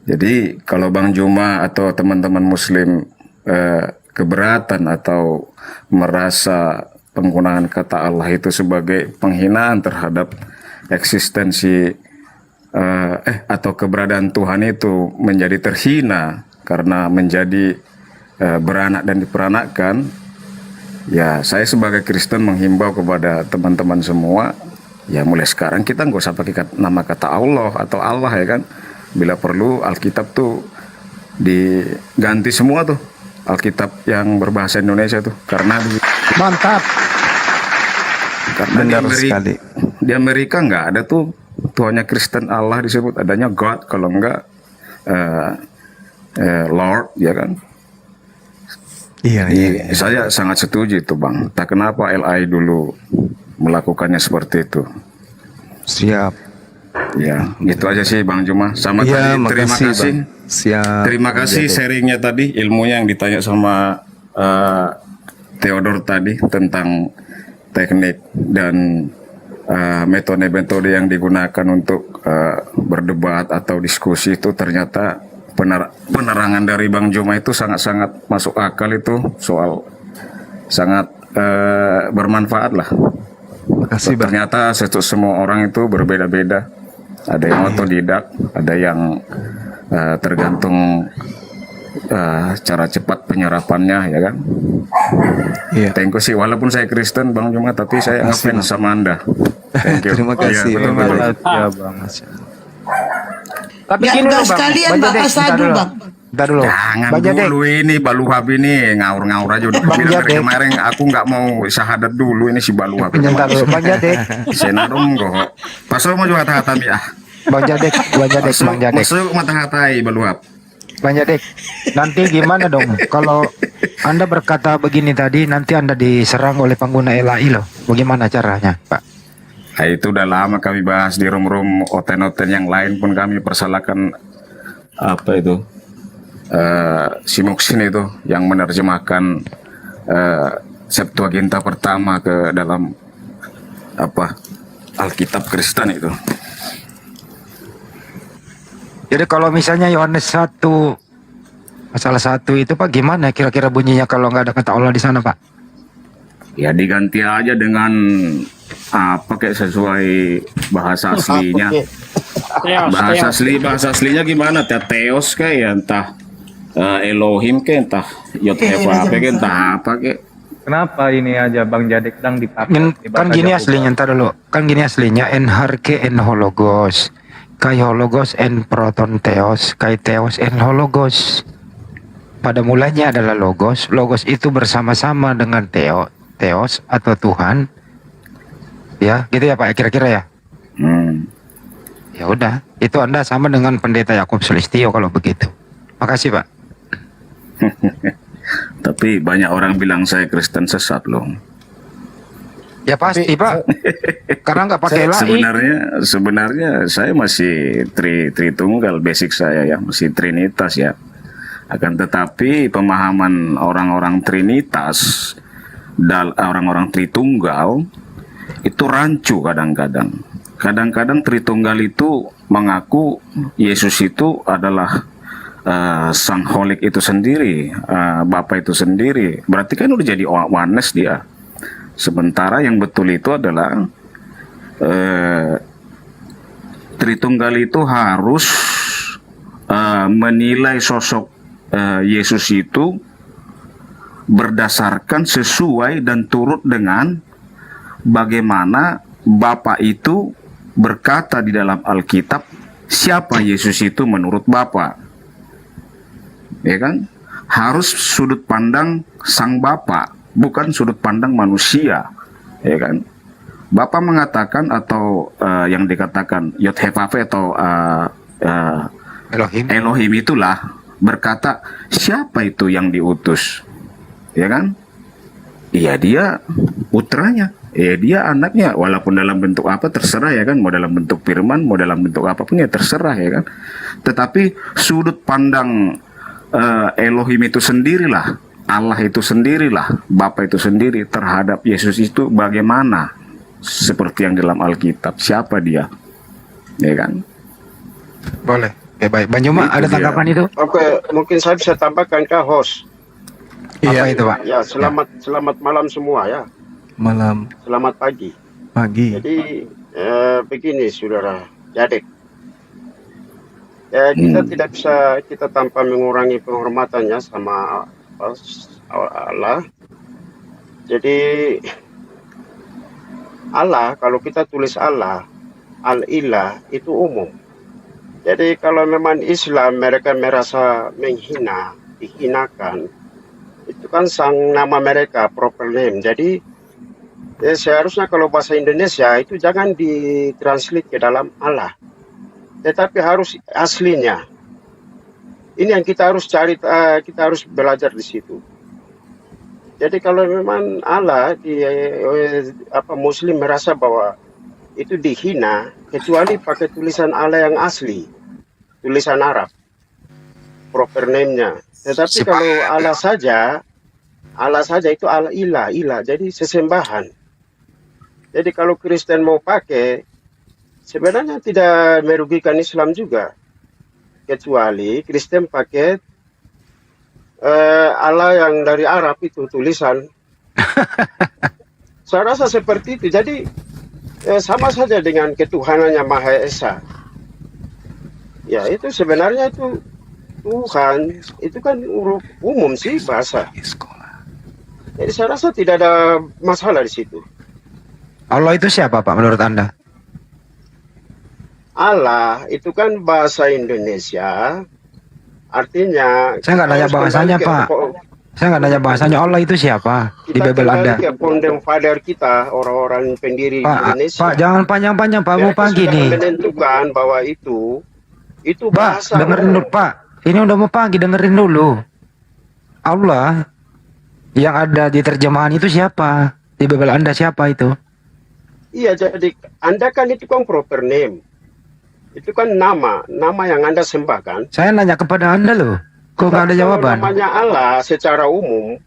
Q: Jadi kalau Bang Juma atau teman-teman Muslim keberatan atau merasa penggunaan kata Allah itu sebagai penghinaan terhadap eksistensi atau keberadaan Tuhan itu menjadi terhina karena menjadi beranak dan diperanakkan, ya saya sebagai Kristen menghimbau kepada teman-teman semua, ya mulai sekarang kita nggak usah pakai nama kata Allah atau Allah ya kan. Bila perlu Alkitab tuh diganti semua tuh, Alkitab yang berbahasa Indonesia tuh, karena
G: Mantap.
Q: karena
B: Benar sekali.
Q: di Amerika nggak ada tuh Tuhannya Kristen Allah disebut, adanya God, kalau enggak Lord ya kan.
B: Iya, iya.
Q: Saya sangat setuju itu Bang. Tak kenapa LI dulu melakukannya seperti itu.
B: Siap.
Q: Ya, gitu aja sih Bang Juma. Sama
B: Ya,
Q: tadi terima
B: makasih,
Q: kasih.
B: Bang. Siap.
Q: Terima kasih
B: Jadi.
Q: sharingnya tadi, ilmunya yang ditanya sama Theodor tadi tentang teknik dan metode-metode yang digunakan untuk berdebat atau diskusi itu ternyata penerangan dari Bang Juma itu sangat-sangat masuk akal, itu soal sangat bermanfaat lah.
B: Makasih, Bang.
Q: Ternyata semua orang itu berbeda-beda. Ada yang otodidak, ada yang tergantung cara cepat penyerapannya ya kan.
B: Iya.
Q: Thank you sih, walaupun saya Kristen Bang Juma, tapi saya ngefans sama Anda. Thank you.
B: Terima kasih.
Q: Iya, betul-betul.
B: Ya, Bang.
G: Tapi
A: Ya,
G: gini
A: enggak
G: loh, Bang.
A: sekalian
G: Bang
A: Bapak
G: Jadek,
A: sadu,
G: bentar dulu.
A: Bang.
G: Bentar dulu.
Q: Jangan
G: Bang Jadek.
Q: dulu ini Baluhab ini ngawur-ngawur aja udah
G: Bang
Q: bilang dari
G: Jadek.
Q: kemarin aku nggak mau syahadat dulu, ini si Baluhab.
G: Bentar dulu, Bang Jadek.
Q: Senadong kok. Pasal mau juga hata-hata ya.
G: Bang Jadek, Bang Jadek, Bang Jadek.
Q: Masuk mata-hatai Baluhab.
G: Bang Jadek, nanti gimana dong kalau Anda berkata begini tadi, nanti Anda diserang oleh pengguna LAI loh. Bagaimana caranya, Pak?
Q: Nah, itu udah lama kami bahas di room-room oten-oten yang lain pun kami persalahkan apa itu Simuksin itu yang menerjemahkan Septuaginta pertama ke dalam apa Alkitab Kristen itu.
G: Jadi kalau misalnya Yohanes 1 pasal 1 itu Pak, gimana kira-kira bunyinya kalau nggak ada kata Allah di sana, Pak?
Q: Ya diganti aja dengan apa kayak sesuai bahasa aslinya. Bahasa aslinya gimana? Theos kayak ya, entah Elohim kayak, entah Yod Eva kayak, entah apa kayak.
E: Kenapa ini aja Bang Jadek sedang dipakai?
G: Kan gini aslinya, ntar dulu. Kan gini aslinya, en harke en hologos. Kai hologos en proton theos, kai theos en hologos. Pada mulanya adalah logos. Logos itu bersama-sama dengan theos atau Tuhan. Ya, gitu ya Pak, kira-kira ya. Ya udah, itu Anda sama dengan pendeta Yakub Sulistyo kalau begitu. Makasih Pak.
Q: Tapi banyak orang bilang saya Kristen sesat loh.
G: Ya pasti Pak. Karena nggak pakai LAI.
Q: Sebenarnya saya masih Tritunggal, basic saya ya, masih Trinitas ya. Akan tetapi pemahaman orang-orang Trinitas dan orang-orang Tritunggal itu rancu kadang-kadang. Kadang-kadang Tritunggal itu mengaku Yesus itu adalah Sang Holik itu sendiri, Bapa itu sendiri. Berarti kan udah jadi oneness dia. Sementara yang betul itu adalah Tritunggal itu harus menilai sosok Yesus itu berdasarkan sesuai dan turut dengan bagaimana Bapa itu berkata di dalam Alkitab, siapa Yesus itu menurut Bapa. Ya kan? Harus sudut pandang sang Bapa, bukan sudut pandang manusia. Ya kan? Bapa mengatakan atau yang dikatakan Yod-Heh-Vav-Veh atau Elohim itulah berkata, siapa itu yang diutus? Ya kan? Iya, dia putranya. Ya, dia anaknya, walaupun dalam bentuk apa terserah ya kan, mau dalam bentuk firman, mau dalam bentuk apapun ya terserah ya kan. Tetapi sudut pandang Elohim itu sendirilah, Allah itu sendirilah, Bapa itu sendiri terhadap Yesus itu bagaimana? Seperti yang dalam Alkitab, siapa dia? Ya kan?
G: Boleh. Oke, baik. Bang Juma, ada tanggapan itu?
R: Oke, mungkin saya bisa tambahkan ke host.
G: Apa itu, Pak?
R: Ya, selamat malam semua ya.
B: Malam.
R: Selamat pagi.
B: Pagi.
R: Jadi begini saudara Jadek. Ya, kita tidak bisa kita tanpa mengurangi penghormatannya sama Allah. Jadi Allah, kalau kita tulis Allah, Al-Ilah itu umum. Jadi kalau memang Islam mereka merasa menghina, dihinakan, itu kan sang nama mereka, proper name. Jadi seharusnya kalau bahasa Indonesia itu jangan ditranslate ke dalam Allah, tetapi harus aslinya. Ini yang kita harus cari, kita harus belajar di situ. Jadi kalau memang Allah Muslim merasa bahwa itu dihina, kecuali pakai tulisan Allah yang asli, tulisan Arab, proper name-nya. Tetapi kalau Allah saja itu Al-Ilah, ilah, jadi sesembahan. Jadi kalau Kristen mau pakai, sebenarnya tidak merugikan Islam juga, kecuali Kristen pakai Allah yang dari Arab itu tulisan. Saya rasa seperti itu. Jadi sama saja dengan ketuhanannya Maha Esa. Ya itu sebenarnya itu Tuhan, itu kan umum sih bahasa. Jadi saya rasa tidak ada masalah di situ.
G: Allah itu siapa, Pak, menurut Anda?
R: Allah itu kan bahasa Indonesia, artinya
G: Saya nggak nanya bahasanya, Pak. Saya nggak nanya bahasanya. Allah itu siapa di Bible Anda?
R: Kita founding father kita, orang-orang pendiri Indonesia.
G: Pak, jangan panjang-panjang, Pak. Mau pagi nih.
R: Menentukan bahwa itu bahasa.
G: Pak, dengerin dulu, Pak. Ini udah mau pagi, dengerin dulu. Allah yang ada di terjemahan itu siapa? Di Bible Anda siapa itu?
R: Iya, jadi Anda kan itu kan proper name. Itu kan nama yang Anda sembah kan?
G: Saya nanya kepada Anda loh. Kok nggak ada jawaban?
R: Namanya Allah secara umum,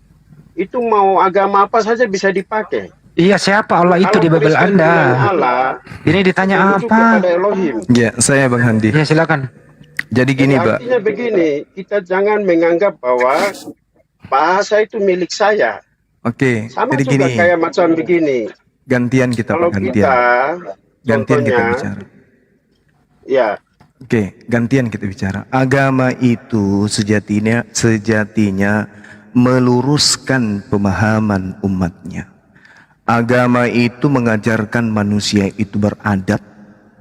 R: itu mau agama apa saja bisa dipakai.
G: Iya, siapa Allah itu di Bible Anda?
R: Allah,
G: ini ditanya apa?
B: Ya, saya Bang Handi.
G: Ya, silakan.
B: Jadi gini, Pak.
R: Artinya begini, kita jangan menganggap bahwa bahasa itu milik saya.
B: Oke,
R: Sama
B: jadi
R: juga
B: gini.
R: kayak macam begini.
B: Gantian kita,
R: Kalau
B: Pak, gantian. Gantian kita
R: contohnya,
B: bicara.
R: Ya,
B: Oke, gantian kita bicara. Agama itu sejatinya meluruskan pemahaman umatnya. Agama itu mengajarkan manusia itu beradab,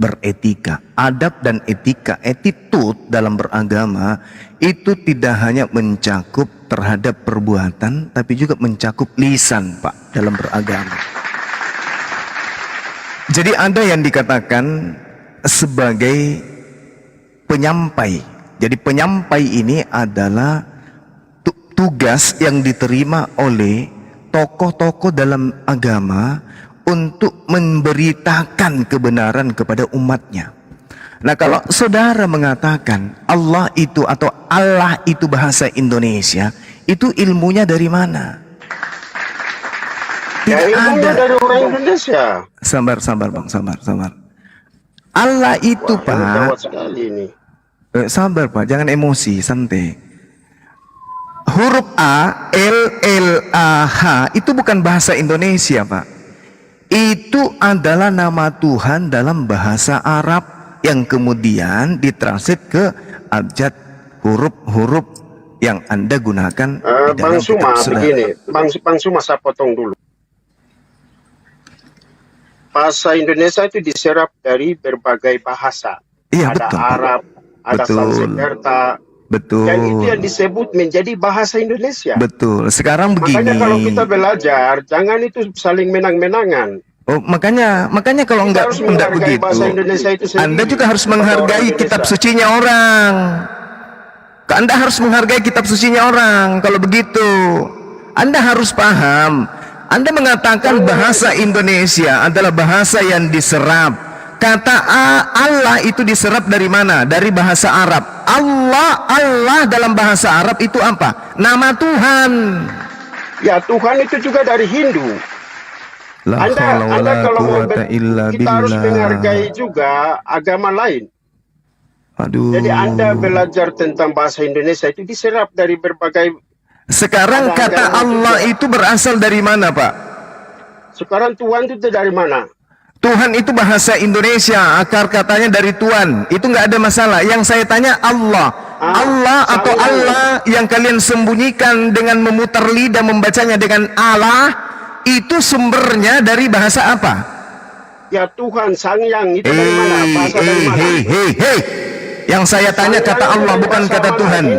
B: beretika. Adab dan etika, attitude dalam beragama itu tidak hanya mencakup terhadap perbuatan, tapi juga mencakup lisan, Pak, dalam beragama. Jadi ada yang dikatakan sebagai penyampai. Jadi penyampai ini adalah tugas yang diterima oleh tokoh-tokoh dalam agama untuk memberitakan kebenaran kepada umatnya. Nah, kalau saudara mengatakan Allah itu atau Allah itu bahasa Indonesia, itu ilmunya dari mana? Tidak ada.
R: Dari orang Indonesia.
B: Sabar Bang, sabar. Allah itu,
R: Wah,
B: Pak.
R: gawat sekali ini.
B: Sabar, Pak, jangan emosi, santai. Huruf A, L, L, A, H itu bukan bahasa Indonesia, Pak. Itu adalah nama Tuhan dalam bahasa Arab yang kemudian ditranslate ke abjad huruf-huruf yang Anda gunakan di
R: Bang
B: dalam
R: Suma,
B: kitab saudara.
R: begini, Bang Suma saya potong dulu. Bahasa Indonesia itu diserap dari berbagai bahasa.
B: Iya,
R: Ada
B: betul.
R: Arab, ada
B: Betul.
R: Sanskerta,
B: Betul.
R: yang itu yang disebut menjadi bahasa Indonesia.
B: Betul. Sekarang
R: Makanya kalau
B: begini.
R: kita belajar, jangan itu saling menang-menangan.
B: Oh, makanya kalau
R: Kita
B: enggak
R: harus menghargai
B: begitu,
R: bahasa Indonesia itu sendiri.
B: Anda juga harus
R: sebagai orang
B: menghargai
R: Indonesia.
B: kitab sucinya orang. Anda harus menghargai kitab sucinya orang. Kalau begitu, Anda harus paham. Anda mengatakan bahasa Indonesia adalah bahasa yang diserap. Kata Allah itu diserap dari mana? Dari bahasa Arab. Allah dalam bahasa Arab itu apa? Nama Tuhan.
R: Ya, Tuhan itu juga dari Hindu.
B: La
R: Anda
B: haula wala
R: kalau mau
B: quwata illa
R: kita harus
B: billah.
R: menghargai juga agama lain.
B: Aduh.
R: Jadi Anda belajar tentang bahasa Indonesia itu diserap dari berbagai.
B: Sekarang
R: Ada
B: kata
R: agama
B: Allah
R: juga.
B: itu berasal dari mana, Pak?
R: Sekarang Tuhan itu dari mana?
B: Tuhan itu bahasa Indonesia, akar katanya dari Tuhan. Itu nggak ada masalah. Yang saya tanya Allah. Allah atau Allah yang kalian sembunyikan dengan memutar lidah membacanya dengan Allah, itu sumbernya dari bahasa apa?
R: Ya Tuhan, Sang Yang itu dari mana? Bahasa dari mana?
B: Hei. Yang saya tanya kata Allah bukan kata Tuhan.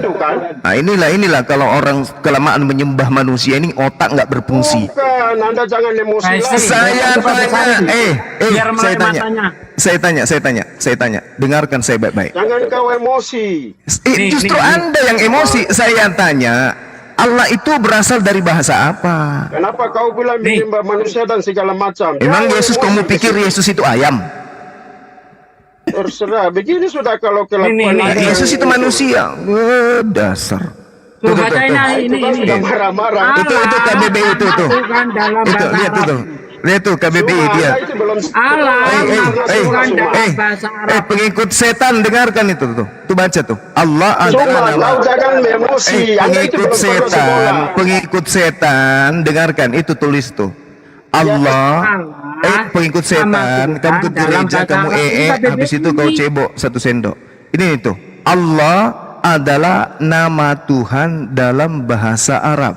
B: Nah inilah kalau orang kelamaan menyembah manusia ini otak nggak berfungsi.
R: Bukan, Anda jangan emosi lagi.
B: Saya tanya,
N: Biar
B: saya tanya, dengarkan saya baik-baik.
R: Jangan kau emosi.
B: Justru Anda yang emosi. Saya tanya, Allah itu berasal dari bahasa apa?
R: Kenapa kau bilang menyembah manusia dan segala macam?
B: Emang
R: Jangan
B: Yesus
R: emosi
B: kamu
R: ke
B: pikir
R: situ.
B: Yesus itu ayam?
R: Terserah. Begini sudah kalau kelakuan Anda
B: Yesus
R: yang
B: itu manusia. Dasar.
N: Tuh bacanya
R: Itu kan sudah marah-marah.
B: Itu KBBI itu tuh.
N: Masukkan dalam
B: Itu
N: bahasa
B: lihat
N: Arab.
B: tuh. Lihat tuh KBBI dia.
R: Itu belum.
N: Allah masukkan dalam bahasa Arab.
B: Pengikut setan dengarkan itu tuh. Tuh baca tuh. Allah adalah
R: Cuma kau jangan emosi. Anda itu belum pernah sekolah.
B: pengikut setan dengarkan itu tulis tuh. Allah pengikut setan, kamu ke gereja, kamu habis itu kau cebok 1 sendok. Ini itu. Allah adalah nama Tuhan dalam bahasa Arab.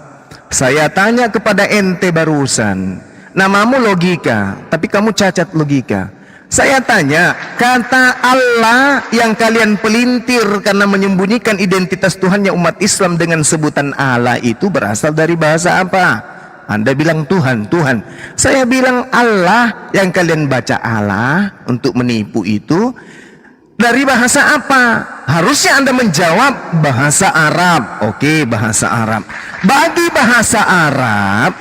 B: Saya tanya kepada ente barusan, namamu logika, tapi kamu cacat logika. Saya tanya, kata Allah yang kalian pelintir karena menyembunyikan identitas Tuhannya umat Islam dengan sebutan Allah itu berasal dari bahasa apa? Anda bilang Tuhan. Saya bilang Allah yang kalian baca Allah untuk menipu itu dari bahasa apa? Harusnya Anda menjawab bahasa Arab. Oke, bahasa Arab. Bagi bahasa Arab,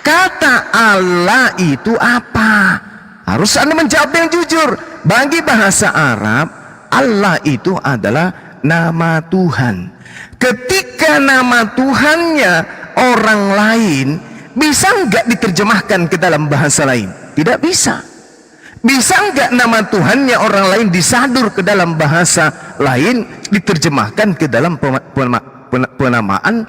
B: kata Allah itu apa? Harus Anda menjawab yang jujur. Bagi bahasa Arab, Allah itu adalah nama Tuhan. Ketika nama Tuhannya orang lain, bisa nggak diterjemahkan ke dalam bahasa lain? Tidak bisa. Bisa nggak nama Tuhannya orang lain disadur ke dalam bahasa lain, diterjemahkan ke dalam penamaan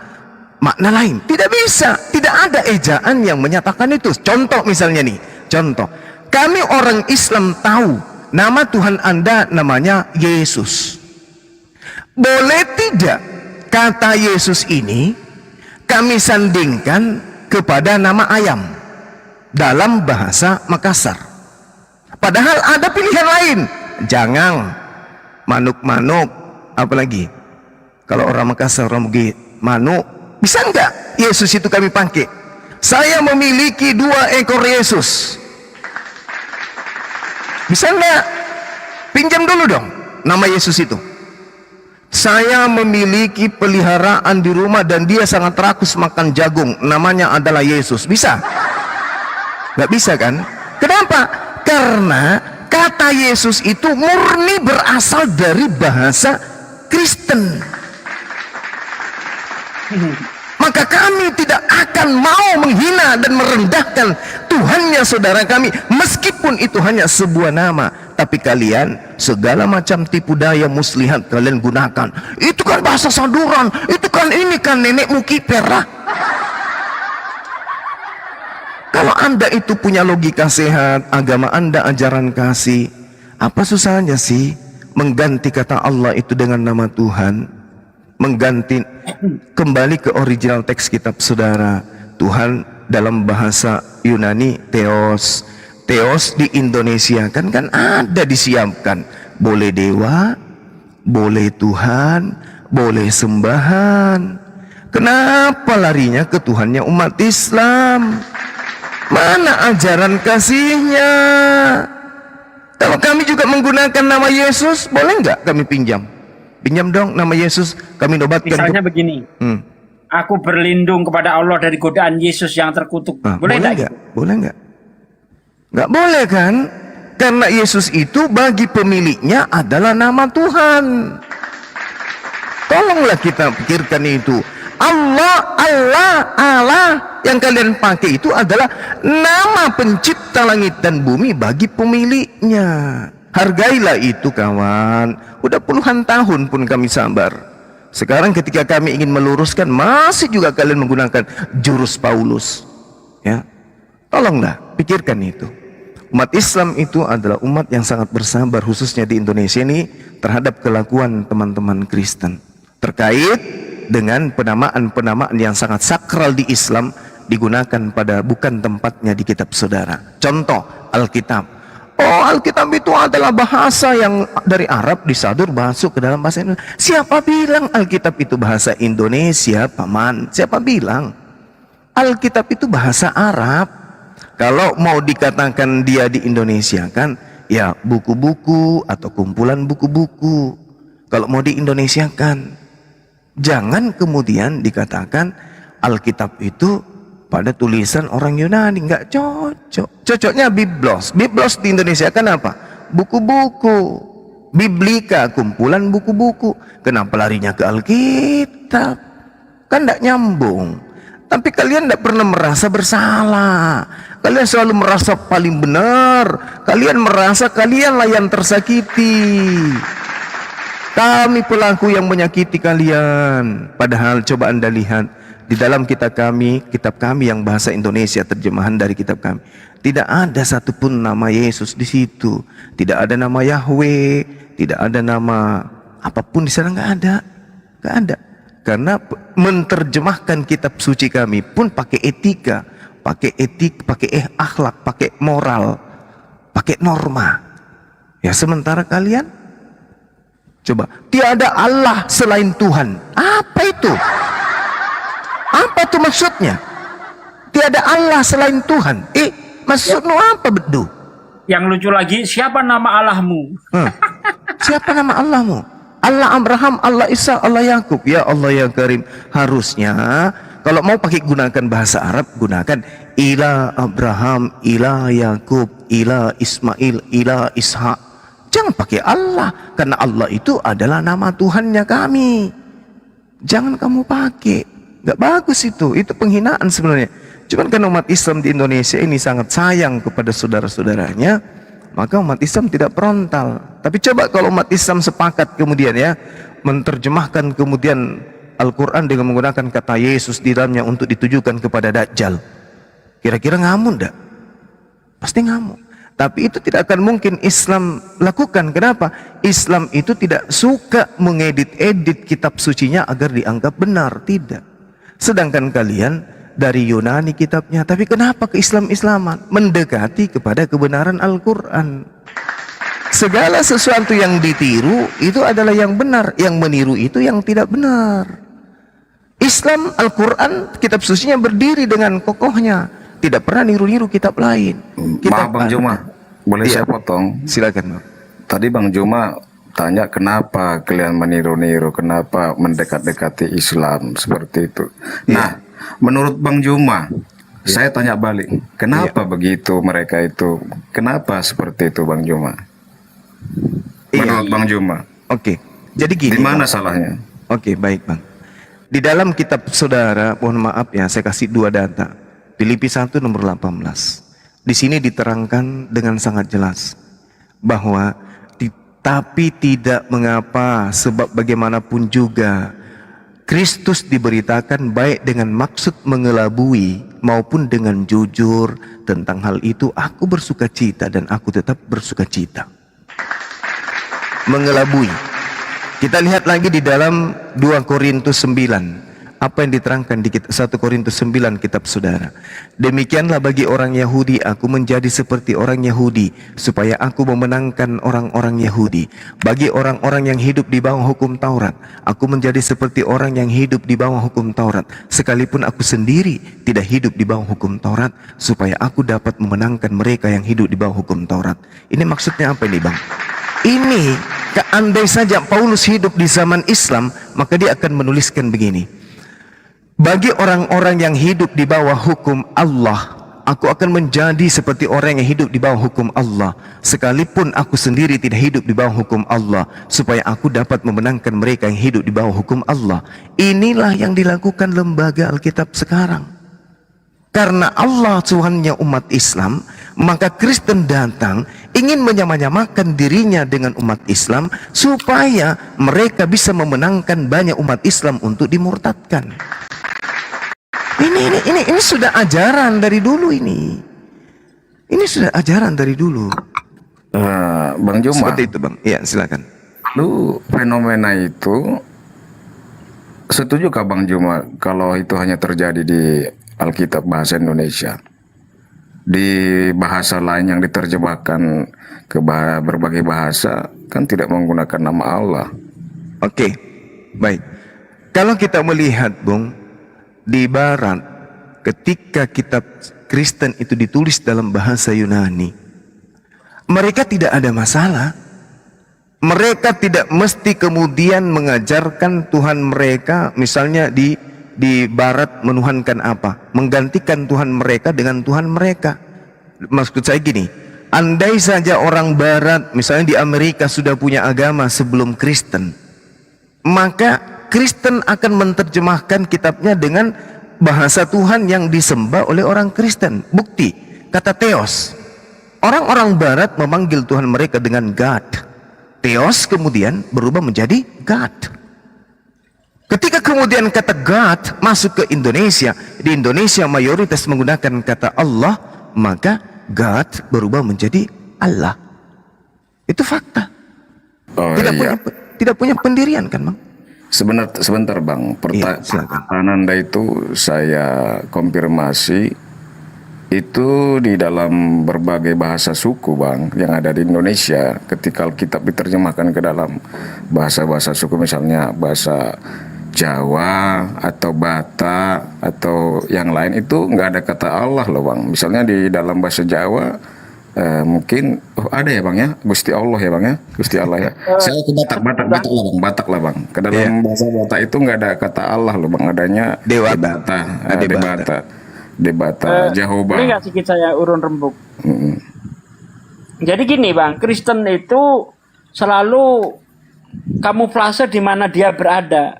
B: makna lain? Tidak bisa. Tidak ada ejaan yang menyatakan itu. Contoh misalnya nih. Contoh. Kami orang Islam tahu nama Tuhan Anda namanya Yesus. Boleh tidak kata Yesus ini kami sandingkan kepada nama ayam dalam bahasa Makassar? Padahal ada pilihan lain. Jangan manuk-manuk, apalagi kalau orang Makassar orang Bugis, manuk. Bisa enggak Yesus itu kami pakai? Saya memiliki 2 ekor Yesus. Bisa enggak? Pinjam dulu dong nama Yesus itu. Saya memiliki peliharaan di rumah dan dia sangat rakus makan jagung. Namanya adalah Yesus. Bisa? Gak bisa kan? Kenapa? Karena kata Yesus itu murni berasal dari bahasa Kristen. Maka kami tidak akan mau menghina dan merendahkan Tuhannya saudara kami, meskipun itu hanya sebuah nama. Tapi kalian segala macam tipu daya muslihat kalian gunakan. Itu kan bahasa saduran, itu kan ini kan nenekmu kiper lah. Kalau Anda itu punya logika sehat, agama Anda ajaran kasih, apa susahnya sih mengganti kata Allah itu dengan nama Tuhan? Mengganti kembali ke original teks kitab saudara. Tuhan dalam bahasa Yunani Theos. Theos di Indonesia kan ada disiapkan. Boleh dewa, boleh Tuhan, boleh sembahan. Kenapa larinya ke Tuhannya umat Islam? Mana ajaran kasihnya? Kalau kami juga menggunakan nama Yesus, boleh nggak kami pinjam? Pinjam dong nama Yesus, kami nobatkan.
N: Misalnya begini, aku berlindung kepada Allah dari godaan Yesus yang terkutuk. Boleh nggak?
B: Boleh nggak? Nggak boleh kan? Karena Yesus itu bagi pemiliknya adalah nama Tuhan. Tolonglah kita pikirkan itu. Allah yang kalian pakai itu adalah nama pencipta langit dan bumi bagi pemiliknya. Hargailah itu kawan. Udah puluhan tahun pun kami sabar. Sekarang ketika kami ingin meluruskan, masih juga kalian menggunakan jurus Paulus. Ya, tolonglah pikirkan itu. Umat Islam itu adalah umat yang sangat bersabar, khususnya di Indonesia ini, terhadap kelakuan teman-teman Kristen terkait dengan penamaan-penamaan yang sangat sakral di Islam digunakan pada bukan tempatnya di kitab saudara. Contoh Alkitab. Oh, Alkitab itu adalah bahasa yang dari Arab disadur masuk ke dalam bahasa Indonesia. Siapa bilang Alkitab itu bahasa Indonesia, Paman? Siapa bilang? Alkitab itu bahasa Arab. Kalau mau dikatakan dia di Indonesia kan, ya buku-buku atau kumpulan buku-buku. Kalau mau di Indonesia kan, jangan kemudian dikatakan Alkitab itu pada tulisan orang Yunani, nggak cocok. Cocoknya Biblos. Biblos di Indonesia kan apa? Buku-buku. Biblika, kumpulan buku-buku. Kenapa larinya ke Alkitab? Kan nggak nyambung. Tapi kalian tidak pernah merasa bersalah. Kalian selalu merasa paling benar. Kalian merasa kalianlah yang tersakiti. Kami pelaku yang menyakiti kalian. Padahal coba Anda lihat di dalam kitab kami yang bahasa Indonesia, terjemahan dari kitab kami, tidak ada satupun nama Yesus di situ. Tidak ada nama Yahweh, tidak ada nama apapun di sana, nggak ada. Karena menerjemahkan kitab suci kami pun pakai etika, pakai akhlak, pakai moral, pakai norma. Ya, sementara kalian coba, tiada Allah selain Tuhan. Apa itu? Apa itu maksudnya? Tiada Allah selain Tuhan. Maksudnya apa bedu?
N: Yang lucu lagi, siapa nama Allahmu?
B: Siapa nama Allahmu? Allah Abraham, Allah Isa, Allah Yakub. Ya Allah ya Karim. Harusnya kalau mau pakai gunakan bahasa Arab, gunakan Ila Abraham, Ila Yakub, Ila Ismail, Ila Ishak. Jangan pakai Allah, karena Allah itu adalah nama Tuhannya kami. Jangan kamu pakai, nggak bagus itu penghinaan sebenarnya. Cuman karena umat Islam di Indonesia ini sangat sayang kepada saudara-saudaranya, maka umat Islam tidak frontal. Tapi coba kalau umat Islam sepakat kemudian ya, menerjemahkan kemudian Al-Quran dengan menggunakan kata Yesus di dalamnya untuk ditujukan kepada Dajjal, kira-kira ngamuk enggak? Pasti ngamuk. Tapi itu tidak akan mungkin Islam lakukan. Kenapa? Islam itu tidak suka mengedit-edit kitab sucinya agar dianggap benar. Tidak. Sedangkan kalian dari Yunani kitabnya, tapi kenapa ke Islam-Islaman? Mendekati kepada kebenaran Al-Quran. Segala sesuatu yang ditiru itu adalah yang benar, yang meniru itu yang tidak benar. Islam, Al-Quran, kitab sucinya berdiri dengan kokohnya, tidak pernah niru-niru kitab lain.
Q: Maaf Bang Juma, boleh saya potong?
B: Silakan Bang.
Q: Tadi Bang Juma tanya kenapa kalian meniru-niru, kenapa mendekat-dekati Islam seperti itu. Nah, menurut Bang Juma, saya tanya balik, kenapa begitu mereka itu? Kenapa seperti itu Bang Juma? Menurut Bang Juma.
B: Oke, jadi gini.
Q: Di mana salahnya?
B: Oke, baik Bang. Di dalam kitab saudara, mohon maaf ya, saya kasih dua data. Filipi 1 nomor 18. Di sini diterangkan dengan sangat jelas bahwa tapi tidak mengapa, sebab bagaimanapun juga Kristus diberitakan baik dengan maksud mengelabui maupun dengan jujur. Tentang hal itu aku bersukacita dan aku tetap bersukacita. Mengelabui. Kita lihat lagi di dalam 2 Korintus 9. Apa yang diterangkan di 1 Korintus 9 kitab saudara. Demikianlah bagi orang Yahudi aku menjadi seperti orang Yahudi, supaya aku memenangkan orang-orang Yahudi. Bagi orang-orang yang hidup di bawah hukum Taurat, aku menjadi seperti orang yang hidup di bawah hukum Taurat. Sekalipun aku sendiri tidak hidup di bawah hukum Taurat, supaya aku dapat memenangkan mereka yang hidup di bawah hukum Taurat. Ini maksudnya apa ini bang? Ini, andai saja Paulus hidup di zaman Islam, maka dia akan menuliskan begini. Bagi orang-orang yang hidup di bawah hukum Allah, aku akan menjadi seperti orang yang hidup di bawah hukum Allah. Sekalipun aku sendiri tidak hidup di bawah hukum Allah, supaya aku dapat memenangkan mereka yang hidup di bawah hukum Allah. Inilah yang dilakukan lembaga Alkitab sekarang. Karena Allah Tuhannya umat Islam, maka Kristen datang ingin menyamanyamakan dirinya dengan umat Islam supaya mereka bisa memenangkan banyak umat Islam untuk dimurtadkan. Ini sudah ajaran dari dulu ini. Ini sudah ajaran dari dulu.
Q: Bang Juma.
B: Seperti itu bang. Iya silakan.
Q: Lu fenomena itu setujukah Bang Juma kalau itu hanya terjadi di Alkitab bahasa Indonesia? Di bahasa lain yang diterjemahkan ke berbagai bahasa kan tidak menggunakan nama Allah.
B: Oke, baik. Kalau kita melihat Bung, di Barat, ketika kitab Kristen itu ditulis dalam bahasa Yunani, mereka tidak ada masalah. Mereka tidak mesti kemudian mengajarkan Tuhan mereka, misalnya di Barat menuhankan apa, menggantikan Tuhan mereka dengan Tuhan mereka. Maksud saya gini, andai saja orang Barat, misalnya di Amerika sudah punya agama sebelum Kristen, maka Kristen akan menerjemahkan kitabnya dengan bahasa Tuhan yang disembah oleh orang Kristen. Bukti, kata Theos. Orang-orang Barat memanggil Tuhan mereka dengan God. Theos kemudian berubah menjadi God. Ketika kemudian kata God masuk ke Indonesia, di Indonesia mayoritas menggunakan kata Allah, maka God berubah menjadi Allah. Itu fakta. Tidak punya pendirian kan bang?
Q: Sebentar Bang, pertanyaan Anda itu saya konfirmasi itu di dalam berbagai bahasa suku Bang yang ada di Indonesia. Ketika Alkitab diterjemahkan ke dalam bahasa-bahasa suku, misalnya bahasa Jawa atau Batak atau yang lain, itu nggak ada kata Allah loh Bang. Misalnya di dalam bahasa Jawa mungkin ada ya Bang ya, Gusti Allah ya Bang ya, Gusti Allah ya. Saya ke Batak lah Bang. Ke dalam bahasa Batak itu nggak ada kata Allah loh Bang, adanya Debata, Jehovah.
N: Ini nggak sedikit saya urun rembuk. Jadi gini Bang, Kristen itu selalu kamuflase di mana dia berada.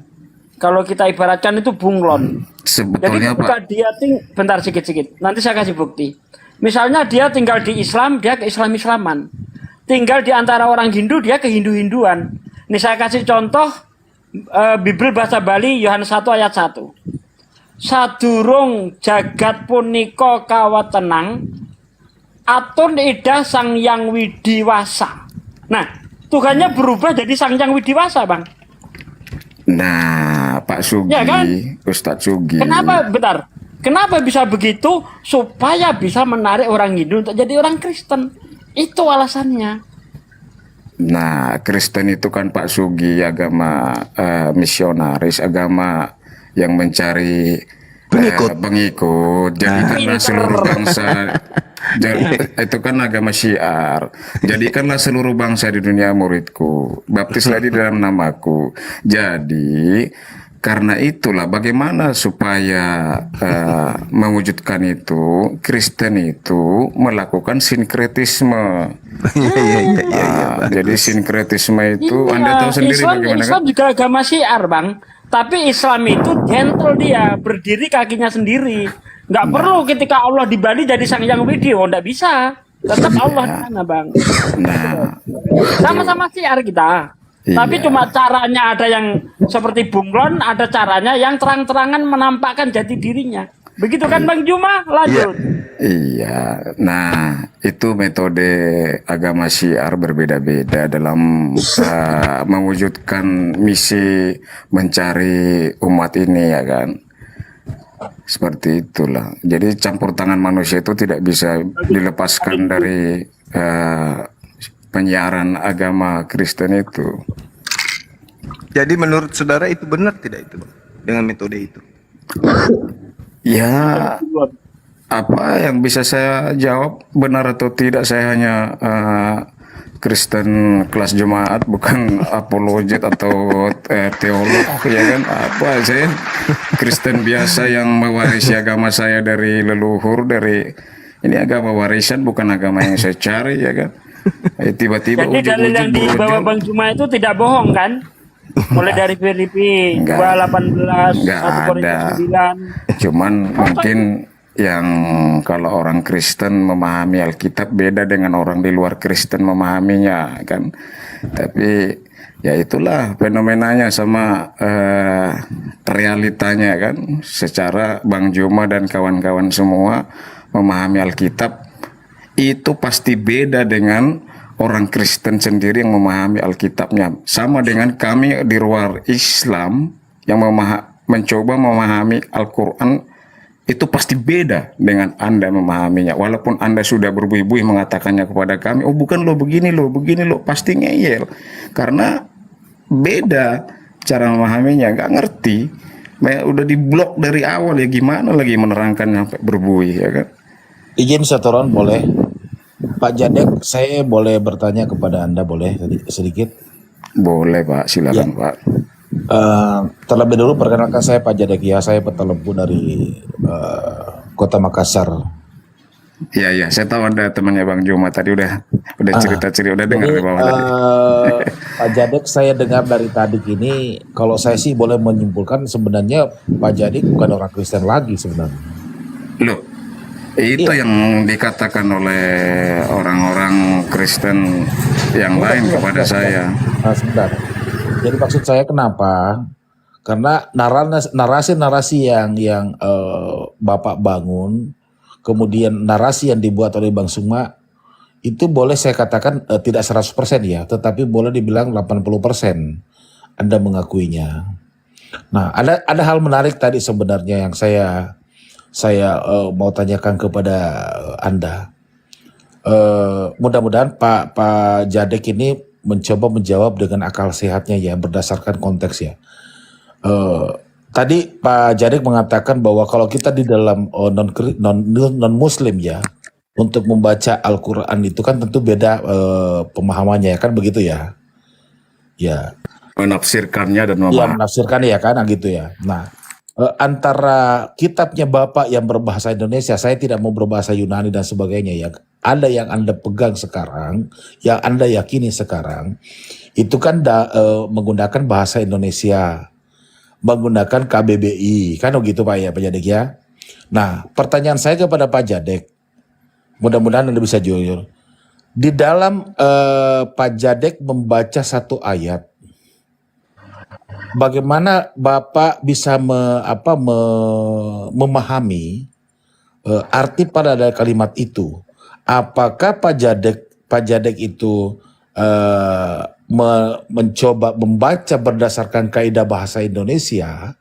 N: Kalau kita ibaratkan itu bunglon.
Q: Sebetulnya
N: jadi ketika dia bentar sedikit, nanti saya kasih bukti. Misalnya dia tinggal di Islam, dia ke Islam-Islaman. Tinggal di antara orang Hindu, dia ke Hindu-Hinduan. Ini saya kasih contoh Bible bahasa Bali Yohanes 1 ayat 1. Sadurung jagat punika kawatenang atun idah sang yang widiwasa. Nah, Tuhannya berubah jadi sang yang widiwasa, Bang.
Q: Nah, Pak Sugi, ya kan? Ustadz Sugi.
N: Kenapa bisa begitu? Supaya bisa menarik orang Hindu untuk jadi orang Kristen. Itu alasannya.
Q: Nah, Kristen itu kan Pak Sugi agama misionaris, agama yang mencari pengikut. Jadikanlah seluruh bangsa. Itu kan agama syiar. Jadikanlah seluruh bangsa di dunia muridku. Baptislah di dalam namaku. Jadi karena itulah bagaimana supaya mewujudkan itu, Kristen itu melakukan sinkretisme. Jadi sinkretisme itu Anda tahu sendiri bagaimana
N: Islam juga agama syiar Bang. Tapi Islam itu gentle, dia berdiri kakinya sendiri. Nggak perlu ketika Allah di Bali jadi sang yang video, nggak bisa. Tetap Allah di sana Bang. Sama-sama syiar kita. Tapi
Q: Iya.
N: cuma caranya ada yang seperti bunglon, ada caranya yang terang-terangan menampakkan jati dirinya. Begitu kan Bang Juma? Lanjut.
Q: Iya, nah itu metode agama Syiar berbeda-beda dalam mewujudkan misi mencari umat ini ya kan. Seperti itulah. Jadi campur tangan manusia itu tidak bisa dilepaskan dari penyiaran agama Kristen itu.
B: Jadi menurut saudara itu benar tidak itu, Bang? Dengan metode itu?
Q: Ya, apa yang bisa saya jawab benar atau tidak, saya hanya Kristen kelas jemaat, bukan apologet atau teolog ya kan. Apa saya Kristen biasa yang mewarisi agama saya dari leluhur, dari ini agama warisan, bukan agama yang saya cari ya kan. Tiba-tiba
N: Jadi dalil yang
Q: ujung-ujung
N: dibawa Bang Juma itu tidak bohong kan? Mulai dari Filipi 2:18,
Q: nggak
N: 1 Korintus
Q: ada.
N: 9.
Q: Cuman mungkin yang kalau orang Kristen memahami Alkitab beda dengan orang di luar Kristen memahaminya kan. Tapi ya itulah fenomenanya sama realitanya kan. Secara Bang Juma dan kawan-kawan semua memahami Alkitab itu pasti beda dengan orang Kristen sendiri yang memahami Alkitabnya. Sama dengan kami di luar Islam yang mencoba memahami Al-Quran, itu pasti beda dengan Anda memahaminya. Walaupun Anda sudah berbuih-buih mengatakannya kepada kami, oh bukan lo begini lo, pasti ngeyel. Karena beda cara memahaminya, nggak ngerti. Udah diblok dari awal, ya gimana lagi menerangkannya sampai berbuih ya kan.
L: Izin setoran boleh. Pak Jadek, saya boleh bertanya kepada Anda boleh sedikit?
Q: Boleh Pak, silakan
L: Ya.
Q: Pak.
L: Terlebih dulu perkenalkan saya Pak Jadek ya, saya petelempu dari Kota Makassar.
Q: Iya, saya tahu ada temannya Bang Juma tadi udah cerita-cerita, udah dengar
L: Jadi,
Q: di bawah tadi.
L: Pak Jadek, saya dengar dari tadi ini, kalau saya sih boleh menyimpulkan sebenarnya Pak Jadek bukan orang Kristen lagi sebenarnya.
Q: Loh, itu yang dikatakan oleh orang-orang Kristen yang lain kepada saya.
L: Sebentar. Jadi maksud saya kenapa? Karena narasi-narasi yang Bapak bangun, kemudian narasi yang dibuat oleh Bang Suma, itu boleh saya katakan tidak 100% ya, tetapi boleh dibilang 80% Anda mengakuinya. Nah, ada hal menarik tadi sebenarnya yang saya mau tanyakan kepada Anda. Mudah-mudahan Pak Jadek ini mencoba menjawab dengan akal sehatnya ya, berdasarkan konteks ya. Tadi Pak Jadek mengatakan bahwa kalau kita di dalam non Muslim ya, untuk membaca Al-Quran itu kan tentu beda pemahamannya ya kan, begitu ya? Ya.
Q: Menafsirkannya dan
L: Iya, menafsirkannya ya kan, gitu ya. Nah, antara kitabnya Bapak yang berbahasa Indonesia, saya tidak mau berbahasa Yunani dan sebagainya ya. Ada yang Anda pegang sekarang, yang Anda yakini sekarang, itu kan menggunakan bahasa Indonesia, menggunakan KBBI, kan begitu Pak ya, Pak Jadek ya. Nah, pertanyaan saya kepada Pak Jadek, mudah-mudahan Anda bisa jujur. Di dalam Pak Jadek membaca satu ayat, bagaimana Bapak bisa memahami arti pada kalimat itu? Apakah Pak Jadek itu mencoba membaca berdasarkan kaidah bahasa Indonesia,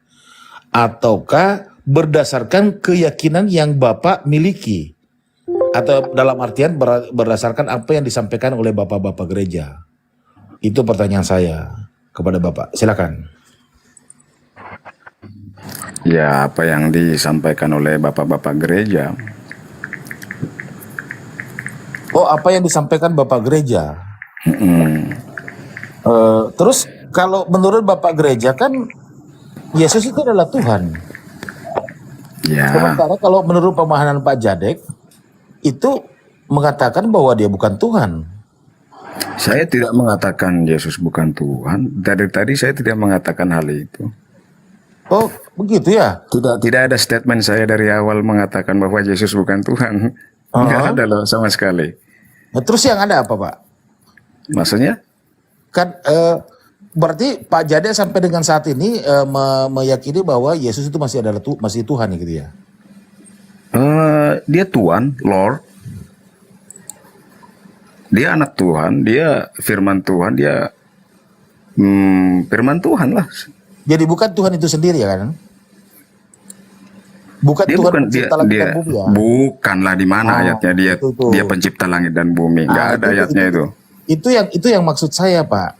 L: ataukah berdasarkan keyakinan yang Bapak miliki? Atau dalam artian berdasarkan apa yang disampaikan oleh bapak-bapak gereja? Itu pertanyaan saya kepada Bapak. Silakan.
Q: Ya, apa yang disampaikan oleh bapak-bapak gereja.
L: Oh, apa yang disampaikan Bapak gereja? Terus kalau menurut Bapak gereja kan Yesus itu adalah Tuhan.
Q: Ya.
L: Sementara kalau menurut pemahaman Pak Jadek itu mengatakan bahwa dia bukan Tuhan.
Q: Saya tidak mengatakan Yesus bukan Tuhan. Dari tadi saya tidak mengatakan hal itu.
L: Oh, begitu ya?
Q: Tidak ada statement saya dari awal mengatakan bahwa Yesus bukan Tuhan. Enggak ada loh sama sekali.
L: Nah, terus yang ada apa Pak?
Q: Maksudnya?
L: Kan berarti Pak Jade sampai dengan saat ini meyakini bahwa Yesus itu masih Tuhan gitu ya?
Q: Dia Tuhan, Lord. Dia anak Tuhan, dia firman Tuhan, dia firman Tuhan lah.
L: Jadi bukan Tuhan itu sendiri ya kan? Bukan
Q: Dia
L: Tuhan
Q: bukan
L: pencipta langit dan bumi ya?
Q: bukanlah di mana ayatnya
L: itu.
Q: dia pencipta langit dan bumi. Nggak ada ayatnya itu.
L: Itu yang maksud saya, Pak.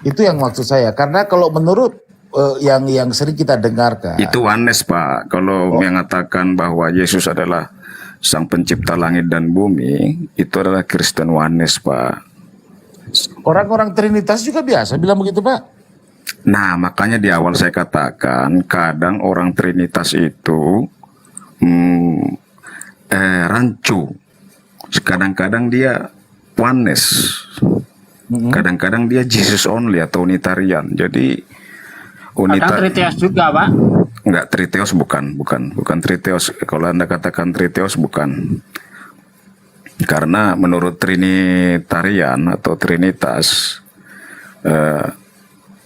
L: Itu yang maksud saya. Karena kalau menurut yang sering kita dengarkan,
Q: Itu oneness, Pak. Kalau mengatakan bahwa Yesus adalah sang pencipta langit dan bumi, itu adalah Kristen oneness, Pak.
L: orang-orang Trinitas juga biasa bilang begitu, Pak.
Q: Nah, makanya di awal saya katakan, kadang orang Trinitas itu rancu. Kadang-kadang dia oneness. Kadang-kadang dia Jesus only atau Unitarian. Jadi
N: Kadang Triteos juga, Pak.
Q: Enggak, Triteos bukan Triteos. Kalau Anda katakan Triteos bukan. Karena menurut Trinitarian atau Trinitas,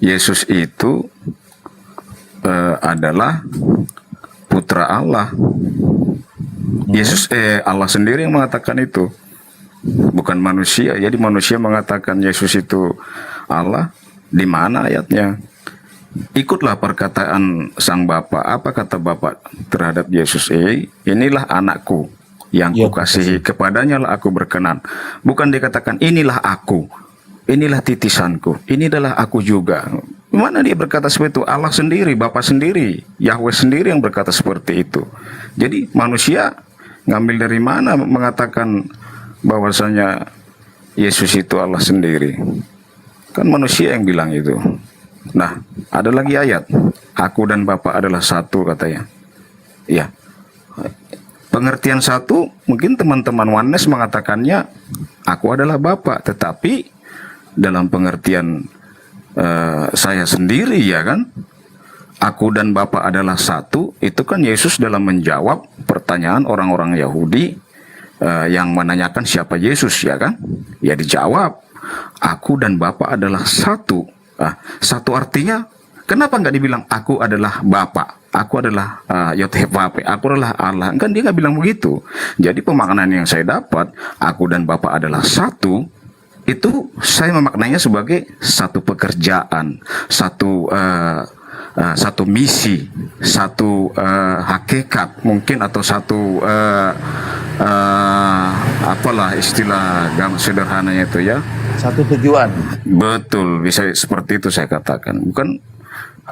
Q: Yesus itu adalah putra Allah. Yesus Allah sendiri yang mengatakan itu, bukan manusia. Jadi manusia mengatakan Yesus itu Allah. Di mana ayatnya? Ikutlah perkataan sang Bapa. Apa kata Bapa terhadap Yesus? Inilah anakku yang kukasihi, kepadanya lah aku berkenan. Bukan dikatakan inilah aku, inilah titisanku, ini adalah aku juga. Mana dia berkata seperti itu? Allah sendiri, Bapa sendiri, Yahweh sendiri yang berkata seperti itu. Jadi manusia ngambil dari mana mengatakan bahwasanya Yesus itu Allah sendiri? Kan manusia yang bilang itu. Nah, ada lagi ayat, aku dan Bapa adalah satu katanya. Ya, pengertian satu, mungkin teman-teman oneness mengatakannya aku adalah Bapa, tetapi dalam pengertian saya sendiri ya kan, aku dan Bapa adalah satu, itu kan Yesus dalam menjawab pertanyaan orang-orang Yahudi yang menanyakan siapa Yesus ya kan. Ya dijawab, aku dan Bapa adalah satu. Satu artinya, kenapa nggak dibilang aku adalah Bapa, aku adalah Yod-Heh-Vav-He, aku adalah Allah? Kan dia nggak bilang begitu. Jadi pemaknaan yang saya dapat, aku dan Bapa adalah satu, itu saya memaknainya sebagai satu pekerjaan, satu misi, satu hakikat mungkin, atau satu apalah istilah sederhananya itu ya.
L: Satu tujuan.
Q: Betul, bisa seperti itu saya katakan. Bukan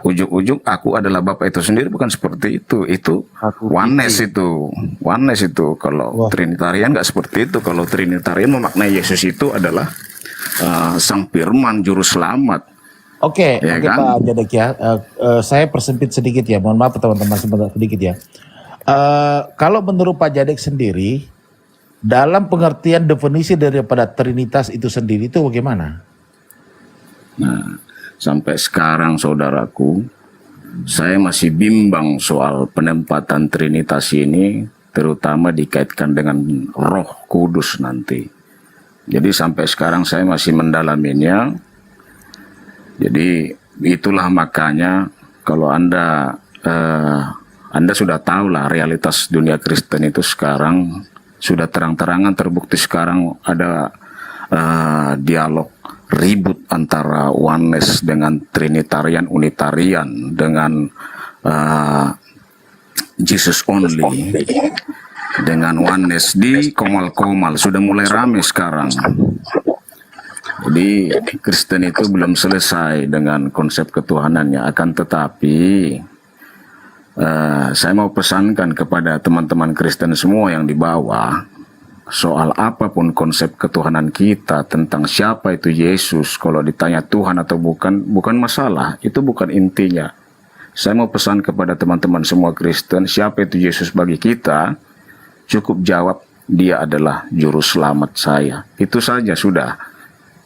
Q: ujung-ujung aku adalah Bapa itu sendiri, bukan seperti itu. Itu oneness itu. Oneness itu. Kalau Trinitarian nggak seperti itu. Kalau Trinitarian memaknai Yesus itu adalah sang firman juru selamat.
L: Oke,
Q: Ya kan?
L: Pak Jadek ya. Saya persempit sedikit ya. Mohon maaf teman-teman, sebentar sedikit ya. Kalau menurut Pak Jadek sendiri, dalam pengertian definisi daripada Trinitas itu sendiri itu bagaimana?
Q: Nah, sampai sekarang saudaraku, saya masih bimbang soal penempatan Trinitas ini, terutama dikaitkan dengan Roh Kudus nanti. Jadi sampai sekarang saya masih mendalaminya. Jadi itulah makanya kalau Anda sudah tahu lah realitas dunia Kristen itu sekarang sudah terang-terangan terbukti. Sekarang ada dialog ribut antara oneness dengan Trinitarian, Unitarian, dengan Jesus only, dengan oneness di komal-komal sudah mulai ramai sekarang. Jadi Kristen itu belum selesai dengan konsep ketuhanannya. Akan tetapi saya mau pesankan kepada teman-teman Kristen semua yang di bawah, soal apapun konsep ketuhanan kita, tentang siapa itu Yesus, kalau ditanya Tuhan atau bukan masalah, itu bukan intinya. Saya mau pesan kepada teman-teman semua Kristen, siapa itu Yesus bagi kita, cukup jawab, dia adalah juru selamat saya. Itu saja sudah.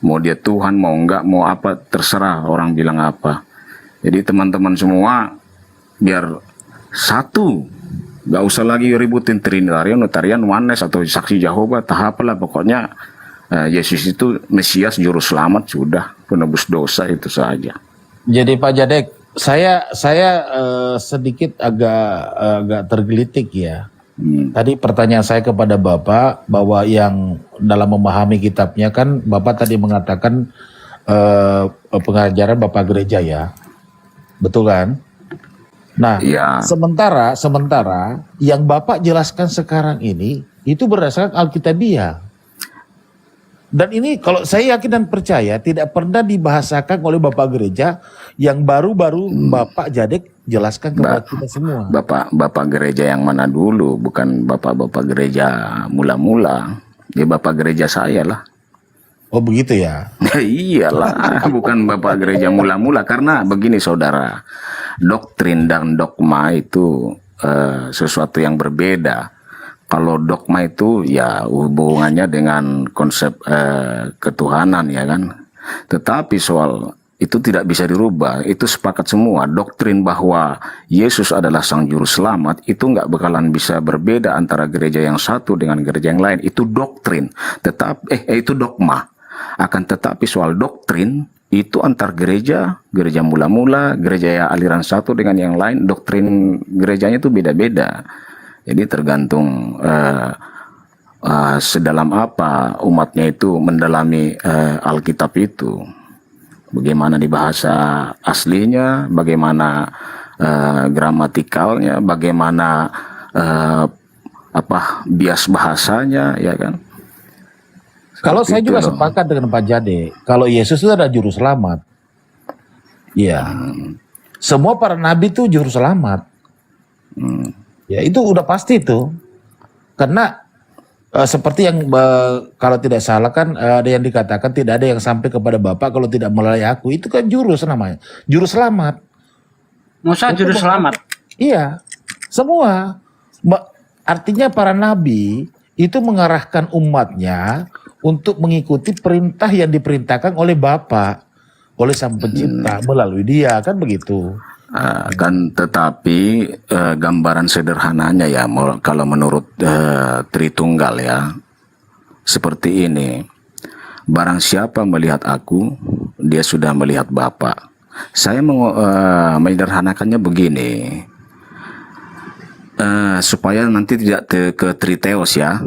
Q: Mau dia Tuhan, mau enggak, mau apa, terserah orang bilang apa. Jadi teman-teman semua, biar satu, gak usah lagi ributin Trinitarian, Unitarian, Oneness, atau Saksi Jehovah, apalah pokoknya Yesus itu Mesias, juru selamat, sudah penebus dosa, itu saja.
L: Jadi Pak Jadek, saya sedikit agak tergelitik ya. Tadi pertanyaan saya kepada Bapak bahwa yang dalam memahami kitabnya kan Bapak tadi mengatakan pengajaran Bapak gereja ya, betul kan? Nah, sementara yang Bapak jelaskan sekarang ini itu berdasarkan Alkitabiah. Dan ini kalau saya yakin dan percaya tidak pernah dibahasakan oleh Bapak gereja yang baru-baru Bapak Jadek jelaskan kepada kita semua.
Q: Bapak gereja yang mana dulu? Bukan bapak gereja mula-mula. Ya Bapak gereja saya lah.
L: Oh begitu ya?
Q: Iyalah, bukan Bapak gereja mula-mula. Karena begini saudara, doktrin dan dogma itu sesuatu yang berbeda. Kalau dogma itu ya hubungannya dengan konsep ketuhanan ya kan. Tetapi soal itu tidak bisa dirubah, itu sepakat semua. Doktrin bahwa Yesus adalah sang juru selamat itu nggak bakalan bisa berbeda antara gereja yang satu dengan gereja yang lain. Itu doktrin, itu dogma. Akan tetapi soal doktrin itu antar gereja mula-mula, gereja aliran satu dengan yang lain, doktrin gerejanya itu beda-beda. Jadi tergantung sedalam apa umatnya itu mendalami Alkitab itu. Bagaimana di bahasa aslinya, bagaimana gramatikalnya, bagaimana bias bahasanya, ya kan?
L: Kalau saya juga sepakat dengan Pak Jade, kalau Yesus itu adalah juru selamat. Ya, semua para nabi itu juru selamat. Ya itu udah pasti itu. Karena seperti yang kalau tidak salah kan ada yang dikatakan tidak ada yang sampai kepada Bapa kalau tidak melalui aku. Itu kan jurus namanya, juru selamat.
N: Musa juru selamat.
L: Iya, semua. Artinya para nabi itu mengarahkan umatnya untuk mengikuti perintah yang diperintahkan oleh Bapa, oleh Sang Pencipta melalui Dia, kan begitu.
Q: Kan tetapi gambaran sederhananya ya kalau menurut Tritunggal ya seperti ini. Barang siapa melihat aku, dia sudah melihat Bapa. Saya menyederhanakannya begini. Supaya nanti tidak ke Triteos ya.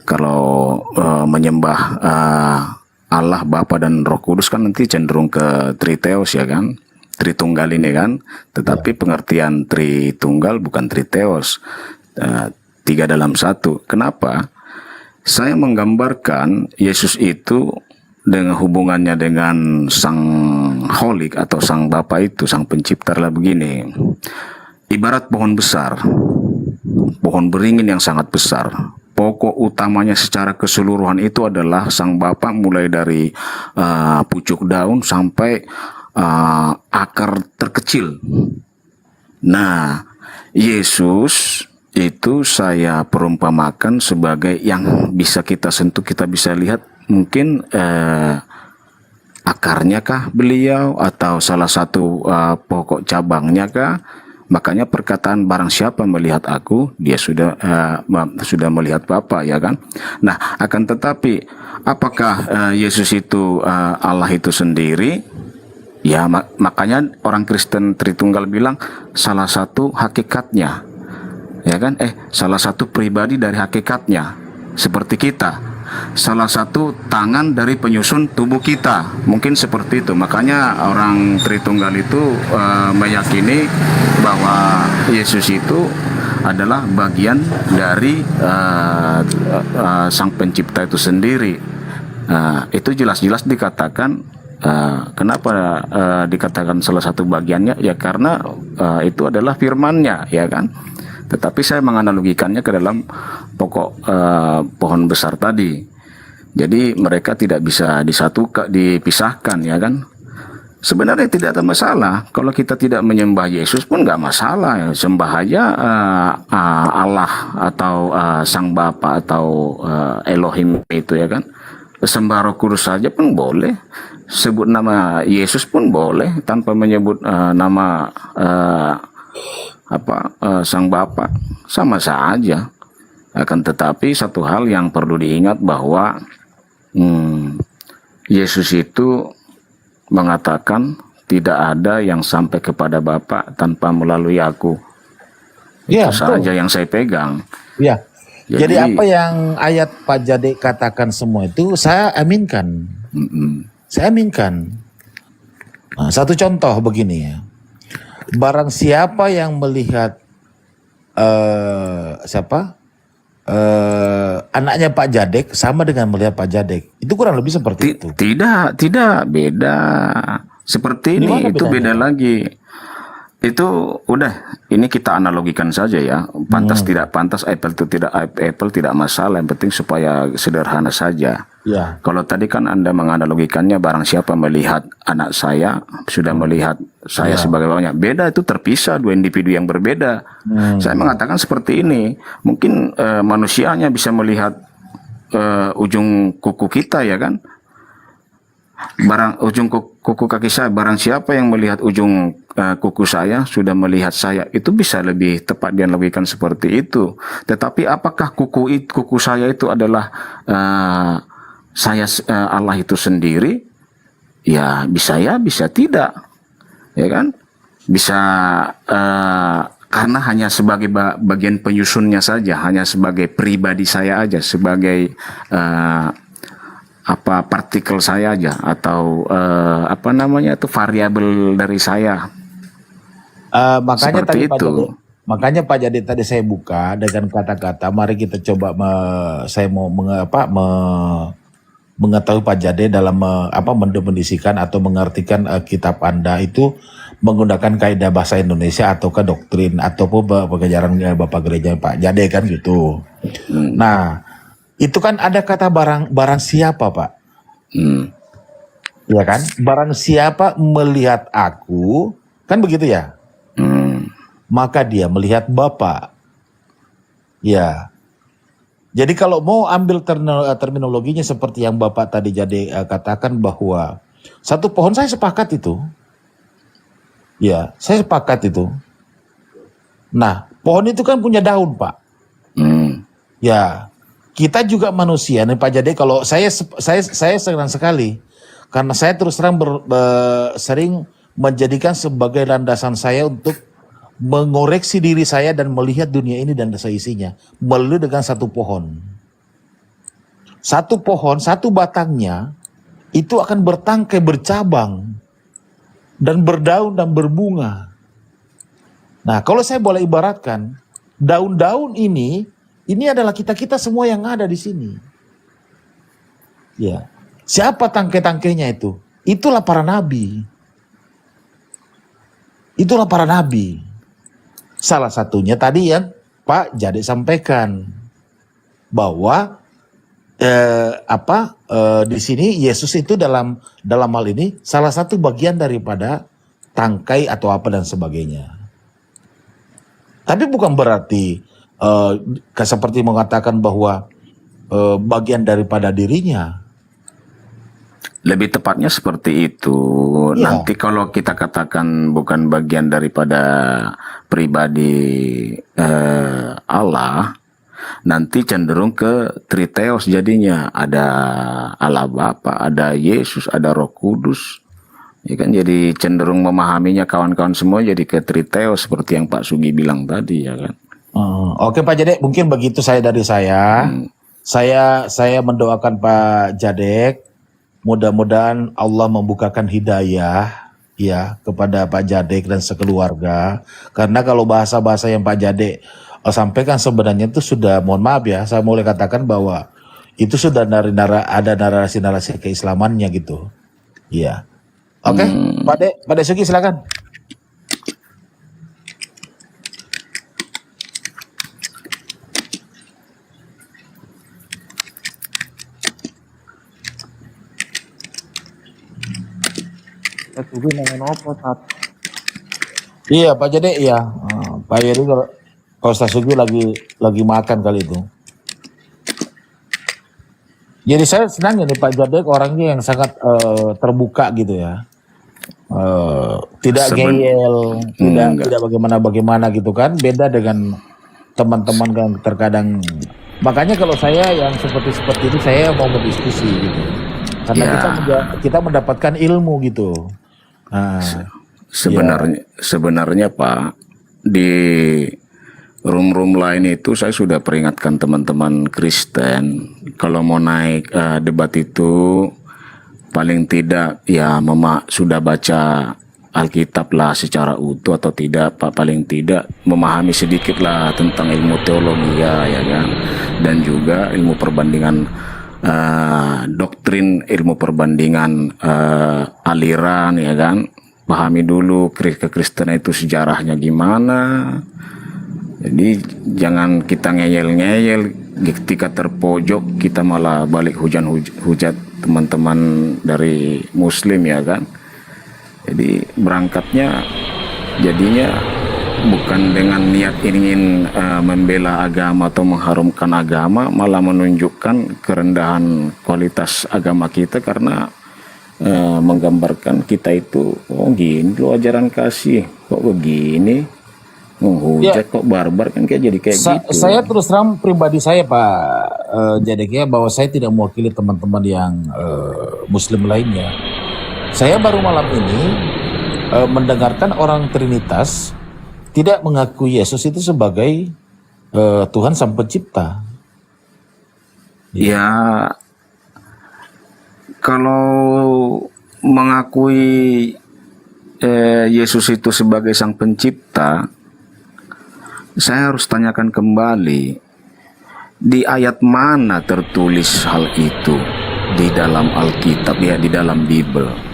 Q: Kalau menyembah Allah Bapa dan Roh Kudus kan nanti cenderung ke Triteos ya kan. Tritunggal ini kan, tetapi pengertian Tritunggal bukan Triteos, 3 dalam 1. Kenapa? Saya menggambarkan Yesus itu dengan hubungannya dengan Sang Holik atau Sang Bapa itu, Sang Pencipta lah begini. Ibarat pohon besar, pohon beringin yang sangat besar. Pokok utamanya secara keseluruhan itu adalah Sang Bapa, mulai dari pucuk daun sampai akar terkecil. Nah, Yesus itu saya perumpamakan sebagai yang bisa kita sentuh, kita bisa lihat mungkin akarnya kah beliau atau salah satu pokok cabangnya kah. Makanya perkataan barang siapa melihat aku, dia sudah melihat Bapa ya kan. Nah, akan tetapi apakah Yesus itu Allah itu sendiri? Ya makanya orang Kristen Tritunggal bilang salah satu hakikatnya, ya kan? Salah satu pribadi dari hakikatnya, seperti kita. Salah satu tangan dari penyusun tubuh kita, mungkin seperti itu. Makanya orang Tritunggal itu meyakini bahwa Yesus itu adalah bagian dari Sang Pencipta itu sendiri. Itu jelas-jelas dikatakan. Kenapa dikatakan salah satu bagiannya? Ya karena itu adalah firman-Nya, ya kan. Tetapi saya menganalogikannya ke dalam pokok pohon besar tadi. Jadi mereka tidak bisa dipisahkan, ya kan. Sebenarnya tidak ada masalah. Kalau kita tidak menyembah Yesus pun nggak masalah. Sembah aja Allah atau Sang Bapa atau Elohim itu, ya kan. Sembah Roh Kudus saja pun boleh. Sebut nama Yesus pun boleh tanpa menyebut nama Sang Bapa, sama saja. Akan tetapi satu hal yang perlu diingat bahwa Yesus itu mengatakan tidak ada yang sampai kepada Bapa tanpa melalui aku.
L: Iya,
Q: Itu saja yang saya pegang.
L: Ya. Jadi
Q: Jadi,
L: apa yang ayat Pak Jade katakan semua itu saya aminkan. Saya aminkan. Nah, satu contoh begini ya. Barang siapa yang melihat anaknya Pak Jadek sama dengan melihat Pak Jadek. Itu kurang lebih seperti itu.
Q: tidak beda. Seperti
L: Di mana
Q: ini, itu
L: bedanya?
Q: beda lagi. Itu udah, ini kita analogikan saja ya. Pantas tidak pantas, Apple tidak masalah. Yang penting supaya sederhana saja.
L: Ya.
Q: Kalau tadi kan Anda menganalogikannya, barang siapa melihat anak saya sudah melihat saya sebagai bapaknya. Beda, itu terpisah, dua individu yang berbeda. Saya mengatakan seperti ini. Mungkin manusianya bisa melihat ujung kuku kita, ya kan? Ujung kuku kaki saya, barang siapa yang melihat ujung kuku saya sudah melihat saya. Itu bisa lebih tepat dianalogikan seperti itu. Tetapi apakah kuku saya itu adalah Allah itu sendiri? Ya bisa tidak, ya kan? Bisa karena hanya sebagai bagian penyusunnya saja, hanya sebagai pribadi saya aja, sebagai partikel saya aja, atau itu variabel dari saya.
L: Makanya
Q: Seperti
L: tadi
Q: itu.
L: makanya Pak Jade tadi saya buka dengan kata-kata, mari kita coba saya mau mengetahui Pak Jade dalam mendefinisikan atau mengartikan kitab Anda itu menggunakan kaidah bahasa Indonesia ataukah doktrin ataupun pengajaran Bapak Gereja Pak Jade kan gitu. Nah, itu kan ada kata barang siapa, Pak. Ya kan? Barang siapa melihat aku, kan begitu ya? Maka dia melihat Bapa. Ya. Jadi kalau mau ambil terminologinya seperti yang Bapak tadi katakan bahwa satu pohon, saya sepakat itu. Ya, saya sepakat itu. Nah, pohon itu kan punya daun, Pak. Ya. Kita juga manusia nih Pak Jade. Kalau saya senang sekali karena saya terus terang sering menjadikan sebagai landasan saya untuk mengoreksi diri saya dan melihat dunia ini dan seisinya melalui dengan satu pohon. Satu pohon, satu batangnya itu akan bertangkai, bercabang dan berdaun dan berbunga. Nah, kalau saya boleh ibaratkan, daun-daun ini adalah kita semua yang ada di sini. Ya. Siapa tangkai-tangkainya itu? Itulah para nabi. Itulah para nabi. Salah satunya tadi yang Pak Jade sampaikan bahwa di sini Yesus itu dalam hal ini salah satu bagian daripada tangkai atau apa dan sebagainya. Tapi bukan berarti seperti mengatakan bahwa bagian daripada dirinya.
Q: Lebih tepatnya seperti itu.
L: Ya.
Q: Nanti kalau kita katakan bukan bagian daripada pribadi Allah, nanti cenderung ke Triteos jadinya. Ada Allah Bapa, ada Yesus, ada Roh Kudus. Ya kan, jadi cenderung memahaminya kawan-kawan semua jadi ke Triteos seperti yang Pak Sugi bilang tadi, ya kan.
L: Oke Pak Jadek, mungkin begitu dari saya. Saya mendoakan Pak Jadek, mudah-mudahan Allah membukakan hidayah ya kepada Pak Jadek dan sekeluarga. Karena kalau bahasa-bahasa yang Pak Jadek sampaikan sebenarnya itu sudah, mohon maaf ya, saya boleh katakan bahwa itu sudah ada narasi-narasi keislamannya gitu. Iya. Oke, Pak Dek Sugi silakan. Iya Pak Jade, iya. Pak Yeri kalau Ustaz Sugi lagi makan kali itu. Jadi saya senang nih Pak Jade, orangnya yang sangat terbuka gitu ya. Tidak ngeyel, tidak bagaimana gitu kan. Beda dengan teman-teman yang terkadang Makanya kalau saya yang seperti itu saya mau berdiskusi gitu. Karena kita mendapatkan ilmu gitu. Nah,
Q: Sebenarnya Pak, di room-room lain itu saya sudah peringatkan teman-teman Kristen kalau mau naik debat itu paling tidak ya sudah baca Alkitab lah secara utuh atau tidak Pak, paling tidak memahami sedikit lah tentang ilmu teologi ya kan, dan juga ilmu perbandingan doktrin, ilmu perbandingan aliran ya kan, pahami dulu kekristenan itu sejarahnya gimana. Jadi jangan kita ngeyel-ngeyel ketika terpojok kita malah balik hujat teman-teman dari Muslim ya kan. Jadi berangkatnya jadinya bukan dengan niat ingin membela agama atau mengharumkan agama, malah menunjukkan kerendahan kualitas agama kita karena menggambarkan kita itu gini loh ajaran kasih, kok begini menghujat kok barbar kan kayak jadi kayak gitu.
L: Saya terus terang pribadi saya Pak Jadek ya, bahwa saya tidak mewakili teman-teman yang Muslim lainnya. Saya baru malam ini mendengarkan orang Trinitas tidak mengakui Yesus itu sebagai Tuhan Sang Pencipta.
Q: Ya, kalau mengakui Yesus itu sebagai Sang Pencipta, saya harus tanyakan kembali, di ayat mana tertulis hal itu di dalam Alkitab ya, di dalam Bible?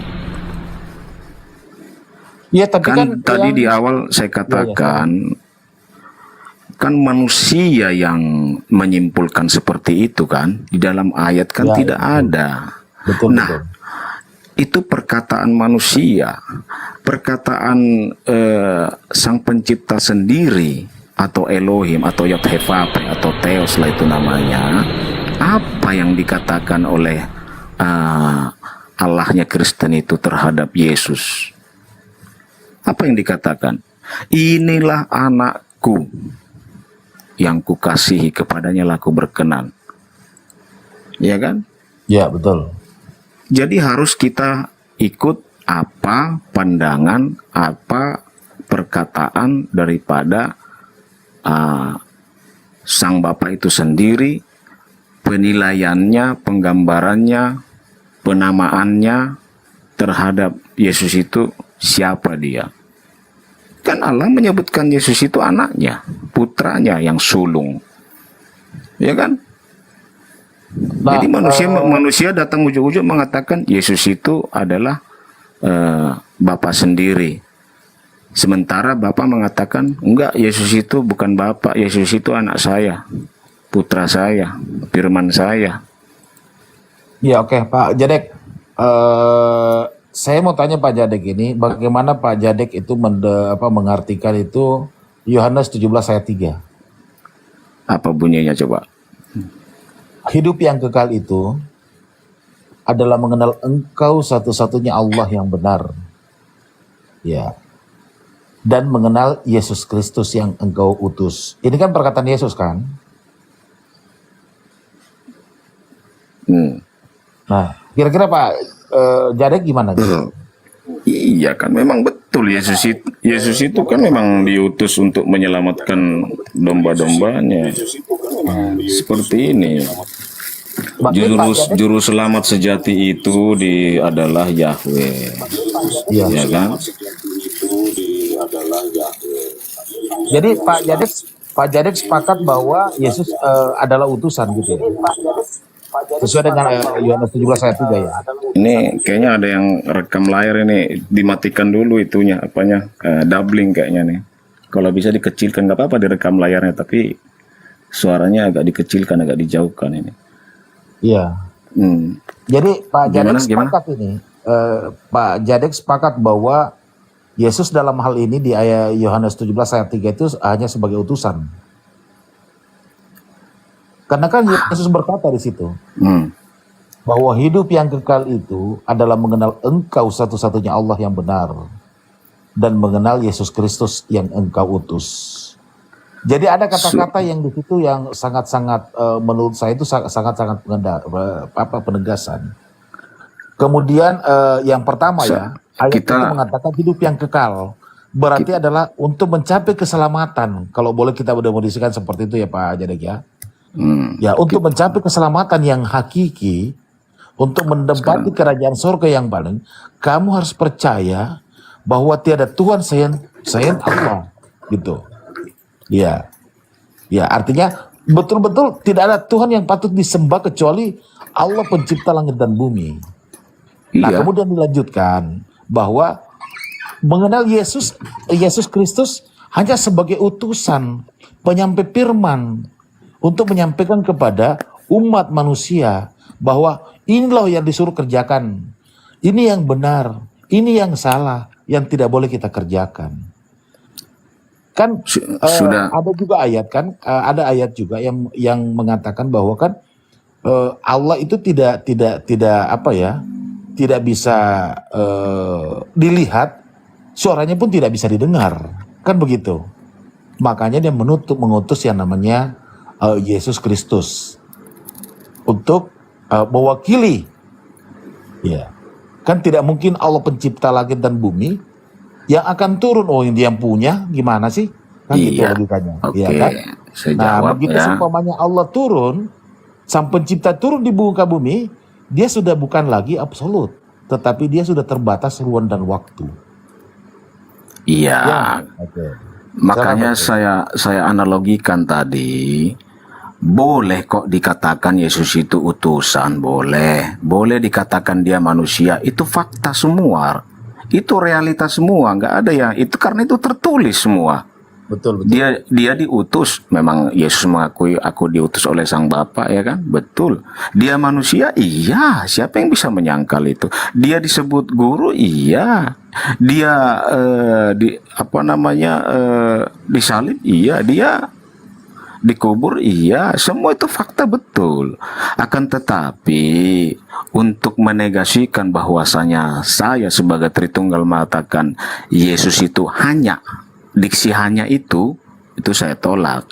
L: Ya, tapi kan
Q: tadi di awal saya katakan kan manusia yang menyimpulkan seperti itu kan, di dalam ayat kan tidak ada.
L: Betul.
Q: Itu perkataan manusia, perkataan Sang Pencipta sendiri atau Elohim atau Yod-Heh-Vav-He atau Theos lah itu namanya. Apa yang dikatakan oleh Allahnya Kristen itu terhadap Yesus? Apa yang dikatakan? Inilah anakku yang kukasihi, kepadanya lah aku berkenan. Ya kan?
L: Ya, betul.
Q: Jadi harus kita ikut apa pandangan, apa perkataan daripada Sang Bapa itu sendiri, penilaiannya, penggambarannya, penamaannya terhadap Yesus itu siapa dia. Kan Allah menyebutkan Yesus itu anaknya, putranya yang sulung. Ya kan? Jadi manusia datang ujuk-ujuk mengatakan Yesus itu adalah Bapa sendiri. Sementara Bapa mengatakan enggak, Yesus itu bukan Bapa, Yesus itu anak saya, putra saya, firman saya.
L: Ya oke, Pak Jadek. Saya mau tanya Pak Jadek ini, bagaimana Pak Jadek itu mengartikan itu Yohanes 17 ayat 3?
Q: Apa bunyinya coba?
L: Hidup yang kekal itu adalah mengenal Engkau satu-satunya Allah yang benar. Ya. Dan mengenal Yesus Kristus yang Engkau utus. Ini kan perkataan Yesus kan? Nah, kira-kira Pak Jadek gimana?
Q: Iya kan, memang betul Yesus itu kan memang diutus untuk menyelamatkan domba-dombanya. Seperti ini. Juru selamat sejati itu adalah Yahweh. Ya kan?
L: Jadi Pak Jadek sepakat bahwa Yesus adalah utusan gitu ya. Sesuai dengan Yohanes 17 ayat 3 ya.
Q: Ini kayaknya ada yang rekam layar ini, dimatikan dulu itunya doubling kayaknya nih. Kalau bisa dikecilkan nggak apa-apa direkam layarnya, tapi suaranya agak dikecilkan, agak dijauhkan ini.
L: Iya. Jadi Pak Jadek sepakat ini. Pak Jadek sepakat bahwa Yesus dalam hal ini di ayat Yohanes 17 ayat 3 itu hanya sebagai utusan. Karena kan Yesus berkata di situ bahwa hidup yang kekal itu adalah mengenal Engkau satu-satunya Allah yang benar dan mengenal Yesus Kristus yang Engkau utus. Jadi ada kata-kata yang di situ yang sangat-sangat menurut saya itu sangat-sangat penegasan. Kemudian yang pertama ya, ayat itu mengatakan hidup yang kekal. Berarti adalah untuk mencapai keselamatan. Kalau boleh kita definisikan seperti itu ya Pak Jadek ya. Ya, untuk mencapai keselamatan yang hakiki, untuk menempati kerajaan surga yang paling, kamu harus percaya bahwa tiada Tuhan selain Allah, gitu. Ya, ya artinya betul-betul tidak ada Tuhan yang patut disembah kecuali Allah pencipta langit dan bumi. Nah, kemudian dilanjutkan bahwa mengenal Yesus Kristus hanya sebagai utusan, penyampai firman untuk menyampaikan kepada umat manusia bahwa inilah yang disuruh kerjakan, ini yang benar, ini yang salah, yang tidak boleh kita kerjakan. Kan ada juga ayat kan, ada ayat juga yang mengatakan bahwa kan Allah itu tidak apa ya, tidak bisa dilihat, suaranya pun tidak bisa didengar, kan begitu. Makanya dia mengutus yang namanya Yesus Kristus untuk mewakili, ya kan tidak mungkin Allah pencipta langit dan bumi yang akan turun, yang punya gimana sih, kan gitu logikanya. Ya kan? Nah begitu seumpamanya Allah turun, sang pencipta turun di muka bumi, dia sudah bukan lagi absolut, tetapi dia sudah terbatas ruang dan waktu.
S: Iya. Makanya saya analogikan tadi, boleh kok dikatakan Yesus itu utusan, boleh dikatakan dia manusia, itu fakta semua, itu realitas semua, nggak ada yang itu, karena itu tertulis semua.
L: Betul.
S: Dia diutus, memang Yesus mengakui aku diutus oleh Sang Bapa, ya kan? Betul. Dia manusia, iya. Siapa yang bisa menyangkal itu? Dia disebut guru, iya. Dia disalib, iya. Dia dikubur, iya. Semua itu fakta betul. Akan tetapi untuk menegasikan bahwasanya saya sebagai Tritunggal mengatakan Yesus itu hanya, diksi hanya itu saya tolak.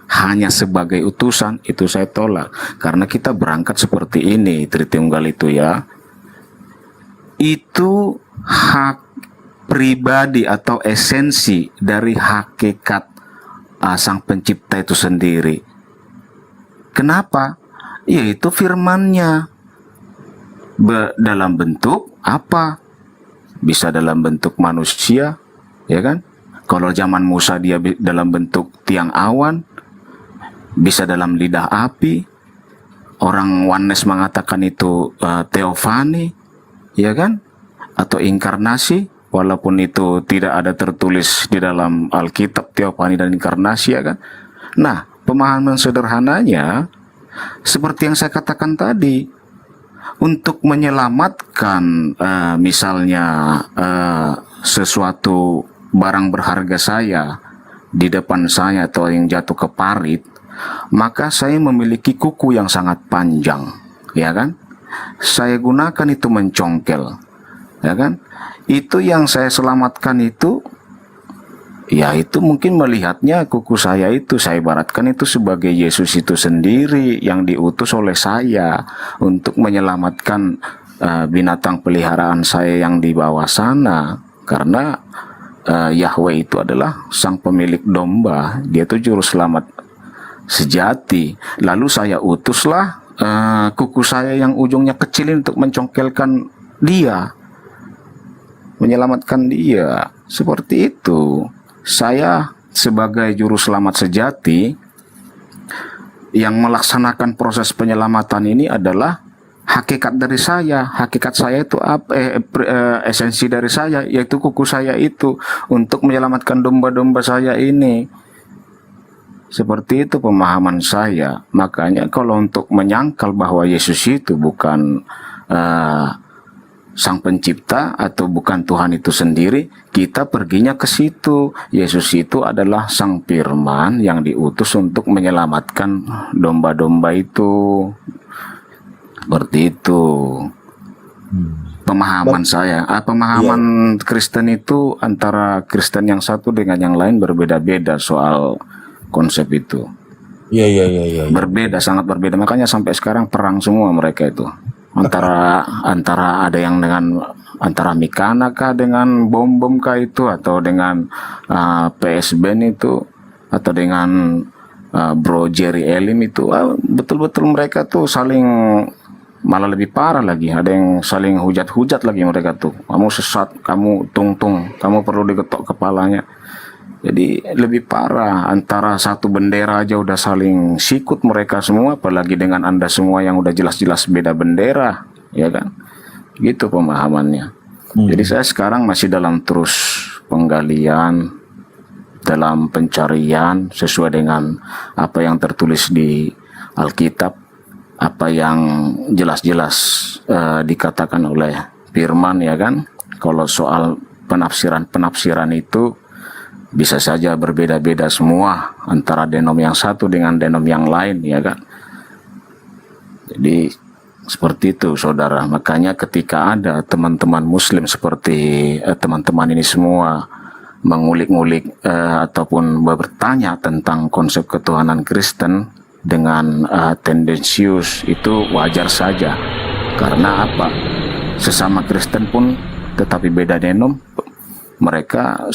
S: Hanya sebagai utusan, itu saya tolak. Karena kita berangkat seperti ini, Tritunggal itu ya, itu hak pribadi atau esensi dari hakikat Sang Pencipta itu sendiri. Kenapa? Yaitu firman-Nya. Dalam bentuk apa? Bisa dalam bentuk manusia, ya kan? Kalau zaman Musa dia dalam bentuk tiang awan, bisa dalam lidah api. Orang Oneness mengatakan itu teofani, ya kan? Atau inkarnasi, walaupun itu tidak ada tertulis di dalam Alkitab teofani dan inkarnasi, ya kan? Nah, pemahaman sederhananya seperti yang saya katakan tadi, untuk menyelamatkan misalnya sesuatu barang berharga saya di depan saya atau yang jatuh ke parit, maka saya memiliki kuku yang sangat panjang, ya kan? Saya gunakan itu mencongkel, ya kan? Itu yang saya selamatkan itu, ya itu mungkin melihatnya kuku saya itu, saya ibaratkan itu sebagai Yesus itu sendiri yang diutus oleh saya untuk menyelamatkan binatang peliharaan saya yang di bawah sana. Karena Yahweh itu adalah sang pemilik domba, dia itu juru selamat sejati. Lalu saya utuslah kuku saya yang ujungnya kecil untuk mencongkelkan dia, menyelamatkan dia. Seperti itu. Saya sebagai juru selamat sejati yang melaksanakan proses penyelamatan ini adalah hakikat dari saya. Hakikat saya itu esensi dari saya, yaitu kuku saya itu untuk menyelamatkan domba-domba saya ini. Seperti itu pemahaman saya. Makanya kalau untuk menyangkal bahwa Yesus itu bukan Sang Pencipta atau bukan Tuhan itu sendiri, kita perginya ke situ. Yesus itu adalah Sang Firman yang diutus untuk menyelamatkan domba-domba itu. Seperti itu pemahaman saya. Pemahaman Kristen itu antara Kristen yang satu dengan yang lain berbeda-beda soal konsep itu.
L: Iya.
S: Berbeda, sangat berbeda. Makanya sampai sekarang perang semua mereka itu. Antara ada yang dengan antara Mikana kah dengan bom kah itu, atau dengan PS Band itu, atau dengan Bro Jerry Elim itu. Betul-betul mereka tuh saling, malah lebih parah lagi. Ada yang saling hujat-hujat lagi mereka tuh. Kamu sesat, kamu tung-tung, kamu perlu diketok kepalanya. Jadi lebih parah, antara satu bendera aja udah saling sikut mereka semua, apalagi dengan Anda semua yang udah jelas-jelas beda bendera, ya kan? Gitu pemahamannya. Jadi saya sekarang masih dalam terus penggalian, dalam pencarian sesuai dengan apa yang tertulis di Alkitab, apa yang jelas-jelas dikatakan oleh firman, ya kan? Kalau soal penafsiran itu bisa saja berbeda-beda semua antara denom yang satu dengan denom yang lain, ya kan? Jadi seperti itu, saudara. Makanya ketika ada teman-teman muslim seperti teman-teman ini semua mengulik-ngulik ataupun bertanya tentang konsep ketuhanan Kristen dengan tendensius, itu wajar saja. Karena apa? Sesama Kristen pun tetapi beda denom, mereka